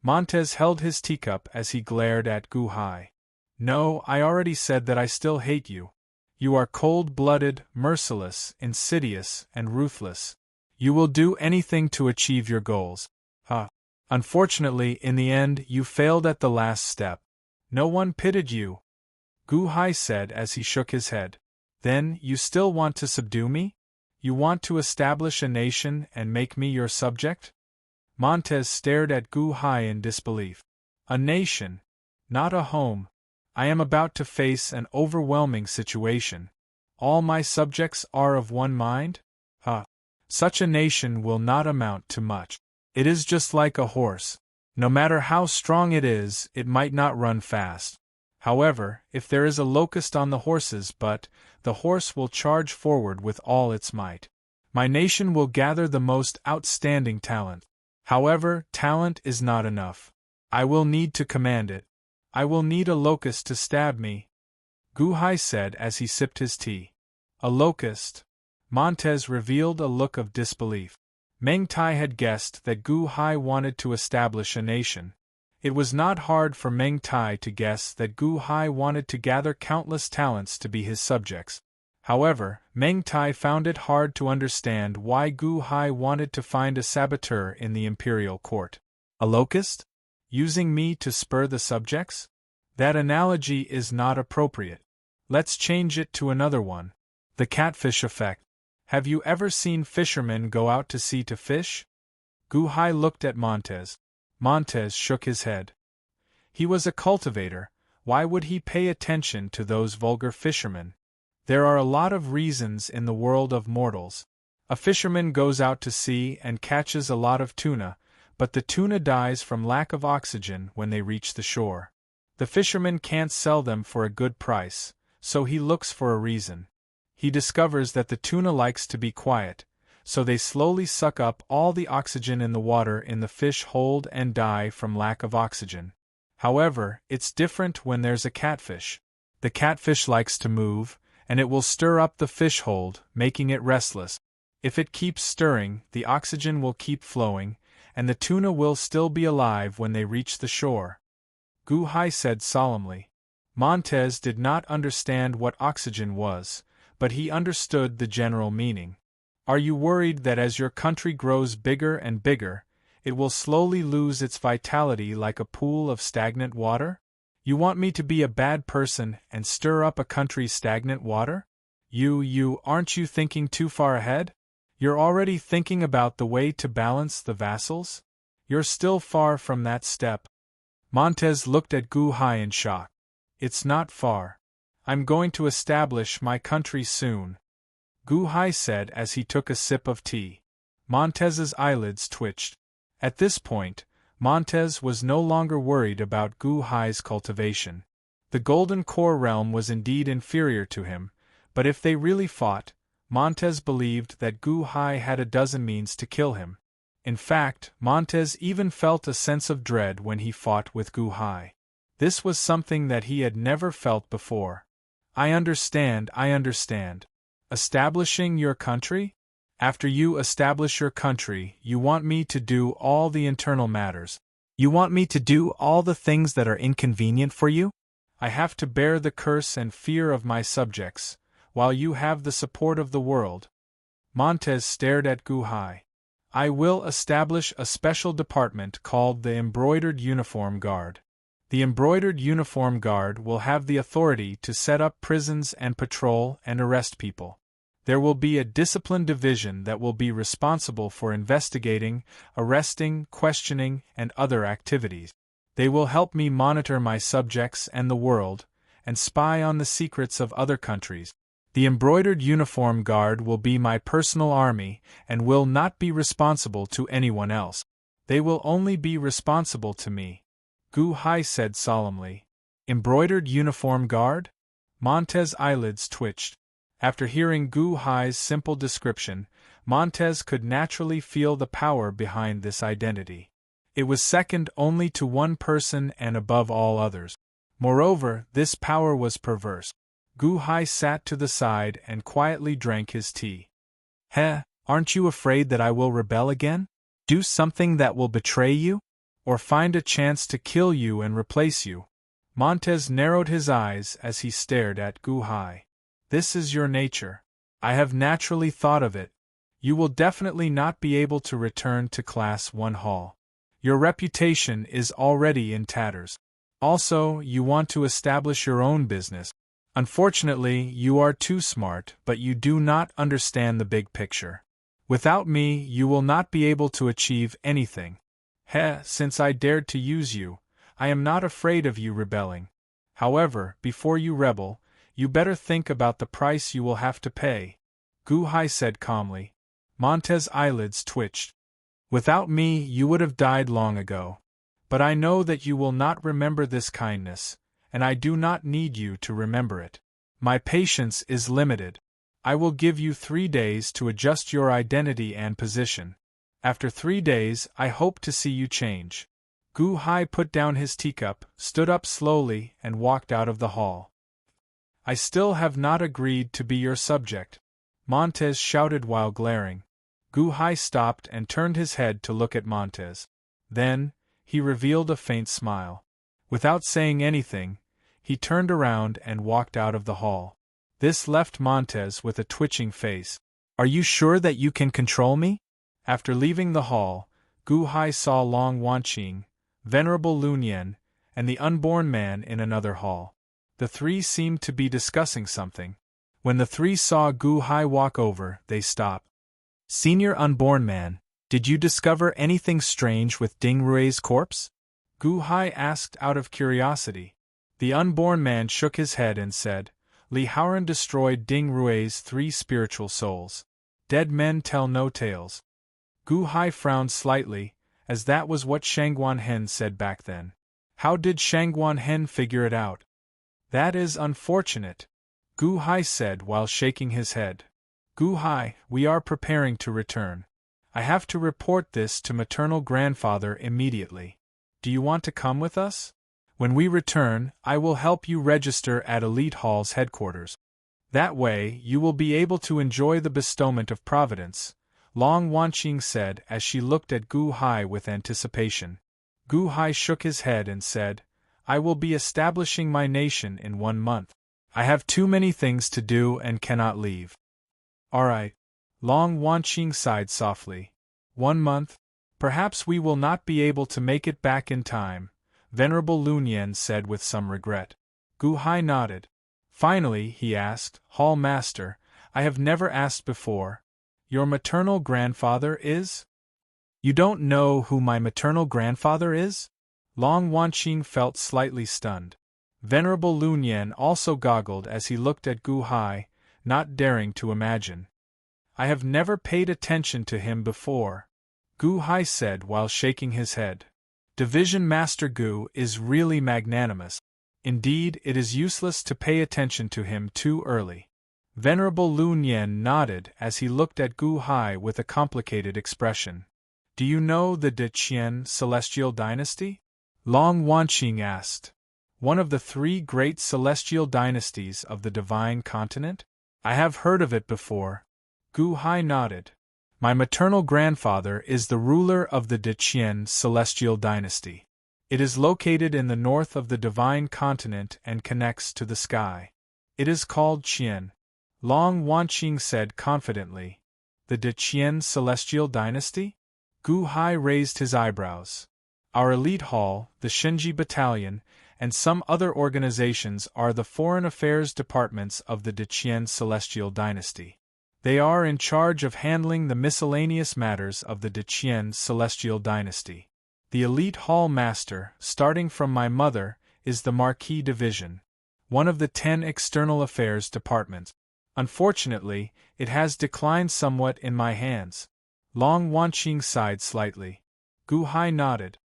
Montez held his teacup as he glared at Gu Hai. No, I already said that I still hate you. You are cold-blooded, merciless, insidious, and ruthless. You will do anything to achieve your goals. Unfortunately, in the end, you failed at the last step. No one pitied you. Gu Hai said as he shook his head. Then, you still want to subdue me? You want to establish a nation and make me your subject? Montez stared at Gu Hai in disbelief. A nation. Not a home. I am about to face an overwhelming situation. All my subjects are of one mind? Such a nation will not amount to much. It is just like a horse. No matter how strong it is, it might not run fast. However, if there is a locust on the horse's butt, the horse will charge forward with all its might. My nation will gather the most outstanding talent. However, talent is not enough. I will need to command it. I will need a locust to stab me. Gu Hai said as he sipped his tea. A locust? Montez revealed a look of disbelief. Meng Tai had guessed that Gu Hai wanted to establish a nation, It was not hard for Meng Tai to guess that Gu Hai wanted to gather countless talents to be his subjects. However, Meng Tai found it hard to understand why Gu Hai wanted to find a saboteur in the imperial court. A locust? Using me to spur the subjects? That analogy is not appropriate. Let's change it to another one. The catfish effect. Have you ever seen fishermen go out to sea to fish? Gu Hai looked at Montez. Montez shook his head. He was a cultivator, why would he pay attention to those vulgar fishermen? There are a lot of reasons in the world of mortals. A fisherman goes out to sea and catches a lot of tuna, but the tuna dies from lack of oxygen when they reach the shore. The fisherman can't sell them for a good price, so he looks for a reason. He discovers that the tuna likes to be quiet, so they slowly suck up all the oxygen in the water in the fish hold and die from lack of oxygen. However, it's different when there's a catfish. The catfish likes to move, and it will stir up the fish hold, making it restless. If it keeps stirring, the oxygen will keep flowing, and the tuna will still be alive when they reach the shore. Gu Hai said solemnly. Montez did not understand what oxygen was, but he understood the general meaning. Are you worried that as your country grows bigger and bigger, it will slowly lose its vitality like a pool of stagnant water? You want me to be a bad person and stir up a country's stagnant water? Aren't you thinking too far ahead? You're already thinking about the way to balance the vassals? You're still far from that step. Montez looked at Gu Hai in shock. It's not far. I'm going to establish my country soon, Gu Hai said as he took a sip of tea. Montez's eyelids twitched. At this point, Montez was no longer worried about Gu Hai's cultivation. The Golden Core realm was indeed inferior to him, but if they really fought, Montez believed that Gu Hai had a dozen means to kill him. In fact, Montez even felt a sense of dread when he fought with Gu Hai. This was something that he had never felt before. I understand. Establishing your country? After you establish your country, you want me to do all the internal matters. You want me to do all the things that are inconvenient for you? I have to bear the curse and fear of my subjects, while you have the support of the world. Montez stared at Gu Hai. I will establish a special department called the Embroidered Uniform Guard. The Embroidered Uniform Guard will have the authority to set up prisons and patrol and arrest people. There will be a discipline division that will be responsible for investigating, arresting, questioning, and other activities. They will help me monitor my subjects and the world, and spy on the secrets of other countries. The Embroidered Uniform Guard will be my personal army and will not be responsible to anyone else. They will only be responsible to me, Gu Hai said solemnly. Embroidered Uniform Guard? Montez's eyelids twitched. After hearing Gu Hai's simple description, Montez could naturally feel the power behind this identity. It was second only to one person and above all others. Moreover, this power was perverse. Gu Hai sat to the side and quietly drank his tea. Aren't you afraid that I will rebel again? Do something that will betray you? Or find a chance to kill you and replace you? Montez narrowed his eyes as he stared at Gu Hai. This is your nature. I have naturally thought of it. You will definitely not be able to return to Class 1 Hall. Your reputation is already in tatters. Also, you want to establish your own business. Unfortunately, you are too smart, but you do not understand the big picture. Without me, you will not be able to achieve anything. Since I dared to use you, I am not afraid of you rebelling. However, before you rebel, you better think about the price you will have to pay, Gu Hai said calmly. Montez's eyelids twitched. Without me, you would have died long ago. But I know that you will not remember this kindness, and I do not need you to remember it. My patience is limited. I will give you 3 days to adjust your identity and position. After 3 days, I hope to see you change. Gu Hai put down his teacup, stood up slowly, and walked out of the hall. I still have not agreed to be your subject, Montez shouted while glaring. Gu Hai stopped and turned his head to look at Montez. Then, he revealed a faint smile. Without saying anything, he turned around and walked out of the hall. This left Montez with a twitching face. Are you sure that you can control me? After leaving the hall, Gu Hai saw Long Wanqing, Venerable Lunyan, and the unborn man in another hall. The three seemed to be discussing something. When the three saw Gu Hai walk over, they stopped. Senior unborn man, did you discover anything strange with Ding Rui's corpse? Gu Hai asked out of curiosity. The unborn man shook his head and said, Li Haoran destroyed Ding Rui's 3 spiritual souls. Dead men tell no tales. Gu Hai frowned slightly, as that was what Shangguan Hen said back then. How did Shangguan Hen figure it out? That is unfortunate, Gu Hai said while shaking his head. Gu Hai, we are preparing to return. I have to report this to maternal grandfather immediately. Do you want to come with us? When we return, I will help you register at Elite Hall's headquarters. That way, you will be able to enjoy the bestowment of Providence, Long Wanqing said as she looked at Gu Hai with anticipation. Gu Hai shook his head and said, I will be establishing my nation in 1 month. I have too many things to do and cannot leave. All right. Long Wanqing sighed softly. 1 month? Perhaps we will not be able to make it back in time, Venerable Lunyan said with some regret. Gu Hai nodded. Finally, he asked, Hall Master, I have never asked before. Your maternal grandfather is? You don't know who my maternal grandfather is? Long Wanqing felt slightly stunned. Venerable Lunyan also goggled as he looked at Gu Hai, not daring to imagine. I have never paid attention to him before, Gu Hai said while shaking his head. Division Master Gu is really magnanimous. Indeed, it is useless to pay attention to him too early. Venerable Lunyan nodded as he looked at Gu Hai with a complicated expression. Do you know the De Qian celestial dynasty? Long Wanqing asked. One of the 3 great celestial dynasties of the divine continent? I have heard of it before. Gu Hai nodded. My maternal grandfather is the ruler of the De Qian celestial dynasty. It is located in the north of the divine continent and connects to the sky. It is called Qian. Long Wanqing said confidently. The De Qian celestial dynasty? Gu Hai raised his eyebrows. Our elite hall, the Shenji Battalion, and some other organizations are the foreign affairs departments of the De Qian celestial dynasty. They are in charge of handling the miscellaneous matters of the De Qian celestial dynasty. The elite hall master, starting from my mother, is the Marquis Division, one of the 10 external affairs departments. Unfortunately, it has declined somewhat in my hands. Long Wanqing sighed slightly. Gu Hai nodded.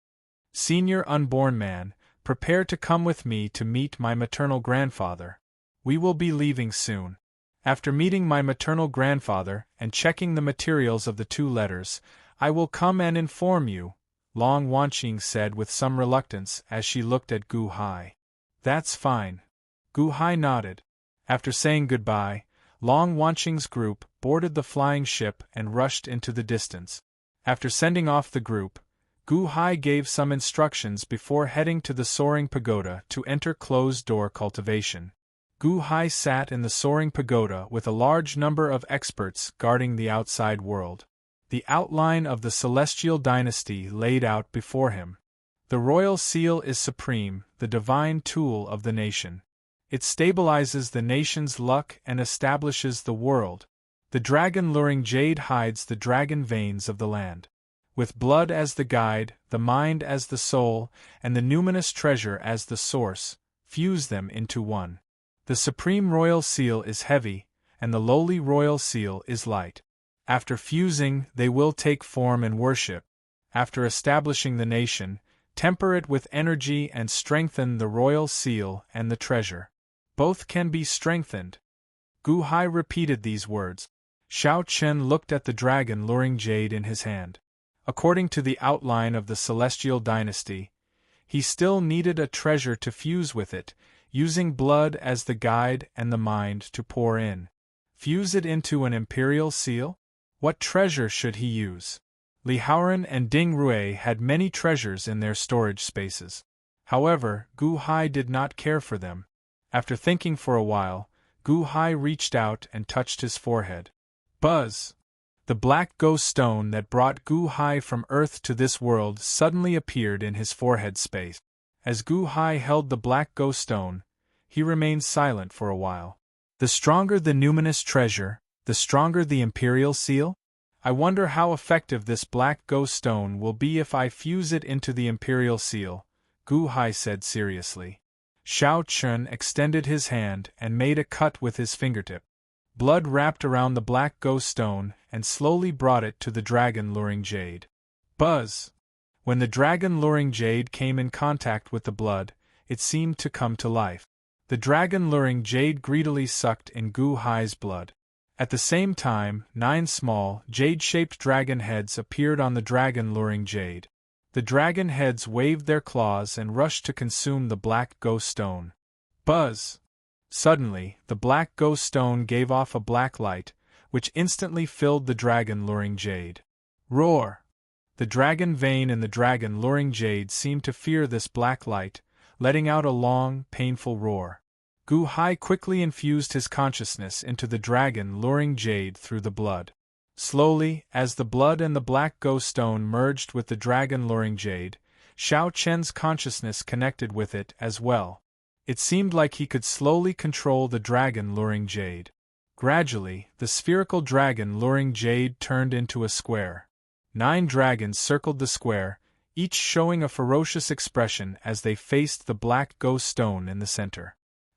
Senior unborn man, prepare to come with me to meet my maternal grandfather. We will be leaving soon. After meeting my maternal grandfather and checking the materials of the 2 letters, I will come and inform you, Long Wanqing said with some reluctance as she looked at Gu Hai. That's fine. Gu Hai nodded. After saying goodbye, Long Wanqing's group boarded the flying ship and rushed into the distance. After sending off the group, Gu Hai gave some instructions before heading to the soaring pagoda to enter closed-door cultivation. Gu Hai sat in the soaring pagoda with a large number of experts guarding the outside world. The outline of the celestial dynasty laid out before him. The royal seal is supreme, the divine tool of the nation. It stabilizes the nation's luck and establishes the world. The dragon-luring jade hides the dragon veins of the land. With blood as the guide, the mind as the soul, and the numinous treasure as the source, fuse them into one. The supreme royal seal is heavy, and the lowly royal seal is light. After fusing, they will take form and worship. After establishing the nation, temper it with energy and strengthen the royal seal and the treasure. Both can be strengthened. Gu Hai repeated these words. Shao Chen looked at the dragon-luring jade in his hand. According to the outline of the celestial dynasty, he still needed a treasure to fuse with it, using blood as the guide and the mind to pour in. Fuse it into an imperial seal? What treasure should he use? Li Haoran and Ding Rui had many treasures in their storage spaces. However, Gu Hai did not care for them. After thinking for a while, Gu Hai reached out and touched his forehead. Buzz! The black ghost stone that brought Gu Hai from Earth to this world suddenly appeared in his forehead space. As Gu Hai held the black ghost stone, he remained silent for a while. The stronger the numinous treasure, the stronger the imperial seal? I wonder how effective this black ghost stone will be if I fuse it into the imperial seal, Gu Hai said seriously. Shao Chun extended his hand and made a cut with his fingertip. Blood wrapped around the black ghost stone and slowly brought it to the dragon-luring jade. Buzz! When the dragon-luring jade came in contact with the blood, it seemed to come to life. The dragon-luring jade greedily sucked in Gu Hai's blood. At the same time, 9 small, jade-shaped dragon heads appeared on the dragon-luring jade. The dragon heads waved their claws and rushed to consume the black ghost stone. Buzz! Suddenly, the black ghost stone gave off a black light, which instantly filled the dragon-luring jade. Roar! The dragon vein in the dragon-luring jade seemed to fear this black light, letting out a long, painful roar. Gu Hai quickly infused his consciousness into the dragon-luring jade through the blood. Slowly, as the blood and the black ghost stone merged with the dragon-luring jade, Shao Chen's consciousness connected with it as well. It seemed like he could slowly control the dragon-luring jade. Gradually, the spherical dragon-luring jade turned into a square. 9 dragons circled the square, each showing a ferocious expression as they faced the black ghost stone in the center.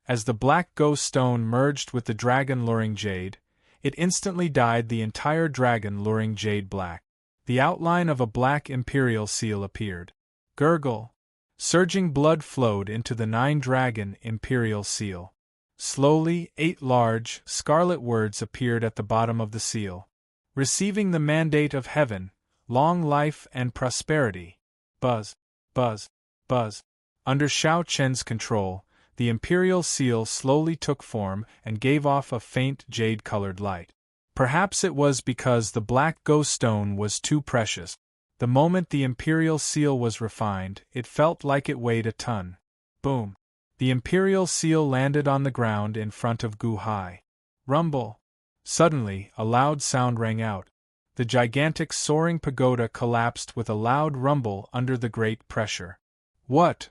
As the black ghost stone merged with the dragon-luring jade, it instantly dyed the entire dragon-luring jade black. The outline of a black imperial seal appeared. Gurgle! Surging blood flowed into the 9-dragon imperial seal. Slowly, 8 large, scarlet words appeared at the bottom of the seal. Receiving the mandate of heaven, long life and prosperity. Buzz, buzz, buzz. Under Shao Chen's control, the imperial seal slowly took form and gave off a faint jade-colored light. Perhaps it was because the black ghost stone was too precious. The moment the imperial seal was refined, it felt like it weighed a ton. Boom! The imperial seal landed on the ground in front of Gu Hai. Rumble! Suddenly, a loud sound rang out. The gigantic soaring pagoda collapsed with a loud rumble under the great pressure. What?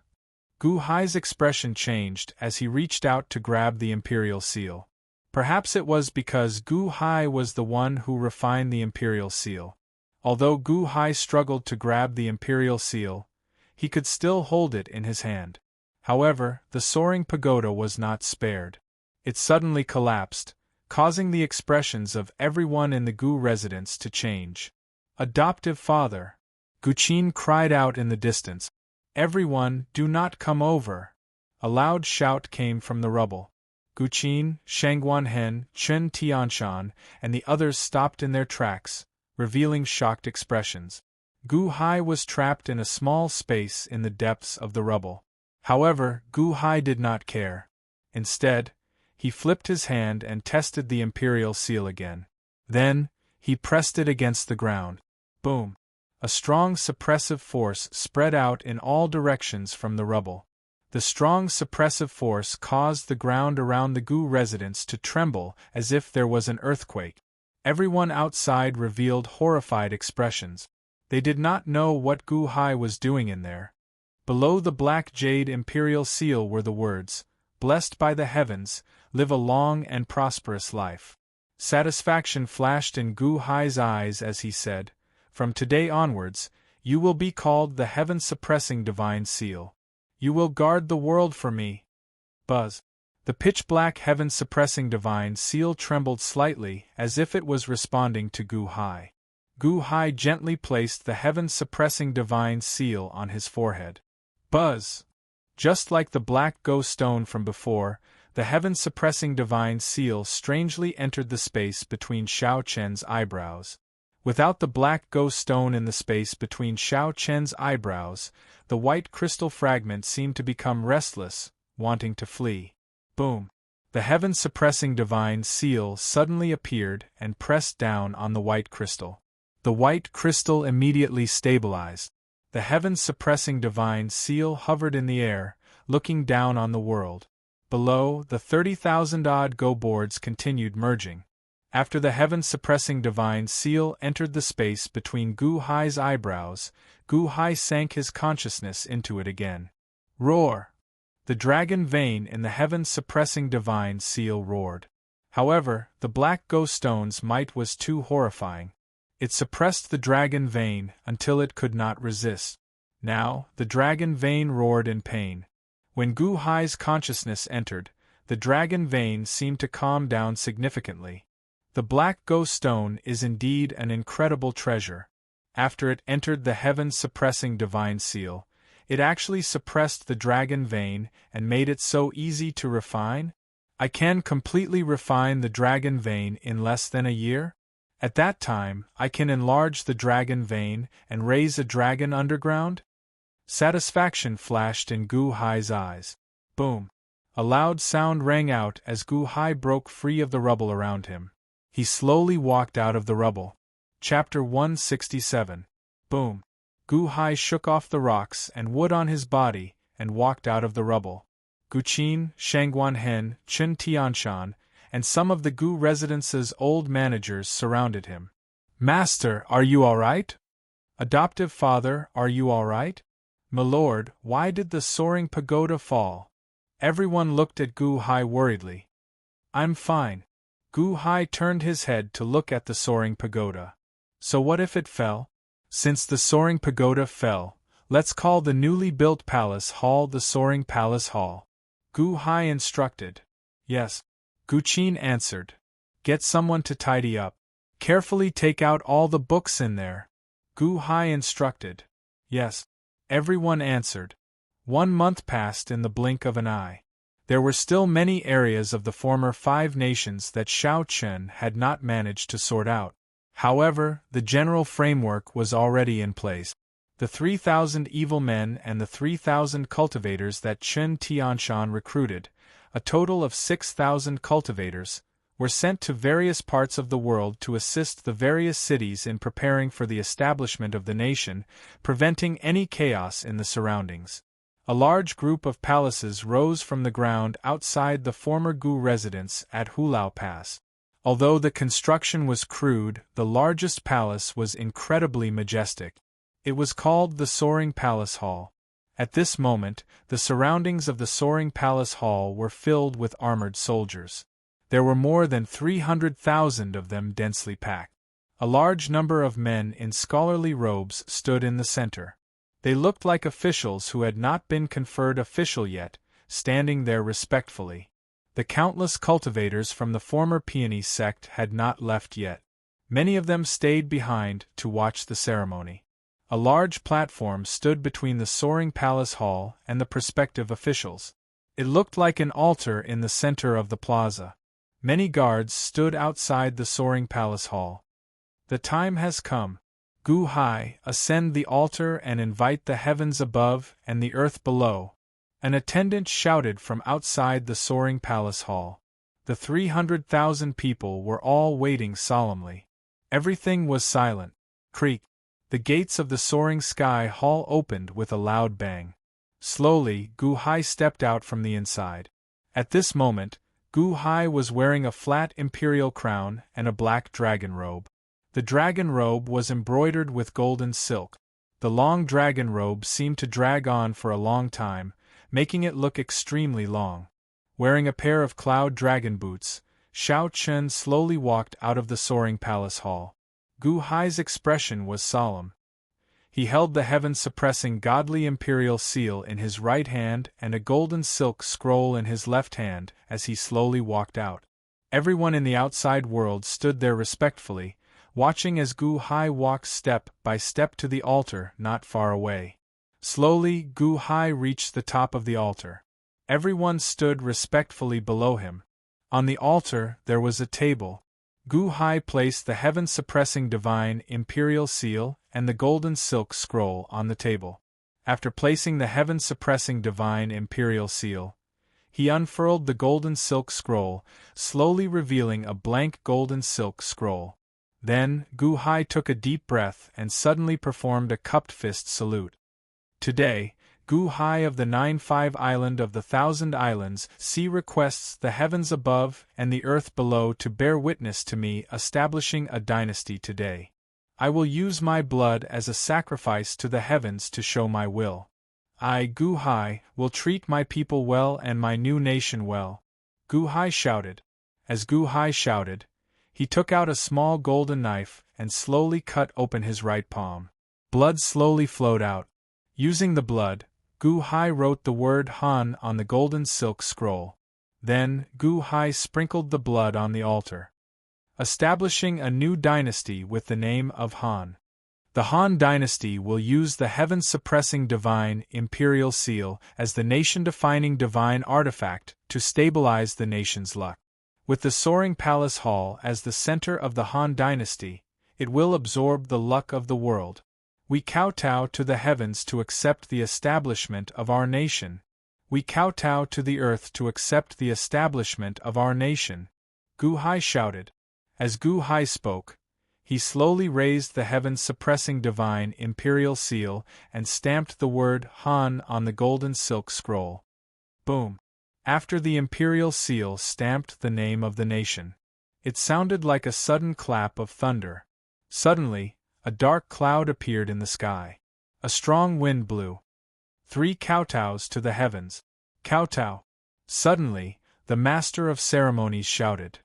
Gu Hai's expression changed as he reached out to grab the imperial seal. Perhaps it was because Gu Hai was the one who refined the imperial seal. Although Gu Hai struggled to grab the imperial seal, he could still hold it in his hand. However, the soaring pagoda was not spared. It suddenly collapsed, causing the expressions of everyone in the Gu residence to change. Adoptive father! Guqin cried out in the distance. Everyone, do not come over! A loud shout came from the rubble. Guqin, Shangguanhen, Chen Tianshan, and the others stopped in their tracks, revealing shocked expressions. Gu Hai was trapped in a small space in the depths of the rubble. However, Gu Hai did not care. Instead, he flipped his hand and tested the imperial seal again. Then, he pressed it against the ground. Boom! A strong suppressive force spread out in all directions from the rubble. The strong suppressive force caused the ground around the Gu residence to tremble as if there was an earthquake. Everyone outside revealed horrified expressions. They did not know what Gu Hai was doing in there. Below the black jade imperial seal were the words, "Blessed by the heavens, live a long and prosperous life." Satisfaction flashed in Gu Hai's eyes as he said, "From today onwards, you will be called the heaven-suppressing divine seal. You will guard the world for me." Buzz! The pitch-black heaven-suppressing divine seal trembled slightly as if it was responding to Gu Hai. Gu Hai gently placed the heaven-suppressing divine seal on his forehead. Buzz! Just like the black ghost stone from before, the heaven-suppressing divine seal strangely entered the space between Shao Chen's eyebrows. Without the black ghost stone in the space between Shao Chen's eyebrows, the white crystal fragment seemed to become restless, wanting to flee. Boom! The heaven-suppressing divine seal suddenly appeared and pressed down on the white crystal. The white crystal immediately stabilized. The heaven-suppressing divine seal hovered in the air, looking down on the world. Below, the 30,000-odd Go boards continued merging. After the heaven-suppressing divine seal entered the space between Gu Hai's eyebrows, Gu Hai sank his consciousness into it again. Roar! The dragon vein in the heaven-suppressing divine seal roared. However, the black Go stone's might was too horrifying. It suppressed the dragon vein until it could not resist. Now, the dragon vein roared in pain. When Gu Hai's consciousness entered, the dragon vein seemed to calm down significantly. The black Go stone is indeed an incredible treasure. After it entered the heaven-suppressing divine seal, it actually suppressed the dragon vein and made it so easy to refine. I can completely refine the dragon vein in less than a year? At that time, I can enlarge the dragon vein and raise a dragon underground? Satisfaction flashed in Gu Hai's eyes. Boom! A loud sound rang out as Gu Hai broke free of the rubble around him. He slowly walked out of the rubble. Chapter 167. Boom! Gu Hai shook off the rocks and wood on his body and walked out of the rubble. Gu Qin, Shangguan Hen, Chen Tianshan, and some of the Gu residence's old managers surrounded him. Master, are you all right? Adoptive father, are you all right? My lord, why did the soaring pagoda fall? Everyone looked at Gu Hai worriedly. I'm fine. Gu Hai turned his head to look at the soaring pagoda. So what if it fell? Since the soaring pagoda fell, let's call the newly built palace hall the soaring palace hall. Gu Hai instructed. Yes. Gu Qin answered. Get someone to tidy up. Carefully take out all the books in there. Gu Hai instructed. Yes. Everyone answered. 1 month passed in the blink of an eye. There were still many areas of the former 5 nations that Xiao Chen had not managed to sort out. However, the general framework was already in place. The 3,000 evil men and the 3,000 cultivators that Chen Tianshan recruited, a total of 6,000 cultivators, were sent to various parts of the world to assist the various cities in preparing for the establishment of the nation, preventing any chaos in the surroundings. A large group of palaces rose from the ground outside the former Gu residence at Hulao Pass. Although the construction was crude, the largest palace was incredibly majestic. It was called the Soaring Palace Hall. At this moment, the surroundings of the Soaring Palace Hall were filled with armored soldiers. There were more than 300,000 of them densely packed. A large number of men in scholarly robes stood in the center. They looked like officials who had not been conferred official yet, standing there respectfully. The countless cultivators from the former peony sect had not left yet. Many of them stayed behind to watch the ceremony. A large platform stood between the Soaring Palace Hall and the prospective officials. It looked like an altar in the center of the plaza. Many guards stood outside the Soaring Palace Hall. The time has come. Gu Hai, ascend the altar and invite the heavens above and the earth below. An attendant shouted from outside the Soaring Palace Hall. The 300,000 people were all waiting solemnly. Everything was silent. Creak. The gates of the Soaring Sky Hall opened with a loud bang. Slowly, Gu Hai stepped out from the inside. At this moment, Gu Hai was wearing a flat imperial crown and a black dragon robe. The dragon robe was embroidered with golden silk. The long dragon robe seemed to drag on for a long time, making it look extremely long. Wearing a pair of cloud dragon boots, Xiao Chen slowly walked out of the Soaring Palace Hall. Gu Hai's expression was solemn. He held the heaven-suppressing godly imperial seal in his right hand and a golden silk scroll in his left hand as he slowly walked out. Everyone in the outside world stood there respectfully, watching as Gu Hai walked step by step to the altar not far away. Slowly, Gu Hai reached the top of the altar. Everyone stood respectfully below him. On the altar there was a table. Gu Hai placed the heaven-suppressing divine imperial seal and the golden silk scroll on the table. After placing the heaven-suppressing divine imperial seal, he unfurled the golden silk scroll, slowly revealing a blank golden silk scroll. Then, Gu Hai took a deep breath and suddenly performed a cupped fist salute. Today, Gu Hai of the 9-5 Island of the Thousand Islands requests the heavens above and the earth below to bear witness to me establishing a dynasty today. I will use my blood as a sacrifice to the heavens to show my will. I, Gu Hai, will treat my people well and my new nation well. Gu Hai shouted. As Gu Hai shouted, he took out a small golden knife and slowly cut open his right palm. Blood slowly flowed out. Using the blood, Gu Hai wrote the word Han on the golden silk scroll. Then, Gu Hai sprinkled the blood on the altar, establishing a new dynasty with the name of Han. The Han dynasty will use the heaven-suppressing divine imperial seal as the nation-defining divine artifact to stabilize the nation's luck. With the soaring palace hall as the center of the Han dynasty, it will absorb the luck of the world. We kowtow to the heavens to accept the establishment of our nation. We kowtow to the earth to accept the establishment of our nation. Gu Hai shouted. As Gu Hai spoke, he slowly raised the heaven-suppressing divine imperial seal and stamped the word Han on the golden silk scroll. Boom! After the imperial seal stamped the name of the nation, it sounded like a sudden clap of thunder. Suddenly, a dark cloud appeared in the sky. A strong wind blew. 3 kowtows to the heavens. Kowtow! Suddenly, the master of ceremonies shouted.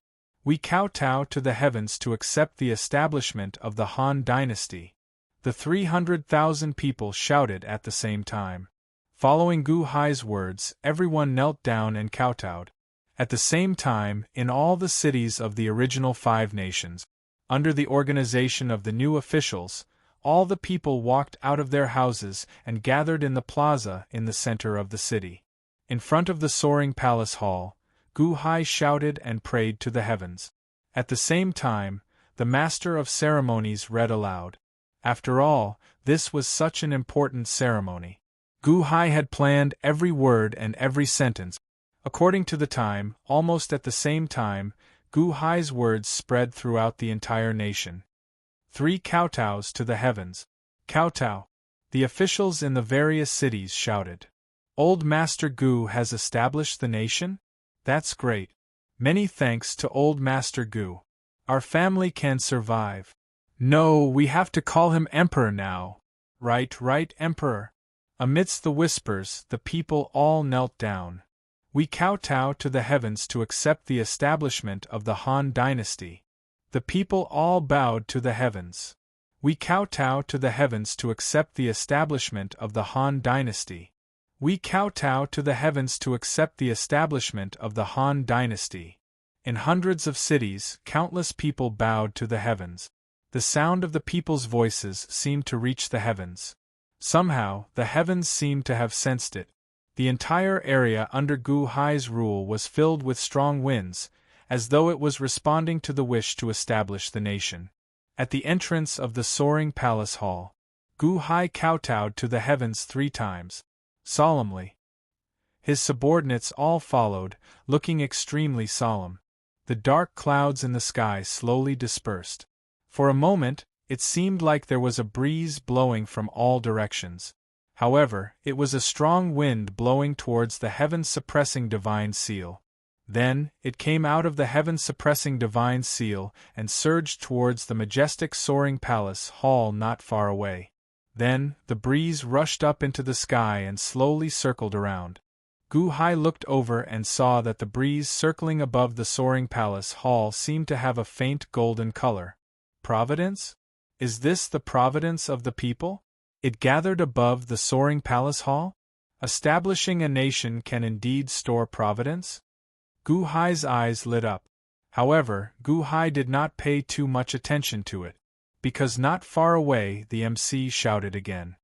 We kowtow to the heavens to accept the establishment of the Han dynasty. The 300,000 people shouted at the same time. Following Gu Hai's words, everyone knelt down and kowtowed. At the same time, in all the cities of the original 5 nations, under the organization of the new officials, all the people walked out of their houses and gathered in the plaza in the center of the city. In front of the soaring palace hall, Gu Hai shouted and prayed to the heavens. At the same time, the master of ceremonies read aloud. After all, this was such an important ceremony. Gu Hai had planned every word and every sentence. According to the time, almost at the same time, Gu Hai's words spread throughout the entire nation. 3 kowtows to the heavens. Kowtow! The officials in the various cities shouted. Old Master Gu has established the nation? That's great. Many thanks to Old Master Gu. Our family can survive. No, we have to call him Emperor now. Right, Emperor. Amidst the whispers, the people all knelt down. We kowtow to the heavens to accept the establishment of the Han dynasty. The people all bowed to the heavens. We kowtow to the heavens to accept the establishment of the Han dynasty. We kowtow to the heavens to accept the establishment of the Han dynasty. In hundreds of cities, countless people bowed to the heavens. The sound of the people's voices seemed to reach the heavens. Somehow, the heavens seemed to have sensed it. The entire area under Gu Hai's rule was filled with strong winds, as though it was responding to the wish to establish the nation. At the entrance of the soaring palace hall, Gu Hai kowtowed to the heavens 3 times. Solemnly. His subordinates all followed, looking extremely solemn. The dark clouds in the sky slowly dispersed. For a moment, it seemed like there was a breeze blowing from all directions. However, it was a strong wind blowing towards the heaven-suppressing divine seal. Then, it came out of the heaven-suppressing divine seal and surged towards the majestic soaring palace hall not far away. Then, the breeze rushed up into the sky and slowly circled around. Gu Hai looked over and saw that the breeze circling above the soaring palace hall seemed to have a faint golden color. Providence? Is this the providence of the people? It gathered above the soaring palace hall? Establishing a nation can indeed store providence? Gu Hai's eyes lit up. However, Gu Hai did not pay too much attention to it, because not far away the MC shouted again.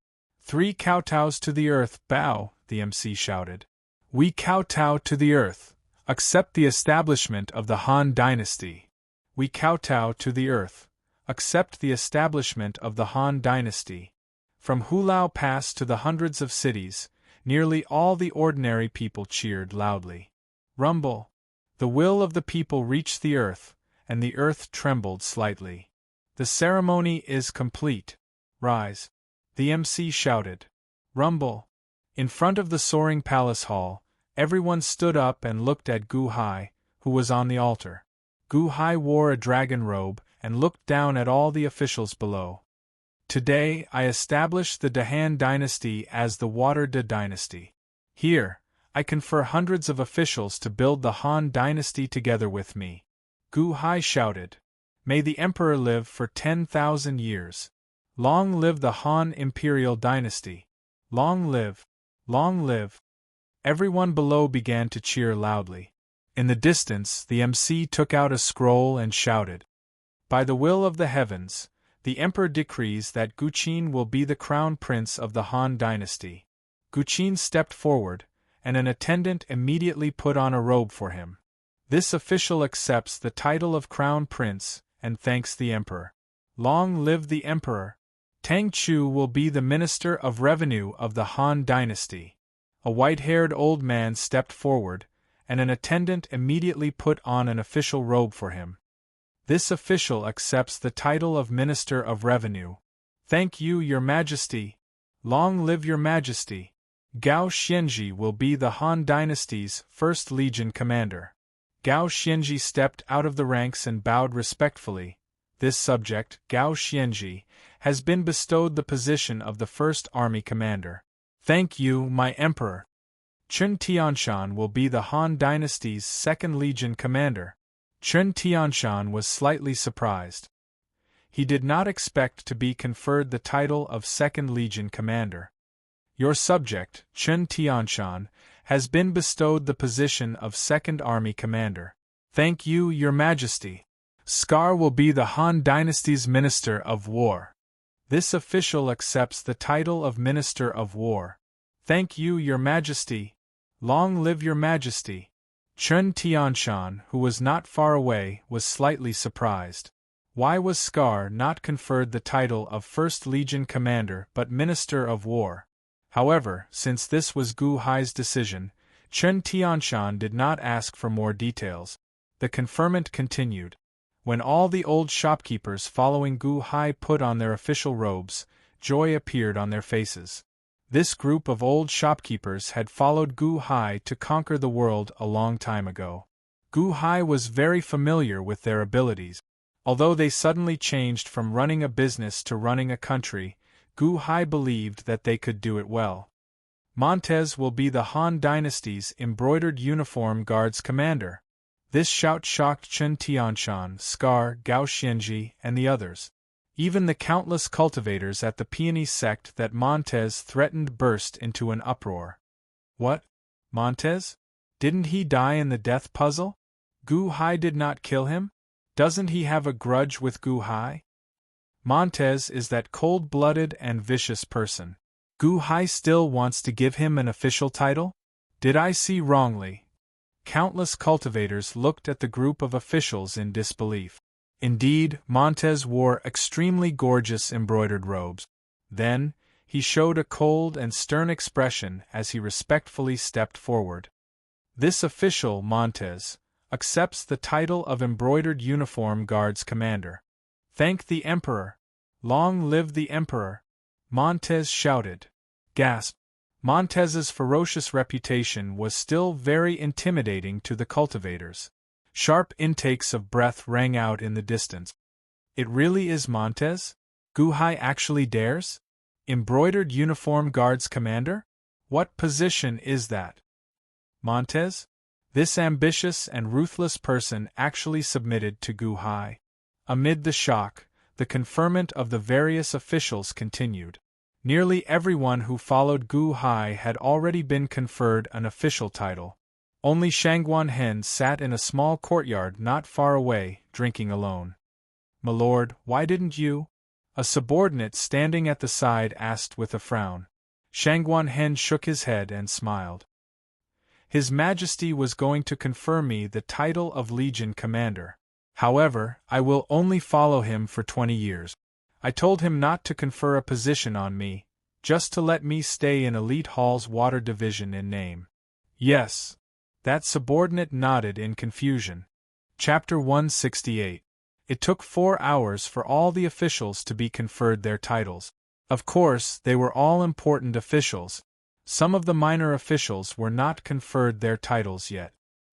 3 kowtows to the earth, bow, the MC shouted. We kowtow to the earth, accept the establishment of the Han dynasty. We kowtow to the earth, accept the establishment of the Han dynasty. From Hulao Pass to the hundreds of cities, nearly all the ordinary people cheered loudly. Rumble! The will of the people reached the earth, and the earth trembled slightly. The ceremony is complete. Rise. The MC shouted. Rumble. In front of the soaring palace hall, everyone stood up and looked at Gu Hai, who was on the altar. Gu Hai wore a dragon robe and looked down at all the officials below. Today I establish the Dahan dynasty as the Water De dynasty. Here, I confer hundreds of officials to build the Han dynasty together with me. Gu Hai shouted. May the emperor live for 10,000 years. Long live the Han imperial dynasty. Long live. Long live. Everyone below began to cheer loudly. In the distance, the MC took out a scroll and shouted. By the will of the heavens, the emperor decrees that Guqin will be the crown prince of the Han dynasty. Guqin stepped forward, and an attendant immediately put on a robe for him. This official accepts the title of crown prince and thanks the emperor. Long live the emperor! Tang Chu will be the minister of revenue of the Han dynasty. A white-haired old man stepped forward, and an attendant immediately put on an official robe for him. This official accepts the title of Minister of Revenue. Thank you, Your Majesty. Long live Your Majesty. Gao Xianji will be the Han dynasty's first legion commander. Gao Xianji stepped out of the ranks and bowed respectfully. This subject, Gao Xianji, has been bestowed the position of the first army commander. Thank you, my emperor. Chen Tianshan will be the Han dynasty's second legion commander. Chen Tianshan was slightly surprised. He did not expect to be conferred the title of second legion commander. Your subject, Chen Tianshan, has been bestowed the position of second army commander. Thank you, Your Majesty. Scar will be the Han dynasty's Minister of War. This official accepts the title of Minister of War. Thank you, Your Majesty. Long live Your Majesty. Chen Tianshan, who was not far away, was slightly surprised. Why was Scar not conferred the title of First Legion Commander but Minister of War? However, since this was Gu Hai's decision, Chen Tianshan did not ask for more details. The conferment continued. When all the old shopkeepers following Gu Hai put on their official robes, joy appeared on their faces. This group of old shopkeepers had followed Gu Hai to conquer the world a long time ago. Gu Hai was very familiar with their abilities. Although they suddenly changed from running a business to running a country, Gu Hai believed that they could do it well. Montez will be the Han dynasty's embroidered uniform guards commander. This shout shocked Chen Tianshan, Scar, Gao Xianji, and the others. Even the countless cultivators at the peony sect that Montez threatened burst into an uproar. What? Montez? Didn't he die in the death puzzle? Gu Hai did not kill him? Doesn't he have a grudge with Gu Hai? Montez is that cold-blooded and vicious person. Gu Hai still wants to give him an official title? Did I see wrongly? Countless cultivators looked at the group of officials in disbelief. Indeed, Montez wore extremely gorgeous embroidered robes. Then, he showed a cold and stern expression as he respectfully stepped forward. This official, Montez, accepts the title of Embroidered Uniform Guards Commander. Thank the Emperor! Long live the Emperor! Montez shouted. Gasp! Montez's ferocious reputation was still very intimidating to the cultivators. Sharp intakes of breath rang out in the distance. It really is Montez? Gu Hai actually dares? Embroidered Uniform Guards Commander? What position is that? Montez? This ambitious and ruthless person actually submitted to Gu Hai. Amid the shock, the conferment of the various officials continued. Nearly everyone who followed Gu Hai had already been conferred an official title. Only Shangguan Hen sat in a small courtyard not far away, drinking alone. "My lord, why didn't you?" a subordinate standing at the side asked with a frown. Shangguan Hen shook his head and smiled. His Majesty was going to confer me the title of Legion Commander. However, I will only follow him for 20 years. I told him not to confer a position on me, just to let me stay in Elite Hall's water division in name. Yes. That subordinate nodded in confusion. Chapter 168. It took 4 hours for all the officials to be conferred their titles. Of course, they were all important officials. Some of the minor officials were not conferred their titles yet.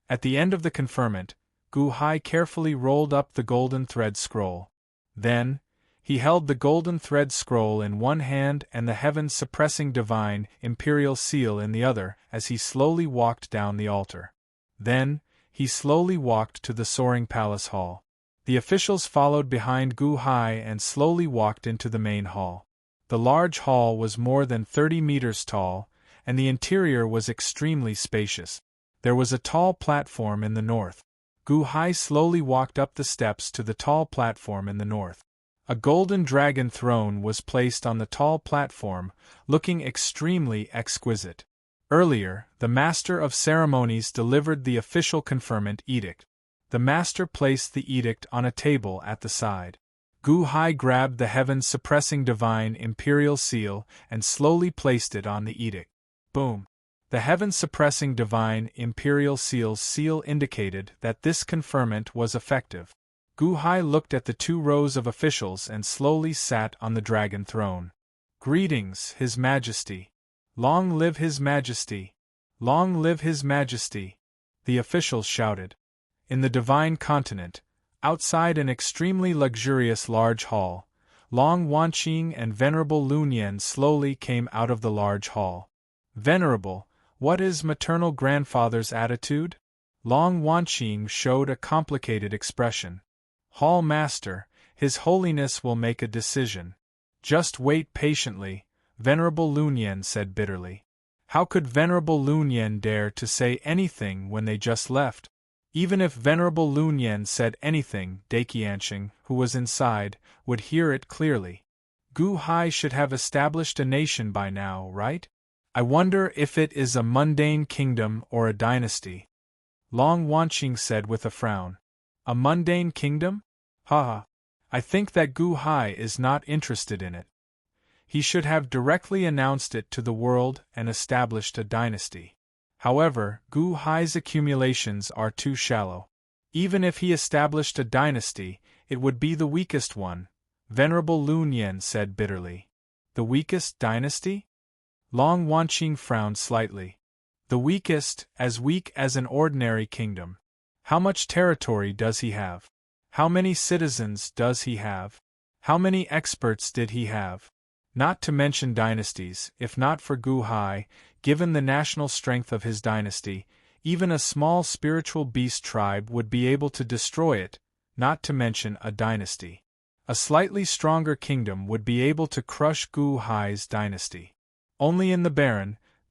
At the end of the conferment, Gu Hai carefully rolled up the golden thread scroll. Then, he held the golden thread scroll in one hand and the heaven-suppressing divine imperial seal in the other as he slowly walked down the altar. Then, he slowly walked to the soaring palace hall. The officials followed behind Gu Hai and slowly walked into the main hall. The large hall was more than 30 meters tall, and the interior was extremely spacious. There was a tall platform in the north. Gu Hai slowly walked up the steps to the tall platform in the north. A golden dragon throne was placed on the tall platform, looking extremely exquisite. Earlier, the Master of Ceremonies delivered the official conferment edict. The Master placed the edict on a table at the side. Gu Hai grabbed the heaven-suppressing divine imperial seal and slowly placed it on the edict. Boom! The heaven-suppressing divine imperial seal's seal indicated that this conferment was effective. Gu Hai looked at the 2 rows of officials and slowly sat on the dragon throne. "Greetings, His Majesty. Long live His Majesty. Long live His Majesty," the officials shouted. In the divine continent, outside an extremely luxurious large hall, Long Wanqing and Venerable Lunyan slowly came out of the large hall. "Venerable, what is maternal grandfather's attitude?" Long Wanqing showed a complicated expression. "Hall Master, His Holiness will make a decision." "Just wait patiently," Venerable Lunyan said bitterly. How could Venerable Lunyan dare to say anything when they just left? Even if Venerable Lunyan said anything, Daqiansheng, who was inside, would hear it clearly. Gu Hai should have established a nation by now, right? I wonder if it is a mundane kingdom or a dynasty. Long Wanqing said with a frown. A mundane kingdom? Haha. I think that Gu Hai is not interested in it. He should have directly announced it to the world and established a dynasty. However, Gu Hai's accumulations are too shallow. Even if he established a dynasty, it would be the weakest one, Venerable Lunyan said bitterly. The weakest dynasty? Long Wanqing frowned slightly. The weakest, as weak as an ordinary kingdom. How much territory does he have? How many citizens does he have? How many experts did he have? Not to mention dynasties, if not for Gu Hai, given the national strength of his dynasty, even a small spiritual beast tribe would be able to destroy it, not to mention a dynasty. A slightly stronger kingdom would be able to crush Gu Hai's dynasty. Only in the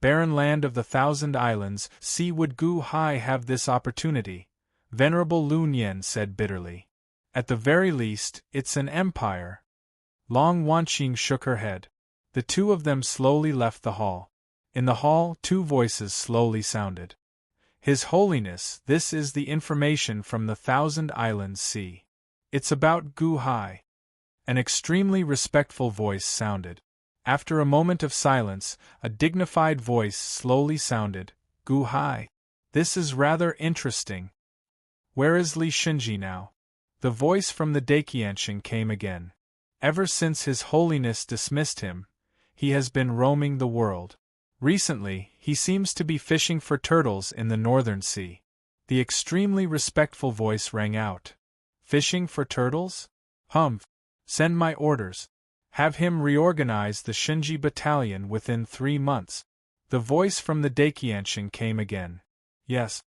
barren land of the 1,000 Islands Sea would Gu Hai have this opportunity, Venerable Lunyan said bitterly. At the very least, it's an empire. Long Wanqing shook her head. The 2 of them slowly left the hall. In the hall, 2 voices slowly sounded. His Holiness, this is the information from the 1,000 Islands Sea. It's about Gu Hai. An extremely respectful voice sounded. After a moment of silence, a dignified voice slowly sounded. Gu Hai. This is rather interesting. Where is Li Shinji now? The voice from the Daqiansheng came again. Ever since His Holiness dismissed him, he has been roaming the world. Recently, he seems to be fishing for turtles in the Northern Sea. The extremely respectful voice rang out. Fishing for turtles? Humph. Send my orders. Have him reorganize the Shinji battalion within 3 months. The voice from the Daqiansheng came again. Yes.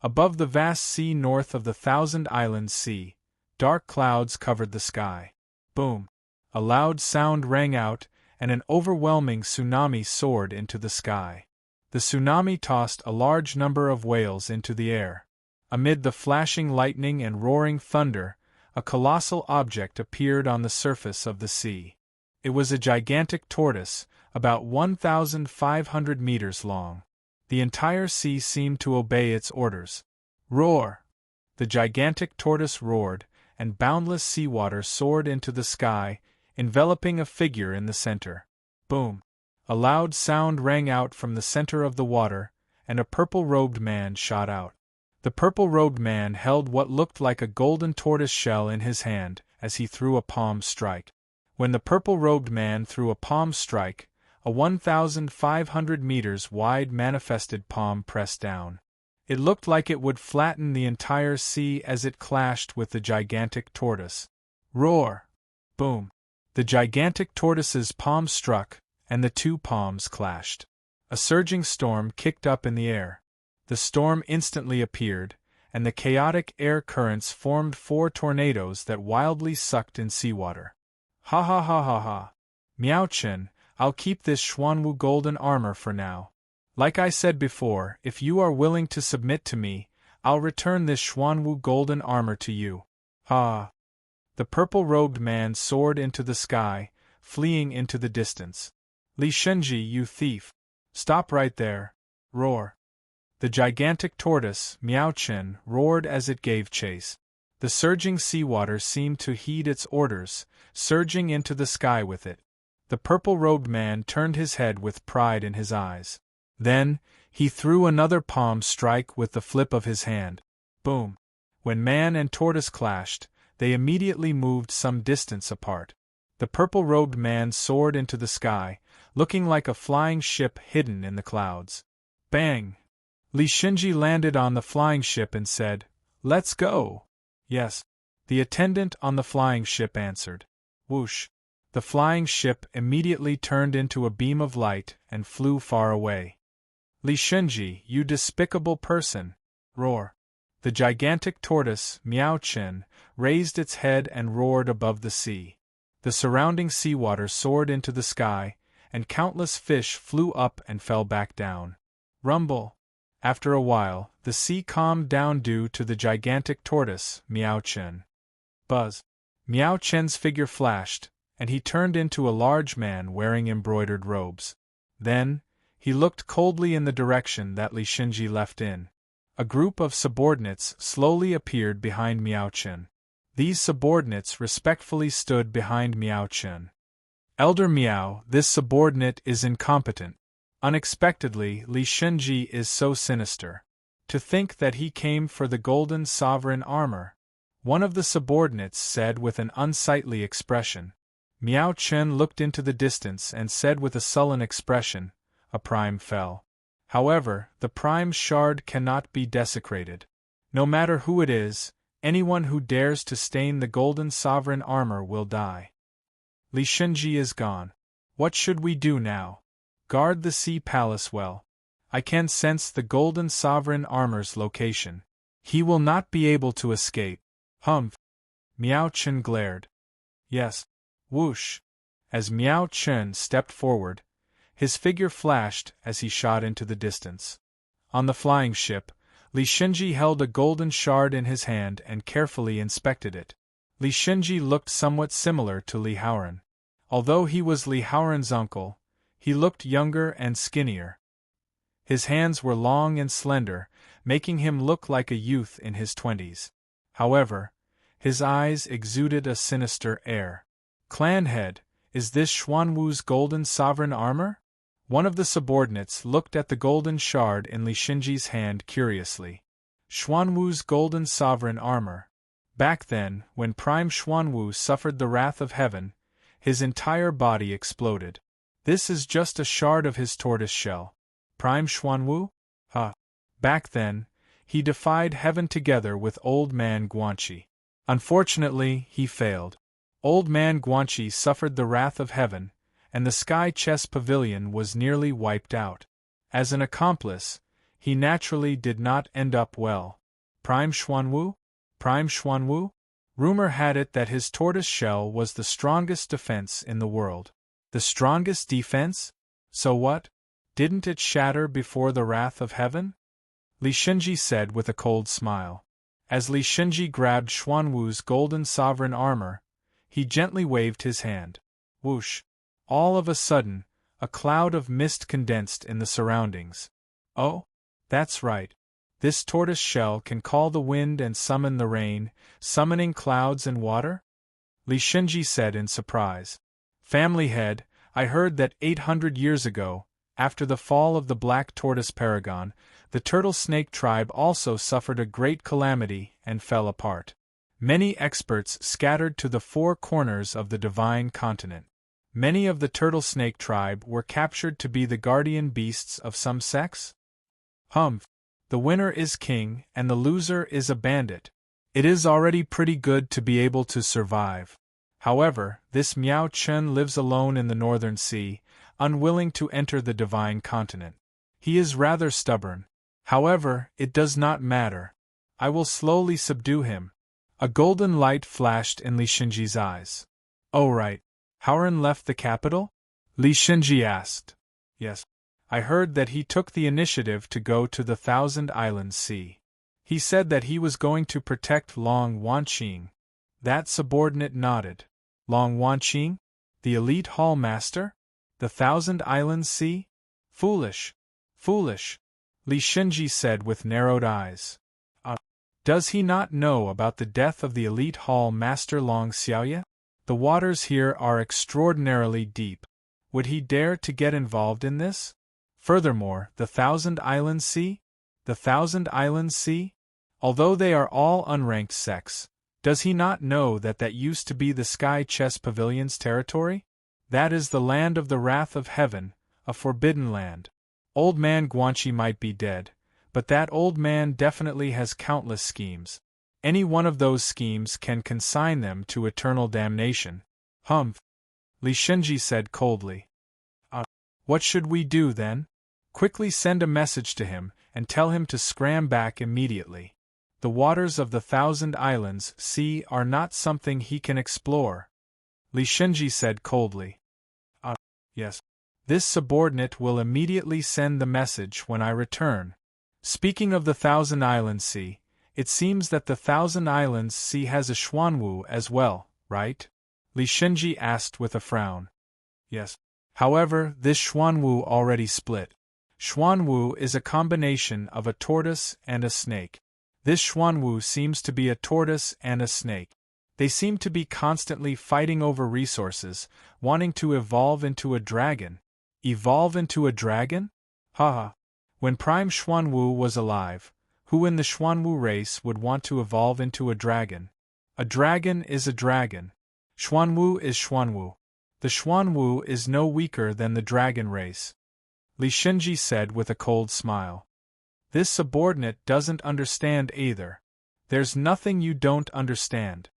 Above the vast sea north of the 1,000 Islands Sea, dark clouds covered the sky. Boom. A loud sound rang out, and an overwhelming tsunami soared into the sky. The tsunami tossed a large number of whales into the air. Amid the flashing lightning and roaring thunder, a colossal object appeared on the surface of the sea. It was a gigantic tortoise, about 1,500 meters long. The entire sea seemed to obey its orders. Roar! The gigantic tortoise roared, and boundless seawater soared into the sky, enveloping a figure in the center. Boom! A loud sound rang out from the center of the water, and a purple-robed man shot out. The purple-robed man held what looked like a golden tortoise shell in his hand as he threw a palm strike. When the purple-robed man threw a palm strike, a 1,500 meters wide manifested palm pressed down. It looked like it would flatten the entire sea as it clashed with the gigantic tortoise. Roar! Boom! The gigantic tortoise's palm struck, and the two palms clashed. A surging storm kicked up in the air. The storm instantly appeared, and the chaotic air currents formed 4 tornadoes that wildly sucked in seawater. Ha ha ha ha ha! Miao Chen, I'll keep this Xuanwu golden armor for now. Like I said before, if you are willing to submit to me, I'll return this Xuanwu golden armor to you. Ha! The purple-robed man soared into the sky, fleeing into the distance. Li Shenji, you thief! Stop right there! Roar! The gigantic tortoise, Miao Chen, roared as it gave chase. The surging seawater seemed to heed its orders, surging into the sky with it. The purple-robed man turned his head with pride in his eyes. Then, he threw another palm strike with the flip of his hand. Boom! When man and tortoise clashed, they immediately moved some distance apart. The purple-robed man soared into the sky, looking like a flying ship hidden in the clouds. Bang! Li Shenji landed on the flying ship and said, "Let's go!" Yes. The attendant on the flying ship answered. Whoosh! The flying ship immediately turned into a beam of light and flew far away. Li Shenji, you despicable person! Roar! The gigantic tortoise, Miao Chen, raised its head and roared above the sea. The surrounding seawater soared into the sky, and countless fish flew up and fell back down. Rumble! After a while, the sea calmed down due to the gigantic tortoise, Miao Chen. Buzz! Miao Chen's figure flashed, and he turned into a large man wearing embroidered robes. Then, he looked coldly in the direction that Li Shenji left in. A group of subordinates slowly appeared behind Miao Chen. These subordinates respectfully stood behind Miao Chen. Elder Miao, this subordinate is incompetent. Unexpectedly, Li Shenji is so sinister. To think that he came for the golden sovereign armor. One of the subordinates said with an unsightly expression. Miao Chen looked into the distance and said with a sullen expression, "A prime fell. However, the prime shard cannot be desecrated. No matter who it is, anyone who dares to stain the golden sovereign armor will die." Li Shenji is gone. What should we do now? Guard the sea palace well. I can sense the golden sovereign armor's location. He will not be able to escape. Humph! Miao Chen glared. Yes. Whoosh! As Miao Chen stepped forward, his figure flashed as he shot into the distance. On the flying ship, Li Shenji held a golden shard in his hand and carefully inspected it. Li Shenji looked somewhat similar to Li Haoran. Although he was Li Haoran's uncle, he looked younger and skinnier. His hands were long and slender, making him look like a youth in his 20s. However, his eyes exuded a sinister air. Clan head, is this Xuanwu's golden sovereign armor? One of the subordinates looked at the golden shard in Li Shenji's hand curiously. Xuanwu's golden sovereign armor. Back then, when Prime Xuanwu suffered the wrath of heaven, his entire body exploded. This is just a shard of his tortoise shell. Prime Xuanwu? Back then, he defied heaven together with Old Man Guanxi. Unfortunately, he failed. Old Man Guanxi suffered the wrath of heaven, and the Sky Chess Pavilion was nearly wiped out. As an accomplice, he naturally did not end up well. Prime Xuanwu? Prime Xuanwu? Rumor had it that his tortoise shell was the strongest defense in the world. The strongest defense? So what? Didn't it shatter before the wrath of heaven? Li Shenji said with a cold smile. As Li Shenji grabbed Xuanwu's golden sovereign armor, he gently waved his hand. Whoosh! All of a sudden, a cloud of mist condensed in the surroundings. Oh, that's right. This tortoise shell can call the wind and summon the rain, summoning clouds and water? Li Shenji said in surprise. Family head, I heard that 800 years ago, after the fall of the Black Tortoise Paragon, the turtle snake tribe also suffered a great calamity and fell apart. Many experts scattered to the four corners of the divine continent. Many of the turtle snake tribe were captured to be the guardian beasts of some sex? Humph! The winner is king and the loser is a bandit. It is already pretty good to be able to survive. However, this Miao Chen lives alone in the northern sea, unwilling to enter the divine continent. He is rather stubborn. However, it does not matter. I will slowly subdue him. A golden light flashed in Li Xinji's eyes. Oh right. Howren left the capital? Li Xinji asked. Yes. I heard that he took the initiative to go to the Thousand Islands Sea. He said that he was going to protect Long Wanqing. That subordinate nodded. Long Wanqing? The elite hall master? The Thousand Islands Sea? Foolish. Foolish. Li Xinji said with narrowed eyes. Does he not know about the death of the elite hall master Long Xiaoye? The waters here are extraordinarily deep. Would he dare to get involved in this? Furthermore, the Thousand Islands Sea? The Thousand Islands Sea? Although they are all unranked sects, does he not know that that used to be the Sky Chess Pavilion's territory? That is the land of the wrath of heaven, a forbidden land. Old man Guanxi might be dead, but that old man definitely has countless schemes. Any one of those schemes can consign them to eternal damnation. Humph! Li Xinji said coldly. What should we do then? Quickly send a message to him, and tell him to scram back immediately. The waters of the Thousand Islands Sea are not something he can explore. Li Xinji said coldly. Yes. This subordinate will immediately send the message when I return. Speaking of the Thousand Islands Sea, it seems that the Thousand Islands Sea has a Xuanwu as well, right? Li Xinji asked with a frown. Yes. However, this Xuanwu already split. Xuanwu is a combination of a tortoise and a snake. This Xuanwu seems to be a tortoise and a snake. They seem to be constantly fighting over resources, wanting to evolve into a dragon. Evolve into a dragon? Haha. When Prime Xuanwu was alive, who in the Xuanwu race would want to evolve into a dragon? A dragon is a dragon. Xuanwu is Xuanwu. The Xuanwu is no weaker than the dragon race. Li Xinji said with a cold smile. This subordinate doesn't understand either. There's nothing you don't understand.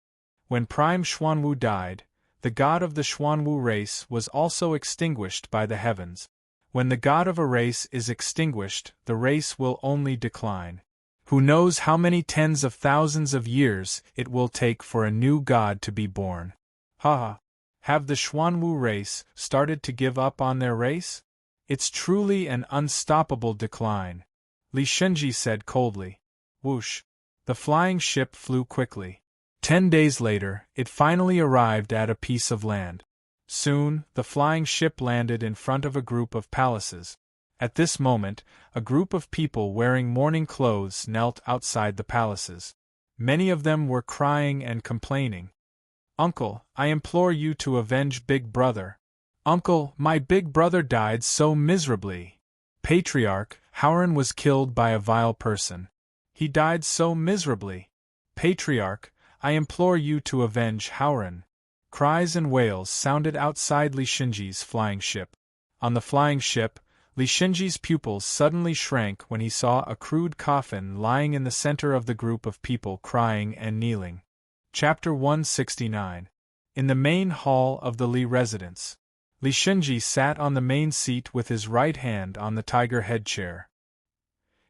When Prime Xuanwu died, the god of the Xuanwu race was also extinguished by the heavens. When the god of a race is extinguished, the race will only decline. Who knows how many tens of thousands of years it will take for a new god to be born? Haha. Have the Xuanwu race started to give up on their race? It's truly an unstoppable decline. Li Xinji said coldly. Whoosh. The flying ship flew quickly. 10 days later, it finally arrived at a piece of land. Soon, the flying ship landed in front of a group of palaces. At this moment, a group of people wearing mourning clothes knelt outside the palaces. Many of them were crying and complaining. Uncle, I implore you to avenge Big Brother. Uncle, my big brother died so miserably. Patriarch, Howren was killed by a vile person. He died so miserably. Patriarch, I implore you to avenge Howren. Cries and wails sounded outside Li Xinji's flying ship. On the flying ship, Li Xinji's pupils suddenly shrank when he saw a crude coffin lying in the center of the group of people crying and kneeling. Chapter 169. In the main hall of the Li residence. Li Xinji sat on the main seat with his right hand on the tiger head chair.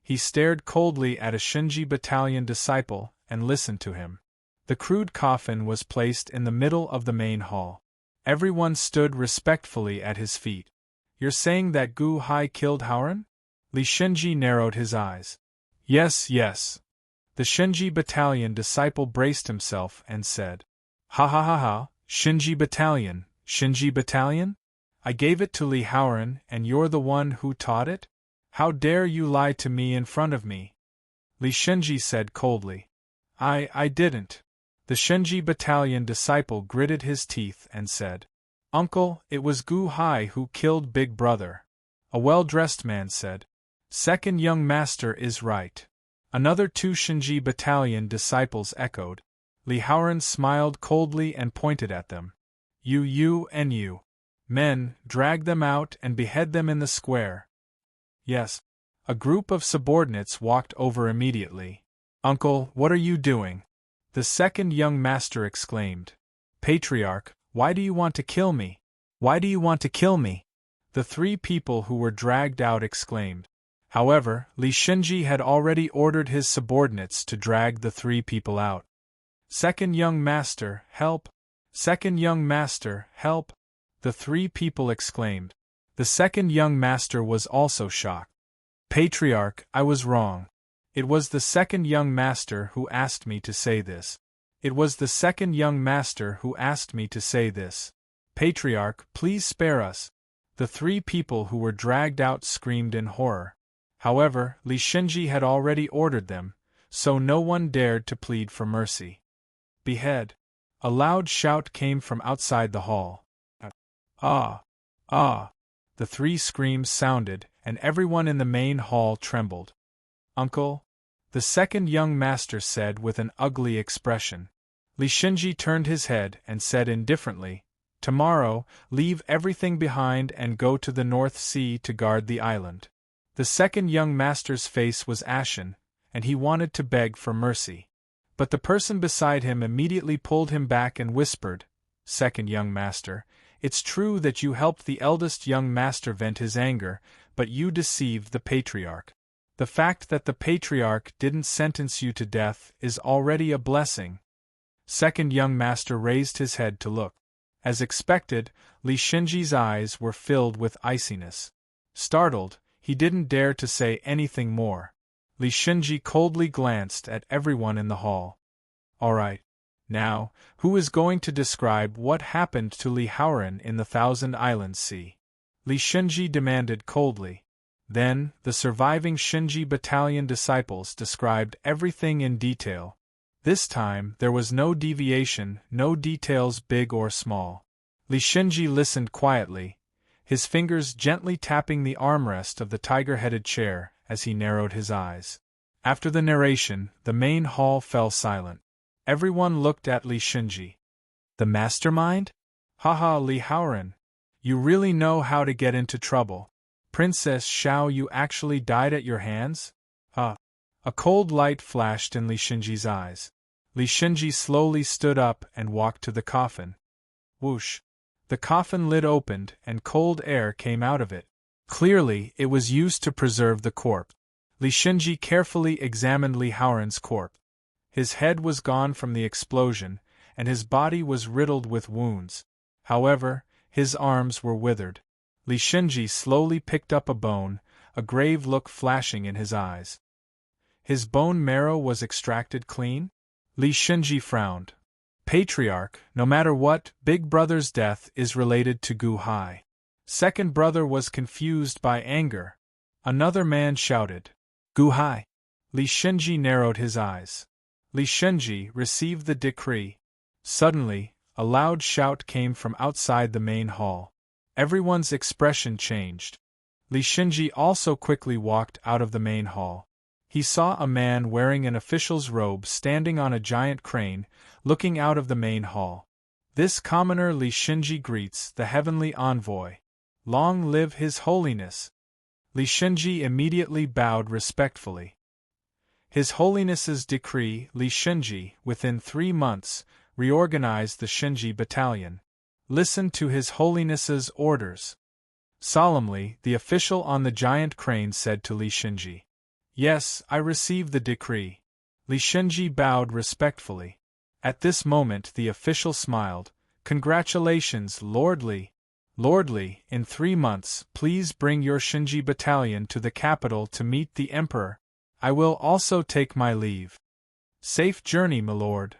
He stared coldly at a Xinji battalion disciple and listened to him. The crude coffin was placed in the middle of the main hall. Everyone stood respectfully at his feet. You're saying that Gu Hai killed Howren? Li Xinji narrowed his eyes. Yes, yes. The Xinji battalion disciple braced himself and said, Ha ha ha ha, Xinji battalion, Xinji battalion? I gave it to Li Howren and you're the one who taught it? How dare you lie to me in front of me? Li Xinji said coldly. I didn't. The Xinji battalion disciple gritted his teeth and said, Uncle, it was Gu Hai who killed Big Brother. A well-dressed man said. Second young master is right. Another 2 Shinji battalion disciples echoed. Li Haoran smiled coldly and pointed at them. You and you. Men, drag them out and behead them in the square. Yes. A group of subordinates walked over immediately. Uncle, what are you doing? The second young master exclaimed. Patriarch, why do you want to kill me? Why do you want to kill me? The 3 people who were dragged out exclaimed. However, Li Shinji had already ordered his subordinates to drag the 3 people out. Second young master, help! Second young master, help! The 3 people exclaimed. The second young master was also shocked. Patriarch, I was wrong. It was the second young master who asked me to say this. It was the second young master who asked me to say this. Patriarch, please spare us. The 3 people who were dragged out screamed in horror. However, Li Shinji had already ordered them, so no one dared to plead for mercy. Behead! A loud shout came from outside the hall. Ah! Ah! The 3 screams sounded, and everyone in the main hall trembled. Uncle? The second young master said with an ugly expression. Li Shinji turned his head and said indifferently, Tomorrow, leave everything behind and go to the North Sea to guard the island. The second young master's face was ashen, and he wanted to beg for mercy. But the person beside him immediately pulled him back and whispered, Second young master, it's true that you helped the eldest young master vent his anger, but you deceived the patriarch. The fact that the patriarch didn't sentence you to death is already a blessing. Second young master raised his head to look. As expected, Li Shinji's eyes were filled with iciness. Startled, he didn't dare to say anything more. Li Shinji coldly glanced at everyone in the hall. All right. Now, who is going to describe what happened to Li Haoran in the Thousand Islands Sea? Li Shinji demanded coldly. Then, the surviving Shinji battalion disciples described everything in detail. This time, there was no deviation, no details big or small. Li Shinji listened quietly, his fingers gently tapping the armrest of the tiger-headed chair as he narrowed his eyes. After the narration, the main hall fell silent. Everyone looked at Li Shinji. The mastermind? Haha, Li Haoran. You really know how to get into trouble. Princess Xiao, you actually died at your hands? A cold light flashed in Li Shinji's eyes. Li Shinji slowly stood up and walked to the coffin. Whoosh! The coffin lid opened and cold air came out of it. Clearly, it was used to preserve the corpse. Li Shinji carefully examined Li Haoran's corpse. His head was gone from the explosion, and his body was riddled with wounds. However, his arms were withered. Li Shinji slowly picked up a bone, a grave look flashing in his eyes. His bone marrow was extracted clean? Li Shinji frowned. Patriarch, no matter what, big brother's death is related to Gu Hai. Second brother was confused by anger. Another man shouted, Gu Hai. Li Shinji narrowed his eyes. Li Shinji received the decree. Suddenly, a loud shout came from outside the main hall. Everyone's expression changed. Li Shinji also quickly walked out of the main hall. He saw a man wearing an official's robe standing on a giant crane, looking out of the main hall. This commoner Li Shinji greets the heavenly envoy. Long live His Holiness! Li Shinji immediately bowed respectfully. His Holiness's decree, Li Shinji, within 3 months, reorganized the Shinji battalion. Listen to His Holiness's orders. Solemnly, the official on the giant crane said to Li Shinji. Yes, I receive the decree. Li Shinji bowed respectfully. At this moment the official smiled. Congratulations, Lord Li. Lord Li, in 3 months, please bring your Shinji battalion to the capital to meet the Emperor. I will also take my leave. Safe journey, my lord.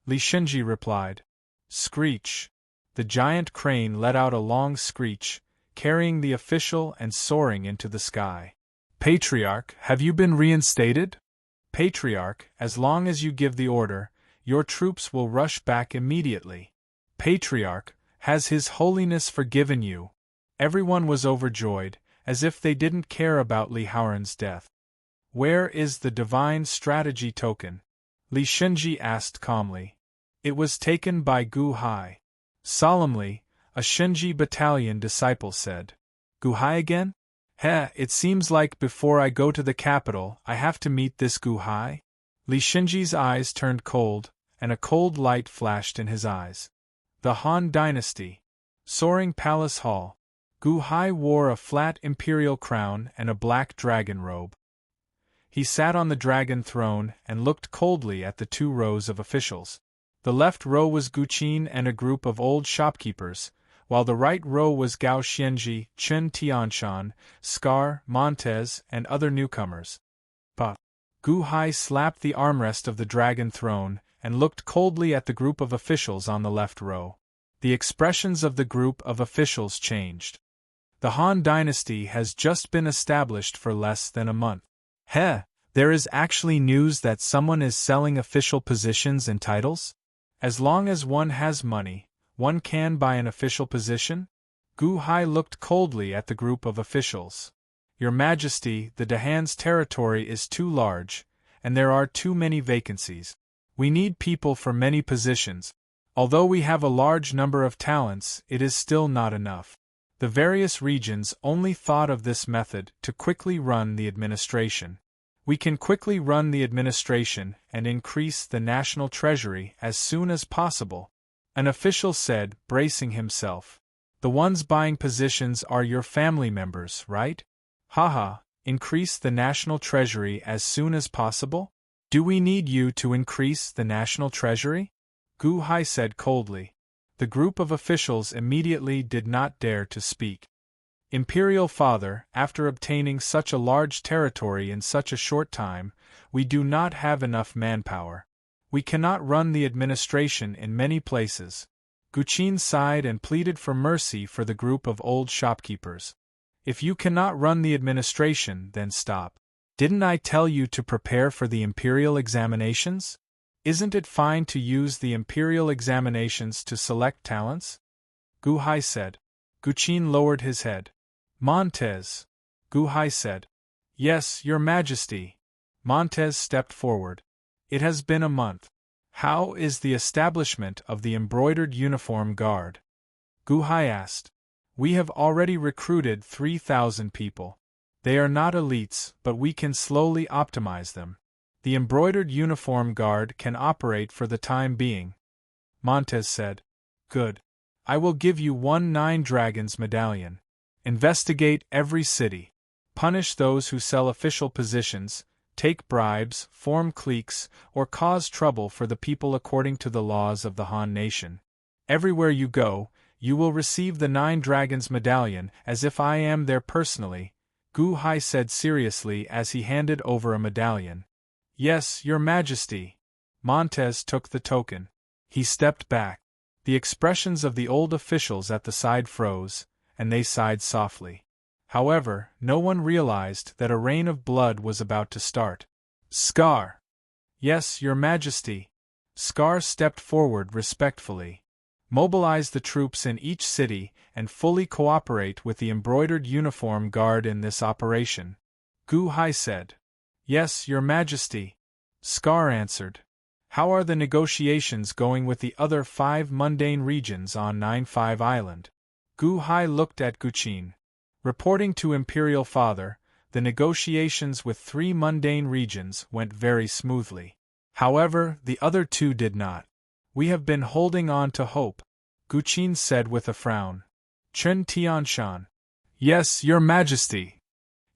Li Shinji replied. Screech. The giant crane let out a long screech, carrying the official and soaring into the sky. Patriarch, have you been reinstated? Patriarch, as long as you give the order, your troops will rush back immediately. Patriarch, has His Holiness forgiven you? Everyone was overjoyed, as if they didn't care about Li Haoran's death. Where is the divine strategy token? Li Shenji asked calmly. It was taken by Gu Hai. Solemnly, a Shenji battalion disciple said. Gu Hai again? It seems like before I go to the capital I have to meet this Gu Hai? Li Shenji's eyes turned cold, and a cold light flashed in his eyes. The Han Dynasty. Soaring Palace Hall. Gu Hai wore a flat imperial crown and a black dragon robe. He sat on the dragon throne and looked coldly at the 2 rows of officials. The left row was Gu Qin and a group of old shopkeepers, while the right row was Gao Xianji, Chen Tianshan, Scar, Montez, and other newcomers. Gu Hai slapped the armrest of the dragon throne and looked coldly at the group of officials on the left row. The expressions of the group of officials changed. The Han Dynasty has just been established for less than a month. There is actually news that someone is selling official positions and titles? As long as one has money, one can buy an official position? Gu Hai looked coldly at the group of officials. Your Majesty, the Dahan's territory is too large, and there are too many vacancies. We need people for many positions. Although we have a large number of talents, it is still not enough. The various regions only thought of this method to quickly run the administration. We can quickly run the administration and increase the national treasury as soon as possible, an official said, bracing himself. The ones buying positions are your family members, right? Increase the national treasury as soon as possible? Do we need you to increase the national treasury? Gu Hai said coldly. The group of officials immediately did not dare to speak. Imperial Father, after obtaining such a large territory in such a short time, we do not have enough manpower. We cannot run the administration in many places. Gu Qin sighed and pleaded for mercy for the group of old shopkeepers. If you cannot run the administration, then stop. Didn't I tell you to prepare for the imperial examinations? Isn't it fine to use the imperial examinations to select talents? Gu Hai said. Gu Qin lowered his head. Montez. Gu Hai said. Yes, Your Majesty. Montez stepped forward. It has been a month. How is the establishment of the embroidered uniform guard? Gu Hai asked. We have already recruited 3,000 people. They are not elites, but we can slowly optimize them. The embroidered uniform guard can operate for the time being. Montez said. Good. I will give you 1 9 Dragons medallion. Investigate every city. Punish those who sell official positions, take bribes, form cliques, or cause trouble for the people according to the laws of the Han nation. Everywhere you go, you will receive the 9 Dragons medallion as if I am there personally, Gu Hai said seriously as he handed over a medallion. Yes, Your Majesty. Montez took the token. He stepped back. The expressions of the old officials at the side froze, and they sighed softly. However, no one realized that a rain of blood was about to start. Scar. Yes, Your Majesty. Scar stepped forward respectfully. Mobilize the troops in each city and fully cooperate with the embroidered uniform guard in this operation. Gu Hai said. Yes, Your Majesty. Scar answered. How are the negotiations going with the other 5 mundane regions on 9-5 Island? Gu Hai looked at Gu Qin. Reporting to Imperial Father, the negotiations with 3 mundane regions went very smoothly. However, the other 2 did not. We have been holding on to hope, Gu Qin said with a frown. Chen Tianshan. Yes, Your Majesty.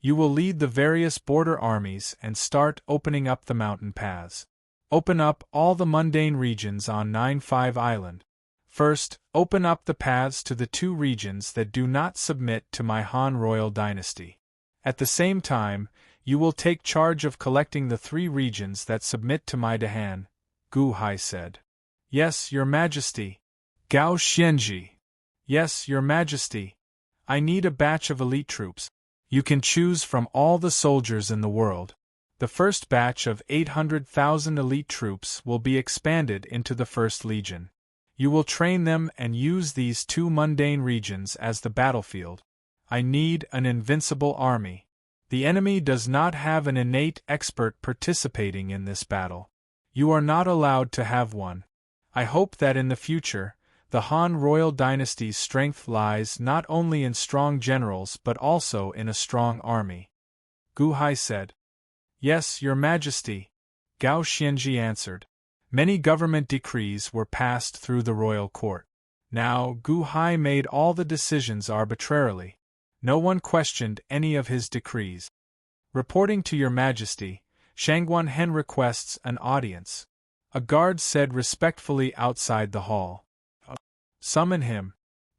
You will lead the various border armies and start opening up the mountain paths. Open up all the mundane regions on 9-5 Island. First, open up the paths to the 2 regions that do not submit to my Han royal dynasty. At the same time, you will take charge of collecting the 3 regions that submit to my Dahan, Gu Hai said. Yes, Your Majesty. Gao Xianji. Yes, Your Majesty. I need a batch of elite troops. You can choose from all the soldiers in the world. The first batch of 800,000 elite troops will be expanded into the First Legion. You will train them and use these 2 mundane regions as the battlefield. I need an invincible army. The enemy does not have an innate expert participating in this battle. You are not allowed to have one. I hope that in the future, the Han royal dynasty's strength lies not only in strong generals but also in a strong army. Gu Hai said. Yes, Your Majesty, Gao Xianji answered. Many government decrees were passed through the royal court. Now, Gu Hai made all the decisions arbitrarily. No one questioned any of his decrees. Reporting to Your Majesty, Shangguan Hen requests an audience. A guard said respectfully outside the hall. Summon him,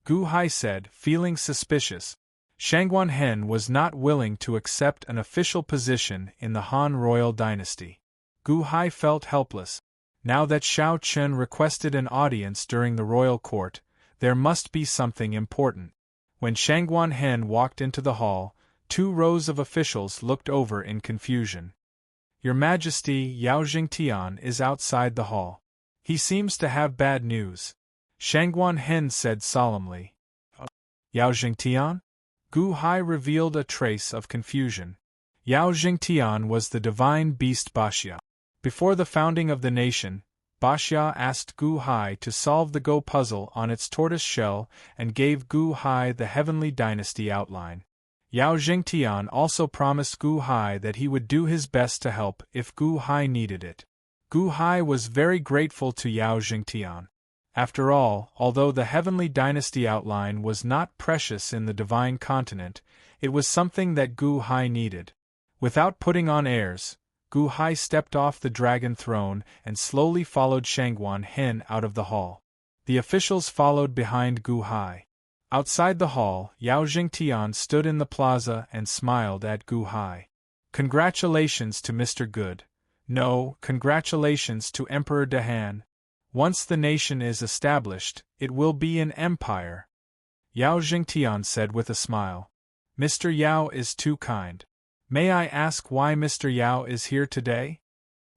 Gu Hai said, feeling suspicious. Shangguan Hen was not willing to accept an official position in the Han royal dynasty. Gu Hai felt helpless. Now that Shao Chen requested an audience during the royal court, there must be something important. When Shangguan Hen walked into the hall, 2 rows of officials looked over in confusion. Your Majesty, Yao Jingtian is outside the hall. He seems to have bad news. Shangguan Hen said solemnly. Yao Jingtian? Gu Hai revealed a trace of confusion. Yao Jingtian was the divine beast Baxia. Before the founding of the nation, Baxia asked Gu Hai to solve the Go puzzle on its tortoise shell and gave Gu Hai the heavenly dynasty outline. Yao Jingtian also promised Gu Hai that he would do his best to help if Gu Hai needed it. Gu Hai was very grateful to Yao Jingtian. After all, although the heavenly dynasty outline was not precious in the divine continent, it was something that Gu Hai needed. Without putting on airs, Gu Hai stepped off the dragon throne and slowly followed Shangguan Hen out of the hall. The officials followed behind Gu Hai. Outside the hall, Yao Jingtian stood in the plaza and smiled at Gu Hai. Congratulations to Mr. Good. No, congratulations to Emperor Dehan. Once the nation is established, it will be an empire. Yao Jingtian said with a smile. Mr. Yao is too kind. May I ask why Mr. Yao is here today?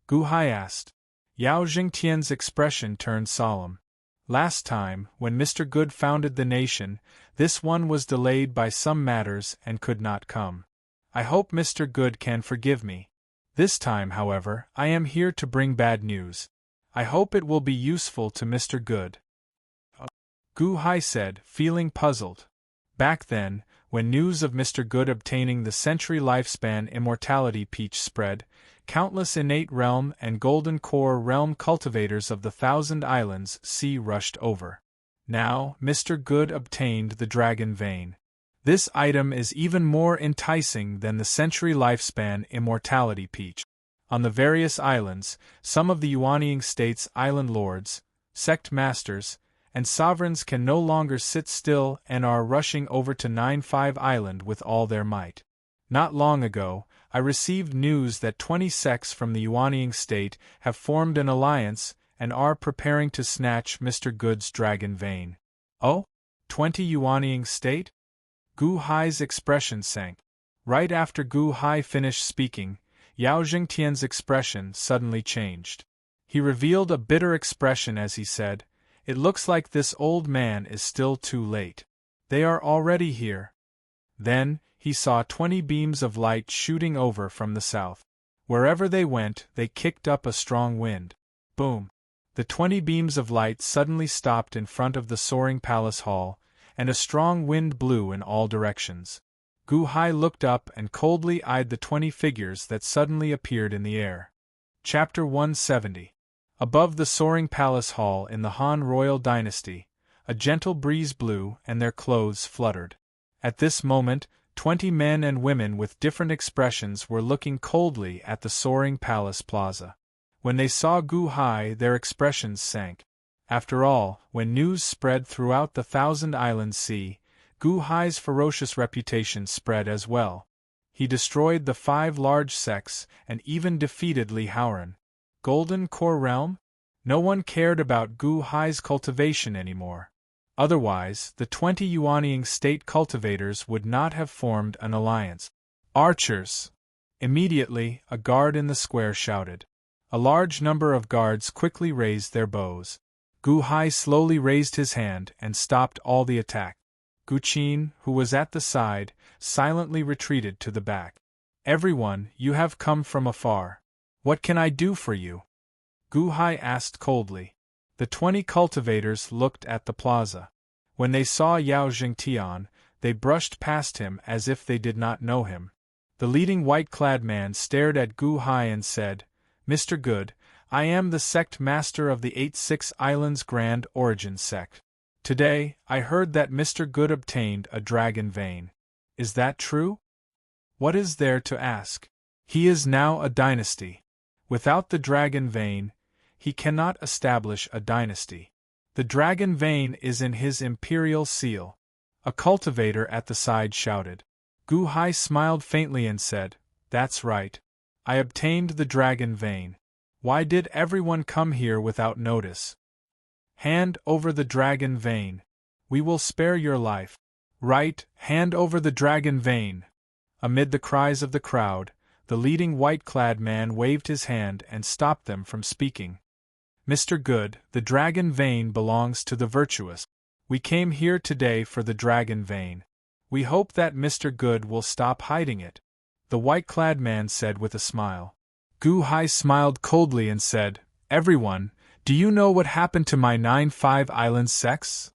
Gu Hai asked. Yao Jingtian's expression turned solemn. Last time, when Mr. Good founded the nation, this one was delayed by some matters and could not come. I hope Mr. Good can forgive me. This time, however, I am here to bring bad news. I hope it will be useful to Mr. Good. Gu Hai said, feeling puzzled. Back then, when news of Mr. Good obtaining the century lifespan immortality peach spread, countless innate realm and golden core realm cultivators of the 1,000 Islands sea rushed over. Now, Mr. Good obtained the dragon vein. This item is even more enticing than the century lifespan immortality peach. On the various islands, some of the Yuanying state's island lords, sect masters, and sovereigns can no longer sit still and are rushing over to 9-5 Island with all their might. Not long ago, I received news that 20 sects from the Yuanying state have formed an alliance and are preparing to snatch Mr. Good's dragon vein. Oh? 20 Yuanying state? Gu Hai's expression sank. Right after Gu Hai finished speaking, Yao Jingtian's expression suddenly changed. He revealed a bitter expression as he said, It looks like this old man is still too late. They are already here. Then, he saw 20 beams of light shooting over from the south. Wherever they went, they kicked up a strong wind. Boom! The 20 beams of light suddenly stopped in front of the soaring palace hall, and a strong wind blew in all directions. Gu Hai looked up and coldly eyed the 20 figures that suddenly appeared in the air. Chapter 170. Above the soaring palace hall in the Han royal dynasty, a gentle breeze blew and their clothes fluttered. At this moment, 20 men and women with different expressions were looking coldly at the soaring palace plaza. When they saw Gu Hai, their expressions sank. After all, when news spread throughout the 1,000 Island Sea, Gu Hai's ferocious reputation spread as well. He destroyed the 5 large sects and even defeated Li Haoran. Golden Core Realm? No one cared about Gu Hai's cultivation anymore. Otherwise, the 20 Yuanying state cultivators would not have formed an alliance. Archers! Immediately, a guard in the square shouted. A large number of guards quickly raised their bows. Gu Hai slowly raised his hand and stopped all the attack. Guqin, who was at the side, silently retreated to the back. Everyone, you have come from afar. What can I do for you? Gu Hai asked coldly. The 20 cultivators looked at the plaza. When they saw Yao Jingtian, they brushed past him as if they did not know him. The leading white-clad man stared at Gu Hai and said, Mr. Good, I am the sect master of the 8-6 Islands Grand Origin sect. Today, I heard that Mr. Good obtained a dragon vein. Is that true? What is there to ask? He is now a dynasty. Without the dragon vein, he cannot establish a dynasty. The dragon vein is in his imperial seal. A cultivator at the side shouted. Gu Hai smiled faintly and said, That's right. I obtained the dragon vein. Why did everyone come here without notice? Hand over the dragon vein. We will spare your life. Right, hand over the dragon vein. Amid the cries of the crowd, the leading white-clad man waved his hand and stopped them from speaking. Mr. Good, the dragon vein belongs to the virtuous. We came here today for the dragon vein. We hope that Mr. Good will stop hiding it, the white-clad man said with a smile. Gu Hai smiled coldly and said, Everyone, do you know what happened to my 9-5 Island sects?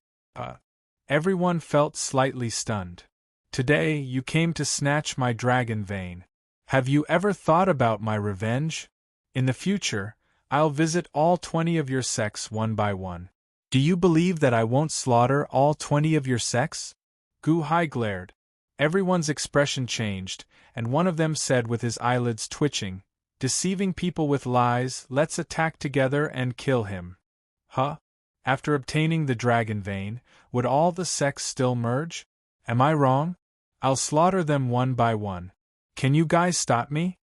Everyone felt slightly stunned. Today you came to snatch my dragon vein. Have you ever thought about my revenge? In the future, I'll visit all 20 of your sects one by one. Do you believe that I won't slaughter all 20 of your sects? Gu Hai glared. Everyone's expression changed, and one of them said with his eyelids twitching, Deceiving people with lies, let's attack together and kill him. Huh? After obtaining the dragon vein, would all the sects still merge? Am I wrong? I'll slaughter them one by one. Can you guys stop me?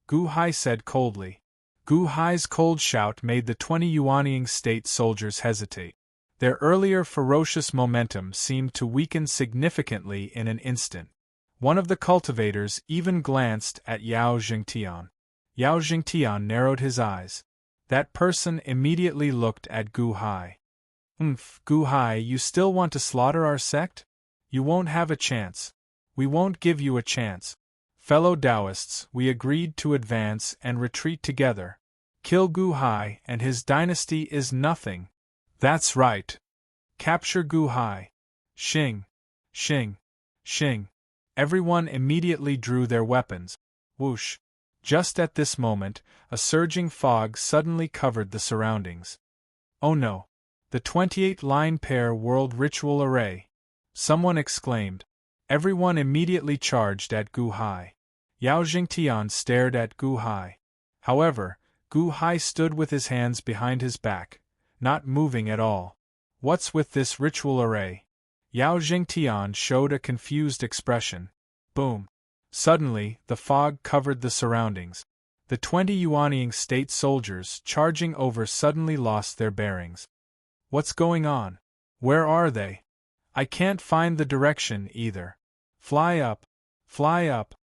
Gu Hai said coldly. Gu Hai's cold shout made the 20 Yuanying state soldiers hesitate. Their earlier ferocious momentum seemed to weaken significantly in an instant. One of the cultivators even glanced at Yao Jingtian. Yao Jingtian narrowed his eyes. That person immediately looked at Gu Hai. Gu Hai, you still want to slaughter our sect? You won't have a chance. We won't give you a chance. Fellow Taoists, we agreed to advance and retreat together. Kill Gu Hai and his dynasty is nothing. That's right. Capture Gu Hai. Xing. Xing. Xing. Everyone immediately drew their weapons. Whoosh. Just at this moment, a surging fog suddenly covered the surroundings. Oh no! The 28-line pair world ritual array! Someone exclaimed. Everyone immediately charged at Gu Hai. Yao Jingtian stared at Gu Hai. However, Gu Hai stood with his hands behind his back, not moving at all. What's with this ritual array? Yao Jingtian showed a confused expression. Boom! Suddenly, the fog covered the surroundings. The 20 Yuanying state soldiers charging over suddenly lost their bearings. What's going on? Where are they? I can't find the direction either. Fly up! Fly up!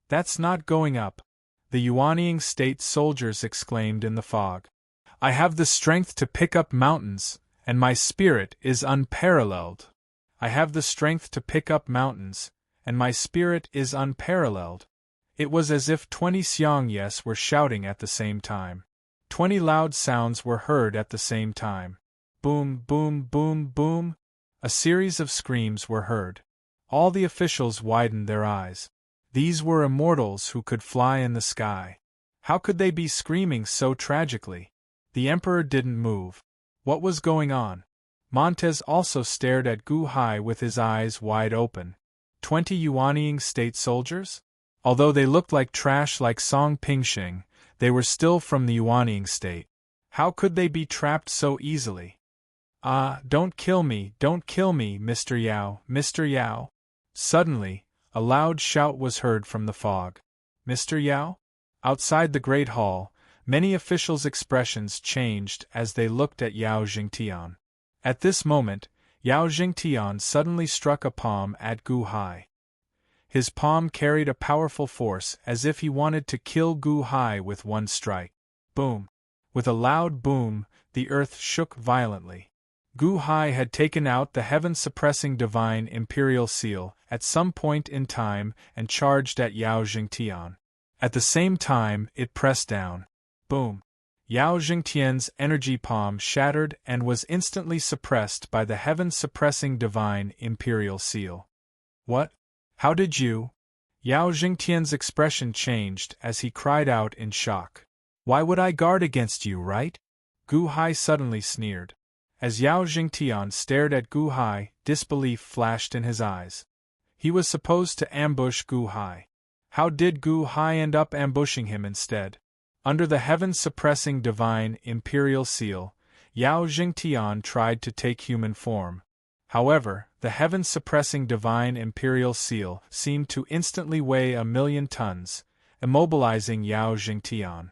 That's not going up, the Yuanying state soldiers exclaimed in the fog. I have the strength to pick up mountains, and my spirit is unparalleled. I have the strength to pick up mountains, and my spirit is unparalleled. It was as if 20 Xiangyes were shouting at the same time. 20 loud sounds were heard at the same time. Boom, boom, boom, boom. A series of screams were heard. All the officials widened their eyes. These were immortals who could fly in the sky. How could they be screaming so tragically? The emperor didn't move. What was going on? Montez also stared at Gu Hai with his eyes wide open. 20 Yuanying state soldiers? Although they looked like trash like Song Pingxing, they were still from the Yuanying state. How could they be trapped so easily? Don't kill me, Mr. Yao, Mr. Yao. Suddenly, a loud shout was heard from the fog. Mr. Yao? Outside the great hall, many officials' expressions changed as they looked at Yao Jingtian. At this moment, Yao Jingtian suddenly struck a palm at Gu Hai. His palm carried a powerful force as if he wanted to kill Gu Hai with one strike. Boom! With a loud boom, the earth shook violently. Gu Hai had taken out the heaven-suppressing divine imperial seal at some point in time and charged at Yao Jingtian. At the same time, it pressed down. Boom! Yao Jingtian's energy palm shattered and was instantly suppressed by the heaven-suppressing divine imperial seal. What? How did you? Yao Jingtian's expression changed as he cried out in shock. Why would I guard against you, right? Gu Hai suddenly sneered. As Yao Jingtian stared at Gu Hai, disbelief flashed in his eyes. He was supposed to ambush Gu Hai. How did Gu Hai end up ambushing him instead? Under the heaven-suppressing divine imperial seal, Yao Jingtian tried to take human form. However, the heaven-suppressing divine imperial seal seemed to instantly weigh 1,000,000 tons, immobilizing Yao Jingtian.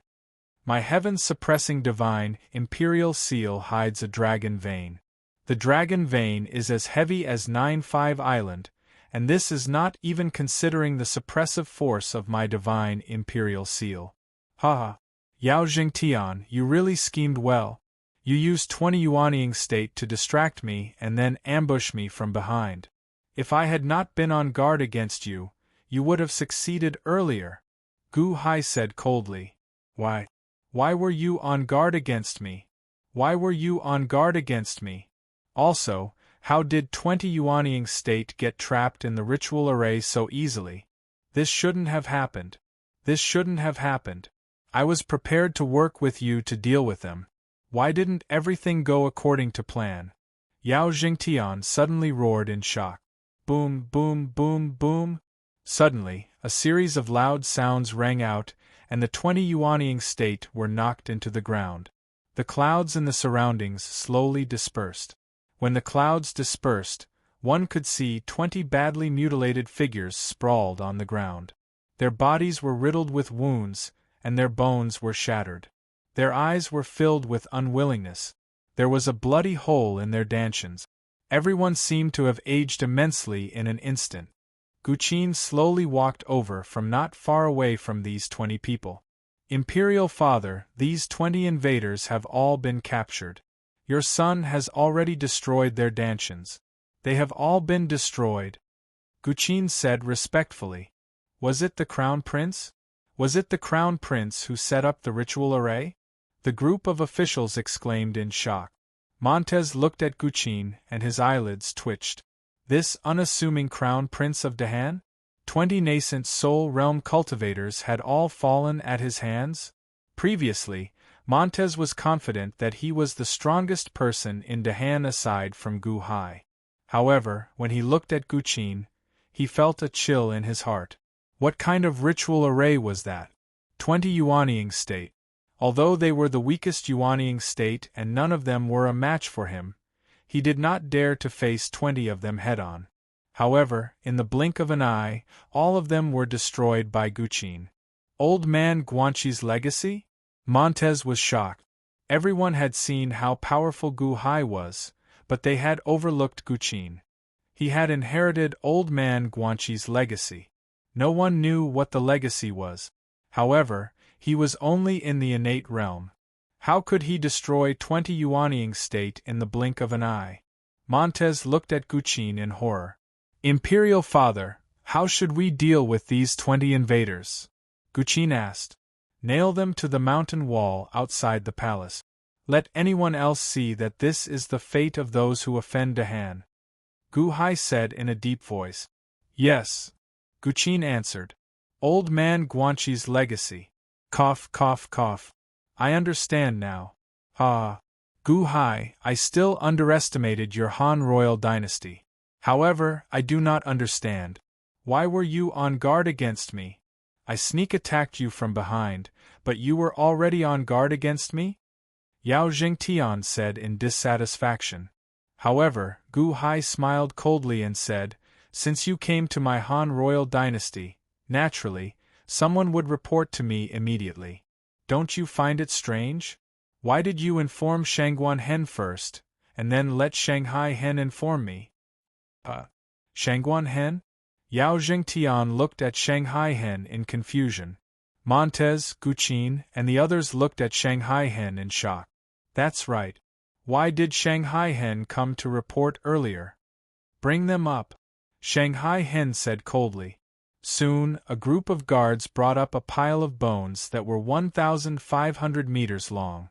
My heaven-suppressing divine imperial seal hides a dragon vein. The dragon vein is as heavy as 9-5 Island, and this is not even considering the suppressive force of my divine imperial seal. Ha! Yao Jingtian, you really schemed well. You used 20 Yuanying state to distract me and then ambush me from behind. If I had not been on guard against you, you would have succeeded earlier. Gu Hai said coldly. Why? Why were you on guard against me? Why were you on guard against me? Also, how did 20 Yuanying state get trapped in the ritual array so easily? This shouldn't have happened. This shouldn't have happened. I was prepared to work with you to deal with them. Why didn't everything go according to plan? Yao Jingtian suddenly roared in shock. Boom, boom, boom, boom. Suddenly, a series of loud sounds rang out, and the 20 Yuanying state were knocked into the ground. The clouds in the surroundings slowly dispersed. When the clouds dispersed, one could see 20 badly mutilated figures sprawled on the ground. Their bodies were riddled with wounds, and their bones were shattered. Their eyes were filled with unwillingness. There was a bloody hole in their dantians. Everyone seemed to have aged immensely in an instant. Guqin slowly walked over from not far away from these 20 people. Imperial Father, these 20 invaders have all been captured. Your son has already destroyed their dantians. They have all been destroyed. Guqin said respectfully. Was it the Crown Prince? Was it the Crown Prince who set up the ritual array? The group of officials exclaimed in shock. Montez looked at Guqin and his eyelids twitched. This unassuming Crown Prince of Dahan? 20 nascent soul realm cultivators had all fallen at his hands? Previously, Montez was confident that he was the strongest person in Dahan aside from Gu Hai. However, when he looked at Guqin, he felt a chill in his heart. What kind of ritual array was that? 20 Yuanying state. Although they were the weakest Yuanying state and none of them were a match for him, he did not dare to face 20 of them head-on. However, in the blink of an eye, all of them were destroyed by Guqin. Old man Guanqi's legacy? Montez was shocked. Everyone had seen how powerful Gu Hai was, but they had overlooked Guqin. He had inherited old man Guanqi's legacy. No one knew what the legacy was. However, he was only in the innate realm. How could he destroy 20 Yuanying state in the blink of an eye? Montez looked at Guqin in horror. Imperial Father, how should we deal with these 20 invaders? Guqin asked. Nail them to the mountain wall outside the palace. Let anyone else see that this is the fate of those who offend Dahan. Gu Hai said in a deep voice. Yes. Guqin answered. Old man Guanqi's legacy. Cough, cough, cough. I understand now. Ha. Gu Hai, I still underestimated your Han royal dynasty. However, I do not understand. Why were you on guard against me? I sneak attacked you from behind, but you were already on guard against me? Yao Jingtian said in dissatisfaction. However, Gu Hai smiled coldly and said, Since you came to my Han royal dynasty, naturally, someone would report to me immediately. Don't you find it strange? Why did you inform Shangguan Hen first, and then let Shanghai Hen inform me? Shangguan Hen? Yao Jingtian looked at Shanghai Hen in confusion. Montez, Guqin, and the others looked at Shanghai Hen in shock. That's right. Why did Shanghai Hen come to report earlier? Bring them up, Shanghai Hen said coldly. Soon, a group of guards brought up a pile of bones that were 1,500 meters long.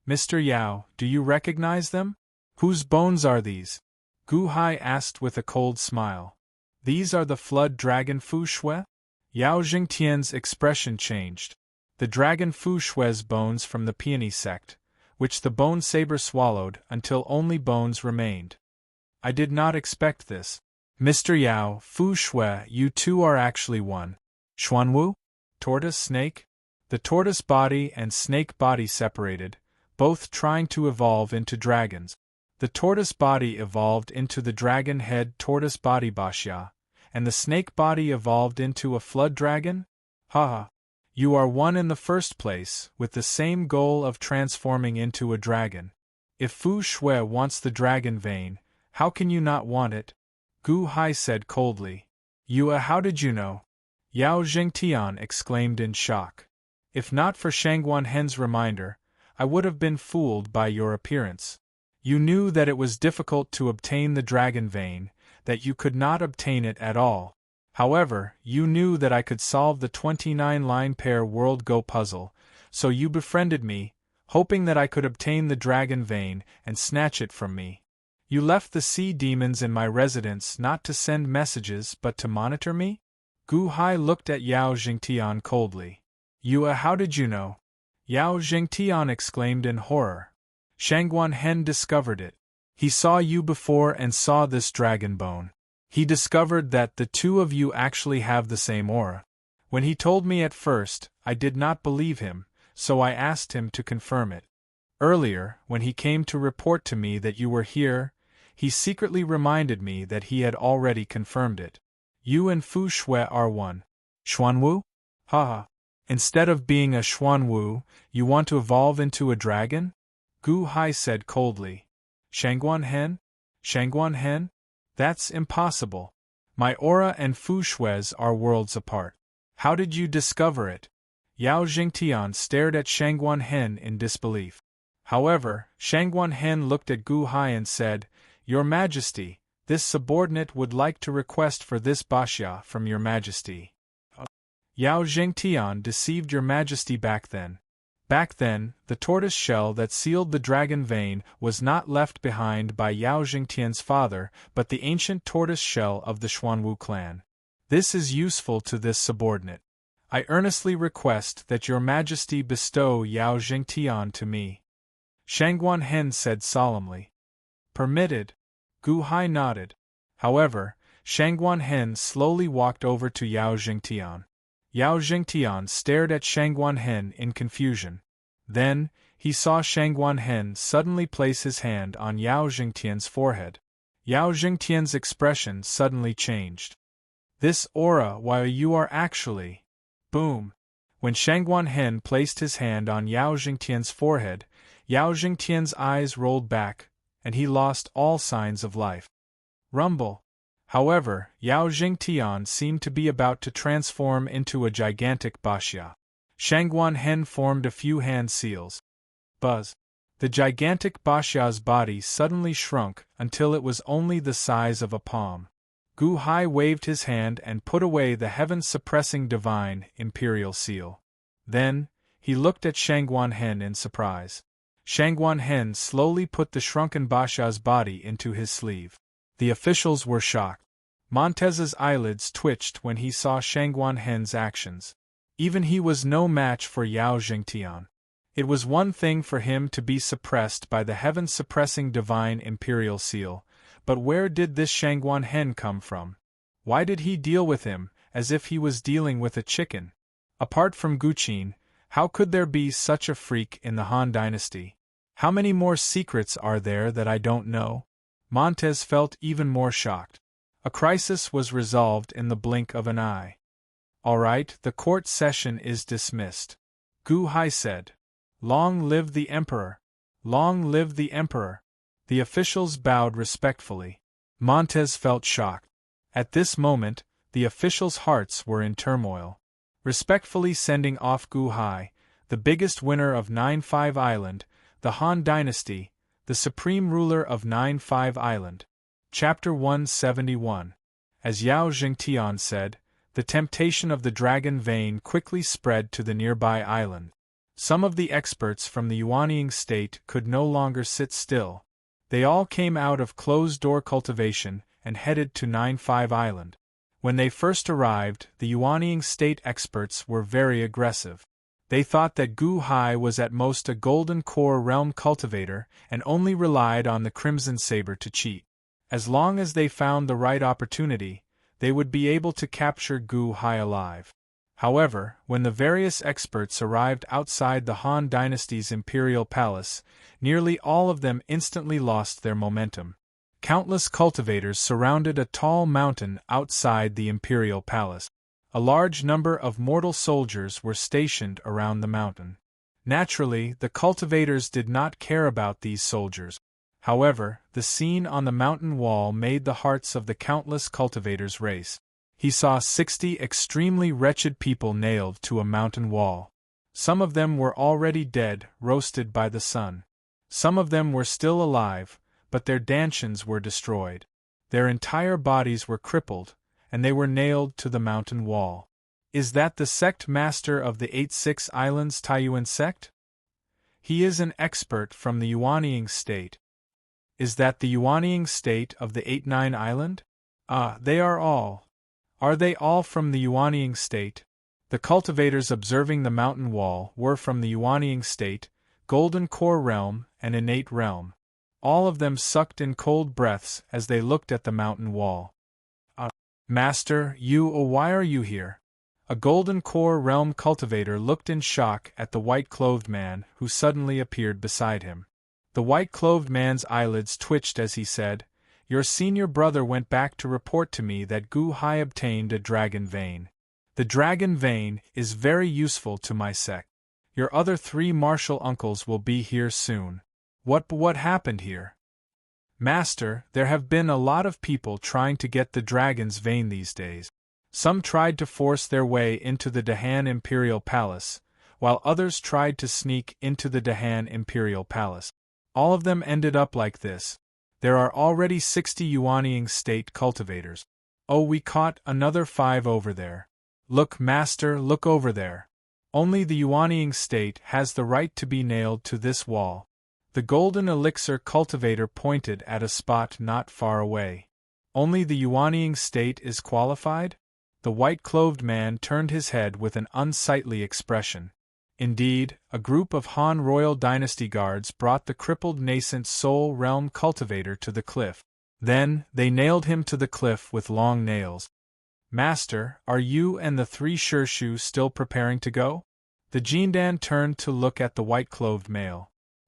Mr. Yao, do you recognize them? Whose bones are these? Gu Hai asked with a cold smile. These are the flood dragon Fu Shui? Yao Jingtian's expression changed. The dragon Fu Shui's bones from the peony sect, which the bone saber swallowed until only bones remained. I did not expect this. Mr. Yao, Fu Shui, you two are actually one. Xuanwu? Tortoise snake? The tortoise body and snake body separated, both trying to evolve into dragons. The tortoise body evolved into the dragon head tortoise body Baxia, and the snake body evolved into a flood dragon? Haha. You are one in the first place, with the same goal of transforming into a dragon. If Fu Shui wants the dragon vein, how can you not want it? Gu Hai said coldly. Yue, how did you know? Yao Jingtian exclaimed in shock. If not for Shangguan Hen's reminder, I would have been fooled by your appearance. You knew that it was difficult to obtain the dragon vein, that you could not obtain it at all. However, you knew that I could solve the 29-line pair world Go puzzle, so you befriended me, hoping that I could obtain the dragon vein and snatch it from me. You left the sea demons in my residence not to send messages but to monitor me? Gu Hai looked at Yao Jingtian coldly. Yue, how did you know? Yao Jingtian exclaimed in horror. Shangguan Hen discovered it. He saw you before and saw this dragon bone. He discovered that the two of you actually have the same aura. When he told me at first, I did not believe him, so I asked him to confirm it. Earlier, when he came to report to me that you were here, he secretly reminded me that he had already confirmed it. You and Fu Shui are one. Xuanwu? Haha. Instead of being a Xuanwu, you want to evolve into a dragon? Gu Hai said coldly. Shangguan Hen? Shangguan Hen? That's impossible. My aura and Fu Shui's are worlds apart. How did you discover it? Yao Jingtian stared at Shangguan Hen in disbelief. However, Shangguan Hen looked at Gu Hai and said, Your Majesty, this subordinate would like to request for this Baxia from Your Majesty. Yao Jingtian deceived Your Majesty back then. Back then, the tortoise shell that sealed the dragon vein was not left behind by Yao Jingtian's father, but the ancient tortoise shell of the Xuanwu clan. This is useful to this subordinate. I earnestly request that Your Majesty bestow Yao Jingtian to me. Shangguan Hen said solemnly. Permitted. Gu Hai nodded. However, Shangguan Hen slowly walked over to Yao Jingtian. Yao Jingtian stared at Shangguan Hen in confusion. Then, he saw Shangguan Hen suddenly place his hand on Yao Jingtian's forehead. Yao Jingtian's expression suddenly changed. This aura, while you are actually... Boom! When Shangguan Hen placed his hand on Yao Jingtian's forehead, Yao Jingtian's eyes rolled back, and he lost all signs of life. Rumble! However, Yao Jingtian seemed to be about to transform into a gigantic Baxia. Shangguan Hen formed a few hand seals. Buzz! The gigantic Baxia's body suddenly shrunk until it was only the size of a palm. Gu Hai waved his hand and put away the heaven-suppressing divine imperial seal. Then, he looked at Shangguan Hen in surprise. Shangguan Hen slowly put the shrunken Baxia's body into his sleeve. The officials were shocked. Montez's eyelids twitched when he saw Shangguan Hen's actions. Even he was no match for Yao Jingtian. It was one thing for him to be suppressed by the heaven-suppressing divine imperial seal, but where did this Shangguan Hen come from? Why did he deal with him, as if he was dealing with a chicken? Apart from Guqin, how could there be such a freak in the Han dynasty? How many more secrets are there that I don't know? Montez felt even more shocked. A crisis was resolved in the blink of an eye. All right, the court session is dismissed. Gu Hai said. Long live the Emperor! Long live the Emperor! The officials bowed respectfully. Montez felt shocked. At this moment, the officials' hearts were in turmoil. Respectfully sending off Gu Hai, the biggest winner of 9-5 Island, the Han dynasty, the supreme ruler of 9-5 Island. Chapter 171. As Yao Jingtian said, the temptation of the dragon vein quickly spread to the nearby island. Some of the experts from the Yuanying state could no longer sit still. They all came out of closed-door cultivation and headed to 9-5 Island. When they first arrived, the Yuanying state experts were very aggressive. They thought that Gu Hai was at most a golden core realm cultivator and only relied on the crimson saber to cheat. As long as they found the right opportunity, they would be able to capture Gu Hai alive. However, when the various experts arrived outside the Han Dynasty's imperial palace, nearly all of them instantly lost their momentum. Countless cultivators surrounded a tall mountain outside the imperial palace. A large number of mortal soldiers were stationed around the mountain. Naturally, the cultivators did not care about these soldiers. However, the scene on the mountain wall made the hearts of the countless cultivators race. He saw 60 extremely wretched people nailed to a mountain wall. Some of them were already dead, roasted by the sun. Some of them were still alive, but their dantians were destroyed. Their entire bodies were crippled, and they were nailed to the mountain wall. Is that the sect master of the 8-6 Islands Taiyuan sect? He is an expert from the Yuanying state. Is that the Yuanying state of the 8-9 Island? Ah, they are all. Are they all from the Yuanying state? The cultivators observing the mountain wall were from the Yuanying state, Golden Core Realm, and Innate Realm. All of them sucked in cold breaths as they looked at the mountain wall. Master, why are you here? A Golden Core Realm cultivator looked in shock at the white-clothed man who suddenly appeared beside him. The white-clothed man's eyelids twitched as he said, "Your senior brother went back to report to me that Gu Hai obtained a dragon vein. The dragon vein is very useful to my sect. Your other 3 martial uncles will be here soon. What happened here?" Master, there have been a lot of people trying to get the dragon's vein these days. Some tried to force their way into the Dahan Imperial Palace, while others tried to sneak into the Dahan Imperial Palace. All of them ended up like this. There are already 60 Yuanying state cultivators. Oh, we caught another 5 over there. Look, Master, look over there. Only the Yuanying state has the right to be nailed to this wall. The golden elixir cultivator pointed at a spot not far away. Only the Yuanying state is qualified? The white-clothed man turned his head with an unsightly expression. Indeed, a group of Han royal dynasty guards brought the crippled nascent soul realm cultivator to the cliff. Then, they nailed him to the cliff with long nails. Master, are you and the 3 Shirshu still preparing to go? The Jindan turned to look at the white-clothed male.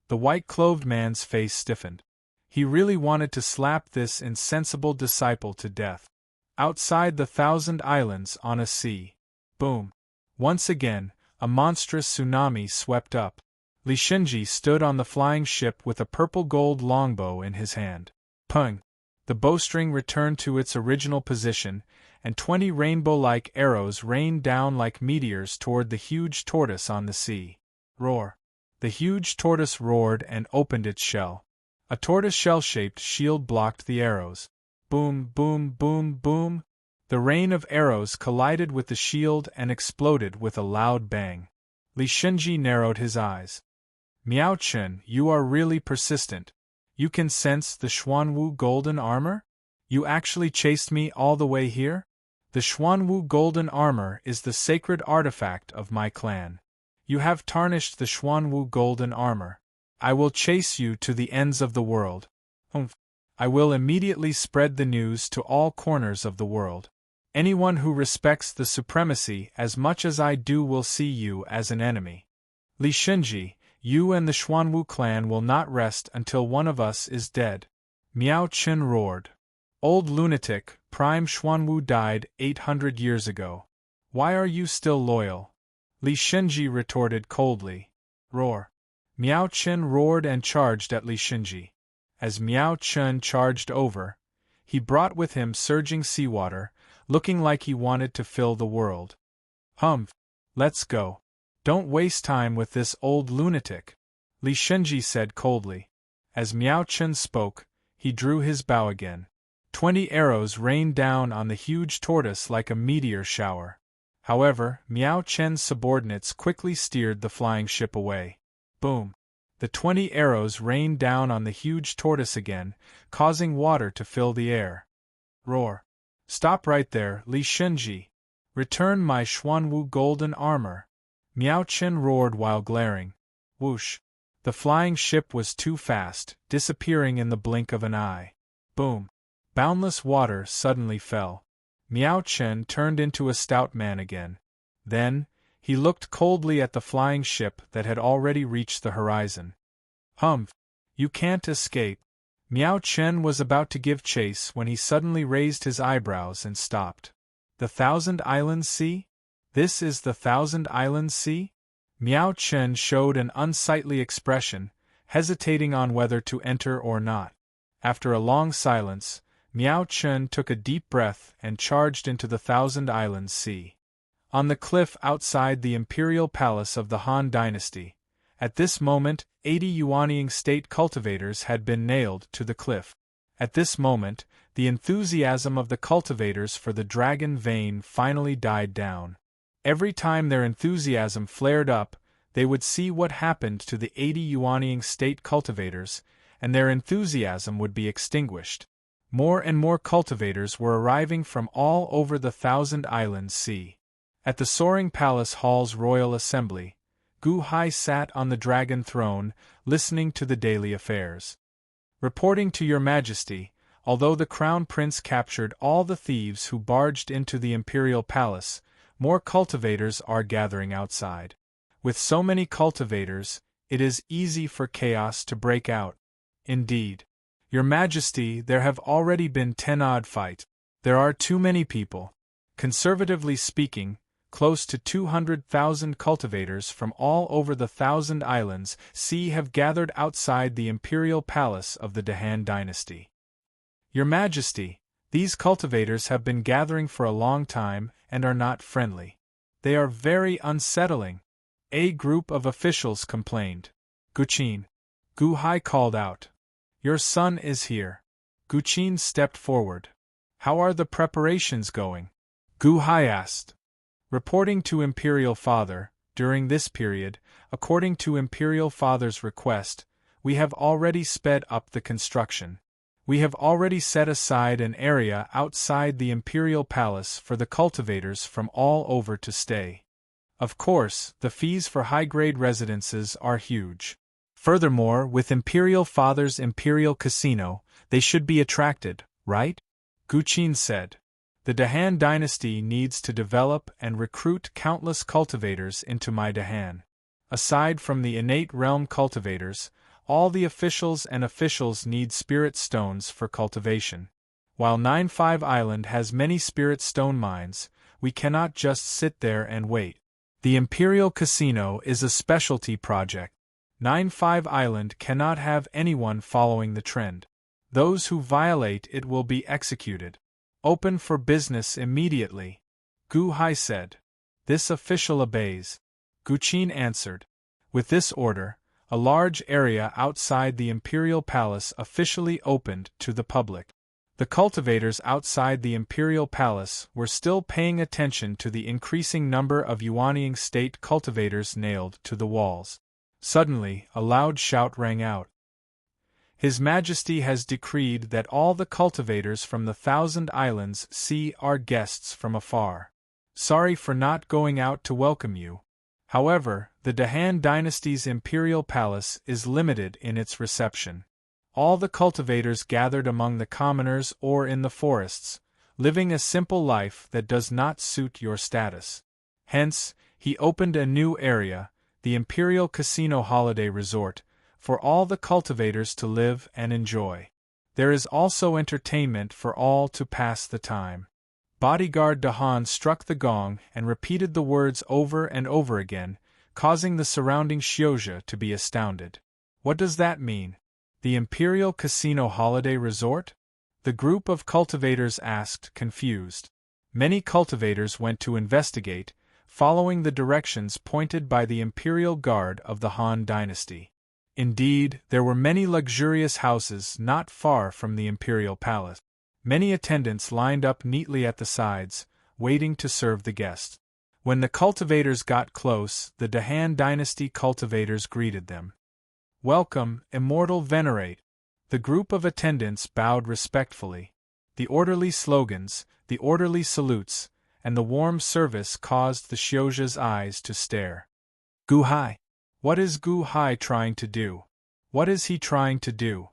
The white-clothed man's face stiffened. He really wanted to slap this insensible disciple to death. Outside the 1,000 Islands on a sea. Boom. Once again, a monstrous tsunami swept up. Li Shinji stood on the flying ship with a purple-gold longbow in his hand. Pung! The bowstring returned to its original position, and 20 rainbow-like arrows rained down like meteors toward the huge tortoise on the sea. Roar! The huge tortoise roared and opened its shell. A tortoise shell-shaped shield blocked the arrows. Boom, boom, boom, boom! The rain of arrows collided with the shield and exploded with a loud bang. Li Shinji narrowed his eyes. Miao Chen, you are really persistent. You can sense the Xuanwu golden armor? You actually chased me all the way here? The Xuanwu golden armor is the sacred artifact of my clan. You have tarnished the Xuanwu golden armor. I will chase you to the ends of the world. I will immediately spread the news to all corners of the world. Anyone who respects the supremacy as much as I do will see you as an enemy. Li Shinji, you and the Xuanwu clan will not rest until one of us is dead. Miao Chen roared. Old lunatic, Prime Xuanwu died 800 years ago. Why are you still loyal? Li Shinji retorted coldly. Roar. Miao Chen roared and charged at Li Shinji. As Miao Chen charged over, he brought with him surging seawater, looking like he wanted to fill the world. Humph! Let's go. Don't waste time with this old lunatic, Li Shinji said coldly. As Miao Chen spoke, he drew his bow again. 20 arrows rained down on the huge tortoise like a meteor shower. However, Miao Chen's subordinates quickly steered the flying ship away. Boom! The 20 arrows rained down on the huge tortoise again, causing water to fill the air. Roar! Stop right there, Li Shunji! Return my Xuanwu golden armor! Miao Chen roared while glaring. Whoosh! The flying ship was too fast, disappearing in the blink of an eye. Boom! Boundless water suddenly fell. Miao Chen turned into a stout man again. Then, he looked coldly at the flying ship that had already reached the horizon. Humph! You can't escape. Miao Chen was about to give chase when he suddenly raised his eyebrows and stopped. The Thousand Islands Sea? This is the Thousand Islands Sea? Miao Chen showed an unsightly expression, hesitating on whether to enter or not. After a long silence, Miao Chen took a deep breath and charged into the Thousand Islands Sea. On the cliff outside the imperial palace of the Han dynasty, at this moment 80 Yuanying state cultivators had been nailed to the cliff. At this moment, the enthusiasm of the cultivators for the dragon vein finally died down. Every time their enthusiasm flared up, they would see what happened to the 80 Yuanying state cultivators, and their enthusiasm would be extinguished. More and more cultivators were arriving from all over the Thousand Islands Sea. At the soaring palace hall's royal assembly, Gu Hai sat on the dragon throne, listening to the daily affairs. Reporting to your majesty, although the crown prince captured all the thieves who barged into the imperial palace, more cultivators are gathering outside. With so many cultivators, it is easy for chaos to break out. Indeed. Your Majesty, there have already been 10 odd fights. There are too many people. Conservatively speaking, close to 200,000 cultivators from all over the Thousand Islands Sea have gathered outside the imperial palace of the Dahan dynasty. Your Majesty, these cultivators have been gathering for a long time and are not friendly. They are very unsettling. A group of officials complained. Guqin. Gu Hai called out. Your son is here. Guqin stepped forward. How are the preparations going? Gu Hai asked. Reporting to Imperial Father, during this period, according to Imperial Father's request, we have already sped up the construction. We have already set aside an area outside the Imperial Palace for the cultivators from all over to stay. Of course, the fees for high-grade residences are huge. Furthermore, with Imperial Father's Imperial Casino, they should be attracted, right? Guqin said. The Dahan dynasty needs to develop and recruit countless cultivators into my Dahan. Aside from the innate realm cultivators, all the officials need spirit stones for cultivation. While 95 Island has many spirit stone mines, we cannot just sit there and wait. The Imperial Casino is a specialty project. 95 Island cannot have anyone following the trend. Those who violate it will be executed. Open for business immediately. Gu Hai said. This official obeys. Guqin answered. With this order, a large area outside the Imperial Palace officially opened to the public. The cultivators outside the Imperial Palace were still paying attention to the increasing number of Yuanying state cultivators nailed to the walls. Suddenly, a loud shout rang out. His Majesty has decreed that all the cultivators from the Thousand Islands Sea are guests from afar. Sorry for not going out to welcome you. However, the Dahan dynasty's imperial palace is limited in its reception. All the cultivators gathered among the commoners or in the forests, living a simple life that does not suit your status. Hence, he opened a new area, the Imperial Casino Holiday Resort, for all the cultivators to live and enjoy. There is also entertainment for all to pass the time. Bodyguard Dahan struck the gong and repeated the words over and over again, causing the surrounding Xiozha to be astounded. What does that mean? The Imperial Casino Holiday Resort? The group of cultivators asked, confused. Many cultivators went to investigate, following the directions pointed by the Imperial Guard of the Han dynasty. Indeed, there were many luxurious houses not far from the imperial palace. Many attendants lined up neatly at the sides, waiting to serve the guests. When the cultivators got close, the Dahan dynasty cultivators greeted them. "Welcome, immortal venerate." The group of attendants bowed respectfully. The orderly slogans, the orderly salutes, and the warm service caused the Xiozha's eyes to stare. Gu Hai. What is Gu Hai trying to do? What is he trying to do?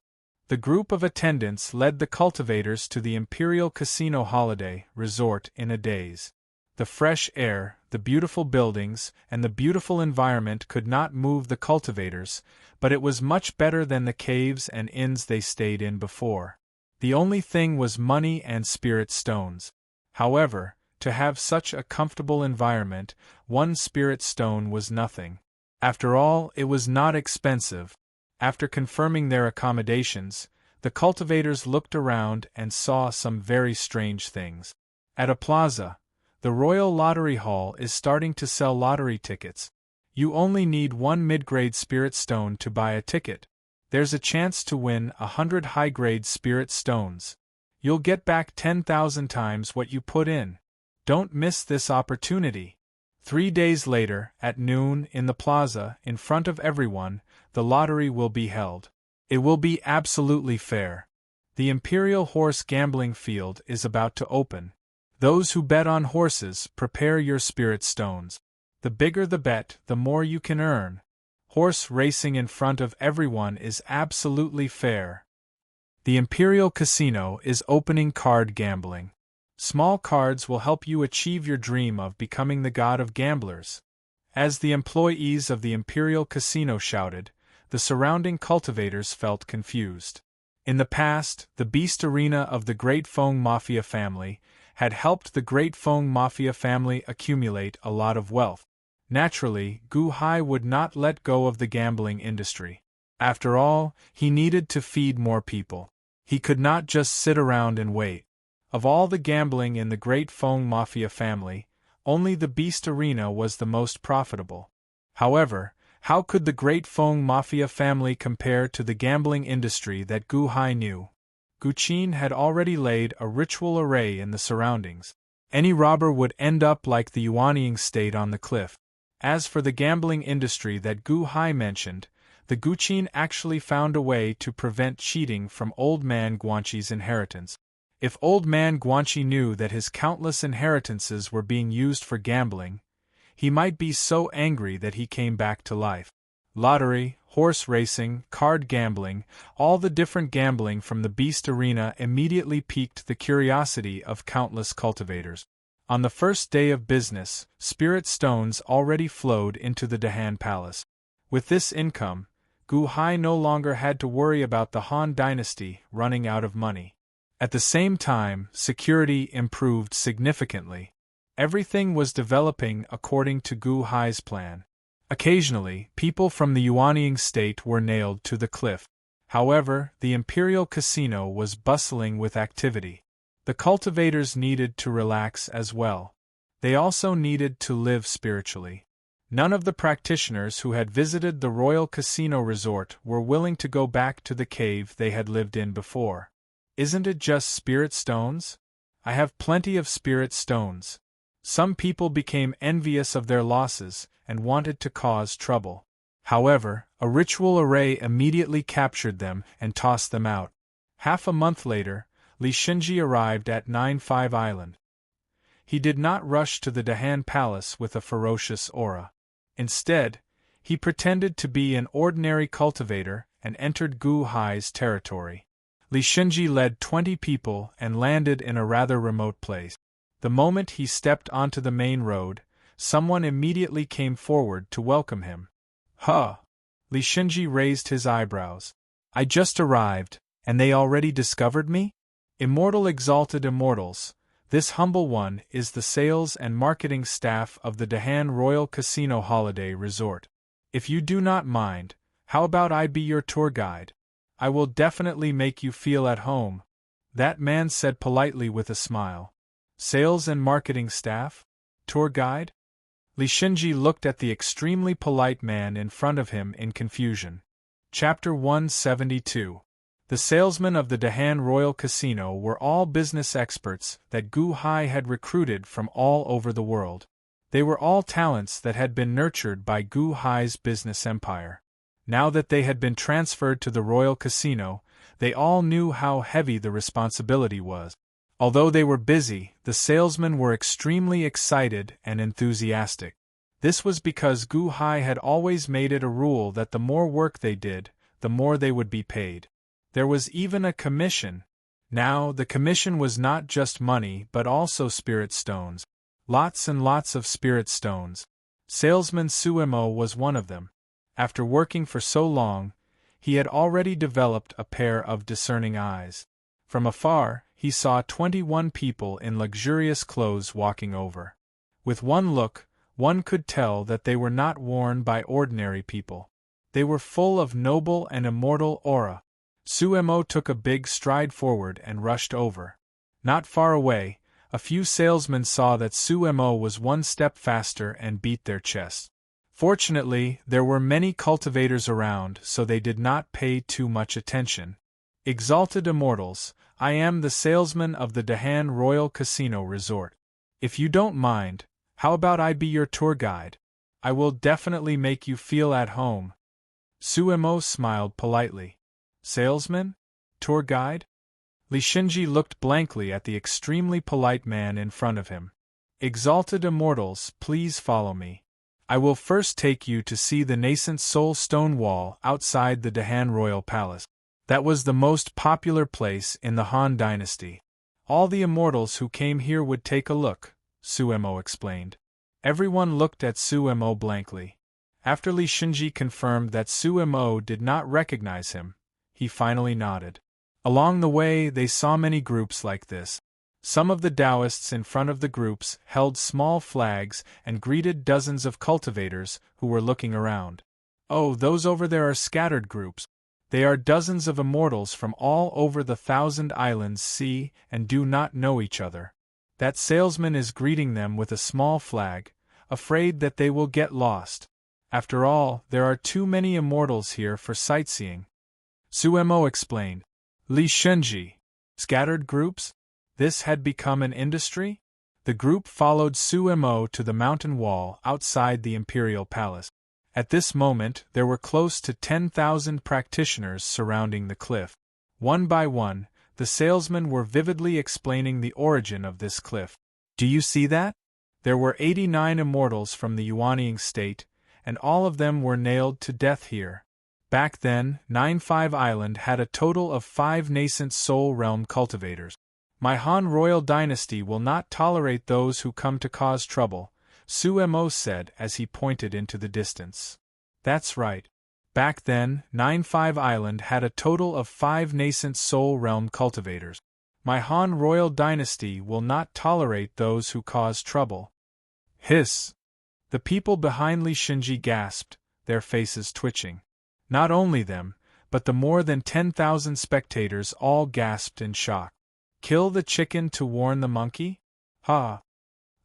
The group of attendants led the cultivators to the Imperial Casino Holiday Resort in a daze. The fresh air, the beautiful buildings, and the beautiful environment could not move the cultivators, but it was much better than the caves and inns they stayed in before. The only thing was money and spirit stones. However, to have such a comfortable environment, one spirit stone was nothing. After all, it was not expensive. After confirming their accommodations, the cultivators looked around and saw some very strange things. At a plaza, the Royal Lottery Hall is starting to sell lottery tickets. You only need one mid-grade spirit stone to buy a ticket. There's a chance to win 100 high-grade spirit stones. You'll get back 10,000 times what you put in. Don't miss this opportunity. 3 days later, at noon, in the plaza, in front of everyone, the lottery will be held. It will be absolutely fair. The Imperial Horse Gambling Field is about to open. Those who bet on horses, prepare your spirit stones. The bigger the bet, the more you can earn. Horse racing in front of everyone is absolutely fair. The Imperial Casino is opening card gambling. Small cards will help you achieve your dream of becoming the god of gamblers. As the employees of the Imperial Casino shouted, the surrounding cultivators felt confused. In the past, the Beast Arena of the Great Feng Mafia family had helped the Great Feng Mafia family accumulate a lot of wealth. Naturally, Gu Hai would not let go of the gambling industry. After all, he needed to feed more people. He could not just sit around and wait. Of all the gambling in the Great Feng Mafia family, only the Beast Arena was the most profitable. However, how could the Great Feng Mafia family compare to the gambling industry that Gu Hai knew? Gu Qin had already laid a ritual array in the surroundings. Any robber would end up like the Yuanying state on the cliff. As for the gambling industry that Gu Hai mentioned, the Gu Qin actually found a way to prevent cheating from Old Man Guanxi's inheritance. If Old Man Guanxi knew that his countless inheritances were being used for gambling, he might be so angry that he came back to life. Lottery, horse racing, card gambling, all the different gambling from the Beast Arena immediately piqued the curiosity of countless cultivators. On the first day of business, spirit stones already flowed into the Dahan Palace. With this income, Gu Hai no longer had to worry about the Han dynasty running out of money. At the same time, security improved significantly. Everything was developing according to Gu Hai's plan. Occasionally, people from the Yuanying state were nailed to the cliff. However, the Imperial Casino was bustling with activity. The cultivators needed to relax as well. They also needed to live spiritually. None of the practitioners who had visited the Royal Casino Resort were willing to go back to the cave they had lived in before. Isn't it just spirit stones? I have plenty of spirit stones. Some people became envious of their losses and wanted to cause trouble. However, a ritual array immediately captured them and tossed them out. Half a month later, Li Shenji arrived at 95 Island. He did not rush to the Dahan Palace with a ferocious aura. Instead, he pretended to be an ordinary cultivator and entered Gu Hai's territory. Li Shenji led 20 people and landed in a rather remote place. The moment he stepped onto the main road, someone immediately came forward to welcome him. Huh! Li Shenji raised his eyebrows. I just arrived, and they already discovered me? Immortal exalted immortals, this humble one is the sales and marketing staff of the Dahan Royal Casino Holiday Resort. If you do not mind, how about I be your tour guide? I will definitely make you feel at home, that man said politely with a smile. Sales and marketing staff? Tour guide? Li Shenji looked at the extremely polite man in front of him in confusion. Chapter 172. The salesmen of the Dahan Royal Casino were all business experts that Gu Hai had recruited from all over the world. They were all talents that had been nurtured by Gu Hai's business empire. Now that they had been transferred to the Royal Casino, they all knew how heavy the responsibility was. Although they were busy, the salesmen were extremely excited and enthusiastic. This was because Gu Hai had always made it a rule that the more work they did, the more they would be paid. There was even a commission. Now, the commission was not just money but also spirit stones. Lots and lots of spirit stones. Salesman Suemo was one of them. After working for so long, he had already developed a pair of discerning eyes. From afar, he saw 21 people in luxurious clothes walking over. With one look, one could tell that they were not worn by ordinary people. They were full of noble and immortal aura. Suemo took a big stride forward and rushed over. Not far away, a few salesmen saw that Suemo was one step faster and beat their chests. Fortunately, there were many cultivators around, so they did not pay too much attention. Exalted immortals, I am the salesman of the Dahan Royal Casino Resort. If you don't mind, how about I be your tour guide? I will definitely make you feel at home. Suemo smiled politely. Salesman? Tour guide? Li Shinji looked blankly at the extremely polite man in front of him. Exalted immortals, please follow me. I will first take you to see the nascent soul stone wall outside the Dahan Royal Palace. That was the most popular place in the Han Dynasty. All the immortals who came here would take a look, Suemo explained. Everyone looked at Suemo blankly. After Li Shinji confirmed that Suemo did not recognize him, he finally nodded. Along the way, they saw many groups like this. Some of the Taoists in front of the groups held small flags and greeted dozens of cultivators who were looking around. Oh, those over there are scattered groups. They are dozens of immortals from all over the 1,000 islands see and do not know each other. That salesman is greeting them with a small flag, afraid that they will get lost. After all, there are too many immortals here for sightseeing. Suemo explained. Li Shinji. Scattered groups? This had become an industry? The group followed Suemo to the mountain wall outside the Imperial Palace. At this moment, there were close to 10,000 practitioners surrounding the cliff. One by one, the salesmen were vividly explaining the origin of this cliff. Do you see that? There were 89 immortals from the Yuanying state, and all of them were nailed to death here. Back then, 9-5 Island had a total of 5 nascent soul realm cultivators. My Han royal dynasty will not tolerate those who come to cause trouble, Suemo said as he pointed into the distance. That's right. Back then, 9-5 Island had a total of 5 nascent soul realm cultivators. My Han royal dynasty will not tolerate those who cause trouble. Hiss! The people behind Li Shinji gasped, their faces twitching. Not only them, but the more than 10,000 spectators all gasped in shock. Kill the chicken to warn the monkey? Ha!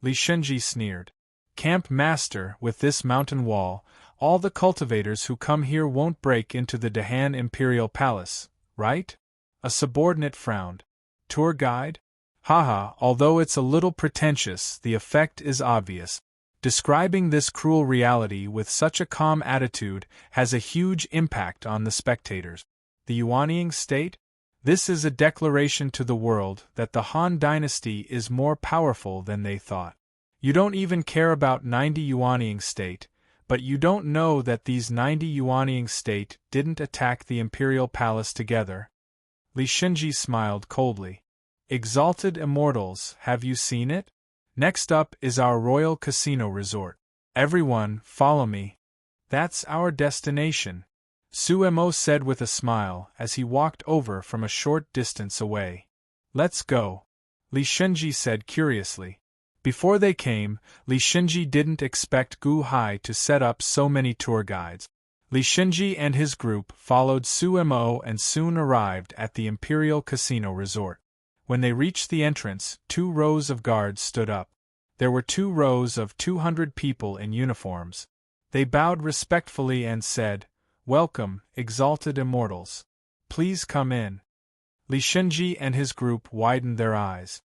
Li Shinji sneered. Camp Master, with this mountain wall, all the cultivators who come here won't break into the Dahan Imperial Palace, right? A subordinate frowned. Tour guide? Haha, although it's a little pretentious, the effect is obvious. Describing this cruel reality with such a calm attitude has a huge impact on the spectators. The Yuanying state? This is a declaration to the world that the Han dynasty is more powerful than they thought. You don't even care about 90 Yuanying state, but you don't know that these 90 Yuanying state didn't attack the Imperial Palace together. Li Shinji smiled coldly. Exalted immortals, have you seen it? Next up is our Royal Casino Resort. Everyone, follow me. That's our destination, Suemo said with a smile as he walked over from a short distance away. Let's go, Li Shinji said curiously. Before they came, Li Shinji didn't expect Gu Hai to set up so many tour guides. Li Shinji and his group followed Suemo and soon arrived at the Imperial Casino Resort. When they reached the entrance, 2 rows of guards stood up. There were 2 rows of 200 people in uniforms. They bowed respectfully and said, Welcome, exalted immortals. Please come in. Li Shenji and his group widened their eyes.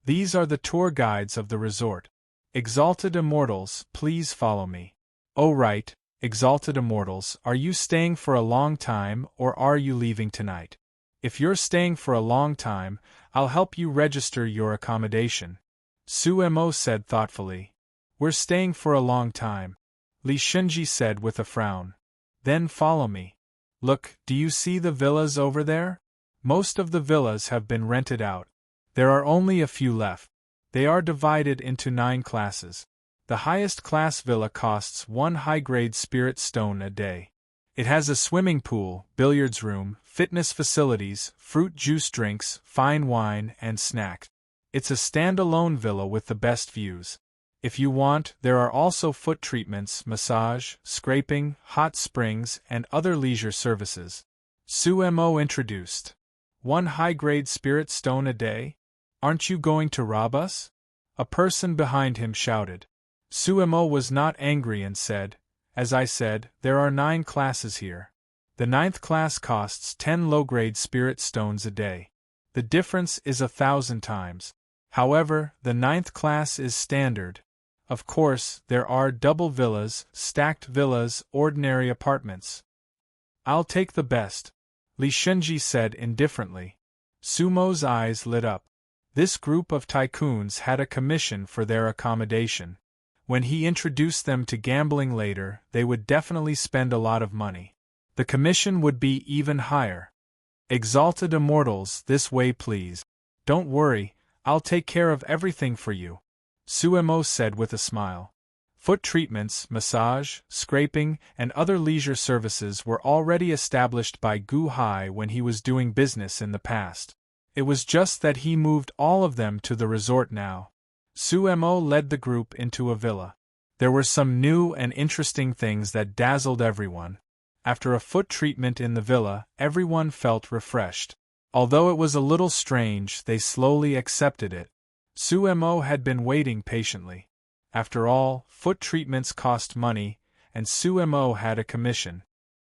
These are the tour guides of the resort. Exalted immortals, please follow me. Oh right, exalted immortals, are you staying for a long time or are you leaving tonight? If you're staying for a long time, I'll help you register your accommodation. Su Mo said thoughtfully. We're staying for a long time, Li Shenji said with a frown. Then follow me. Look, do you see the villas over there? Most of the villas have been rented out. There are only a few left. They are divided into 9 classes. The highest class villa costs 1 high-grade spirit stone a day. It has a swimming pool, billiards room, fitness facilities, fruit juice drinks, fine wine, and snacks. It's a standalone villa with the best views. If you want, there are also foot treatments, massage, scraping, hot springs, and other leisure services. Su Mo introduced. 1 high-grade spirit stone a day? Aren't you going to rob us? A person behind him shouted. Su Mo was not angry and said, as I said, there are 9 classes here. The 9th class costs 10 low-grade spirit stones a day. The difference is 1,000 times. However, the 9th class is standard. Of course, there are double villas, stacked villas, ordinary apartments. I'll take the best, Li Shenji said indifferently. Sumo's eyes lit up. This group of tycoons had a commission for their accommodation. When he introduced them to gambling later, they would definitely spend a lot of money. The commission would be even higher. Exalted immortals, this way please. Don't worry, I'll take care of everything for you, Su Mo said with a smile. Foot treatments, massage, scraping, and other leisure services were already established by Gu Hai when he was doing business in the past. It was just that he moved all of them to the resort now. Su Mo led the group into a villa. There were some new and interesting things that dazzled everyone. After a foot treatment in the villa, everyone felt refreshed. Although it was a little strange, they slowly accepted it. Su Mo had been waiting patiently. After all, foot treatments cost money, and Su Mo had a commission.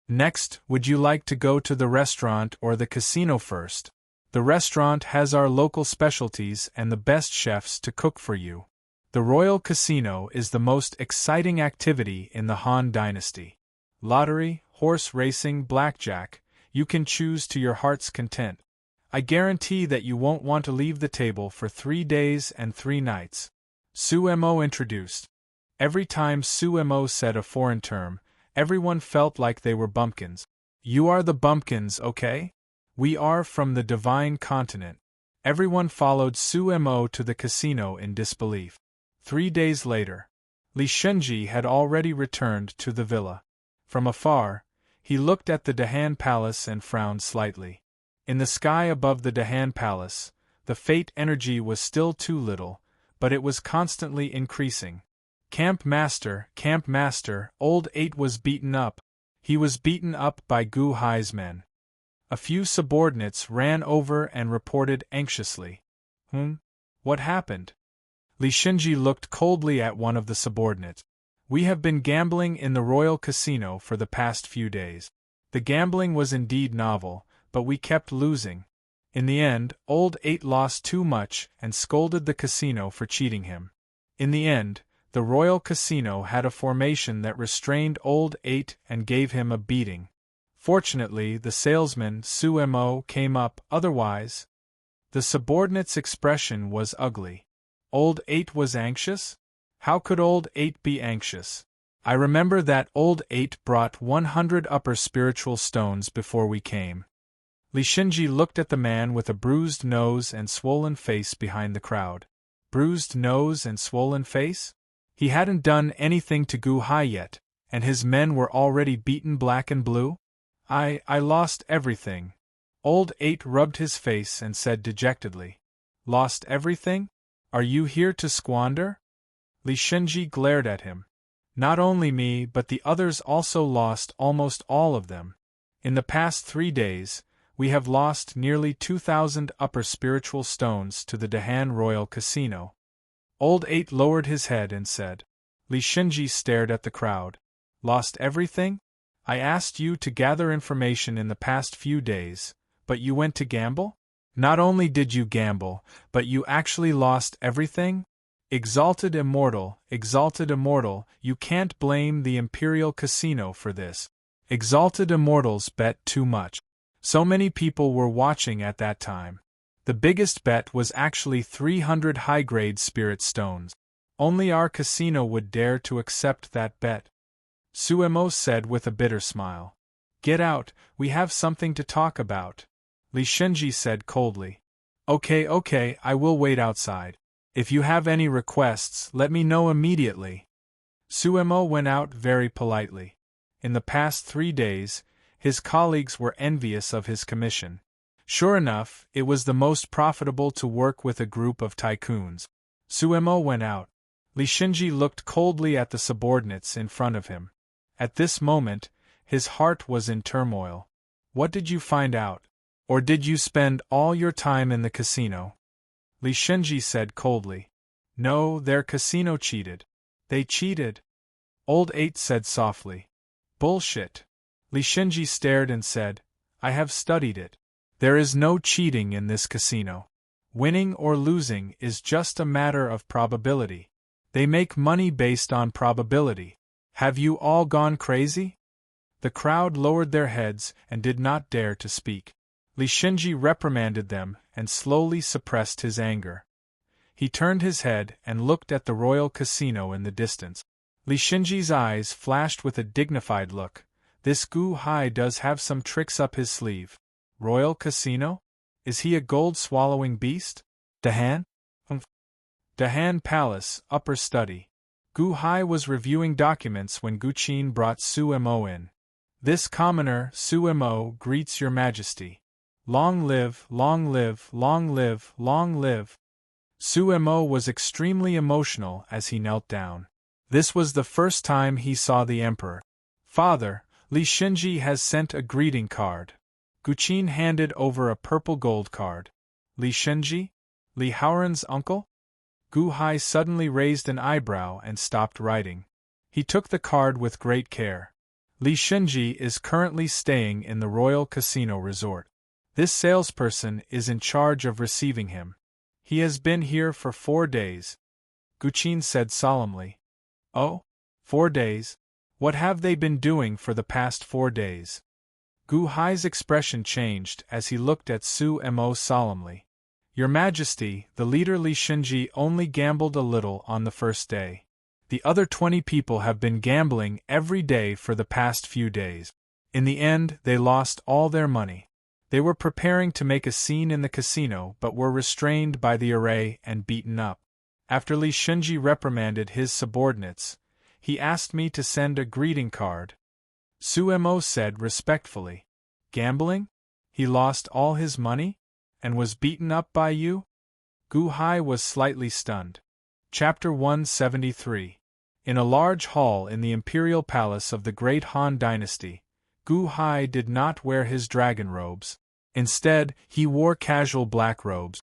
Next, would you like to go to the restaurant or the casino first? The restaurant has our local specialties and the best chefs to cook for you. The Royal Casino is the most exciting activity in the Han Dynasty. Lottery, horse racing, blackjack, you can choose to your heart's content. I guarantee that you won't want to leave the table for 3 days and 3 nights. Su Mo introduced. Every time Su Mo said a foreign term, everyone felt like they were bumpkins. You are the bumpkins, okay? We are from the divine continent. Everyone followed Su Mo to the casino in disbelief. 3 days later, Li Shenji had already returned to the villa. From afar, he looked at the Dahan Palace and frowned slightly. In the sky above the Dahan Palace, the fate energy was still too little, but it was constantly increasing. Camp Master, Old 8 was beaten up. He was beaten up by Gu Hai's men. A few subordinates ran over and reported anxiously. What happened? Li Shenji looked coldly at one of the subordinates. We have been gambling in the Royal Casino for the past few days. The gambling was indeed novel, but we kept losing. In the end, Old 8 lost too much and scolded the casino for cheating him. In the end, the Royal Casino had a formation that restrained Old 8 and gave him a beating. Fortunately, the salesman, Su Mo, came up, otherwise. The subordinate's expression was ugly. Old 8 was anxious? How could Old 8 be anxious? I remember that Old 8 brought 100 upper spiritual stones before we came. Li Shenji looked at the man with a bruised nose and swollen face behind the crowd. Bruised nose and swollen face? He hadn't done anything to Gu Hai yet, and his men were already beaten black and blue? I lost everything. Old 8 rubbed his face and said dejectedly. Lost everything? Are you here to squander? Li Shenji glared at him. Not only me but the others also lost almost all of them. In the past 3 days, we have lost nearly 2,000 upper spiritual stones to the Dahan Royal Casino. Old 8 lowered his head and said. Li Shenji stared at the crowd. Lost everything? I asked you to gather information in the past few days, but you went to gamble? Not only did you gamble, but you actually lost everything? Exalted immortal, you can't blame the Imperial Casino for this. Exalted immortals bet too much. So many people were watching at that time. The biggest bet was actually 300 high-grade spirit stones. Only our casino would dare to accept that bet. Suemo said with a bitter smile. Get out, we have something to talk about. Li Shenji said coldly. Okay, I will wait outside. If you have any requests, let me know immediately. Suemo went out very politely. In the past 3 days, his colleagues were envious of his commission. Sure enough, it was the most profitable to work with a group of tycoons. Suemo went out. Li Shenji looked coldly at the subordinates in front of him. At this moment, his heart was in turmoil. What did you find out? Or did you spend all your time in the casino? Li Shenji said coldly. No, their casino cheated. They cheated. Old 8 said softly. Bullshit. Li Shenji stared and said, I have studied it. There is no cheating in this casino. Winning or losing is just a matter of probability. They make money based on probability. Have you all gone crazy? The crowd lowered their heads and did not dare to speak. Li Shenji reprimanded them and slowly suppressed his anger. He turned his head and looked at the royal casino in the distance. Li Shenji's eyes flashed with a dignified look. This Gu Hai does have some tricks up his sleeve. Royal casino? Is he a gold-swallowing beast? Dahan? Dahan Palace, upper study. Gu Hai was reviewing documents when Guqin brought Suemo in. This commoner, Suemo, greets your majesty. Long live, long live, long live, long live. Suemo was extremely emotional as he knelt down. This was the first time he saw the emperor. Father, Li Shenji has sent a greeting card. Guqin handed over a purple gold card. Li Shenji? Li Haoran's uncle? Gu Hai suddenly raised an eyebrow and stopped writing. He took the card with great care. Li Shenji is currently staying in the Royal Casino Resort. This salesperson is in charge of receiving him. He has been here for 4 days. Guqin said solemnly. Oh? 4 days? What have they been doing for the past 4 days? Gu Hai's expression changed as he looked at Suemo solemnly. Your Majesty, the leader Li Shenji only gambled a little on the first day. The other 20 people have been gambling every day for the past few days. In the end, they lost all their money. They were preparing to make a scene in the casino but were restrained by the array and beaten up. After Li Shenji reprimanded his subordinates, he asked me to send a greeting card. Suemo said respectfully. Gambling? He lost all his money? And was beaten up by you? Gu Hai was slightly stunned. Chapter 173. In a large hall in the imperial palace of the great Han dynasty, Gu Hai did not wear his dragon robes. Instead, he wore casual black robes.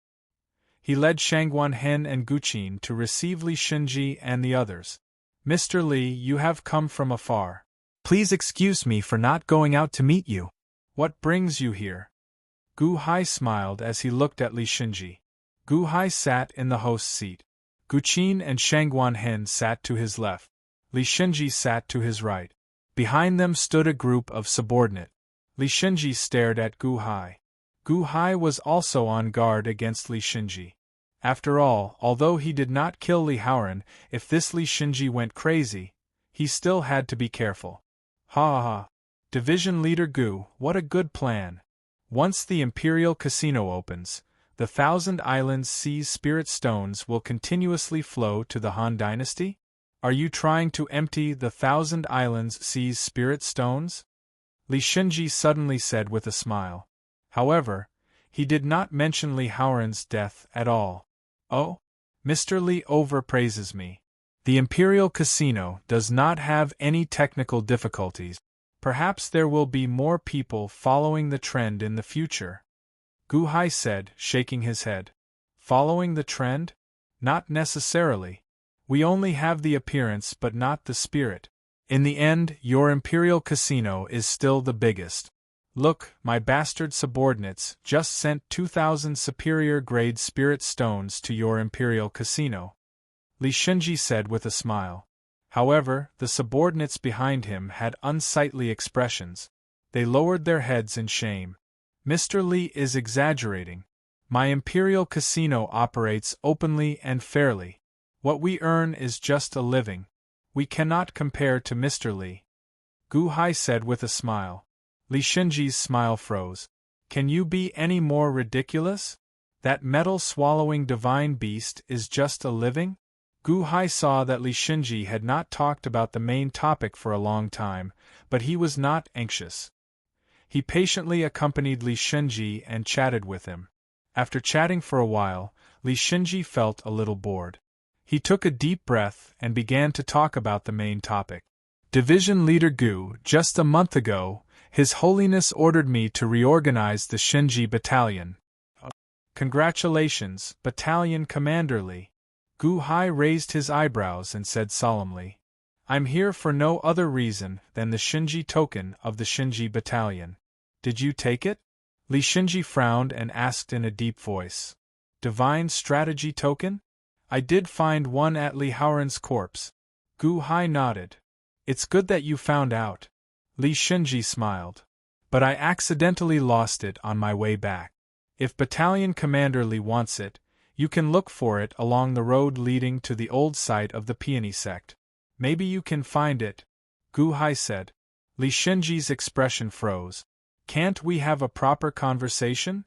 He led Shangguan Hen and Guqin to receive Li Shenji and the others. Mr. Li, you have come from afar. Please excuse me for not going out to meet you. What brings you here? Gu Hai smiled as he looked at Li Shenji. Gu Hai sat in the host's seat. Guqin and Shangguan Hen sat to his left. Li Shenji sat to his right. Behind them stood a group of subordinate. Li Shenji stared at Gu Hai. Gu Hai was also on guard against Li Shenji. After all, although he did not kill Li Haoran, if this Li Shenji went crazy, he still had to be careful. Ha ha! Division Leader Gu, what a good plan! Once the Imperial Casino opens, the 1,000 Islands Seas Spirit Stones will continuously flow to the Han Dynasty? Are you trying to empty the 1,000 Islands Seas Spirit Stones? Li Shenji suddenly said with a smile. However, he did not mention Li Haoran's death at all. Oh? Mr. Li overpraises me. The Imperial Casino does not have any technical difficulties. Perhaps there will be more people following the trend in the future. Gu Hai said, shaking his head. Following the trend? Not necessarily. We only have the appearance but not the spirit. In the end, your Imperial Casino is still the biggest. Look, my bastard subordinates just sent 2,000 superior-grade spirit stones to your Imperial Casino, Li Shenji said with a smile. However, the subordinates behind him had unsightly expressions. They lowered their heads in shame. Mr. Li is exaggerating. My Imperial Casino operates openly and fairly. What we earn is just a living. We cannot compare to Mr. Li. Gu Hai said with a smile. Li Shenji's smile froze. Can you be any more ridiculous? That metal-swallowing divine beast is just a living? Gu Hai saw that Li Shenji had not talked about the main topic for a long time, but he was not anxious. He patiently accompanied Li Shenji and chatted with him. After chatting for a while, Li Shenji felt a little bored. He took a deep breath and began to talk about the main topic. Division Leader Gu, just a month ago, His Holiness ordered me to reorganize the Shenji Battalion. Congratulations, Battalion Commander Li. Gu Hai raised his eyebrows and said solemnly. I'm here for no other reason than the Shenji token of the Shenji Battalion. Did you take it? Li Shenji frowned and asked in a deep voice. Divine Strategy Token? I did find one at Li Haoran's corpse. Gu Hai nodded. It's good that you found out. Li Shenji smiled. But I accidentally lost it on my way back. If Battalion Commander Li wants it, you can look for it along the road leading to the old site of the Peony sect. Maybe you can find it, Gu Hai said. Li Shenji's expression froze. Can't we have a proper conversation?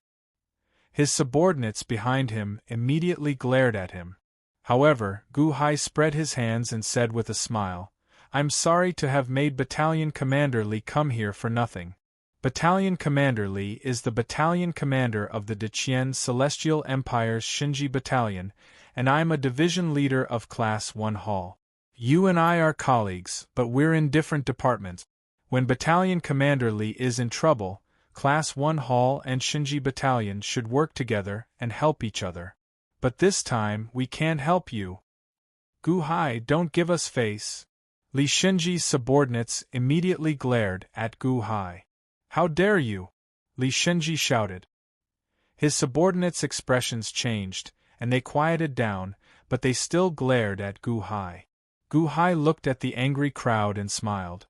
His subordinates behind him immediately glared at him. However, Gu Hai spread his hands and said with a smile, I'm sorry to have made Battalion Commander Li come here for nothing. Battalion Commander Li is the battalion commander of the Deqian Celestial Empire's Shenji Battalion, and I'm a division leader of Class 1 Hall. You and I are colleagues, but we're in different departments. When Battalion Commander Li is in trouble, Class 1 Hall and Shenji Battalion should work together and help each other. But this time, we can't help you. Gu Hai, don't give us face. Li Shenji's subordinates immediately glared at Gu Hai. How dare you? Li Shenji shouted. His subordinates' expressions changed, and they quieted down, but they still glared at Gu Hai. Gu Hai looked at the angry crowd and smiled.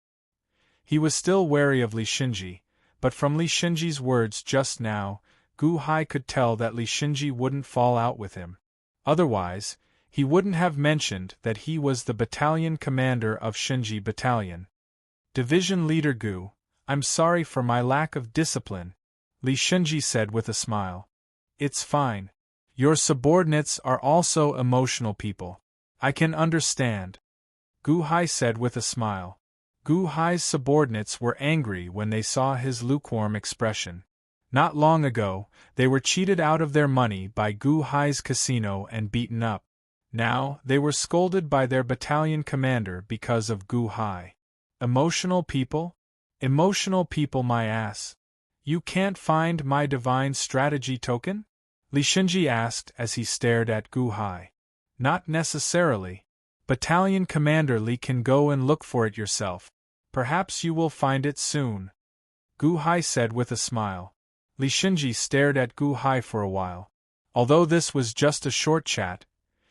He was still wary of Li Shenji, but from Li Shenji's words just now, Gu Hai could tell that Li Shenji wouldn't fall out with him. Otherwise, he wouldn't have mentioned that he was the battalion commander of Shenji Battalion. Division Leader Gu, I'm sorry for my lack of discipline, Li Shenji said with a smile. It's fine. Your subordinates are also emotional people. I can understand. Gu Hai said with a smile. Gu Hai's subordinates were angry when they saw his lukewarm expression. Not long ago, they were cheated out of their money by Gu Hai's casino and beaten up. Now, they were scolded by their battalion commander because of Gu Hai. Emotional people? Emotional people, my ass. You can't find my divine strategy token? Li Shenji asked as he stared at Gu Hai. Not necessarily. Battalion Commander Li can go and look for it yourself. Perhaps you will find it soon. Gu Hai said with a smile. Li Shenji stared at Gu Hai for a while. Although this was just a short chat,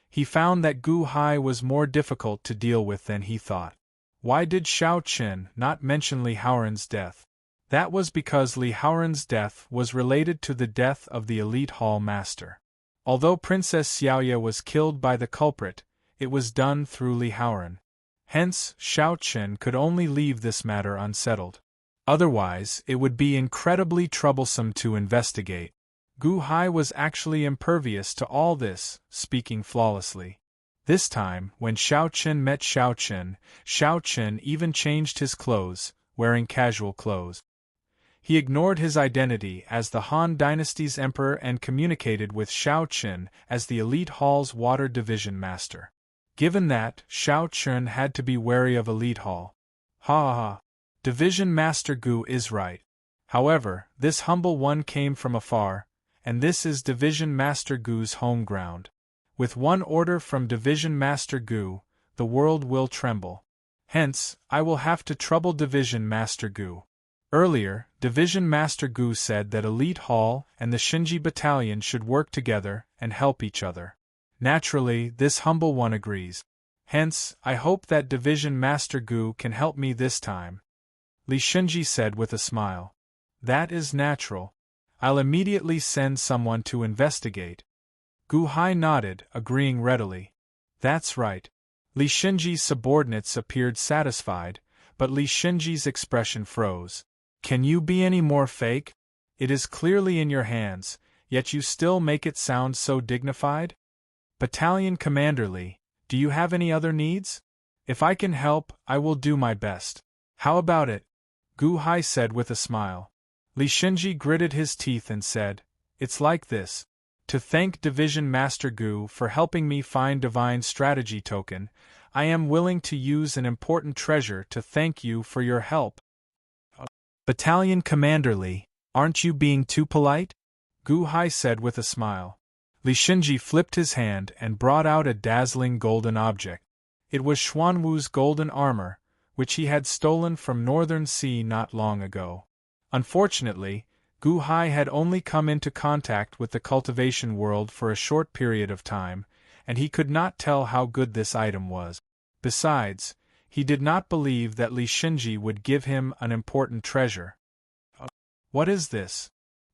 he found that Gu Hai was more difficult to deal with than he thought. Why did Xiao Chen not mention Li Haoran's death? That was because Li Haoran's death was related to the death of the elite hall master. Although Princess Xiaoya was killed by the culprit, it was done through Li Haoran. Hence, Xiao Chen could only leave this matter unsettled. Otherwise, it would be incredibly troublesome to investigate. Gu Hai was actually impervious to all this, speaking flawlessly. This time, when Xiao Chen met Xiao Chen even changed his clothes, wearing casual clothes. He ignored his identity as the Han Dynasty's emperor and communicated with Xiao Chen as the Elite Hall's Water Division Master. Given that, Xiao Chen had to be wary of Elite Hall. Ha ha ha. Division Master Gu is right. However, this humble one came from afar, and this is Division Master Gu's home ground. With one order from Division Master Gu, the world will tremble. Hence, I will have to trouble Division Master Gu. Earlier, Division Master Gu said that Elite Hall and the Shinji Battalion should work together and help each other. Naturally, this humble one agrees. Hence, I hope that Division Master Gu can help me this time. Li Shinji said with a smile. That is natural. I'll immediately send someone to investigate. Gu Hai nodded, agreeing readily. That's right. Li Shinji's subordinates appeared satisfied, but Li Shinji's expression froze. Can you be any more fake? It is clearly in your hands, yet you still make it sound so dignified? Battalion Commander Li, do you have any other needs? If I can help, I will do my best. How about it? Gu Hai said with a smile. Li Shinji gritted his teeth and said, It's like this. To thank Division Master Gu for helping me find Divine Strategy Token, I am willing to use an important treasure to thank you for your help. Battalion Commander Li, aren't you being too polite? Gu Hai said with a smile. Li Shinji flipped his hand and brought out a dazzling golden object. It was Xuanwu's golden armor, which he had stolen from Northern Sea not long ago. Unfortunately, Gu Hai had only come into contact with the cultivation world for a short period of time, and he could not tell how good this item was. Besides, he did not believe that Li Shinji would give him an important treasure. What is this?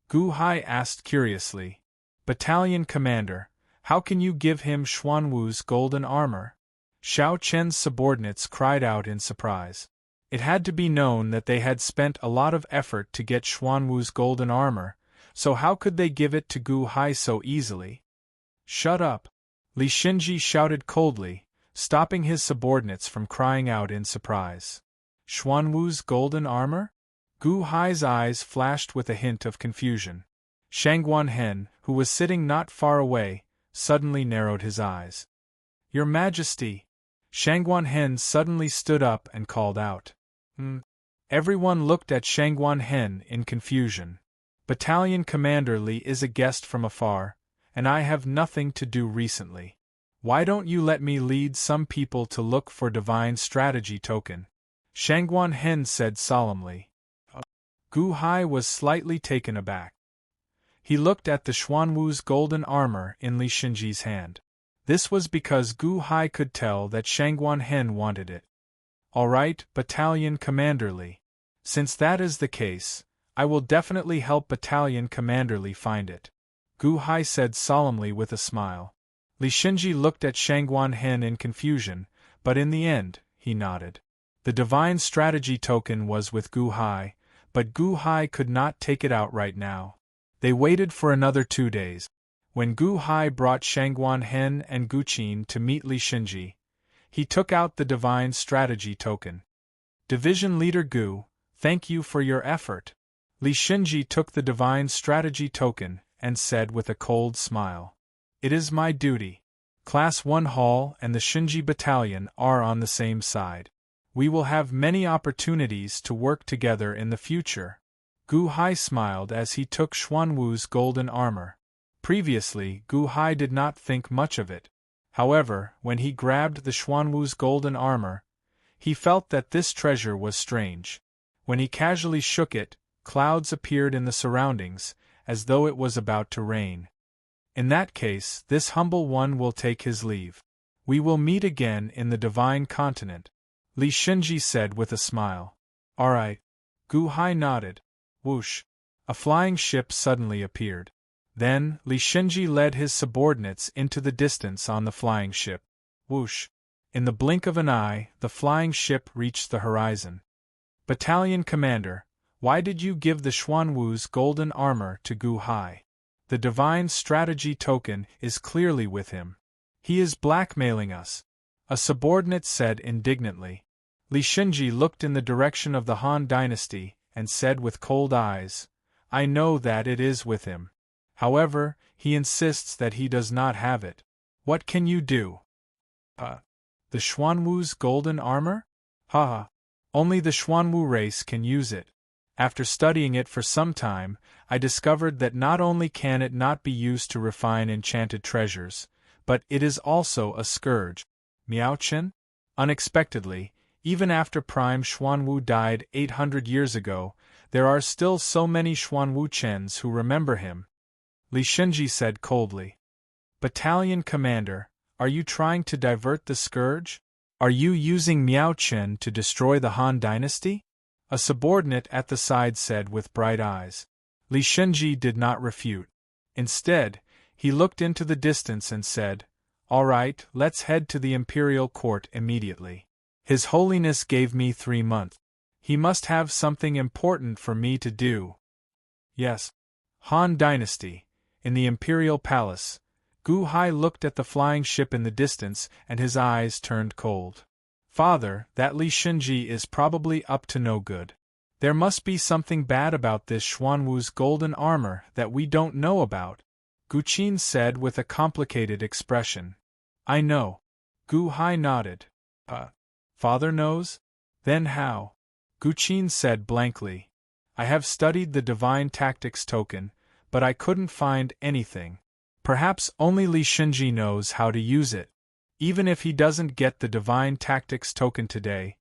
Gu Hai asked curiously. Battalion Commander, how can you give him Xuanwu's golden armor? Xiao Chen's subordinates cried out in surprise. It had to be known that they had spent a lot of effort to get Xuanwu's golden armor, so how could they give it to Gu Hai so easily? Shut up! Li Shinji shouted coldly, stopping his subordinates from crying out in surprise. Xuanwu's golden armor? Gu Hai's eyes flashed with a hint of confusion. Shangguan Hen, who was sitting not far away, suddenly narrowed his eyes. Your Majesty! Shangguan Hen suddenly stood up and called out. Everyone looked at Shangguan Hen in confusion. Battalion Commander Li is a guest from afar, and I have nothing to do recently. Why don't you let me lead some people to look for Divine Strategy Token? Shangguan Hen said solemnly. Gu Hai was slightly taken aback. He looked at the Xuanwu's golden armor in Li Shinji's hand. This was because Gu Hai could tell that Shangguan Hen wanted it. All right, Battalion Commander Li. Since that is the case, I will definitely help Battalion Commander Li find it. Gu Hai said solemnly with a smile. Li Shinji looked at Shangguan Hen in confusion, but in the end, he nodded. The Divine Strategy Token was with Gu Hai, but Gu Hai could not take it out right now. They waited for another 2 days. When Gu Hai brought Shangguan Hen and Gu Qin to meet Li Shinji, he took out the Divine Strategy Token. Division Leader Gu, thank you for your effort. Li Shinji took the Divine Strategy Token and said with a cold smile. It is my duty. Class 1 Hall and the Shinji Battalion are on the same side. We will have many opportunities to work together in the future. Gu Hai smiled as he took Xuanwu's golden armor. Previously, Gu Hai did not think much of it. However, when he grabbed the Xuanwu's golden armor, he felt that this treasure was strange. When he casually shook it, clouds appeared in the surroundings, as though it was about to rain. In that case, this humble one will take his leave. We will meet again in the Divine Continent, Li Shinji said with a smile. All right. Gu Hai nodded. Whoosh! A flying ship suddenly appeared. Then, Li Shinji led his subordinates into the distance on the flying ship. Whoosh! In the blink of an eye, the flying ship reached the horizon. Battalion Commander, why did you give the Xuanwu's golden armor to Gu Hai? The Divine Strategy Token is clearly with him. He is blackmailing us, a subordinate said indignantly. Li Shinji looked in the direction of the Han Dynasty and said with cold eyes, I know that it is with him. However, he insists that he does not have it. What can you do? The Xuanwu's golden armor? Haha. Only the Xuanwu race can use it. After studying it for some time, I discovered that not only can it not be used to refine enchanted treasures, but it is also a scourge. Miao Chen? Unexpectedly, Even after Prime Xuanwu died 800 years ago, there are still so many Xuanwu Chens who remember him. Li Shenji said coldly. Battalion Commander, are you trying to divert the scourge? Are you using Miao Chen to destroy the Han dynasty? A subordinate at the side said with bright eyes. Li Shenji did not refute. Instead, he looked into the distance and said, "All right, let's head to the imperial court immediately. His Holiness gave me 3 months. He must have something important for me to do." Yes. Han Dynasty, in the imperial palace. Gu Hai looked at the flying ship in the distance and his eyes turned cold. "Father, that Li Shenji is probably up to no good. There must be something bad about this Xuanwu's golden armor that we don't know about," Gu Qin said with a complicated expression. "I know." Gu Hai nodded. Father knows? Then how?" Gu Qin said blankly. "I have studied the Divine Tactics token, but I couldn't find anything. Perhaps only Li Shenji knows how to use it. Even if he doesn't get the Divine Tactics token today,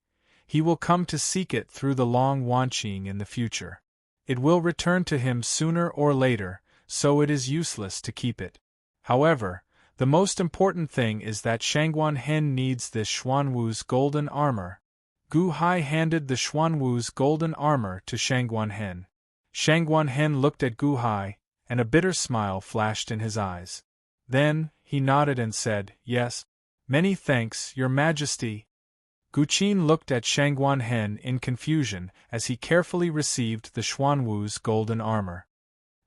he will come to seek it through the long Wanqing in the future. It will return to him sooner or later, so it is useless to keep it. However, the most important thing is that Shangguan Hen needs this Xuanwu's golden armor." Gu Hai handed the Xuanwu's golden armor to Shangguan Hen. Shangguan Hen looked at Gu Hai, and a bitter smile flashed in his eyes. Then, he nodded and said, "Yes. Many thanks, Your Majesty." Gu Qin looked at Shangguan Hen in confusion as he carefully received the Xuanwu's golden armor.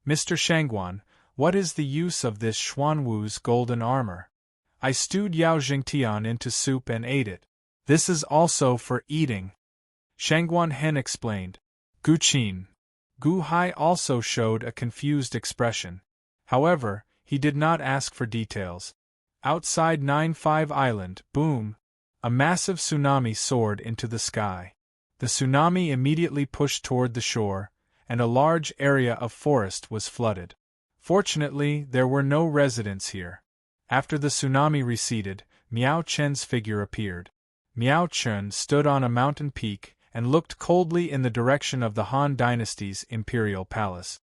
"Mr. Shangguan, what is the use of this Xuanwu's golden armor? I stewed Yao Jingtian into soup and ate it. This is also for eating," Shangguan Hen explained. Gu Qin. Gu Hai also showed a confused expression. However, he did not ask for details. Outside 9-5 Island, boom! A massive tsunami soared into the sky. The tsunami immediately pushed toward the shore, and a large area of forest was flooded. Fortunately, there were no residents here. After the tsunami receded, Miao Chen's figure appeared. Miao Chen stood on a mountain peak and looked coldly in the direction of the Han Dynasty's imperial palace.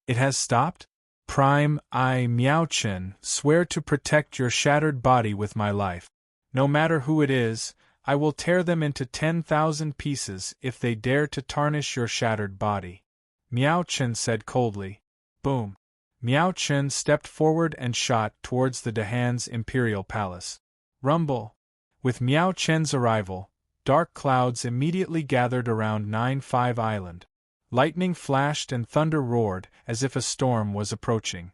"It has stopped? Prime, I, Miao Chen, swear to protect your shattered body with my life. No matter who it is, I will tear them into 10,000 pieces if they dare to tarnish your shattered body," Miao Chen said coldly. Boom! Miao Chen stepped forward and shot towards the Dahan's imperial palace. Rumble! With Miao Chen's arrival, dark clouds immediately gathered around 9-5 Island. Lightning flashed and thunder roared as if a storm was approaching.